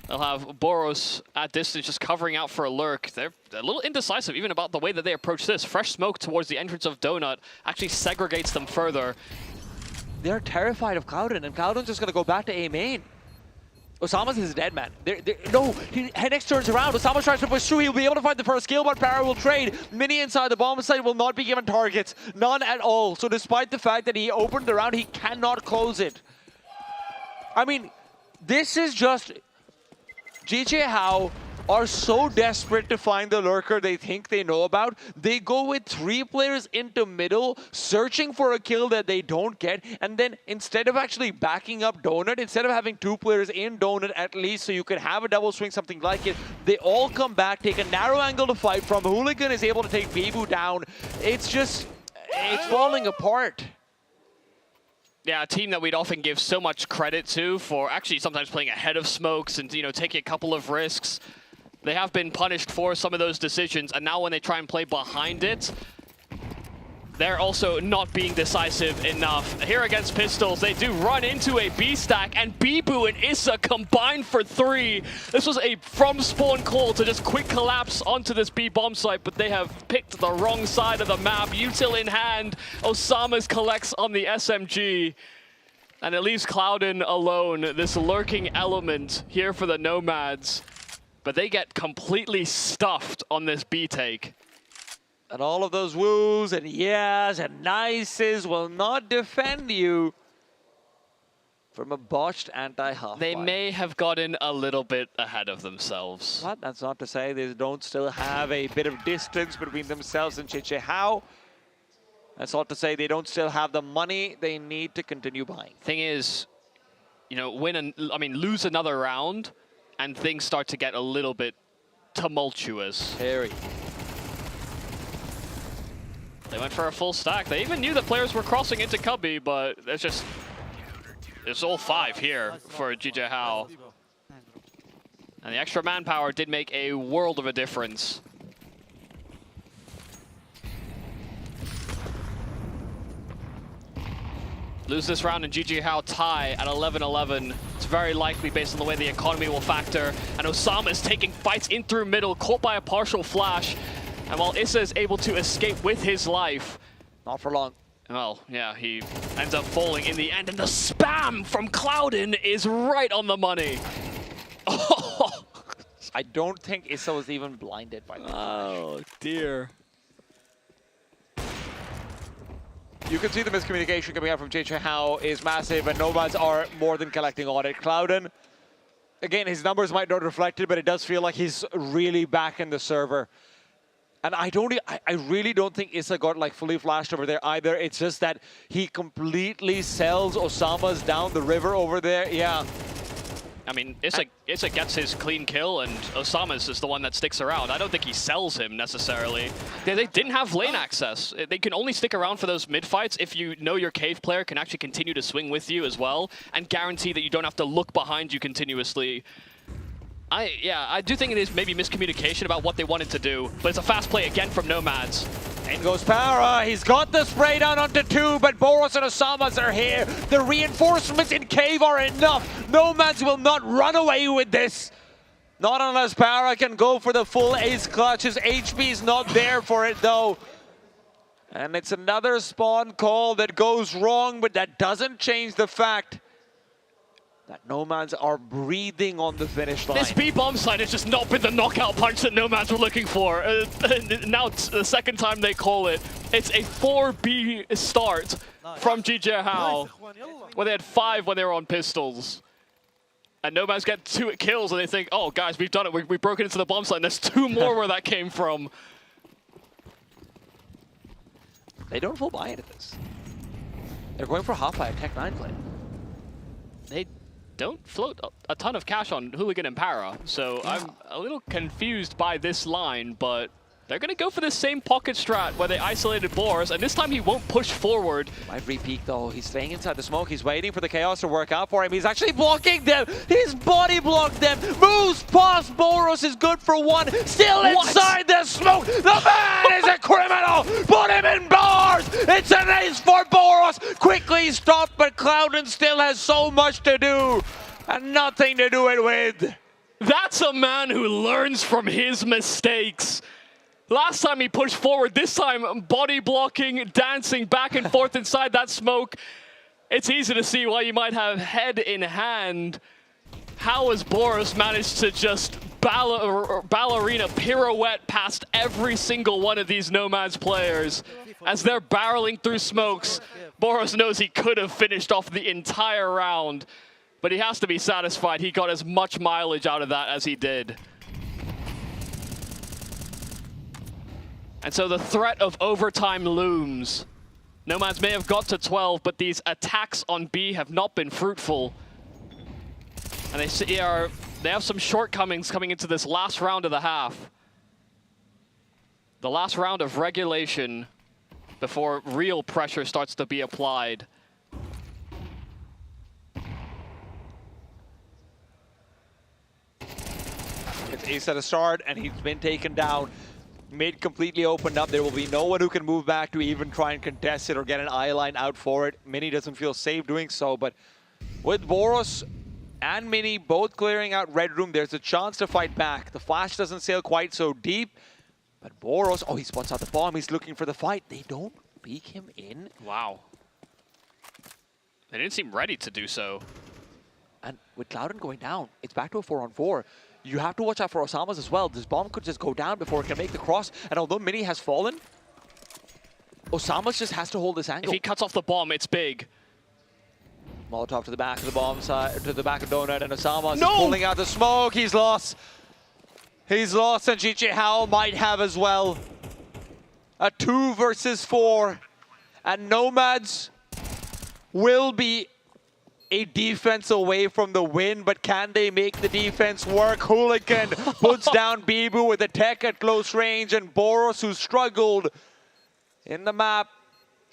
They'll have Boros at distance just covering out for a lurk. They're a little indecisive even about the way that they approach this. Fresh smoke towards the entrance of Donut actually segregates them further. They're terrified of Clouden, and Cloudon's just going to go back to A main. Osama's is dead, man. No, Henix turns around. Osama tries to push through. He'll be able to find the first kill, but Para will trade. Mini inside the bomb site will not be given targets. None at all. So despite the fact that he opened the round, he cannot close it. I mean, this is just... GJ How are so desperate to find the lurker they think they know about. They go with 3 players into middle, searching for a kill that they don't get, and then instead of actually backing up Donut, instead of having 2 players in Donut at least so you could have a double swing, something like it, they all come back, take a narrow angle to fight from. Hooligan is able to take Bibu down. It's just, it's falling apart. Yeah, a team that we'd often give so much credit to for actually sometimes playing ahead of smokes and, you know, taking a couple of risks. They have been punished for some of those decisions, and now when they try and play behind it, they're also not being decisive enough. Here against Pistols, they do run into a B stack, and Bibu and Issa combined for 3. This was a from spawn call to just quick collapse onto this B bomb site, but they have picked the wrong side of the map. Util in hand, Osama's collects on the SMG. And it leaves Clouden alone, this lurking element here for the Nomads. But they get completely stuffed on this B take. And all of those woos and yes and nices will not defend you from a botched anti-half. They may have gotten a little bit ahead of themselves. But that's not to say they don't still have a bit of distance between themselves and GJ How. That's not to say they don't still have the money they need to continue buying. Thing is, you know, lose another round, and things start to get a little bit tumultuous. Harry. They went for a full stack. They even knew that players were crossing into Cubby, but it's all 5 here for GJ How. And the extra manpower did make a world of a difference. Lose this round and GG How tie at 11-11. It's very likely based on the way the economy will factor. And Osama is taking fights in through middle, caught by a partial flash. And while Issa is able to escape with his life... Not for long. Well, yeah, he ends up falling in the end. And the spam from Clouden is right on the money. Oh. I don't think Issa was even blinded by that. Oh, dear. You can see the miscommunication coming out from JJ How is massive, and Nomads are more than collecting on it. Clouden, again, his numbers might not reflect it, but it does feel like he's really back in the server. And I really don't think Issa got like fully flashed over there either. It's just that he completely sells Osama's down the river over there. Yeah. I mean, Issa gets his clean kill, and Osama's is the one that sticks around. I don't think he sells him necessarily. They didn't have lane access. They can only stick around for those mid-fights if you know your cave player can actually continue to swing with you as well, and guarantee that you don't have to look behind you continuously. I do think it is maybe miscommunication about what they wanted to do, but it's a fast play again from Nomads. In goes Para. He's got the spray down onto 2, but Boros and Osamas are here. The reinforcements in cave are enough. Nomads will not run away with this. Not unless Para can go for the full ace clutch. His HP is not there for it though. And it's another spawn call that goes wrong, but that doesn't change the fact that Nomads are breathing on the finish line. This B-bomb side has just not been the knockout punch that Nomads were looking for. Now it's the second time they call it. It's a 4B start from GJ How, where they had 5 when they were on pistols. And Nomads get 2 kills and they think, oh guys, we've done it. We've broken into the bomb site, and there's 2 more where that came from. They don't full buy into this. They're going for half by a Tech 9 play. They don't float a ton of cash on Hooligan and Para, so I'm a little confused by this line, but they're going to go for the same pocket strat where they isolated Boros, and this time he won't push forward. Might re-peek though. He's staying inside the smoke. He's waiting for the chaos to work out for him. He's actually blocking them. He's body blocked them. Moves past Boros is good for 1. Still inside the smoke. The man is a criminal. Put him in bars. It's an ace for Boros. Quickly stopped, but Clouden still has so much to do and nothing to do it with. That's a man who learns from his mistakes. Last time he pushed forward, this time body blocking, dancing back and forth inside that smoke. It's easy to see why you might have head in hand. How has Boros managed to just ballerina pirouette past every single one of these Nomads players? As they're barreling through smokes, Boros knows he could have finished off the entire round, but he has to be satisfied he got as much mileage out of that as he did. And so the threat of overtime looms. Nomads may have got to 12, but these attacks on B have not been fruitful. And they have some shortcomings coming into this last round of the half. The last round of regulation before real pressure starts to be applied. It's ace at a start, and he's been taken down. Mid completely opened up. There will be no one who can move back to even try and contest it or get an eye line out for it. Mini doesn't feel safe doing so, but with Boros and Mini both clearing out Red Room, there's a chance to fight back. The flash doesn't sail quite so deep, but Boros, oh, he spots out the bomb. He's looking for the fight. They don't peek him in. Wow. They didn't seem ready to do so. And with Clouden going down, it's back to a 4-on-4. You have to watch out for Osama's as well. This bomb could just go down before it can make the cross. And although Mini has fallen, Osama's just has to hold this angle. If he cuts off the bomb, it's big. Molotov to the back of the bomb side, to the back of Donut, and Osama's pulling out the smoke. He's lost. He's lost, and GG Howell might have as well. A 2 versus 4. And Nomads will be a defense away from the win, but can they make the defense work? Hooligan puts down Bibu with a tech at close range, and Boros, who struggled in the map,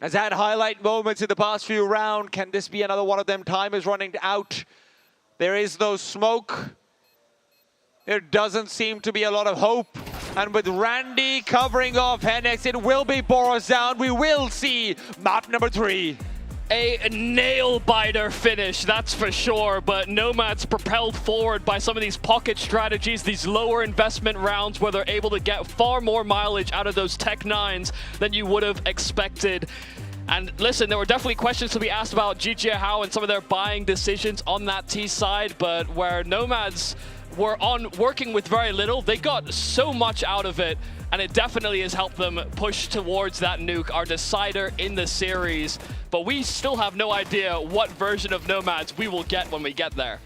has had highlight moments in the past few rounds. Can this be another one of them? Time is running out. There is no smoke. There doesn't seem to be a lot of hope. And with Randy covering off Hennex, it will be Boros down. We will see map number 3. A nail-biter finish, that's for sure, but Nomads propelled forward by some of these pocket strategies, these lower investment rounds where they're able to get far more mileage out of those Tech 9s than you would have expected. And listen, there were definitely questions to be asked about GG How and some of their buying decisions on that T side, but where Nomads were working with very little, they got so much out of it, and it definitely has helped them push towards that nuke, our decider in the series. But we still have no idea what version of Nomads we will get when we get there.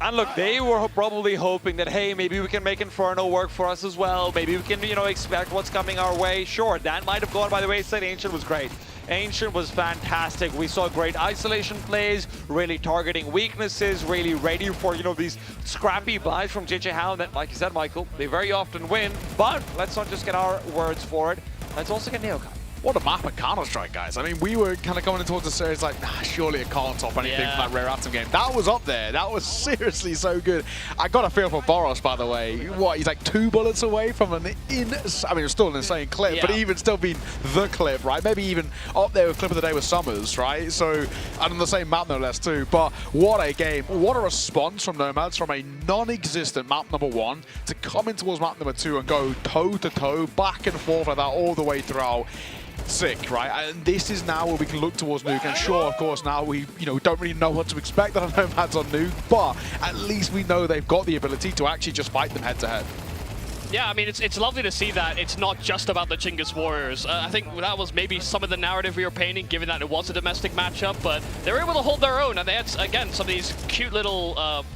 And look, they were probably hoping that, hey, maybe we can make Inferno work for us as well. Maybe we can, you know, expect what's coming our way. Sure, that might have gone by the wayside. Ancient was great. Ancient was fantastic. We saw great isolation plays, really targeting weaknesses, really ready for, you know, these scrappy buys from JJ Hound that, like you said, Michael, they very often win. But let's not just get our words for it. Let's also get Neocon. What a map at Counter-Strike, guys. I mean, we were kind of coming towards the series like, nah, surely it can't top anything from that Rare Atom game. That was up there. That was seriously so good. I got a feel for Boros, by the way. What, he's like 2 bullets away from an I mean, it's still an insane clip, but even still being the clip, right? Maybe even up there with clip of the day with Summers, right? So, and on the same map, no less, too. But what a game. What a response from Nomads from a non-existent map number 1 to come in towards map number 2 and go toe-to-toe, back and forth like that all the way throughout. Sick, right? And this is now where we can look towards Nuke. And sure, of course, now we don't really know what to expect on Nomads on Nuke, but at least we know they've got the ability to actually just fight them head-to-head. Yeah, I mean, it's lovely to see that it's not just about the Chinggis Warriors. I think that was maybe some of the narrative we were painting, given that it was a domestic matchup, but they were able to hold their own, and they had, again, some of these cute little,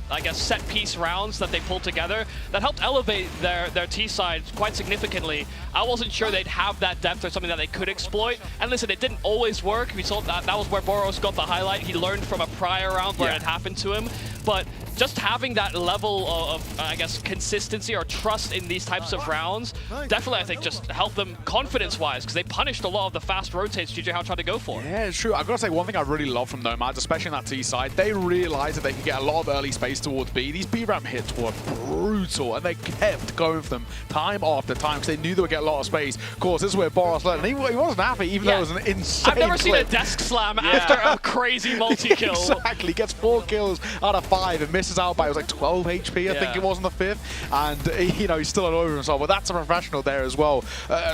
I guess, set-piece rounds that they pulled together that helped elevate their T-side quite significantly. I wasn't sure they'd have that depth or something that they could exploit, and listen, it didn't always work. We saw that was where Boros got the highlight. He learned from a prior round where it had happened to him, but just having that level of, I guess, consistency or trust in these types of rounds definitely, I think, just helped them confidence-wise, because they punished a lot of the fast rotates GJ How tried to go for. Yeah, it's true. I've got to say, one thing I really love from Nomads, especially on that T side, they realized that they could get a lot of early space towards B. These B ramp hits were brutal, and they kept going for them time after time, because they knew they would get a lot of space. Of course, this is where Boros learned, and he wasn't happy, even though it was an insane I've never seen clip. a desk slam after a crazy multi-kill. Exactly, gets 4 kills out of 5. 5 and misses out by, it was like 12 HP, I think it was on the 5th. And, you know, he's still over himself. But that's a professional there as well.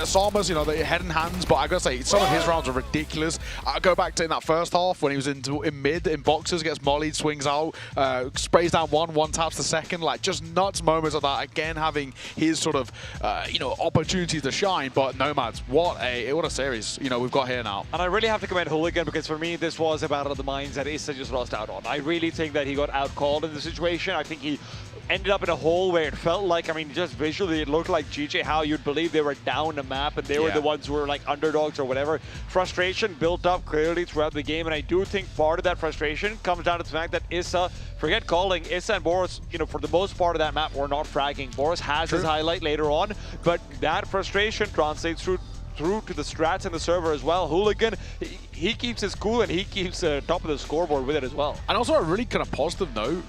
Sarma's, you know, the head and hands, but I gotta say, some of his rounds are ridiculous. I go back to in that first half when he was in mid, in boxes, gets mollied, swings out, sprays down one taps the second, like just nuts moments of that. Again, having his sort of, you know, opportunities to shine. But Nomads, what a series, you know, we've got here now. And I really have to commend Hooligan, because for me, this was a battle of the minds that Issa just lost out on. I really think that he got out-called in the situation. I think he ended up in a hole where it felt like, I mean, just visually, it looked like GJ How, you'd believe they were down a map and they were the ones who were like underdogs or whatever. Frustration built up clearly throughout the game, and I do think part of that frustration comes down to the fact that Issa, forget calling, Issa and Boris, you know, for the most part of that map, were not fragging. Boris has his highlight later on, but that frustration translates through to the strats and the server as well. Hooligan, he keeps his cool and he keeps top of the scoreboard with it as well. And also a really kind of positive note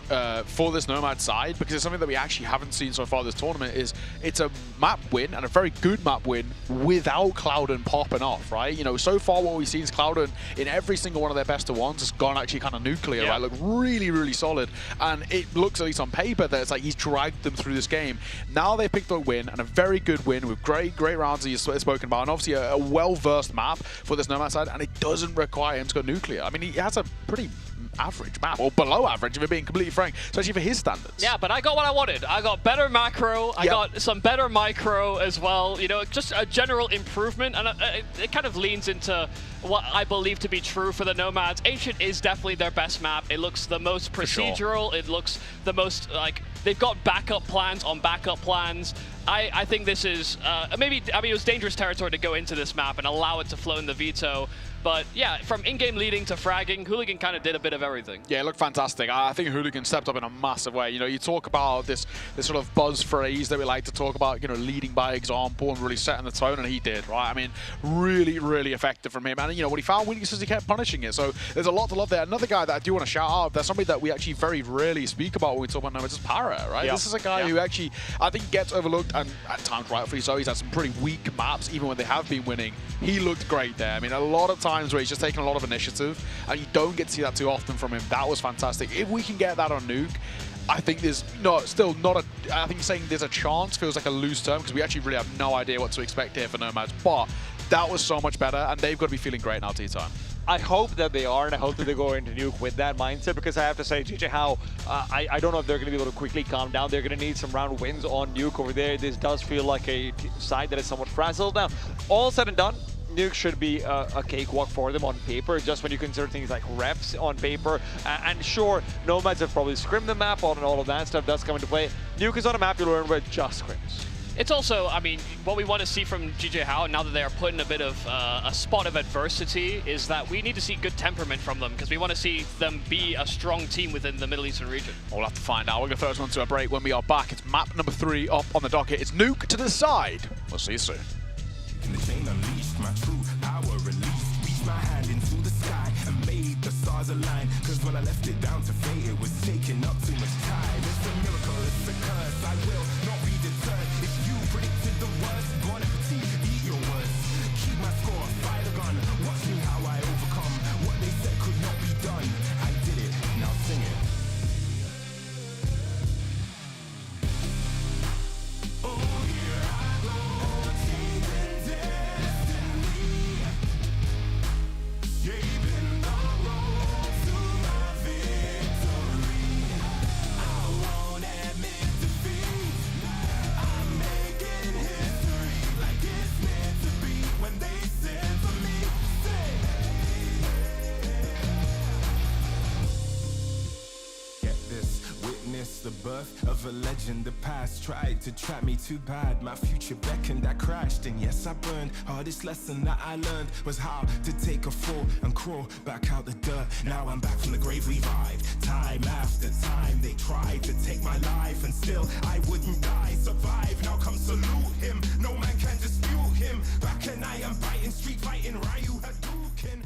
for this Nomad side, because it's something that we actually haven't seen so far this tournament, is it's a map win, and a very good map win, without Clouden popping off, right? You know, so far what we've seen is Clouden in every single one of their best of ones has gone actually kind of nuclear, right? Look really, really solid. And it looks, at least on paper, that it's like he's dragged them through this game. Now they picked up a win, and a very good win with great rounds that you've spoken about, and obviously a well-versed map for this Nomad side, and it doesn't require him to go nuclear. I mean, he has a pretty average map, or below average, if we're being completely frank, especially for his standards. Yeah, but I got what I wanted. I got better macro, I got some better micro as well, you know, just a general improvement, and it kind of leans into what I believe to be true for the Nomads. Ancient is definitely their best map. It looks the most procedural, it looks the most, like, they've got backup plans on backup plans. I think this is, maybe, I mean, it was dangerous territory to go into this map and allow it to flow in the Veto. But yeah, from in-game leading to fragging, Hooligan kind of did a bit of everything. Yeah, it looked fantastic. I think Hooligan stepped up in a massive way. You know, you talk about this sort of buzz phrase that we like to talk about, you know, leading by example and really setting the tone, and he did, right? I mean, really, really effective from him. And, you know, when he found weaknesses, he kept punishing it. So there's a lot to love there. Another guy that I do want to shout out, there's somebody that we actually very rarely speak about when we talk about Nomads, is Para, right? This is a guy who actually, I think, gets overlooked, and at times rightfully so. He's had some pretty weak maps, even when they have been winning. He looked great there. I mean, a lot of times where he's just taking a lot of initiative, and you don't get to see that too often from him. That was fantastic. If we can get that on Nuke, I think there's still not a, I think saying there's a chance feels like a loose term, because we actually really have no idea what to expect here for Nomads, but that was so much better, and they've got to be feeling great now, T-Time. I hope that they are, and I hope that they go into Nuke with that mindset, because I have to say, GJ How, I don't know if they're going to be able to quickly calm down. They're going to need some round wins on Nuke over there. This does feel like a side that is somewhat frazzled. Now, all said and done, Nuke should be a cakewalk for them on paper, just when you consider things like reps on paper. And sure, Nomads have probably scrimmed the map on, and all of that stuff does come into play. Nuke is on a map you learn with just scrims. It's also, I mean, what we want to see from GJ How, now that they are put in a bit of a spot of adversity, is that we need to see good temperament from them, because we want to see them be a strong team within the Middle Eastern region. We'll have to find out. We'll go first one to a break. When we are back, it's map number 3 up on the docket. It's Nuke to the side. We'll see you soon. The chain unleashed, my true power released. Reached my hand into the sky and made the stars align. Cause when I left it down to fate, it was taking up too much time. It's a miracle, it's a curse. I will not be deterred. If you predicted the worst, bon appetit, eat your worst. Keep my score, fire the gun. Watch me how I overcome what they said could not be done. I did it, now sing it. The birth of a legend, the past tried to trap me too bad. My future beckoned, I crashed, and yes, I burned. Hardest lesson that I learned was how to take a fall and crawl back out the dirt. Now I'm back from the grave, revived. Time after time, they tried to take my life, and still I wouldn't die. Survive, now come salute him. No man can dispute him. Back and I am biting, street fighting, Ryu Hadouken.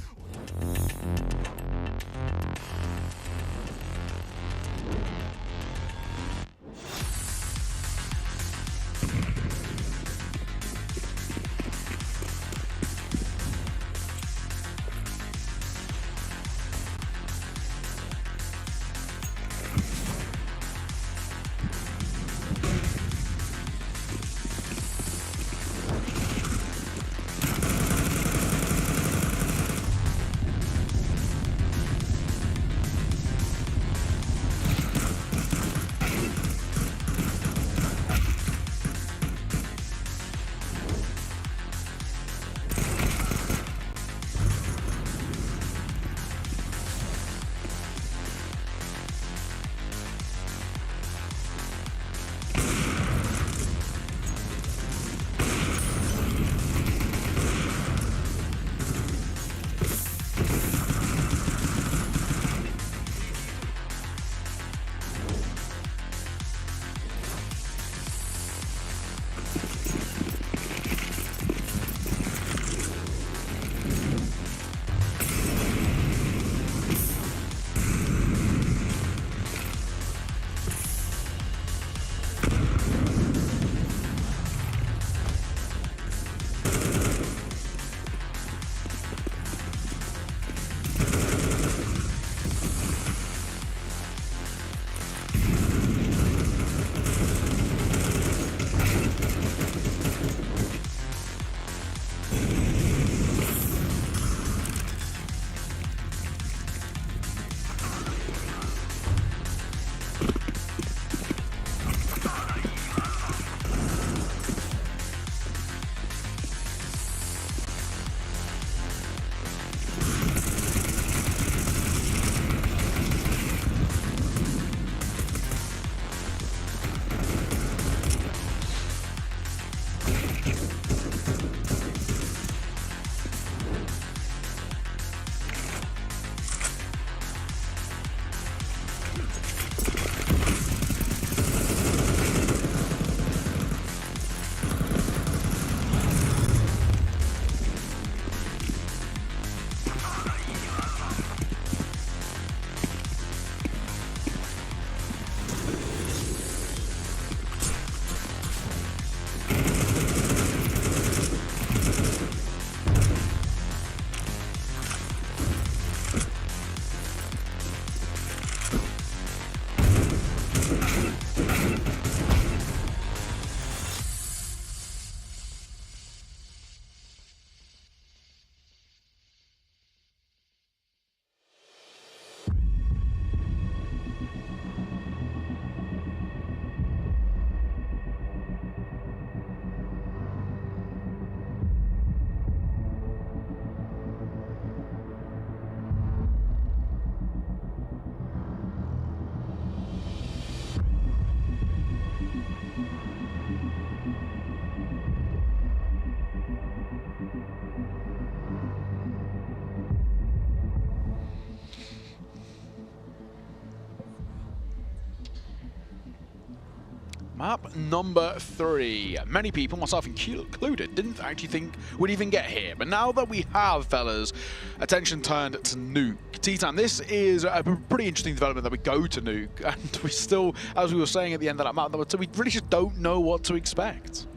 Map number 3. Many people, myself included, didn't actually think we'd even get here. But now that we have, fellas, attention turned to Nuke. T-Time, this is a pretty interesting development that we go to Nuke. And we still, as we were saying at the end of that map, we really just don't know what to expect.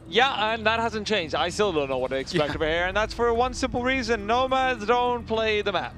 Yeah, and that hasn't changed. I still don't know what to expect over here, and that's for one simple reason. Nomads don't play the map.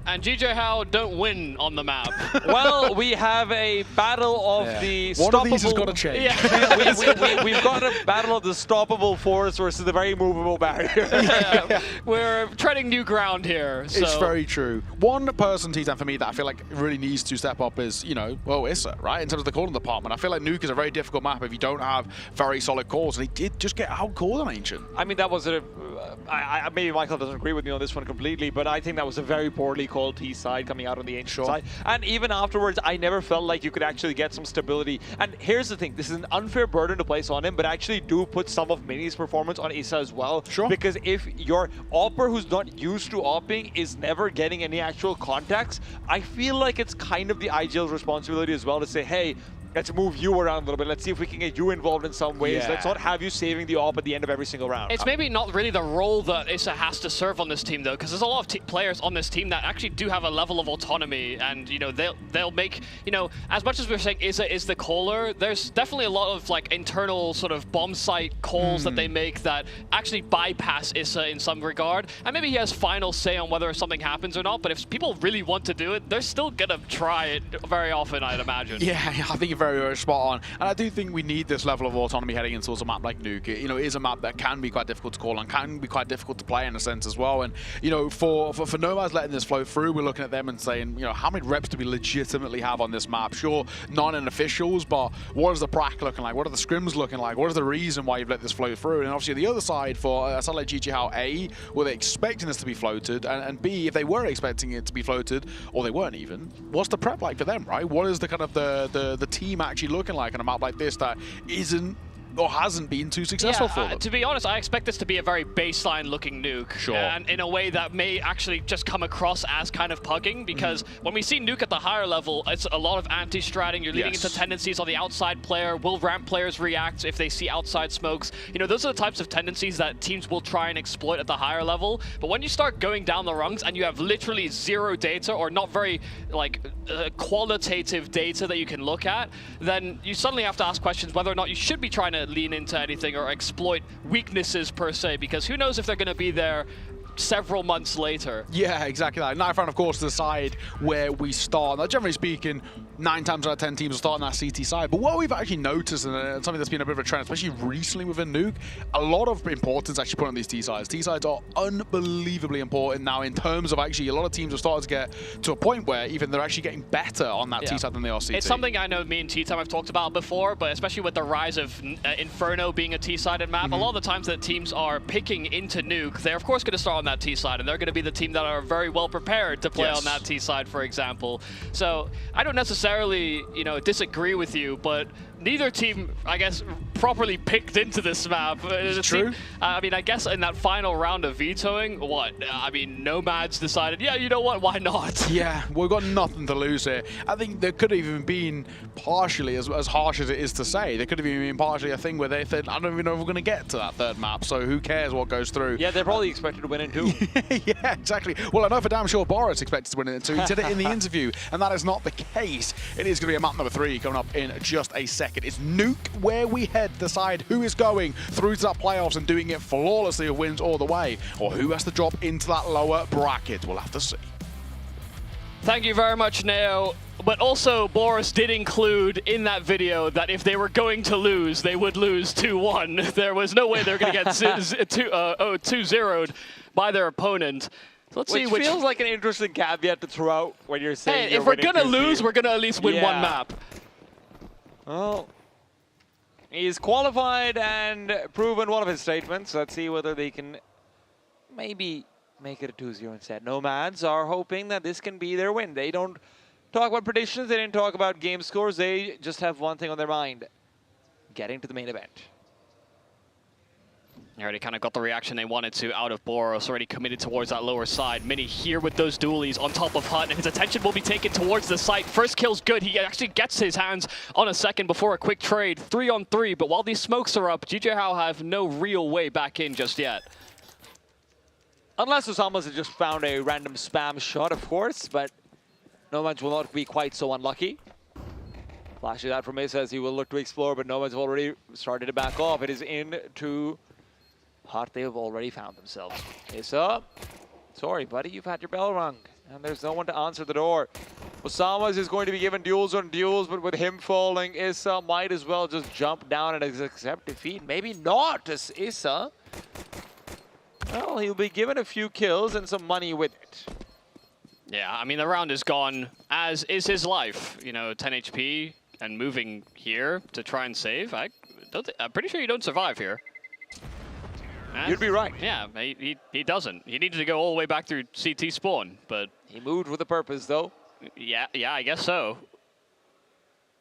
And GJ How don't win on the map. Well, we have a battle of the stoppable... One of these has got to change. Yeah. We've got a battle of the stoppable force versus the very movable barrier. Yeah. We're treading new ground here. So. It's very true. One person, T-Time, for me that I feel like really needs to step up is, you know, well, Issa, right? In terms of the calling department. I feel like Nuke is a very difficult map if you don't have very solid calls. And he did just get out-called on Ancient. I mean, that was maybe Michael doesn't agree with me on this one completely, but I think that was a very poorly called T side coming out on the Ancient side. And even afterwards, I never felt like you could actually get some stability. And here's the thing, this is an unfair burden to place on him, but actually do put some of Mini's performance on Issa as well. Sure. Because if your opper who's not used to opping is never getting any actual contacts, I feel like it's kind of the IGL's responsibility as well to say, hey, let's move you around a little bit. Let's see if we can get you involved in some ways. Yeah. Let's not have you saving the op at the end of every single round. It's maybe not really the role that Issa has to serve on this team, though, because there's a lot of players on this team that actually do have a level of autonomy, and you know they'll make, you know, as much as we're saying Issa is the caller, there's definitely a lot of like internal sort of bomb site calls that they make that actually bypass Issa in some regard, and maybe he has final say on whether something happens or not. But if people really want to do it, they're still gonna try it very often, I'd imagine. Yeah, I think you're very, very spot on. And I do think we need this level of autonomy heading into a map like Nuke. You know, it is a map that can be quite difficult to call and can be quite difficult to play in a sense as well. And, you know, for Nomads letting this flow through, we're looking at them and saying, you know, how many reps do we legitimately have on this map? Sure, none in officials, but what is the prac looking like? What are the scrims looking like? What is the reason why you've let this flow through? And obviously the other side for a side like GG How, A, were they expecting this to be floated? And B, if they were expecting it to be floated, or they weren't even, what's the prep like for them, right? What is the kind of the team actually looking like on a map like this that isn't or hasn't been too successful for them? To be honest, I expect this to be a very baseline-looking Nuke. Sure. And in a way that may actually just come across as kind of pugging, because when we see Nuke at the higher level, it's a lot of anti-stratting. You're leading into tendencies on the outside player. Will ramp players react if they see outside smokes? You know, those are the types of tendencies that teams will try and exploit at the higher level. But when you start going down the rungs and you have literally zero data or not very, like, qualitative data that you can look at, then you suddenly have to ask questions whether or not you should be trying to lean into anything or exploit weaknesses per se, because who knows if they're going to be there several months later. Yeah, exactly that. Now, of course, the side where we start. Now, generally speaking, 9 times out of 10 teams will start on that CT side. But what we've actually noticed, and something that's been a bit of a trend, especially recently within Nuke, a lot of importance actually put on these T sides. T sides are unbelievably important now in terms of actually a lot of teams are starting to get to a point where even they're actually getting better on that T side than they are CT. It's something I know me and T-Time have talked about before, but especially with the rise of Inferno being a T-sided map, a lot of the times that teams are picking into Nuke, they're of course going to start on that T side, and they're going to be the team that are very well prepared to play on that T side, for example. So I don't necessarily, you know, disagree with you, but neither team, I guess, properly picked into this map. It's true. I mean, I guess in that final round of vetoing, I mean, Nomads decided, yeah, you know what, why not? Yeah, we've got nothing to lose here. I think there could have even been partially, as harsh as it is to say, there could have even been partially a thing where they said, I don't even know if we're going to get to that third map, so who cares what goes through. Yeah, they're probably expected to win it too. Yeah, exactly. Well, I know for damn sure Boris expected to win it too. He did it in the interview, and that is not the case. It is going to be a map number 3 coming up in just a second. It's Nuke where we head, decide who is going through to that playoffs and doing it flawlessly with wins all the way, or who has to drop into that lower bracket. We'll have to see. Thank you very much, Neo. But also, Boris did include in that video that if they were going to lose, they would lose 2-1. There was no way they were going to get 2-0'd by their opponent. So let's see which feels like an interesting caveat to throw out when you're saying, hey, if we're going to lose, we're going to at least win one map. Well, he's qualified and proven one of his statements. Let's see whether they can maybe make it a 2-0 instead. Nomads are hoping that this can be their win. They don't talk about predictions. They didn't talk about game scores. They just have one thing on their mind: getting to the main event. They already kind of got the reaction they wanted to out of Boros, already committed towards that lower side. Mini here with those dualies on top of Hut, and his attention will be taken towards the site. First kill's good. He actually gets his hands on a second before a quick trade. 3-on-3, but while these smokes are up, GJ Hao have no real way back in just yet. Unless Osama has just found a random spam shot, of course, but Nomads will not be quite so unlucky. Flashes out from Issa as he will look to explore, but Nomads have already started to back off. It is into Hot. They have already found themselves. Issa, sorry, buddy, you've had your bell rung, and there's no one to answer the door. Osama's is going to be given duels on duels, but with him falling, Issa might as well just jump down and accept defeat. Maybe not, as Issa. Well, he'll be given a few kills and some money with it. Yeah, I mean, the round is gone, as is his life. You know, 10 HP and moving here to try and save. I'm pretty sure you don't survive here. You'd be right. Yeah, he doesn't. He needed to go all the way back through CT spawn, but... He moved with a purpose, though. Yeah, I guess so.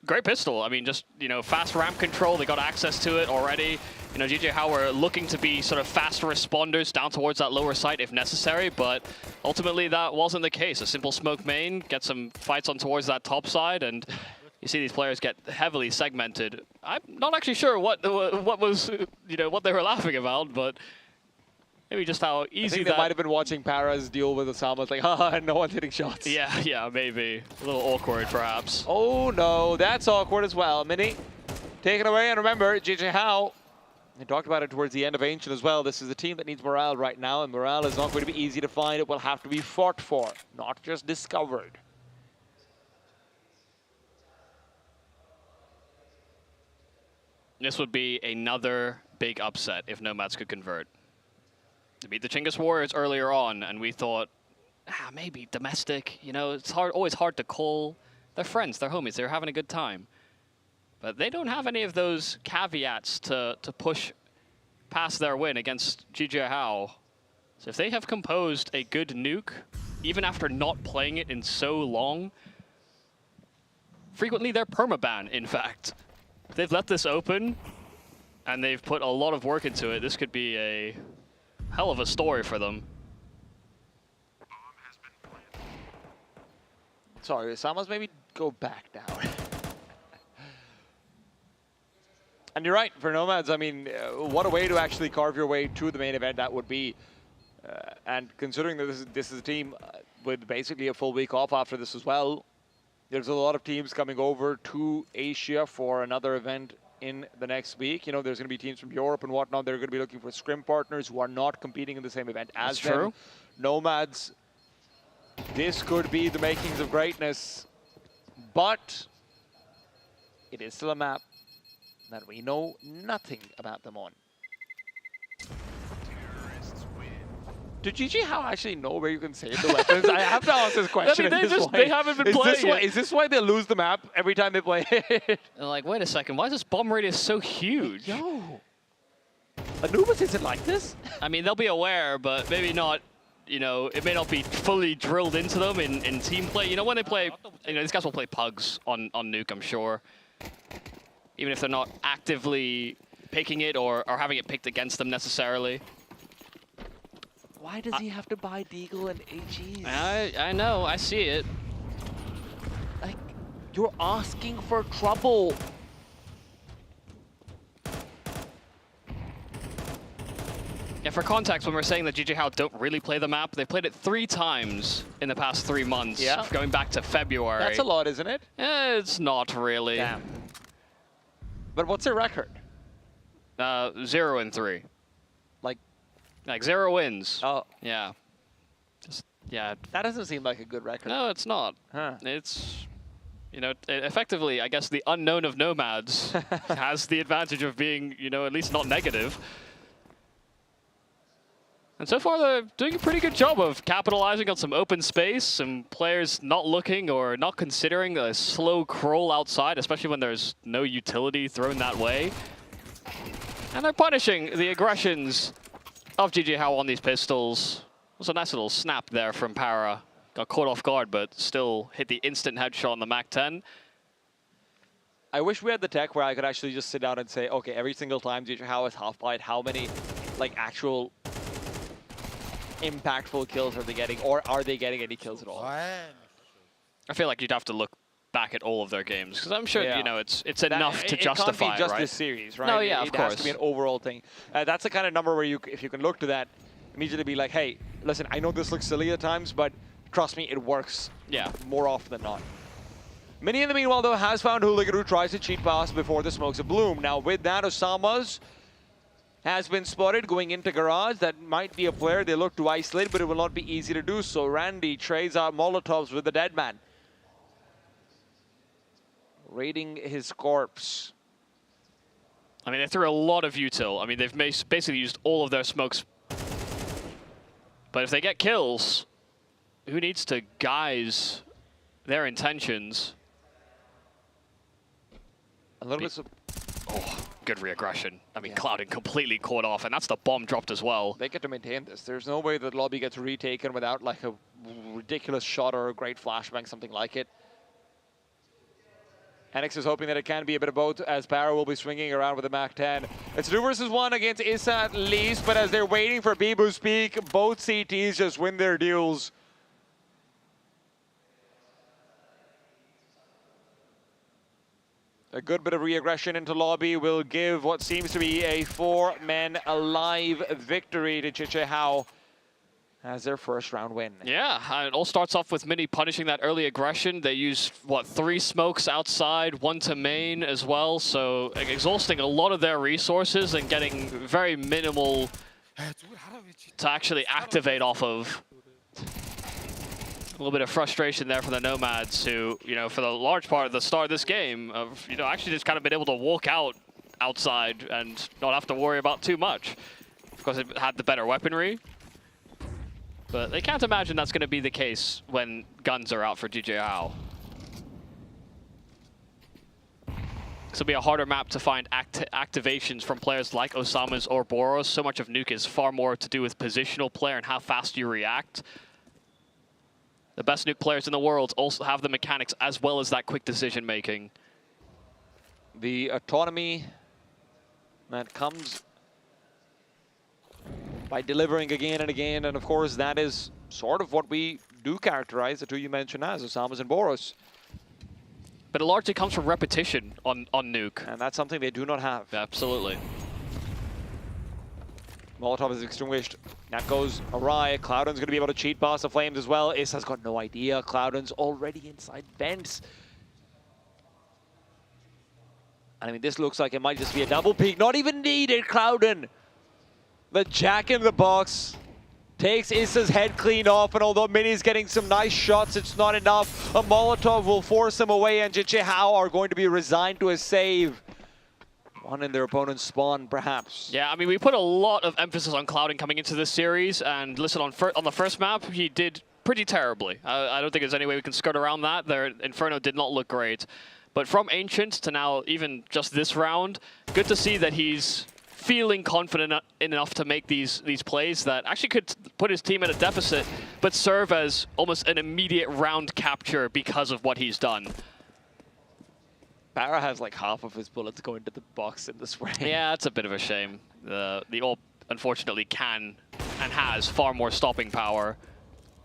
Great pistol. I mean, just, you know, fast ramp control. They got access to it already. You know, GJ Hao were looking to be sort of fast responders down towards that lower site if necessary, but ultimately that wasn't the case. A simple smoke main, get some fights on towards that top side, and you see these players get heavily segmented. I'm not actually sure what was, you know, what they were laughing about, but maybe just how easy I think that... they might have been watching Para's deal with Osama. It's like, haha, no one's hitting shots. Yeah, maybe. A little awkward, perhaps. Oh, no, that's awkward as well. Mini, take it away, and remember, GJ Hao, they talked about it towards the end of Ancient as well. This is a team that needs morale right now, and morale is not going to be easy to find. It will have to be fought for, not just discovered. This would be another big upset if Nomads could convert. They beat the Chinggis Warriors earlier on, and we thought, maybe domestic. You know, it's always hard to call. They're friends, they're homies, they're having a good time. But they don't have any of those caveats to push past their win against GJ Hao. So if they have composed a good nuke, even after not playing it in so long, frequently they're permaban, in fact. If they've let this open, and they've put a lot of work into it, this could be a hell of a story for them. Sorry, Osama's maybe go back down. And you're right, for Nomads, I mean, what a way to actually carve your way to the main event that would be. And considering that this is a team with basically a full week off after this as well, there's a lot of teams coming over to Asia for another event in the next week. You know, there's going to be teams from Europe and whatnot. They're going to be looking for scrim partners who are not competing in the same event as them. True. Nomads, this could be the makings of greatness, but it is still a map that we know nothing about them on. Do GG Hao actually know where you can save the weapons? I have to ask this question. I mean, they haven't been playing it. Is this why they lose the map every time they play it? They're like, wait a second, why is this bomb radius so huge? Yo, Anubis isn't like this. I mean, they'll be aware, but maybe not. You know, it may not be fully drilled into them in team play. You know, when they play, you know, these guys will play pugs on Nuke, I'm sure. Even if they're not actively picking it or having it picked against them necessarily. Why does he have to buy Deagle and AGs? I know, I see it. Like, you're asking for trouble. Yeah, for context, when we're saying that GJ Hao don't really play the map, they played it 3 times in the past 3 months, going back to February. That's a lot, isn't it? It's not really. Damn. But what's their record? 0-3. Like 0 wins. Oh. Yeah. Yeah. That doesn't seem like a good record. No, it's not. Huh. It's, you know, effectively, I guess the unknown of Nomads has the advantage of being, you know, at least not negative. And so far, they're doing a pretty good job of capitalizing on some open space, some players not looking or not considering a slow crawl outside, especially when there's no utility thrown that way. And they're punishing the aggressions of GJ Hao on these pistols. It was a nice little snap there from Para. Got caught off guard, but still hit the instant headshot on the MAC-10. I wish we had the tech where I could actually just sit down and say, okay, every single time GJ Hao is half-blind, how many like actual impactful kills are they getting, or are they getting any kills at all? I feel like you'd have to look back at all of their games, because I'm sure, you know, it's enough to it justify, can't be just right? this series, right? No, yeah, it of course. has to be an overall thing. That's the kind of number where if you can look to that, immediately be like, hey, listen, I know this looks silly at times, but trust me, it works more often than not. Mini, in the meanwhile, though, has found Hooligan, who tries to cheat past before the smokes of bloom. Now, with that, Osama's has been spotted going into garage. That might be a player they look to isolate, but it will not be easy to do so. Randy trades out Molotovs with the dead man, raiding his corpse. I mean, they threw a lot of util. I mean, they've basically used all of their smokes. But if they get kills, who needs to guise their intentions? A little bit. Oh, good reaggression. I mean, Cloudin completely caught off, and that's the bomb dropped as well. They get to maintain this. There's no way that lobby gets retaken without like a ridiculous shot or a great flashbang, something like it. Henix is hoping that it can be a bit of both, as Barrow will be swinging around with a Mac-10. It's 2 versus 1 against Issa at least, but as they're waiting for Bibu's peak, both CTs just win their duels. A good bit of re-aggression into lobby will give what seems to be a 4-men alive victory to Chichihao as their first round win. Yeah, it all starts off with Mini punishing that early aggression. They used, what, 3 smokes outside, 1 to main as well, so exhausting a lot of their resources and getting very minimal to actually activate off of. A little bit of frustration there for the Nomads, who, you know, for the large part of the start of this game, you know, actually just kind of been able to walk outside and not have to worry about too much. Of course, it had the better weaponry, but they can't imagine that's going to be the case when guns are out for Chichihao. This will be a harder map to find activations from players like Osama's or Boros. So much of Nuke is far more to do with positional play and how fast you react. The best Nuke players in the world also have the mechanics as well as that quick decision making. The autonomy that comes by delivering again and again, and of course that is sort of what we do characterize the two you mentioned as, Osama's and Boros. But it largely comes from repetition on Nuke. And that's something they do not have. Absolutely. Molotov is extinguished. That goes awry. Cloudin's going to be able to cheat past the flames as well. Issa's got no idea. Cloudin's already inside vents. And I mean, this looks like it might just be a double peek. Not even needed, Cloudin. The jack in the box takes Issa's head clean off, and although Mini's getting some nice shots, it's not enough. A Molotov will force him away, and Chichihao are going to be resigned to a save. One in their opponent's spawn, perhaps. Yeah, I mean, we put a lot of emphasis on Cloudin coming into this series, and listen, on the first map, he did pretty terribly. I don't think there's any way we can skirt around that. Their Inferno did not look great. But from Ancient to now, even just this round, good to see that he's feeling confident enough to make these plays that actually could put his team at a deficit, but serve as almost an immediate round capture because of what he's done. Barra has like half of his bullets going to the box in this way. Yeah, it's a bit of a shame. The AWP unfortunately can and has far more stopping power.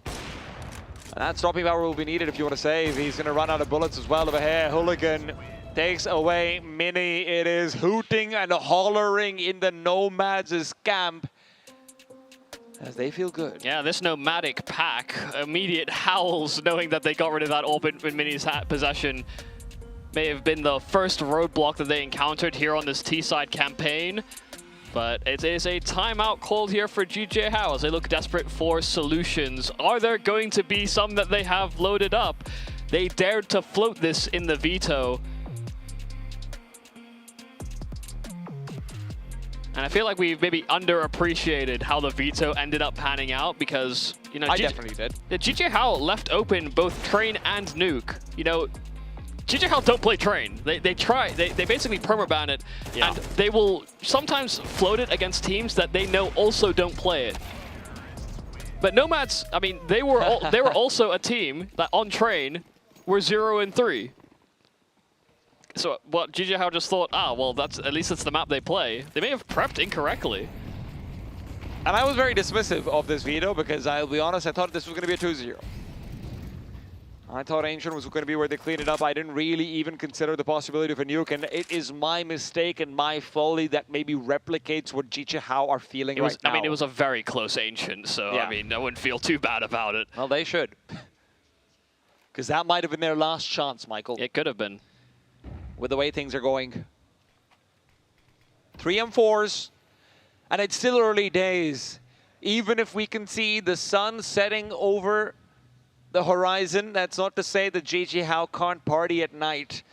And that stopping power will be needed if you want to save. He's going to run out of bullets as well over here. Hooligan takes away Mini. It is hooting and hollering in the Nomads' camp as they feel good. Yeah, this nomadic pack, immediate howls knowing that they got rid of that AWP in Mini's possession. May have been the first roadblock that they encountered here on this T-side campaign. But it is a timeout called here for Chichihao as they look desperate for solutions. Are there going to be some that they have loaded up? They dared to float this in the Veto. And I feel like we've maybe underappreciated how the Veto ended up panning out because, you know, I definitely did. Chichihao left open both Train and Nuke. You know, Chichihao don't play Train. They basically permaban it, and they will sometimes float it against teams that they know also don't play it. But Nomads, I mean, they were also a team that on Train were 0-3. So what Chichihao just thought, well, at least it's the map they play. They may have prepped incorrectly. And I was very dismissive of this Veto because I'll be honest, I thought this was going to be a 2-0. I thought Ancient was going to be where they cleaned it up. I didn't really even consider the possibility of a nuke, and it is my mistake and my folly that maybe replicates what Jichihao are feeling right now. I mean, it was a very close Ancient, so yeah. I mean, I wouldn't feel too bad about it. Well, they should. Because that might have been their last chance, Michael. It could have been. With the way things are going. 3 M4s, and it's still early days. Even if we can see the sun setting over the horizon, that's not to say that Jichihao can't party at night.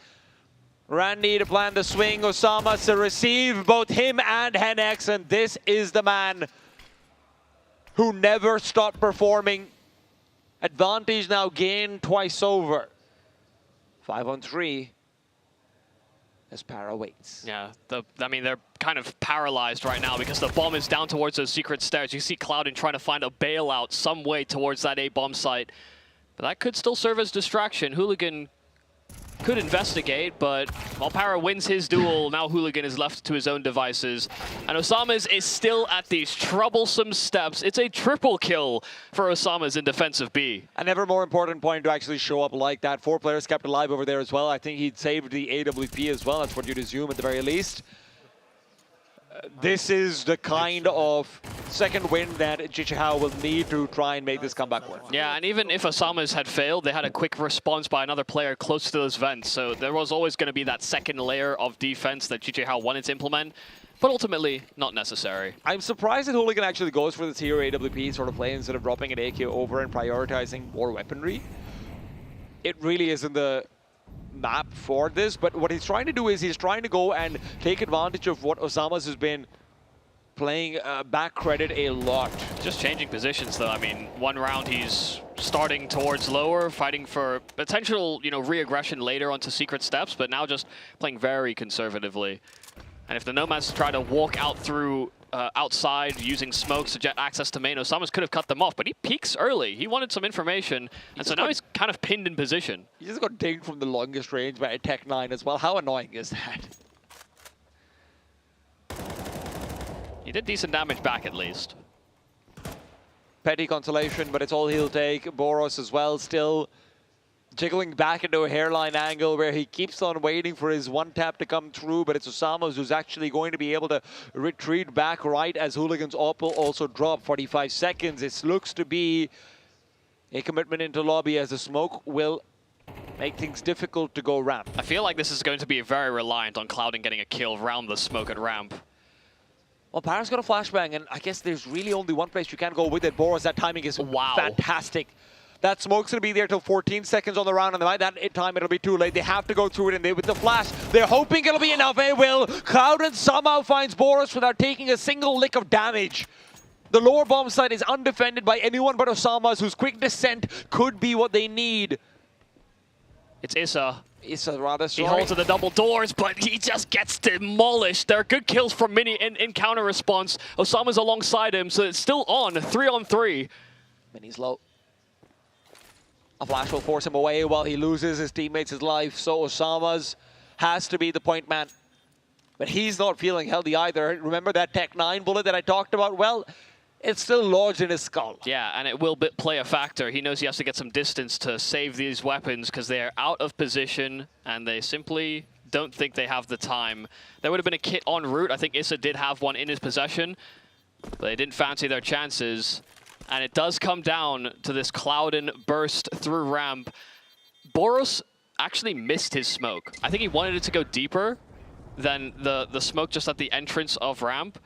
Randy to plan the swing, Osama to receive both him and Henex, and this is the man who never stopped performing. Advantage now gained twice over. 5-on-3 as Para waits. Yeah, I mean, they're kind of paralyzed right now because the bomb is down towards those secret stairs. You see Clouden trying to find a bailout some way towards that A-bomb site. But that could still serve as distraction. Hooligan could investigate, but while Para wins his duel, now Hooligan is left to his own devices. And Osama's is still at these troublesome steps. It's a triple kill for Osama's in defensive B. A never more important point to actually show up like that. 4 players kept alive over there as well. I think he'd saved the AWP as well. That's what you'd assume at the very least. This is the kind of second win that Jichihao will need to try and make this comeback work. Yeah, and even if Osama's had failed, they had a quick response by another player close to those vents. So there was always going to be that second layer of defense that Jichihao wanted to implement, but ultimately not necessary. I'm surprised that Hooligan actually goes for this hero AWP sort of play instead of dropping an AK over and prioritizing more weaponry. It really isn't the map for this, but what he's trying to do is he's trying to go and take advantage of what Osama's has been playing back credit a lot. Just changing positions though. I mean, one round he's starting towards lower, fighting for potential, re-aggression later onto secret steps, but now just playing very conservatively. And if the Nomads try to walk out through outside using smokes to jet access to main, Osama's could have cut them off, but he peeks early. He wanted some information, and so now he's kind of pinned in position. He just got dinged from the longest range by a Tech-9 as well. How annoying is that? He did decent damage back at least. Petty consolation, but it's all he'll take. Boros as well, still jiggling back into a hairline angle where he keeps on waiting for his one tap to come through, but it's Osama who's actually going to be able to retreat back right as Hooligan's AWP will also drop. 45 seconds. It looks to be a commitment into lobby as the smoke will make things difficult to go ramp. I feel like this is going to be very reliant on Clouden getting a kill around the smoke at ramp. Well, Para's got a flashbang, and I guess there's really only one place you can go with it. Boros, that timing is fantastic. That smoke's going to be there till 14 seconds on the round, and by that time it'll be too late. They have to go through it, and with the flash, they're hoping it'll be enough. It will. Clouden somehow finds Boros without taking a single lick of damage. The lower bomb site is undefended by anyone but Osama's, whose quick descent could be what they need. It's Issa. Issa, rather, sorry. He holds to the double doors, but he just gets demolished. There are good kills from Mini in counter response. Osama's alongside him, so it's still on. 3-on-3. Mini's low. A flash will force him away while he loses his teammates his life, so Osama's has to be the point man. But he's not feeling healthy either. Remember that Tech-9 bullet that I talked about? Well, it's still lodged in his skull. Yeah, and it will play a factor. He knows he has to get some distance to save these weapons because they're out of position and they simply don't think they have the time. There would have been a kit en route. I think Issa did have one in his possession, but they didn't fancy their chances. And it does come down to this Clouden burst through ramp. Boros actually missed his smoke. I think he wanted it to go deeper than the smoke just at the entrance of ramp.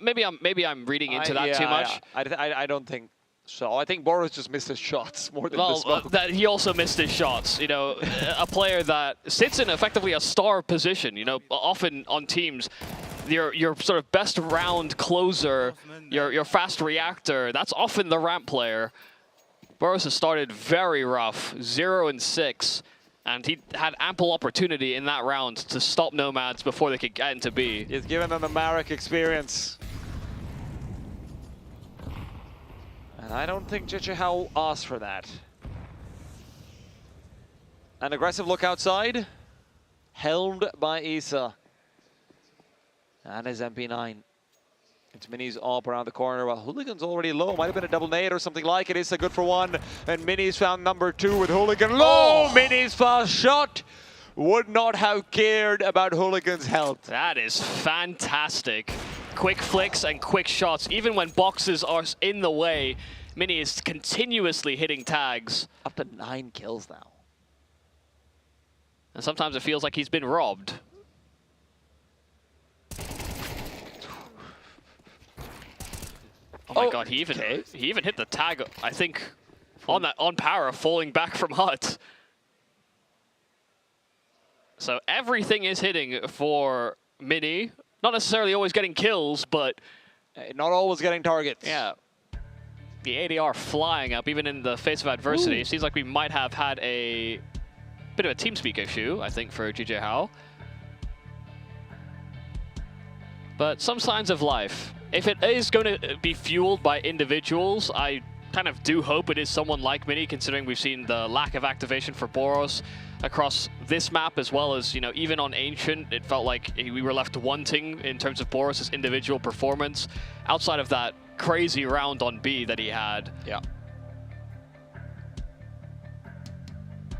Maybe I'm reading into that too much. I don't think so. I think Boros just missed his shots more than the smoke. He also missed his shots. A player that sits in effectively a star position. Often on teams, your sort of best round closer, your fast reactor, that's often the ramp player. Boros has started very rough, 0-6, and he had ample opportunity in that round to stop Nomads before they could get into B. He's given them a Marek experience. And I don't think Jichihao asked for that. An aggressive look outside, helmed by Issa. And his MP9. It's Minis up around the corner while Hooligan's already low. Might have been a double nade or something like it. It's a good for one. And Minis found number 2 with Hooligan low. Minis fast shot. Would not have cared about Hooligan's health. That is fantastic. Quick flicks and quick shots. Even when boxes are in the way, Mini is continuously hitting tags. Up to 9 kills now. And sometimes it feels like he's been robbed. Oh my god, he even hit the tag, I think, on power, falling back from Hut. So everything is hitting for Mini. Not necessarily always getting kills, but not always getting targets. Yeah. The ADR flying up, even in the face of adversity. Ooh. Seems like we might have had a bit of a TeamSpeak issue, I think, for GJ Hao. But some signs of life. If it is going to be fueled by individuals, I kind of do hope it is someone like Mini, considering we've seen the lack of activation for Boros across this map, as well as, you know, even on Ancient, it felt like we were left wanting in terms of Boros' individual performance, outside of that crazy round on B that he had. Yeah.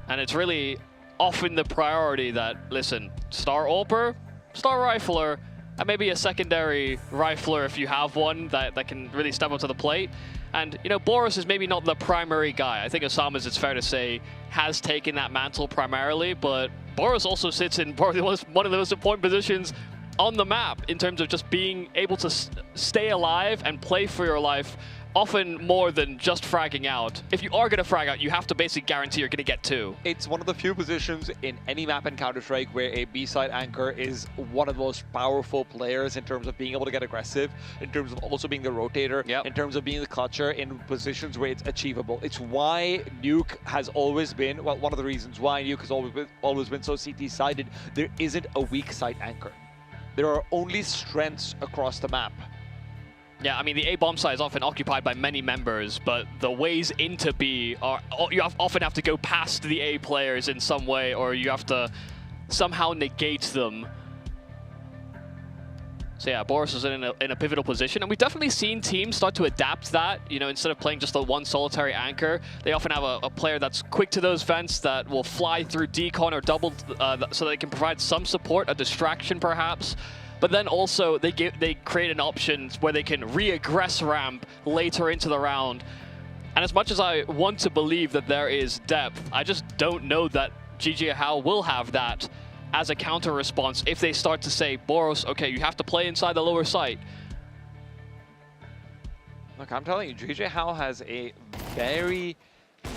And it's really often the priority that, listen, Star AWPer, Star Rifler, and maybe a secondary Rifler if you have one that can really step up to the plate. And, you know, Boros is maybe not the primary guy. I think Osama's, it's fair to say, has taken that mantle primarily, but Boros also sits in one of the most important positions on the map in terms of just being able to stay alive and play for your life, often more than just fragging out. If you are going to frag out, you have to basically guarantee you're going to get 2. It's one of the few positions in any map in Counter-Strike where a B-side anchor is one of the most powerful players in terms of being able to get aggressive, in terms of also being the rotator, in terms of being the clutcher in positions where it's achievable. It's why Nuke has always been, well, one of the reasons why Nuke has always been so CT-sided. There isn't a weak side anchor. There are only strengths across the map. Yeah, I mean, the A bomb site is often occupied by many members, but the ways into B are, you often have to go past the A players in some way, or you have to somehow negate them. So yeah, Boros is in a pivotal position, and we've definitely seen teams start to adapt that. You know, instead of playing just the one solitary anchor, they often have a player that's quick to those vents that will fly through decon or double, so they can provide some support, a distraction perhaps. But then also they create an option where they can re-aggress ramp later into the round. And as much as I want to believe that there is depth, I just don't know that GG Hao will have that as a counter response if they start to say, Boros, okay, you have to play inside the lower site. Look, I'm telling you, GG Hao has a very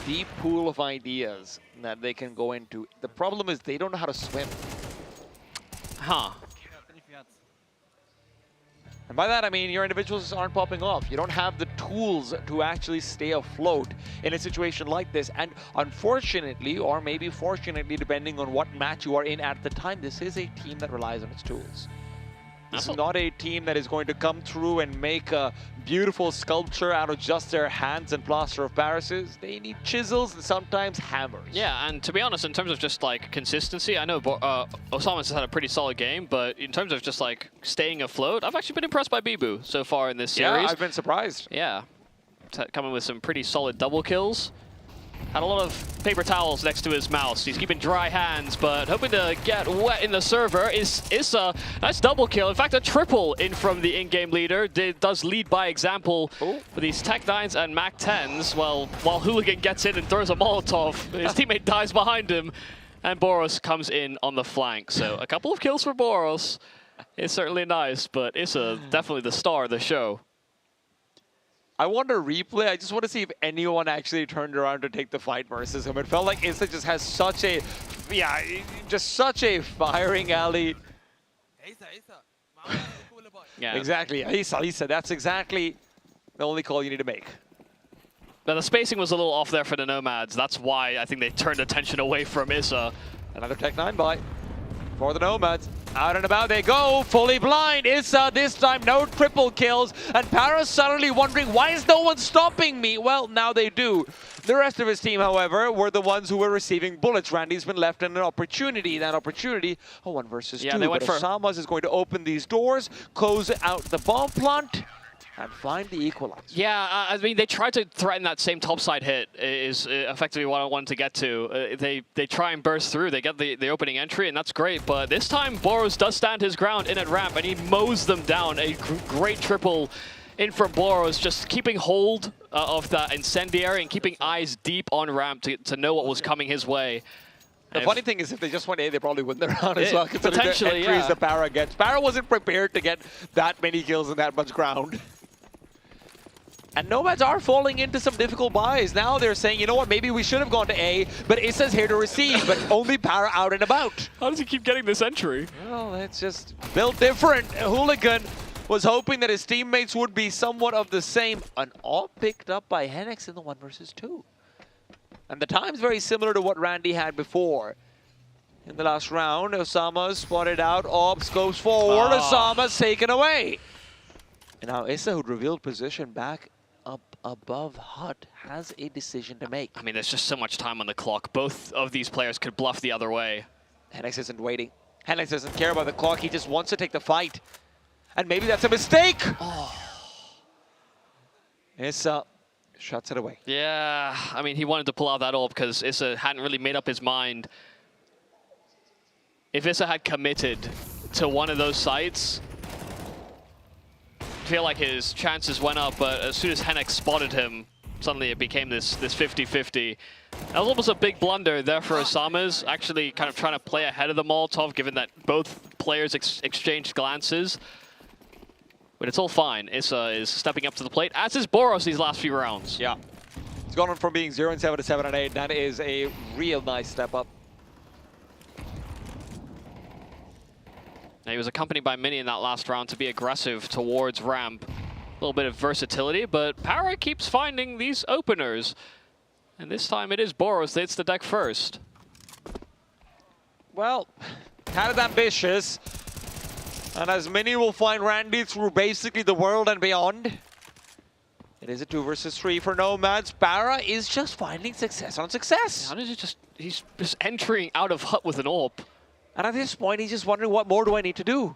deep pool of ideas that they can go into. The problem is they don't know how to swim. Huh. And by that, I mean your individuals aren't popping off. You don't have the tools to actually stay afloat in a situation like this. And unfortunately, or maybe fortunately, depending on what match you are in at the time, this is a team that relies on its tools. This is not a team that is going to come through and make a beautiful sculpture out of just their hands and plaster of Parises. They need chisels and sometimes hammers. Yeah, and to be honest, in terms of just like consistency, I know Osama's had a pretty solid game, but in terms of just like staying afloat, I've actually been impressed by Bibu so far in this series. Yeah, I've been surprised. Yeah, coming with some pretty solid double kills. Had a lot of paper towels next to his mouse. He's keeping dry hands, but hoping to get wet in the server. Is a nice double kill. In fact, a triple in from the in-game leader. Does lead by example for these Tech 9s and Mac 10s. Well, while Hooligan gets in and throws a Molotov, his teammate dies behind him, and Boros comes in on the flank. So a couple of kills for Boros is certainly nice, but Issa definitely the star of the show. I want a replay. I just want to see if anyone actually turned around to take the fight versus him. It felt like Issa just has such a, just such a firing alley. Yeah. Exactly. Issa, that's exactly the only call you need to make. Now, the spacing was a little off there for the Nomads. That's why I think they turned attention away from Issa. Another Tech 9 buy for the Nomads. Out and about they go, fully blind. Issa this time, no triple kills. And Para suddenly wondering, why is no one stopping me? Well, now they do. The rest of his team, however, were the ones who were receiving bullets. Randy's been left in an opportunity. That opportunity, 1 versus 2. They went but Osamas is going to open these doors, close out the bomb plant, and find the equalizer. Yeah, I mean, they tried to threaten that same topside hit is effectively what I wanted to get to. They try and burst through. They get the opening entry, and that's great. But this time, Boros does stand his ground in at ramp, and he mows them down. A great triple in from Boros, just keeping hold of that incendiary and keeping eyes deep on ramp to know what was coming his way. The funny thing is, if they just went A, they probably win the round as well. Potentially, the entries that Para gets. Para wasn't prepared to get that many kills in that much ground. And Nomads are falling into some difficult buys. Now they're saying, you know what, maybe we should have gone to A, but Issa's here to receive, but only Para out and about. How does he keep getting this entry? Well, it's just built different. Hooligan was hoping that his teammates would be somewhat of the same. An all picked up by Hennex in the 1 versus 2. And the time's very similar to what Randy had before. In the last round, Osama spotted out, Ops goes forward, Osama's taken away. And now Issa, who'd revealed position back up above Hut, has a decision to make. I mean, there's just so much time on the clock. Both of these players could bluff the other way. Hennex isn't waiting. Hennex doesn't care about the clock. He just wants to take the fight. And maybe that's a mistake. Issa shuts it away. Yeah, I mean, he wanted to pull out that ult because Issa hadn't really made up his mind. If Issa had committed to one of those sites, I feel like his chances went up, but as soon as Hennex spotted him, suddenly it became this 50-50. That was almost a big blunder there for Osamas, actually kind of trying to play ahead of the Molotov, given that both players exchanged glances. But it's all fine. Issa is stepping up to the plate, as is Boros these last few rounds. Yeah. It's gone from being 0-7 to 7-8. That is a real nice step up. Now, he was accompanied by Mini in that last round to be aggressive towards ramp. A little bit of versatility, but Para keeps finding these openers. And this time it is Boros that hits the deck first. Well, kind of ambitious. And as Mini will find Randy through basically the world and beyond. It is a 2 versus 3 for Nomads. Para is just finding success on success. How does he's just entering out of Hut with an AWP. And at this point, he's just wondering, what more do I need to do?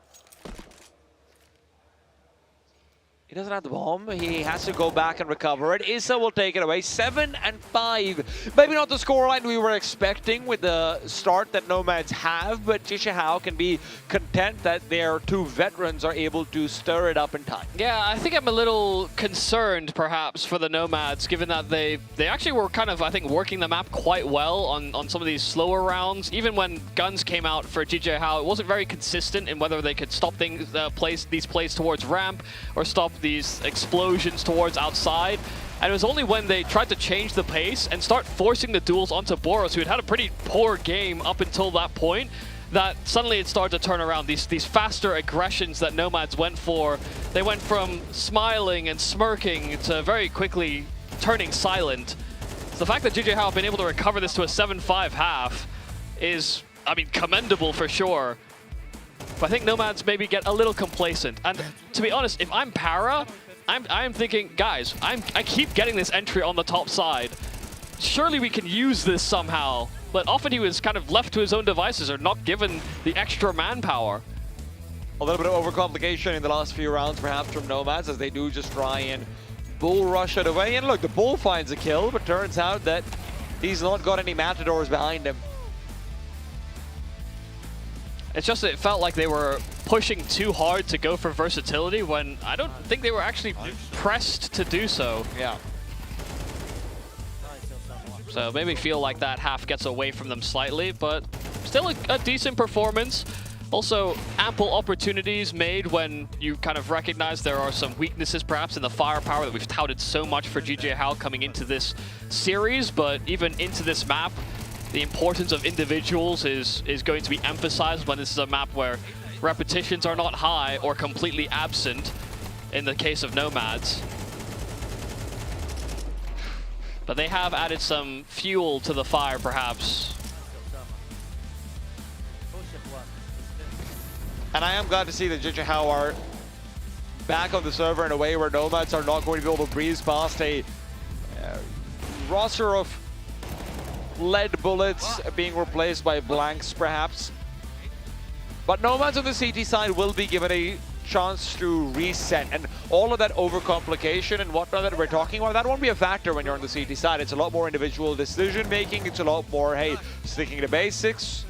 He doesn't have the bomb. He has to go back and recover it. Issa will take it away. 7-5. Maybe not the scoreline we were expecting with the start that Nomads have, but Jishihao can be content that their 2 veterans are able to stir it up in time. Yeah, I think I'm a little concerned, perhaps, for the Nomads, given that they actually were kind of, I think, working the map quite well on some of these slower rounds. Even when guns came out for Jishihao, it wasn't very consistent in whether they could stop things, these plays towards ramp or stop these explosions towards outside. And it was only when they tried to change the pace and start forcing the duels onto Boros, who had had a pretty poor game up until that point, that suddenly it started to turn around. These faster aggressions that Nomads went for, they went from smiling and smirking to very quickly turning silent. So the fact that Jishihao have been able to recover this to a 7-5 half is, I mean, commendable for sure. But I think Nomads maybe get a little complacent. And to be honest, if I'm Para, I'm thinking, guys, I keep getting this entry on the top side. Surely we can use this somehow. But often he was kind of left to his own devices or not given the extra manpower. A little bit of overcomplication in the last few rounds, perhaps, from Nomads, as they do just try and bull rush it away. And look, the bull finds a kill, but turns out that he's not got any matadors behind him. It's just that it felt like they were pushing too hard to go for versatility when I don't think they were actually pressed to do so. Yeah. So maybe feel like that half gets away from them slightly, but still a decent performance. Also, ample opportunities made when you kind of recognize there are some weaknesses perhaps in the firepower that we've touted so much for Jishihao coming into this series, but even into this map, the importance of individuals is going to be emphasized when this is a map where repetitions are not high or completely absent in the case of Nomads. But they have added some fuel to the fire, perhaps. And I am glad to see that JJHao are back on the server in a way where Nomads are not going to be able to breeze past a roster of lead bullets being replaced by blanks, perhaps. But Nomads on the CT side will be given a chance to reset, and all of that overcomplication and whatnot that we're talking about, that won't be a factor when you're on the CT side. It's a lot more individual decision making. It's a lot more, hey, sticking to basics.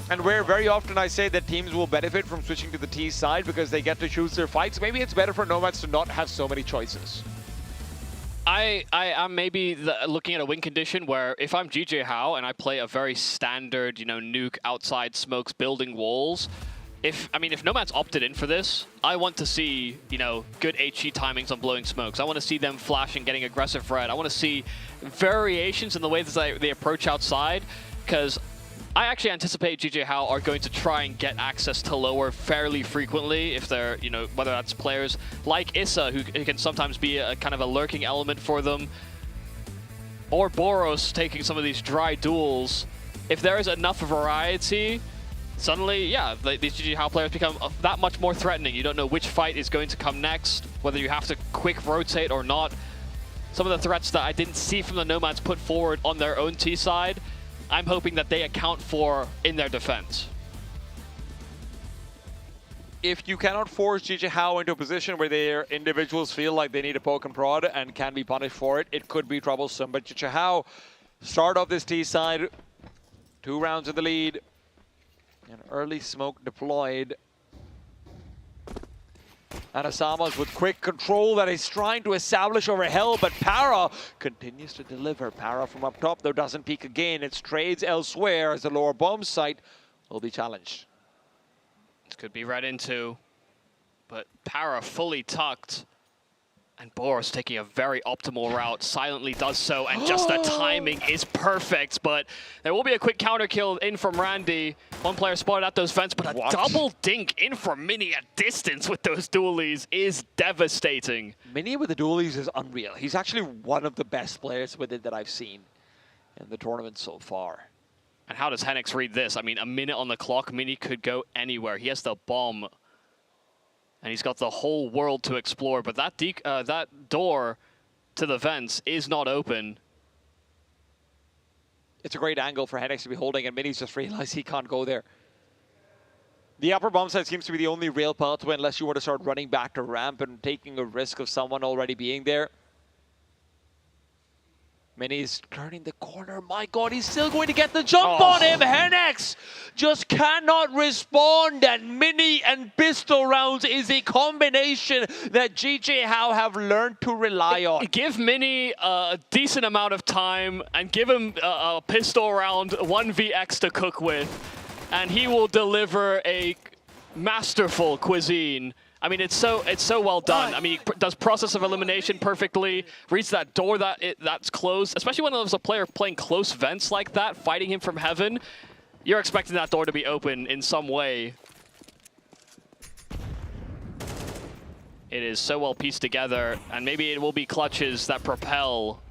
And where very often I say that teams will benefit from switching to the T side because they get to choose their fights, maybe it's better for Nomads to not have so many choices. I'm maybe looking at a win condition where if I'm JJHao and I play a very standard, you know, nuke outside smokes building walls, if Nomads opted in for this, I want to see, you know, good HE timings on blowing smokes. I want to see them flashing, getting aggressive red. I want to see variations in the way that they approach outside, because I actually anticipate JJHao are going to try and get access to lower fairly frequently if they're, you know, whether that's players like Issa, who can sometimes be a kind of a lurking element for them, or Boros taking some of these dry duels. If there is enough variety, suddenly, yeah, these JJHao players become that much more threatening. You don't know which fight is going to come next, whether you have to quick rotate or not. Some of the threats that I didn't see from the Nomads put forward on their own T side, I'm hoping that they account for in their defense. If you cannot force JJHao into a position where their individuals feel like they need a poke and prod and can be punished for it, it could be troublesome. But JJHao start off this T side, 2 rounds in the lead, an early smoke deployed. And Asama's with quick control that he's trying to establish over Hell, but Para continues to deliver. Para from up top, though, doesn't peek again. It's trades elsewhere as the lower bomb site will be challenged. This could be right into, but Para fully tucked. And Boros taking a very optimal route, silently does so, and just the timing is perfect. But there will be a quick counter kill in from Randy. One player spotted at those vents, but a double dink in from Mini at distance with those dualies is devastating. Mini with the dualies is unreal. He's actually one of the best players with it that I've seen in the tournament so far. And how does Henix read this? I mean, a minute on the clock, Mini could go anywhere. He has the bomb. And he's got the whole world to explore, but that door to the vents is not open. It's a great angle for Henix to be holding, and Mini's just realized he can't go there. The upper bomb side seems to be the only real pathway unless you want to start running back to ramp and taking a risk of someone already being there. Mini's turning the corner. My God, he's still going to get the jump on him. Henix just cannot respond. And Mini and pistol rounds is a combination that JJHao have learned to rely on. Give Mini a decent amount of time and give him a pistol round 1vx to cook with, and he will deliver a masterful cuisine. I mean, it's so well done. I mean, he does process of elimination perfectly, reads that door that's closed, especially when there's a player playing close vents like that, fighting him from heaven. You're expecting that door to be open in some way. It is so well pieced together, and maybe it will be clutches that propel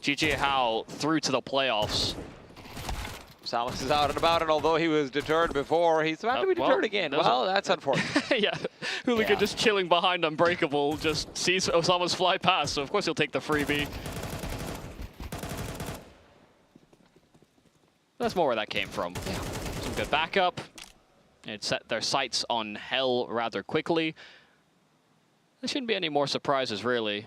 JJHao through to the playoffs. Samus is out and about, and although he was deterred before, he's about to be deterred again. Well, that's unfortunate. Yeah, Hooligan just chilling behind Unbreakable, just sees Osama's fly past, so of course he'll take the freebie. That's more where that came from. Yeah. Some good backup. It set their sights on Hell rather quickly. There shouldn't be any more surprises, really.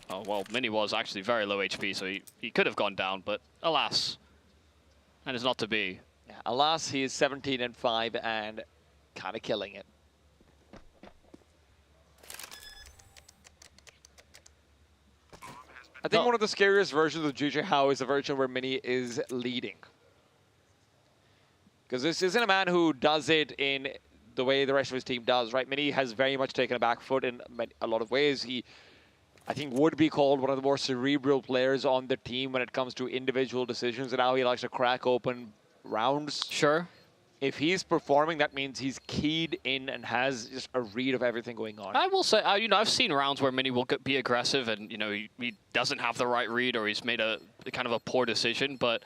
Oh, well, Mini was actually very low HP, so he could have gone down, but alas. And it's not to be. Yeah, alas, he is 17-5 and kind of killing it. I think one of the scariest versions of JJHao is the version where Mini is leading. Because this isn't a man who does it in the way the rest of his team does, right? Mini has very much taken a back foot in a lot of ways. He, I think, would be called one of the more cerebral players on the team when it comes to individual decisions and how he likes to crack open rounds. Sure. If he's performing, that means he's keyed in and has just a read of everything going on. I will say, you know, I've seen rounds where Mini will be aggressive and, you know, he doesn't have the right read or he's made a kind of a poor decision. But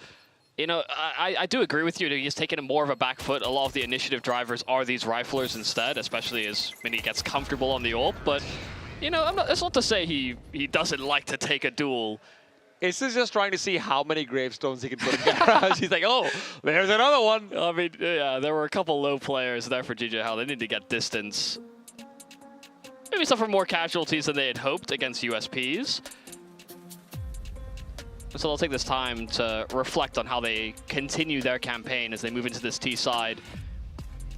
You know, I do agree with you. He's taken more of a back foot. A lot of the initiative drivers are these riflers instead, especially as Mini gets comfortable on the AWP. But, you know, it's not to say he doesn't like to take a duel. Is this just trying to see how many gravestones he can put in Garage? He's like, oh, there's another one. I mean, yeah, there were a couple low players there for GJ Hao. They need to get distance. Maybe suffer more casualties than they had hoped against USPs. So they'll take this time to reflect on how they continue their campaign as they move into this T side.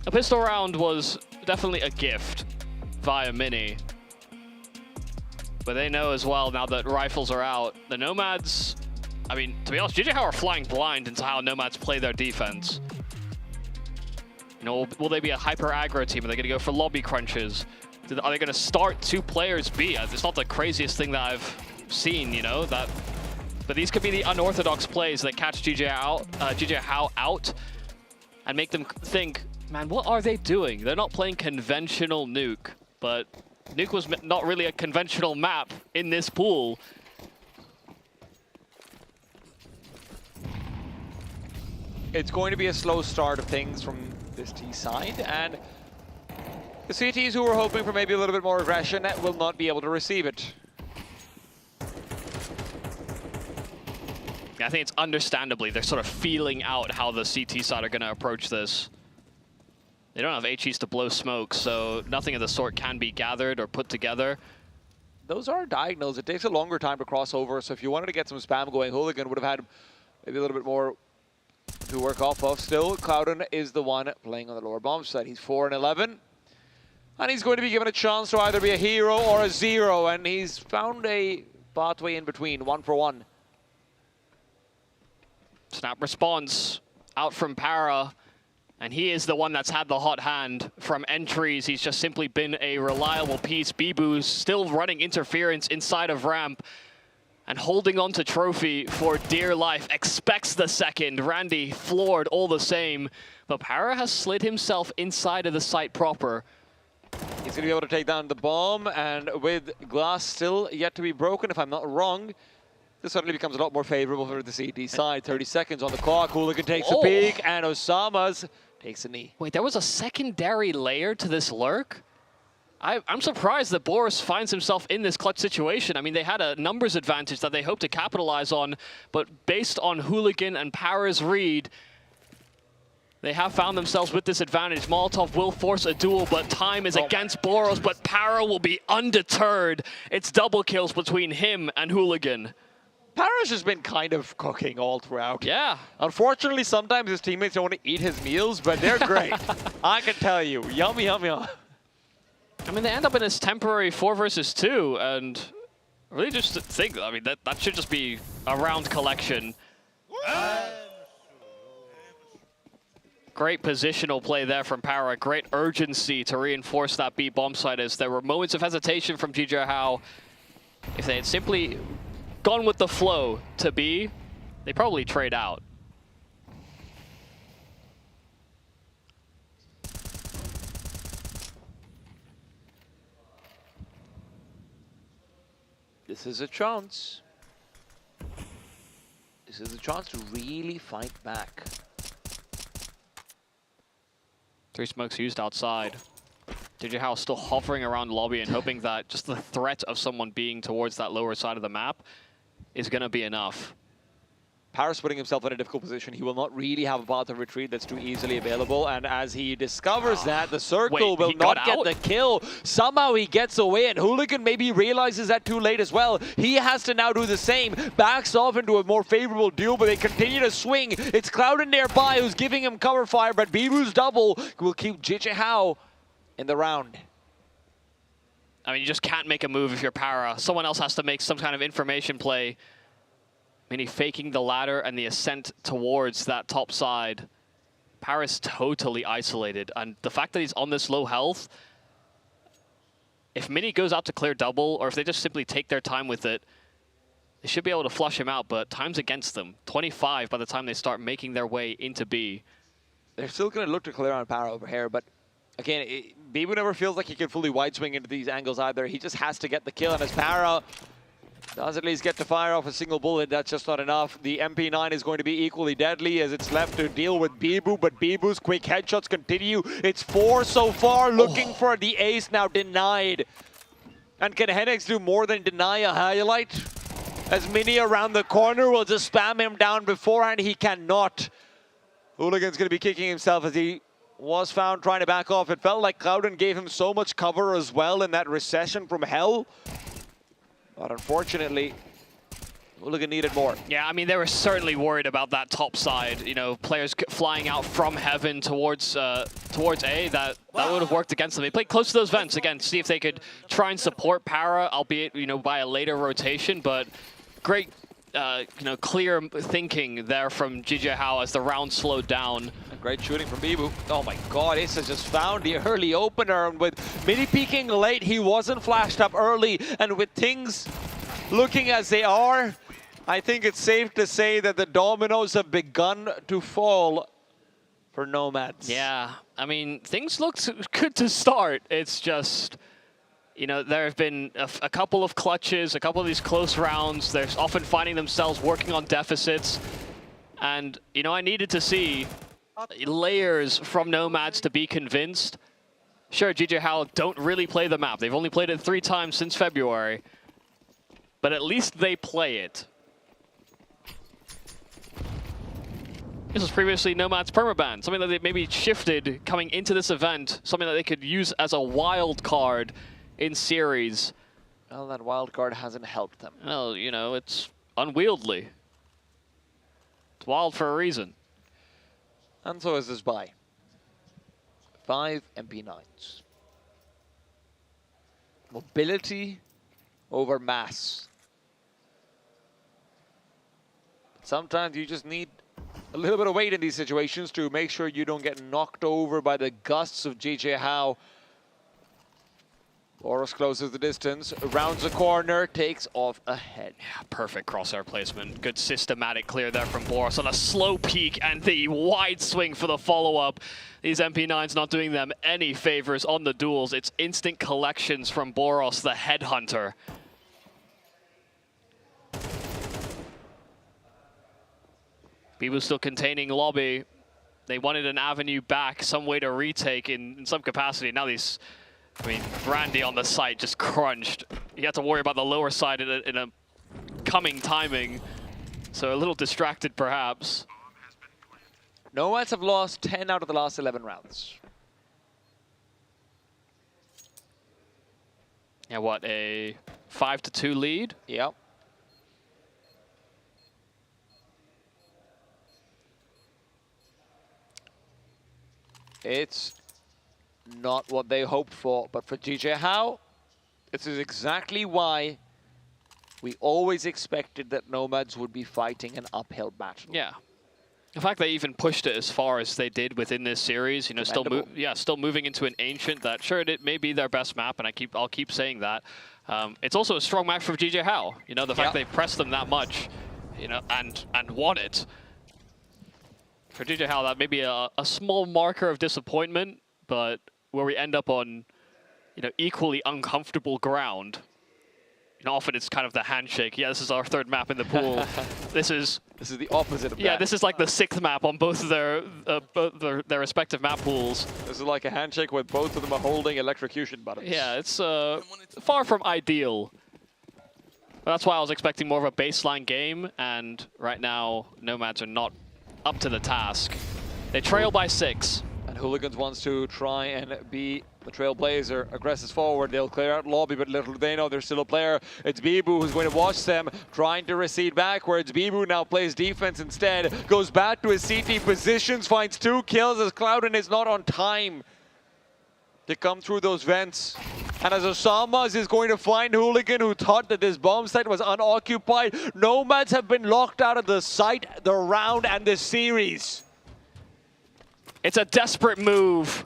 A pistol round was definitely a gift via Mini. But they know as well, now that rifles are out, the Nomads, I mean, to be honest, GJ Hao are flying blind into how Nomads play their defense. You know, will they be a hyper aggro team? Are they going to go for lobby crunches? Are they going to start 2 players B? It's not the craziest thing that I've seen, you know, that. But these could be the unorthodox plays that catch GJ Hao out and make them think, man, what are they doing? They're not playing conventional Nuke, but Nuke was not really a conventional map in this pool. It's going to be a slow start of things from this T side, and the CTs who were hoping for maybe a little bit more aggression will not be able to receive it. I think it's understandably they're sort of feeling out how the CT side are going to approach this. They don't have HEs to blow smoke, so nothing of the sort can be gathered or put together. Those are diagonals. It takes a longer time to cross over, so if you wanted to get some spam going, Hooligan would have had maybe a little bit more to work off of. Still, Clouden is the one playing on the lower bomb side. He's 4-11, and he's going to be given a chance to either be a hero or a zero, and he's found a pathway in between, 1 for 1. Snap response out from Para, and he is the one that's had the hot hand from entries. He's just simply been a reliable piece. Bibu's still running interference inside of ramp and holding on to trophy for dear life. Expects the second. Randy floored all the same, but Para has slid himself inside of the site proper. He's going to be able to take down the bomb, and with glass still yet to be broken, if I'm not wrong, this suddenly becomes a lot more favorable for the CT side. 30 seconds on the clock. Hooligan takes a peek, and Osama's takes a knee. Wait, there was a secondary layer to this lurk? I'm surprised that Boris finds himself in this clutch situation. I mean, they had a numbers advantage that they hoped to capitalize on, but based on Hooligan and Para's read, they have found themselves with this advantage. Molotov will force a duel, but time is against Boros, but Para will be undeterred. It's double kills between him and Hooligan. Para's has been kind of cooking all throughout. Yeah. Unfortunately, sometimes his teammates don't want to eat his meals, but they're great. I can tell you. Yum, yum, yum. I mean, they end up in this temporary 4 versus 2, and really just think, I mean, that should just be a round collection. Great positional play there from Para. Great urgency to reinforce that B bomb site, as there were moments of hesitation from GJ Hao. If they had simply gone with the flow to B, they probably trade out. This is a chance. This is a chance to really fight back. 3 smokes used outside. GJ Hao still hovering around lobby and hoping that just the threat of someone being towards that lower side of the map is going to be enough. Paris putting himself in a difficult position. He will not really have a path of retreat that's too easily available. And as he discovers that, the circle will not get the kill. Somehow he gets away, and Hooligan maybe realizes that too late as well. He has to now do the same. Backs off into a more favorable duel, but they continue to swing. It's Clouden nearby who's giving him cover fire, but Bibu's double will keep GJ Hao in the round. I mean, you just can't make a move if you're Para. Someone else has to make some kind of information play. Mini faking the ladder and the ascent towards that top side. Para's totally isolated, and the fact that he's on this low health, if Mini goes out to clear double, or if they just simply take their time with it, they should be able to flush him out, but time's against them. 25 by the time they start making their way into B. They're still going to look to clear on Para over here, but again, Bibu never feels like he can fully wide swing into these angles either. He just has to get the kill, and as Para Does at least get to fire off a single bullet. That's just not enough. The MP9 is going to be equally deadly as it's left to deal with Bibu, but Bibu's quick headshots continue. It's 4 so far, looking for the ace, now denied. And can Hennex do more than deny a highlight? As Mini around the corner will just spam him down beforehand. He cannot. Hooligan's going to be kicking himself as he was found trying to back off. It felt like Clouden gave him so much cover as well in that recession from hell. But unfortunately, Hooligan needed more. Yeah, I mean, they were certainly worried about that top side. You know, players flying out from heaven towards A. That would have worked against them. They played close to those vents again, see if they could try and support Para, albeit, you know, by a later rotation. But great, you know, clear thinking there from GJ Hao as the round slowed down. Great shooting from Bibu. Oh my god, Ace has just found the early opener, and with Mini peeking late, he wasn't flashed up early, and with things looking as they are, I think it's safe to say that the dominoes have begun to fall for Nomads. Yeah, I mean, things looked good to start. It's just, you know, there have been a couple of clutches, a couple of these close rounds. They're often finding themselves working on deficits. And, you know, I needed to see layers from Nomads to be convinced. Sure, GJ Hao don't really play the map. They've only played it 3 times since February. But at least they play it. This was previously Nomad's permaban, something that they maybe shifted coming into this event, something that they could use as a wild card in series. Well, that wild card hasn't helped them. Well, you know, it's unwieldy. It's wild for a reason. And so is this buy. 5 MP9s. Mobility over mass. Sometimes you just need a little bit of weight in these situations to make sure you don't get knocked over by the gusts of GJ Hao. Boros closes the distance, rounds the corner, takes off ahead. Yeah, perfect crosshair placement. Good systematic clear there from Boros on a slow peek and the wide swing for the follow-up. These MP9s not doing them any favors on the duels. It's instant collections from Boros, the headhunter. Bibu still containing lobby. They wanted an avenue back, some way to retake in some capacity. Now these, I mean, Brandy on the site just crunched. He had to worry about the lower side in a coming timing. So a little distracted, perhaps. Nomads have lost 10 out of the last 11 rounds. Yeah, what, a 5-2 lead? Yep. It's not what they hoped for, but for GJ Hao, this is exactly why we always expected that Nomads would be fighting an uphill battle. Yeah. The fact they even pushed it as far as they did within this series, you know, still moving into an Ancient that, sure, it may be their best map, and I'll keep saying that. It's also a strong match for GJ Hao. You know, the fact they pressed them that much, you know, and won it. For GJ Hao, that may be a small marker of disappointment, but where we end up on, you know, equally uncomfortable ground. You know, often it's kind of the handshake. Yeah, this is our 3rd map in the pool. This is the opposite of that. Yeah, this is like the 6th map on both of their respective map pools. This is like a handshake with both of them are holding electrocution buttons. Yeah, it's far from ideal. But that's why I was expecting more of a baseline game, and right now, Nomads are not up to the task. They trail by 6. And Hooligans wants to try and be the trailblazer, aggresses forward. They'll clear out lobby, but little do they know there's still a player. It's Bibu who's going to watch them, trying to recede backwards. Bibu now plays defense instead, goes back to his CT positions, finds 2 kills as Clouden is not on time to come through those vents. And as Osamas is going to find Hooligan, who thought that this bomb site was unoccupied, Nomads have been locked out of the site, the round, and the series. It's a desperate move.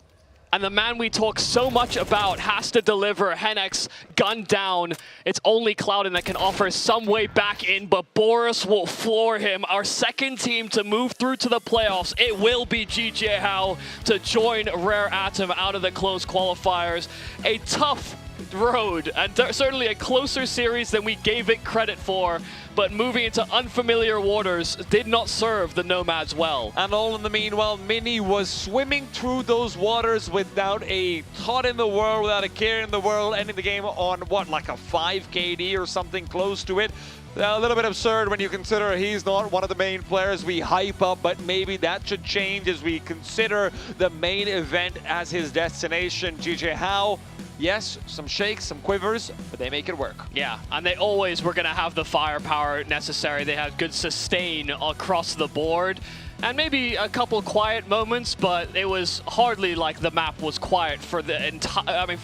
And the man we talk so much about has to deliver. Hennex gunned down. It's only Clouden that can offer some way back in, but Boros will floor him. Our 2nd team to move through to the playoffs. It will be GJ Hao to join Rare Atom out of the close qualifiers. A tough road, and certainly a closer series than we gave it credit for, but moving into unfamiliar waters did not serve the Nomads well. And all in the meanwhile, Mini was swimming through those waters without a thought in the world, without a care in the world, ending the game on what, like a 5 KD or something close to it. A little bit absurd when you consider he's not one of the main players we hype up, but maybe that should change as we consider the main event as his destination. GG How, yes, some shakes, some quivers, but they make it work. Yeah, and they always were going to have the firepower necessary. They had good sustain across the board. And maybe a couple quiet moments, but it was hardly like the map was quiet for the entire. I mean,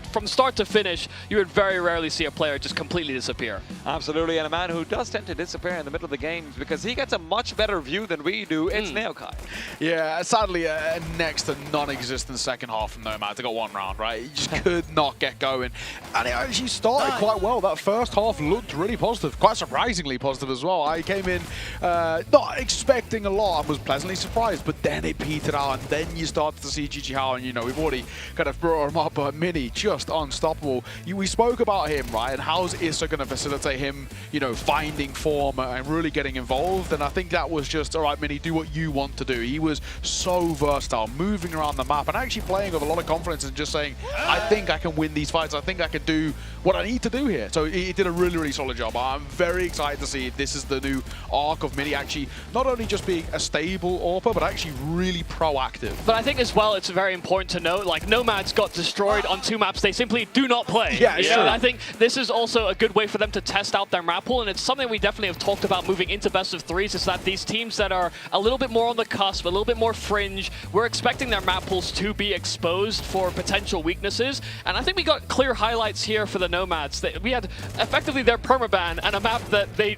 from start to finish, you would very rarely see a player just completely disappear. Absolutely, and a man who does tend to disappear in the middle of the games because he gets a much better view than we do. It's Neokai. Yeah, sadly, a next to non-existent second half from Nomad. They got one round, right? He just could not get going, and it actually started quite well. That first half looked really positive, quite surprisingly positive as well. I came in not expecting a lot. I was pleasantly surprised, but then it petered out, and then you started to see GG How, and you know, we've already kind of brought him up, but Mini, just unstoppable. We spoke about him, right, and how's Issa going to facilitate him, you know, finding form and really getting involved, and I think that was just, all right, Mini, do what you want to do. He was so versatile, moving around the map, and actually playing with a lot of confidence and just saying, I think I can win these fights, I think I can do what I need to do here. So he did a really, really solid job. I'm very excited to see if this is the new arc of Mini actually not only just being a stable AWPer, but actually really proactive. But I think as well, it's very important to note, like, Nomads got destroyed on 2 maps they simply do not play. Yeah, sure. I think this is also a good way for them to test out their map pool, and it's something we definitely have talked about moving into best of 3s, is that these teams that are a little bit more on the cusp, a little bit more fringe, we're expecting their map pools to be exposed for potential weaknesses, and I think we got clear highlights here for the Nomads. We had effectively their permaban and a map that they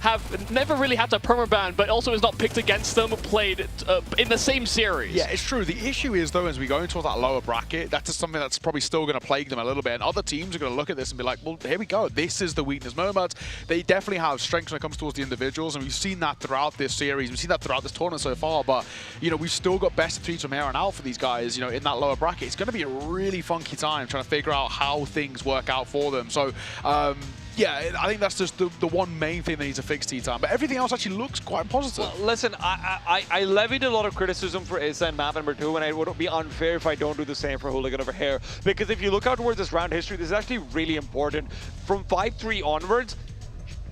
have never really had to permaban, but also is not picked against them, played in the same series. Yeah, it's true. The issue is, though, as we go into that lower bracket, that's just something that's probably still going to plague them a little bit, and other teams are going to look at this and be like, well, here we go. This is the weakness. Nomads, they definitely have strengths when it comes towards the individuals, and we've seen that throughout this series. We've seen that throughout this tournament so far, but, you know, we've still got best of 3s from here on out for these guys, you know, in that lower bracket. It's going to be a really funky time trying to figure out how things work out for them. So, yeah, I think that's just the one main thing that needs to fix T-Time, but everything else actually looks quite positive. Well, listen, I levied a lot of criticism for Issa in map number 2, and it would be unfair if I don't do the same for Hooligan over here, because if you look out towards this round history, this is actually really important. From 5-3 onwards,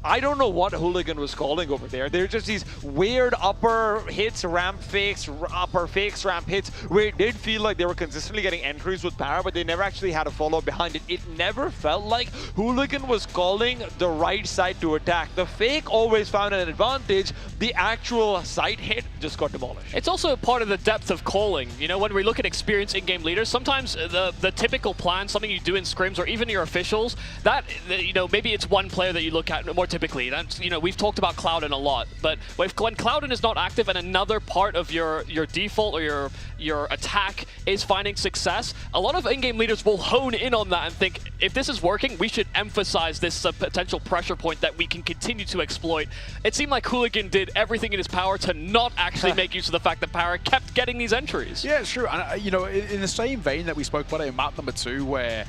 I don't know what Hooligan was calling over there. They're just these weird upper hits, ramp fakes, upper fakes, ramp hits, where it did feel like they were consistently getting entries with power, but they never actually had a follow behind it. It never felt like Hooligan was calling the right side to attack. The fake always found an advantage. The actual side hit just got demolished. It's also part of the depth of calling. You know, when we look at experienced in-game leaders, sometimes the typical plan, something you do in scrims or even your officials, that, you know, maybe it's one player that you look at more typically. That's, you know, we've talked about Clouden a lot, but when Clouden is not active and another part of your default or your attack is finding success, a lot of in-game leaders will hone in on that and think, if this is working, we should emphasize this potential pressure point that we can continue to exploit. It seemed like Hooligan did everything in his power to not actually make use of the fact that Power kept getting these entries. Yeah, it's true. And, you know, in the same vein that we spoke about it in map number 2, where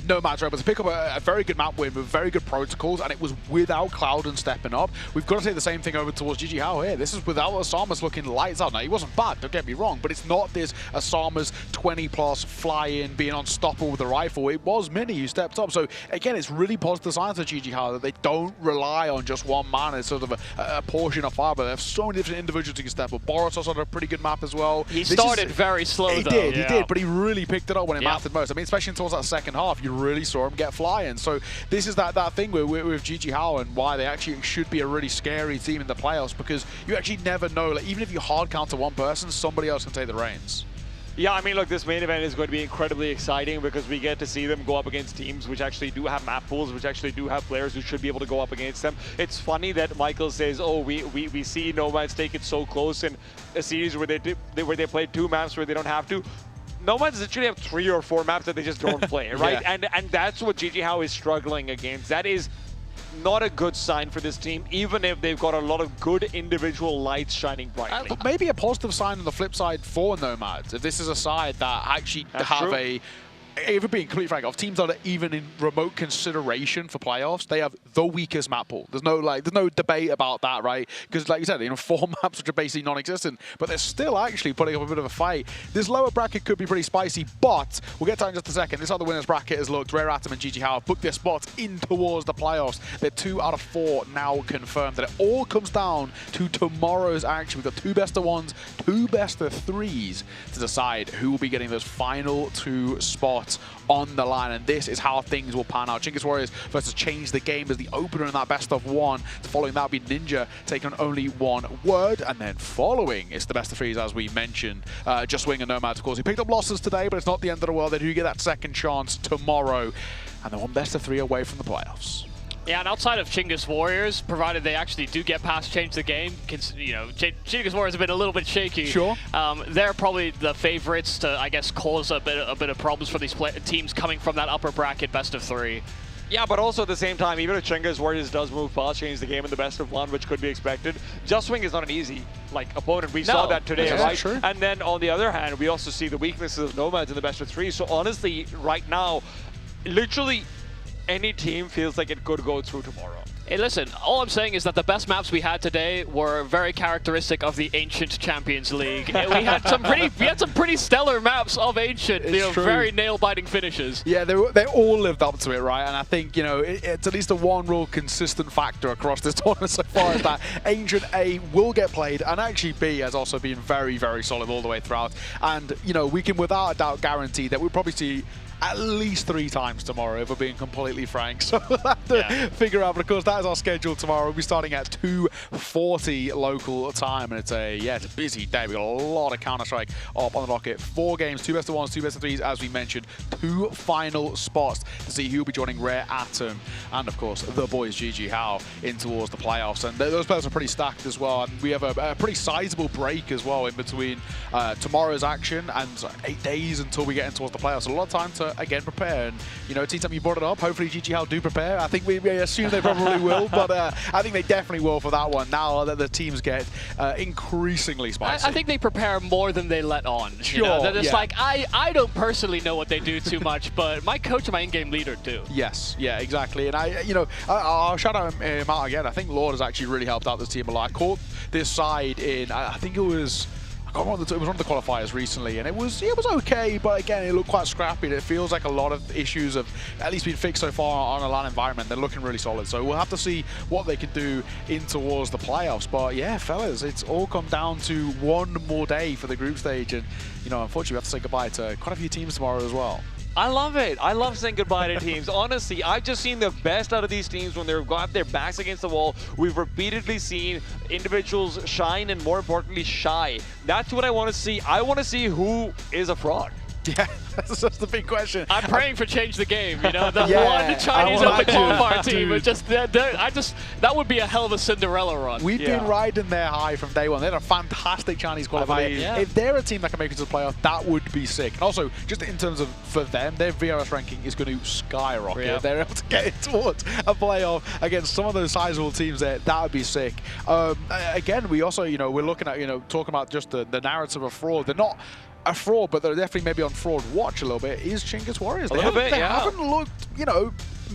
Nomads were able to pick up a very good map win with very good protocols, and it was without Clouden stepping up. We've got to say the same thing over towards GG How here. This is without Asama's looking lights out. Now, he wasn't bad, don't get me wrong, but it's not this Asama's 20+ fly-in, being unstoppable with the rifle. It was Mini who stepped up. So, again, it's really positive signs for GG How that they don't rely on just one man as sort of a portion of fire, but they have so many different individuals who can step up. Boros also had a pretty good map as well. He started very slow, though. He did, but he really picked it up when it mattered most. I mean, especially towards that second half, you really saw him get flying. So, this is that thing with GG How and why they actually should be a really scary team in the playoffs, because you actually never know, like, even if you hard counter one person, somebody else can take the reins. Yeah, I mean, look, this main event is going to be incredibly exciting because we get to see them go up against teams which actually do have map pools, which actually do have players who should be able to go up against them. It's funny that Michael says, oh, we see Nomads take it so close in a series where they played 2 maps where they don't have to. Nomads actually have 3 or 4 maps that they just don't play, right? Yeah. And that's what GG How is struggling against. That is not a good sign for this team, even if they've got a lot of good individual lights shining brightly. But maybe a positive sign on the flip side for Nomads, if this is a side that actually have a if we're being completely frank, of teams that are even in remote consideration for playoffs, they have the weakest map pool. There's no debate about that, right? Because like you said, 4 maps which are basically non-existent, but they're still actually putting up a bit of a fight. This lower bracket could be pretty spicy, but we'll get to that in just a second. This is how the winners bracket has looked. Rare Atom and GG How have booked their spots in towards the playoffs. They're 2 out of 4 now confirmed. That it all comes down to tomorrow's action. We've got 2 best of 1s, 2 best of 3s to decide who will be getting those final 2 spots on the line, and this is how things will pan out. Chingus Warriors versus Change the Game as the opener in that best of 1. Following that will be Ninja taking on only 1 word, and then following it's the best of 3s as we mentioned. Just Wing and Nomads, of course, who picked up losses today, but it's not the end of the world. They do get that second chance tomorrow, and they're 1 best of 3 away from the playoffs. Yeah, and outside of Chingus Warriors, provided they actually do get past Change the Game, Chingus Warriors have been a little bit shaky. Sure. They're probably the favorites to, I guess, cause a bit of problems for these teams coming from that upper bracket best of 3. Yeah, but also at the same time, even if Chingus Warriors does move past, Change the Game in the best of 1, which could be expected, Just Wing is not an easy opponent. We saw that today, right? True. And then on the other hand, we also see the weaknesses of Nomads in the best of 3. So honestly, right now, literally any team feels like it could go through tomorrow. Hey, listen, all I'm saying is that the best maps we had today were very characteristic of the Ancient Champions League. We had some pretty stellar maps of Ancient, very nail-biting finishes. Yeah, they all lived up to it, right? And I think, it's at least a one real consistent factor across this tournament so far is that Ancient A will get played, and actually B has also been very, very solid all the way throughout. And, we can without a doubt guarantee that we'll probably see at least 3 times tomorrow, if we're being completely frank. So we'll have to figure out. But of course, that is our schedule tomorrow. We'll be starting at 2:40 local time, and it's a busy day. We got a lot of Counter-Strike up on the docket. 4 games, 2 best of 1s, 2 best of 3s, as we mentioned. 2 final spots to see who will be joining Rare Atom, and of course the boys GG How in towards the playoffs. And those players are pretty stacked as well. And we have a pretty sizable break as well in between tomorrow's action and 8 days until we get in towards the playoffs. So a lot of time to again prepare, and T-Time, you brought it up. Hopefully GG How do prepare. I think we assume they probably will, but I think they definitely will for that one now that the teams get increasingly spicy. I think they prepare more than they let on. Sure, They're just like, I don't personally know what they do too much, but my coach and my in-game leader do. Yes, yeah, exactly. And I'll shout out him out again. I think Lord has actually really helped out this team a lot. I caught this side in, I think it was one of the qualifiers recently, and it was okay, but again, it looked quite scrappy. And it feels like a lot of issues have at least been fixed so far on a LAN environment. They're looking really solid, so we'll have to see what they can do in towards the playoffs. But yeah, fellas, it's all come down to 1 more day for the group stage, and unfortunately, we have to say goodbye to quite a few teams tomorrow as well. I love it. I love saying goodbye to teams. Honestly, I've just seen the best out of these teams when they've got their backs against the wall. We've repeatedly seen individuals shine and, more importantly, shy. That's what I want to see. I want to see who is a fraud. Yeah, that's the big question. I'm praying for Change the Game, the one Chinese Open qualifier team. That would be a hell of a Cinderella run. We've been riding their high from day one. They're a fantastic Chinese qualifier. If they're a team that can make it to the playoff, that would be sick. And also, just in terms of, for them, their VRS ranking is going to skyrocket. If they're able to get it towards a playoff against some of those sizable teams there, that would be sick. Again, we also, we're looking at, talking about just the narrative of fraud. They're not a fraud, but they're definitely maybe on fraud watch a little bit, is Chingus Warriors. They haven't looked,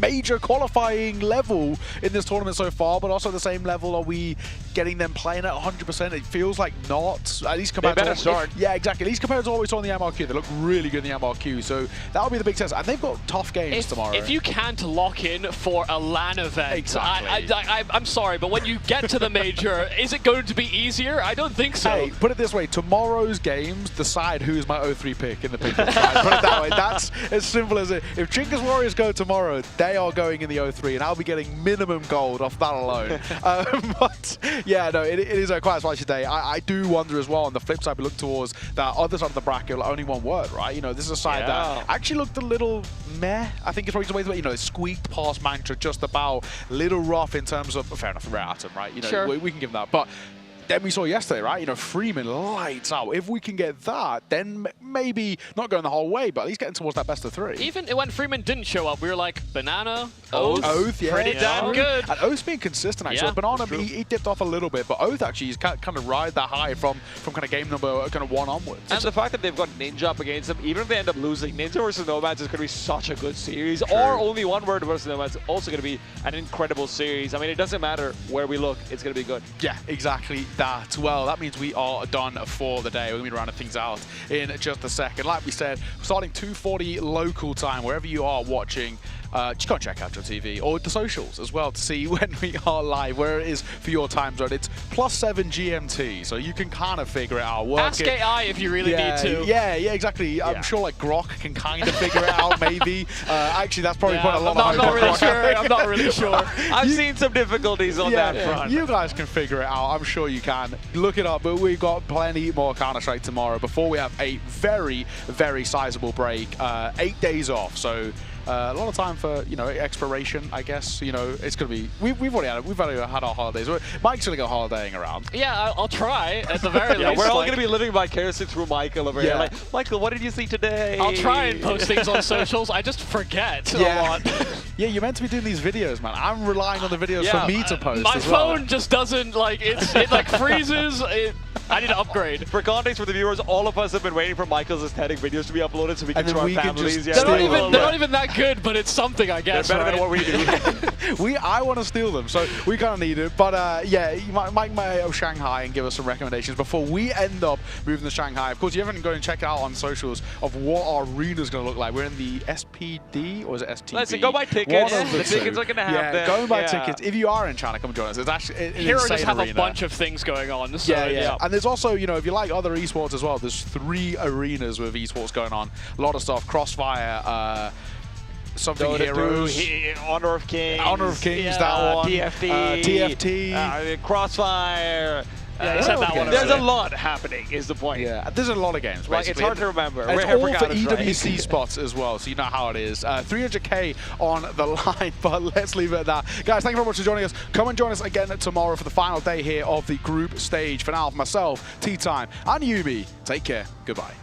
major qualifying level in this tournament so far, but also the same level. Are we getting them playing at 100%? It feels like not, at least compared to start. Yeah, exactly. At least compared to what we saw in the MRQ. They look really good in the MRQ, so that'll be the big test. And they've got tough games tomorrow. If you can't lock in for a LAN event, exactly. I'm sorry, but when you get to the major, is it going to be easier? I don't think so. Hey, put it this way, tomorrow's games decide who is my 0-3 pick in the pick. Put it that way. That's as simple as it. If Chingus Warriors go tomorrow, they are going in the 0-3, and I'll be getting minimum gold off that alone. But yeah, no, it is quite a spicy day. I do wonder as well, on the flip side, we look towards that other side of the bracket, only 1 word, right? This is a side that actually looked a little meh. I think it's probably the way, it squeaked past Mantra just about, little rough in terms of, fair enough, Rare Atom, right? Sure. We can give them that. But then we saw yesterday, right? You know, Freeman lights out. If we can get that, then maybe not going the whole way, but at least getting towards that best of 3. Even when Freeman didn't show up, we were like, Banana, Oath, yeah, pretty damn good. And Oath's been consistent, actually. Yeah, Banana, he dipped off a little bit, but Oath actually is kind of ride that high from kind of game number kind of 1 onwards. And the fact that they've got Ninja up against them, even if they end up losing, Ninja versus Nomads is going to be such a good series. True. Or only one word versus Nomads is also going to be an incredible series. I mean, it doesn't matter where we look, it's going to be good. Yeah, exactly that. Well, that means we are done for the day. We're going to be rounding things out in just a second. Like we said, starting 2:40 local time, wherever you are watching, just go and check out your TV or the socials as well to see when we are live, where it is for your time zone. It's +7 GMT, so you can kind of figure it out. Ask AI if you really need to. Yeah, exactly. I'm sure like Grok can kind of figure it out, maybe. Actually, that's probably put a lot of I'm not really sure. I'm not really sure. I've seen some difficulties on that front. You guys can figure it out. I'm sure you can. Look it up, but we've got plenty more Counter-Strike tomorrow before we have a very, very sizable break. 8 days off, so a lot of time for, you know, exploration, I guess. You know, it's going to be... We've already had our holidays. Mike's going to go holidaying around. Yeah, I'll try, at the very least. We're all going to be living vicariously through Michael over here. Like, Michael, what did you see today? I'll try and post things on socials. I just forget a lot. Yeah, you're meant to be doing these videos, man. I'm relying on the videos for me to post My as well. phone just doesn't, like, it like freezes. I need to upgrade. For context for the viewers, all of us have been waiting for Michael's aesthetic videos to be uploaded so we can show our families. They're not even that good, but it's something, I guess. They're better than what we do. I want to steal them, so we kind of need it. But yeah, Mike may of Shanghai and give us some recommendations before we end up moving to Shanghai. Of course, you haven't gone and check out on socials of what our arena's going to look like. We're in the SPD, or is it STB? Listen, go buy tickets. The tickets are going to happen. Yeah, go and buy tickets. If you are in China, come and join us. It's actually an Hero insane just have arena. a bunch of things going on. So, yeah. And there's also, you know, if you like other esports as well, there's 3 arenas with esports going on. A lot of stuff. Crossfire, something Dota Heroes, 2, Honor of Kings, that one, TFT, Crossfire. Yeah, that one there's a lot happening, is the point. Yeah, there's a lot of games, basically. Like, it's hard to remember. It's all for EWC spots as well, so you know how it is. 300k on the line, but let's leave it at that. Guys, thank you very much for joining us. Come and join us again tomorrow for the final day here of the group stage. For now, for myself, Tea Time, and Yumi, take care. Goodbye.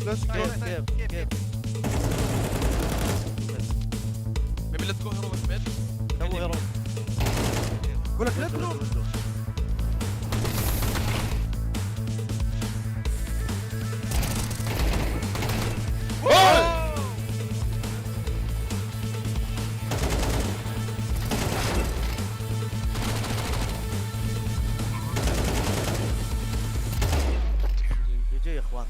Let's go. Maybe let's go hero with mid. بقول لك let's go. GG يا اخوان.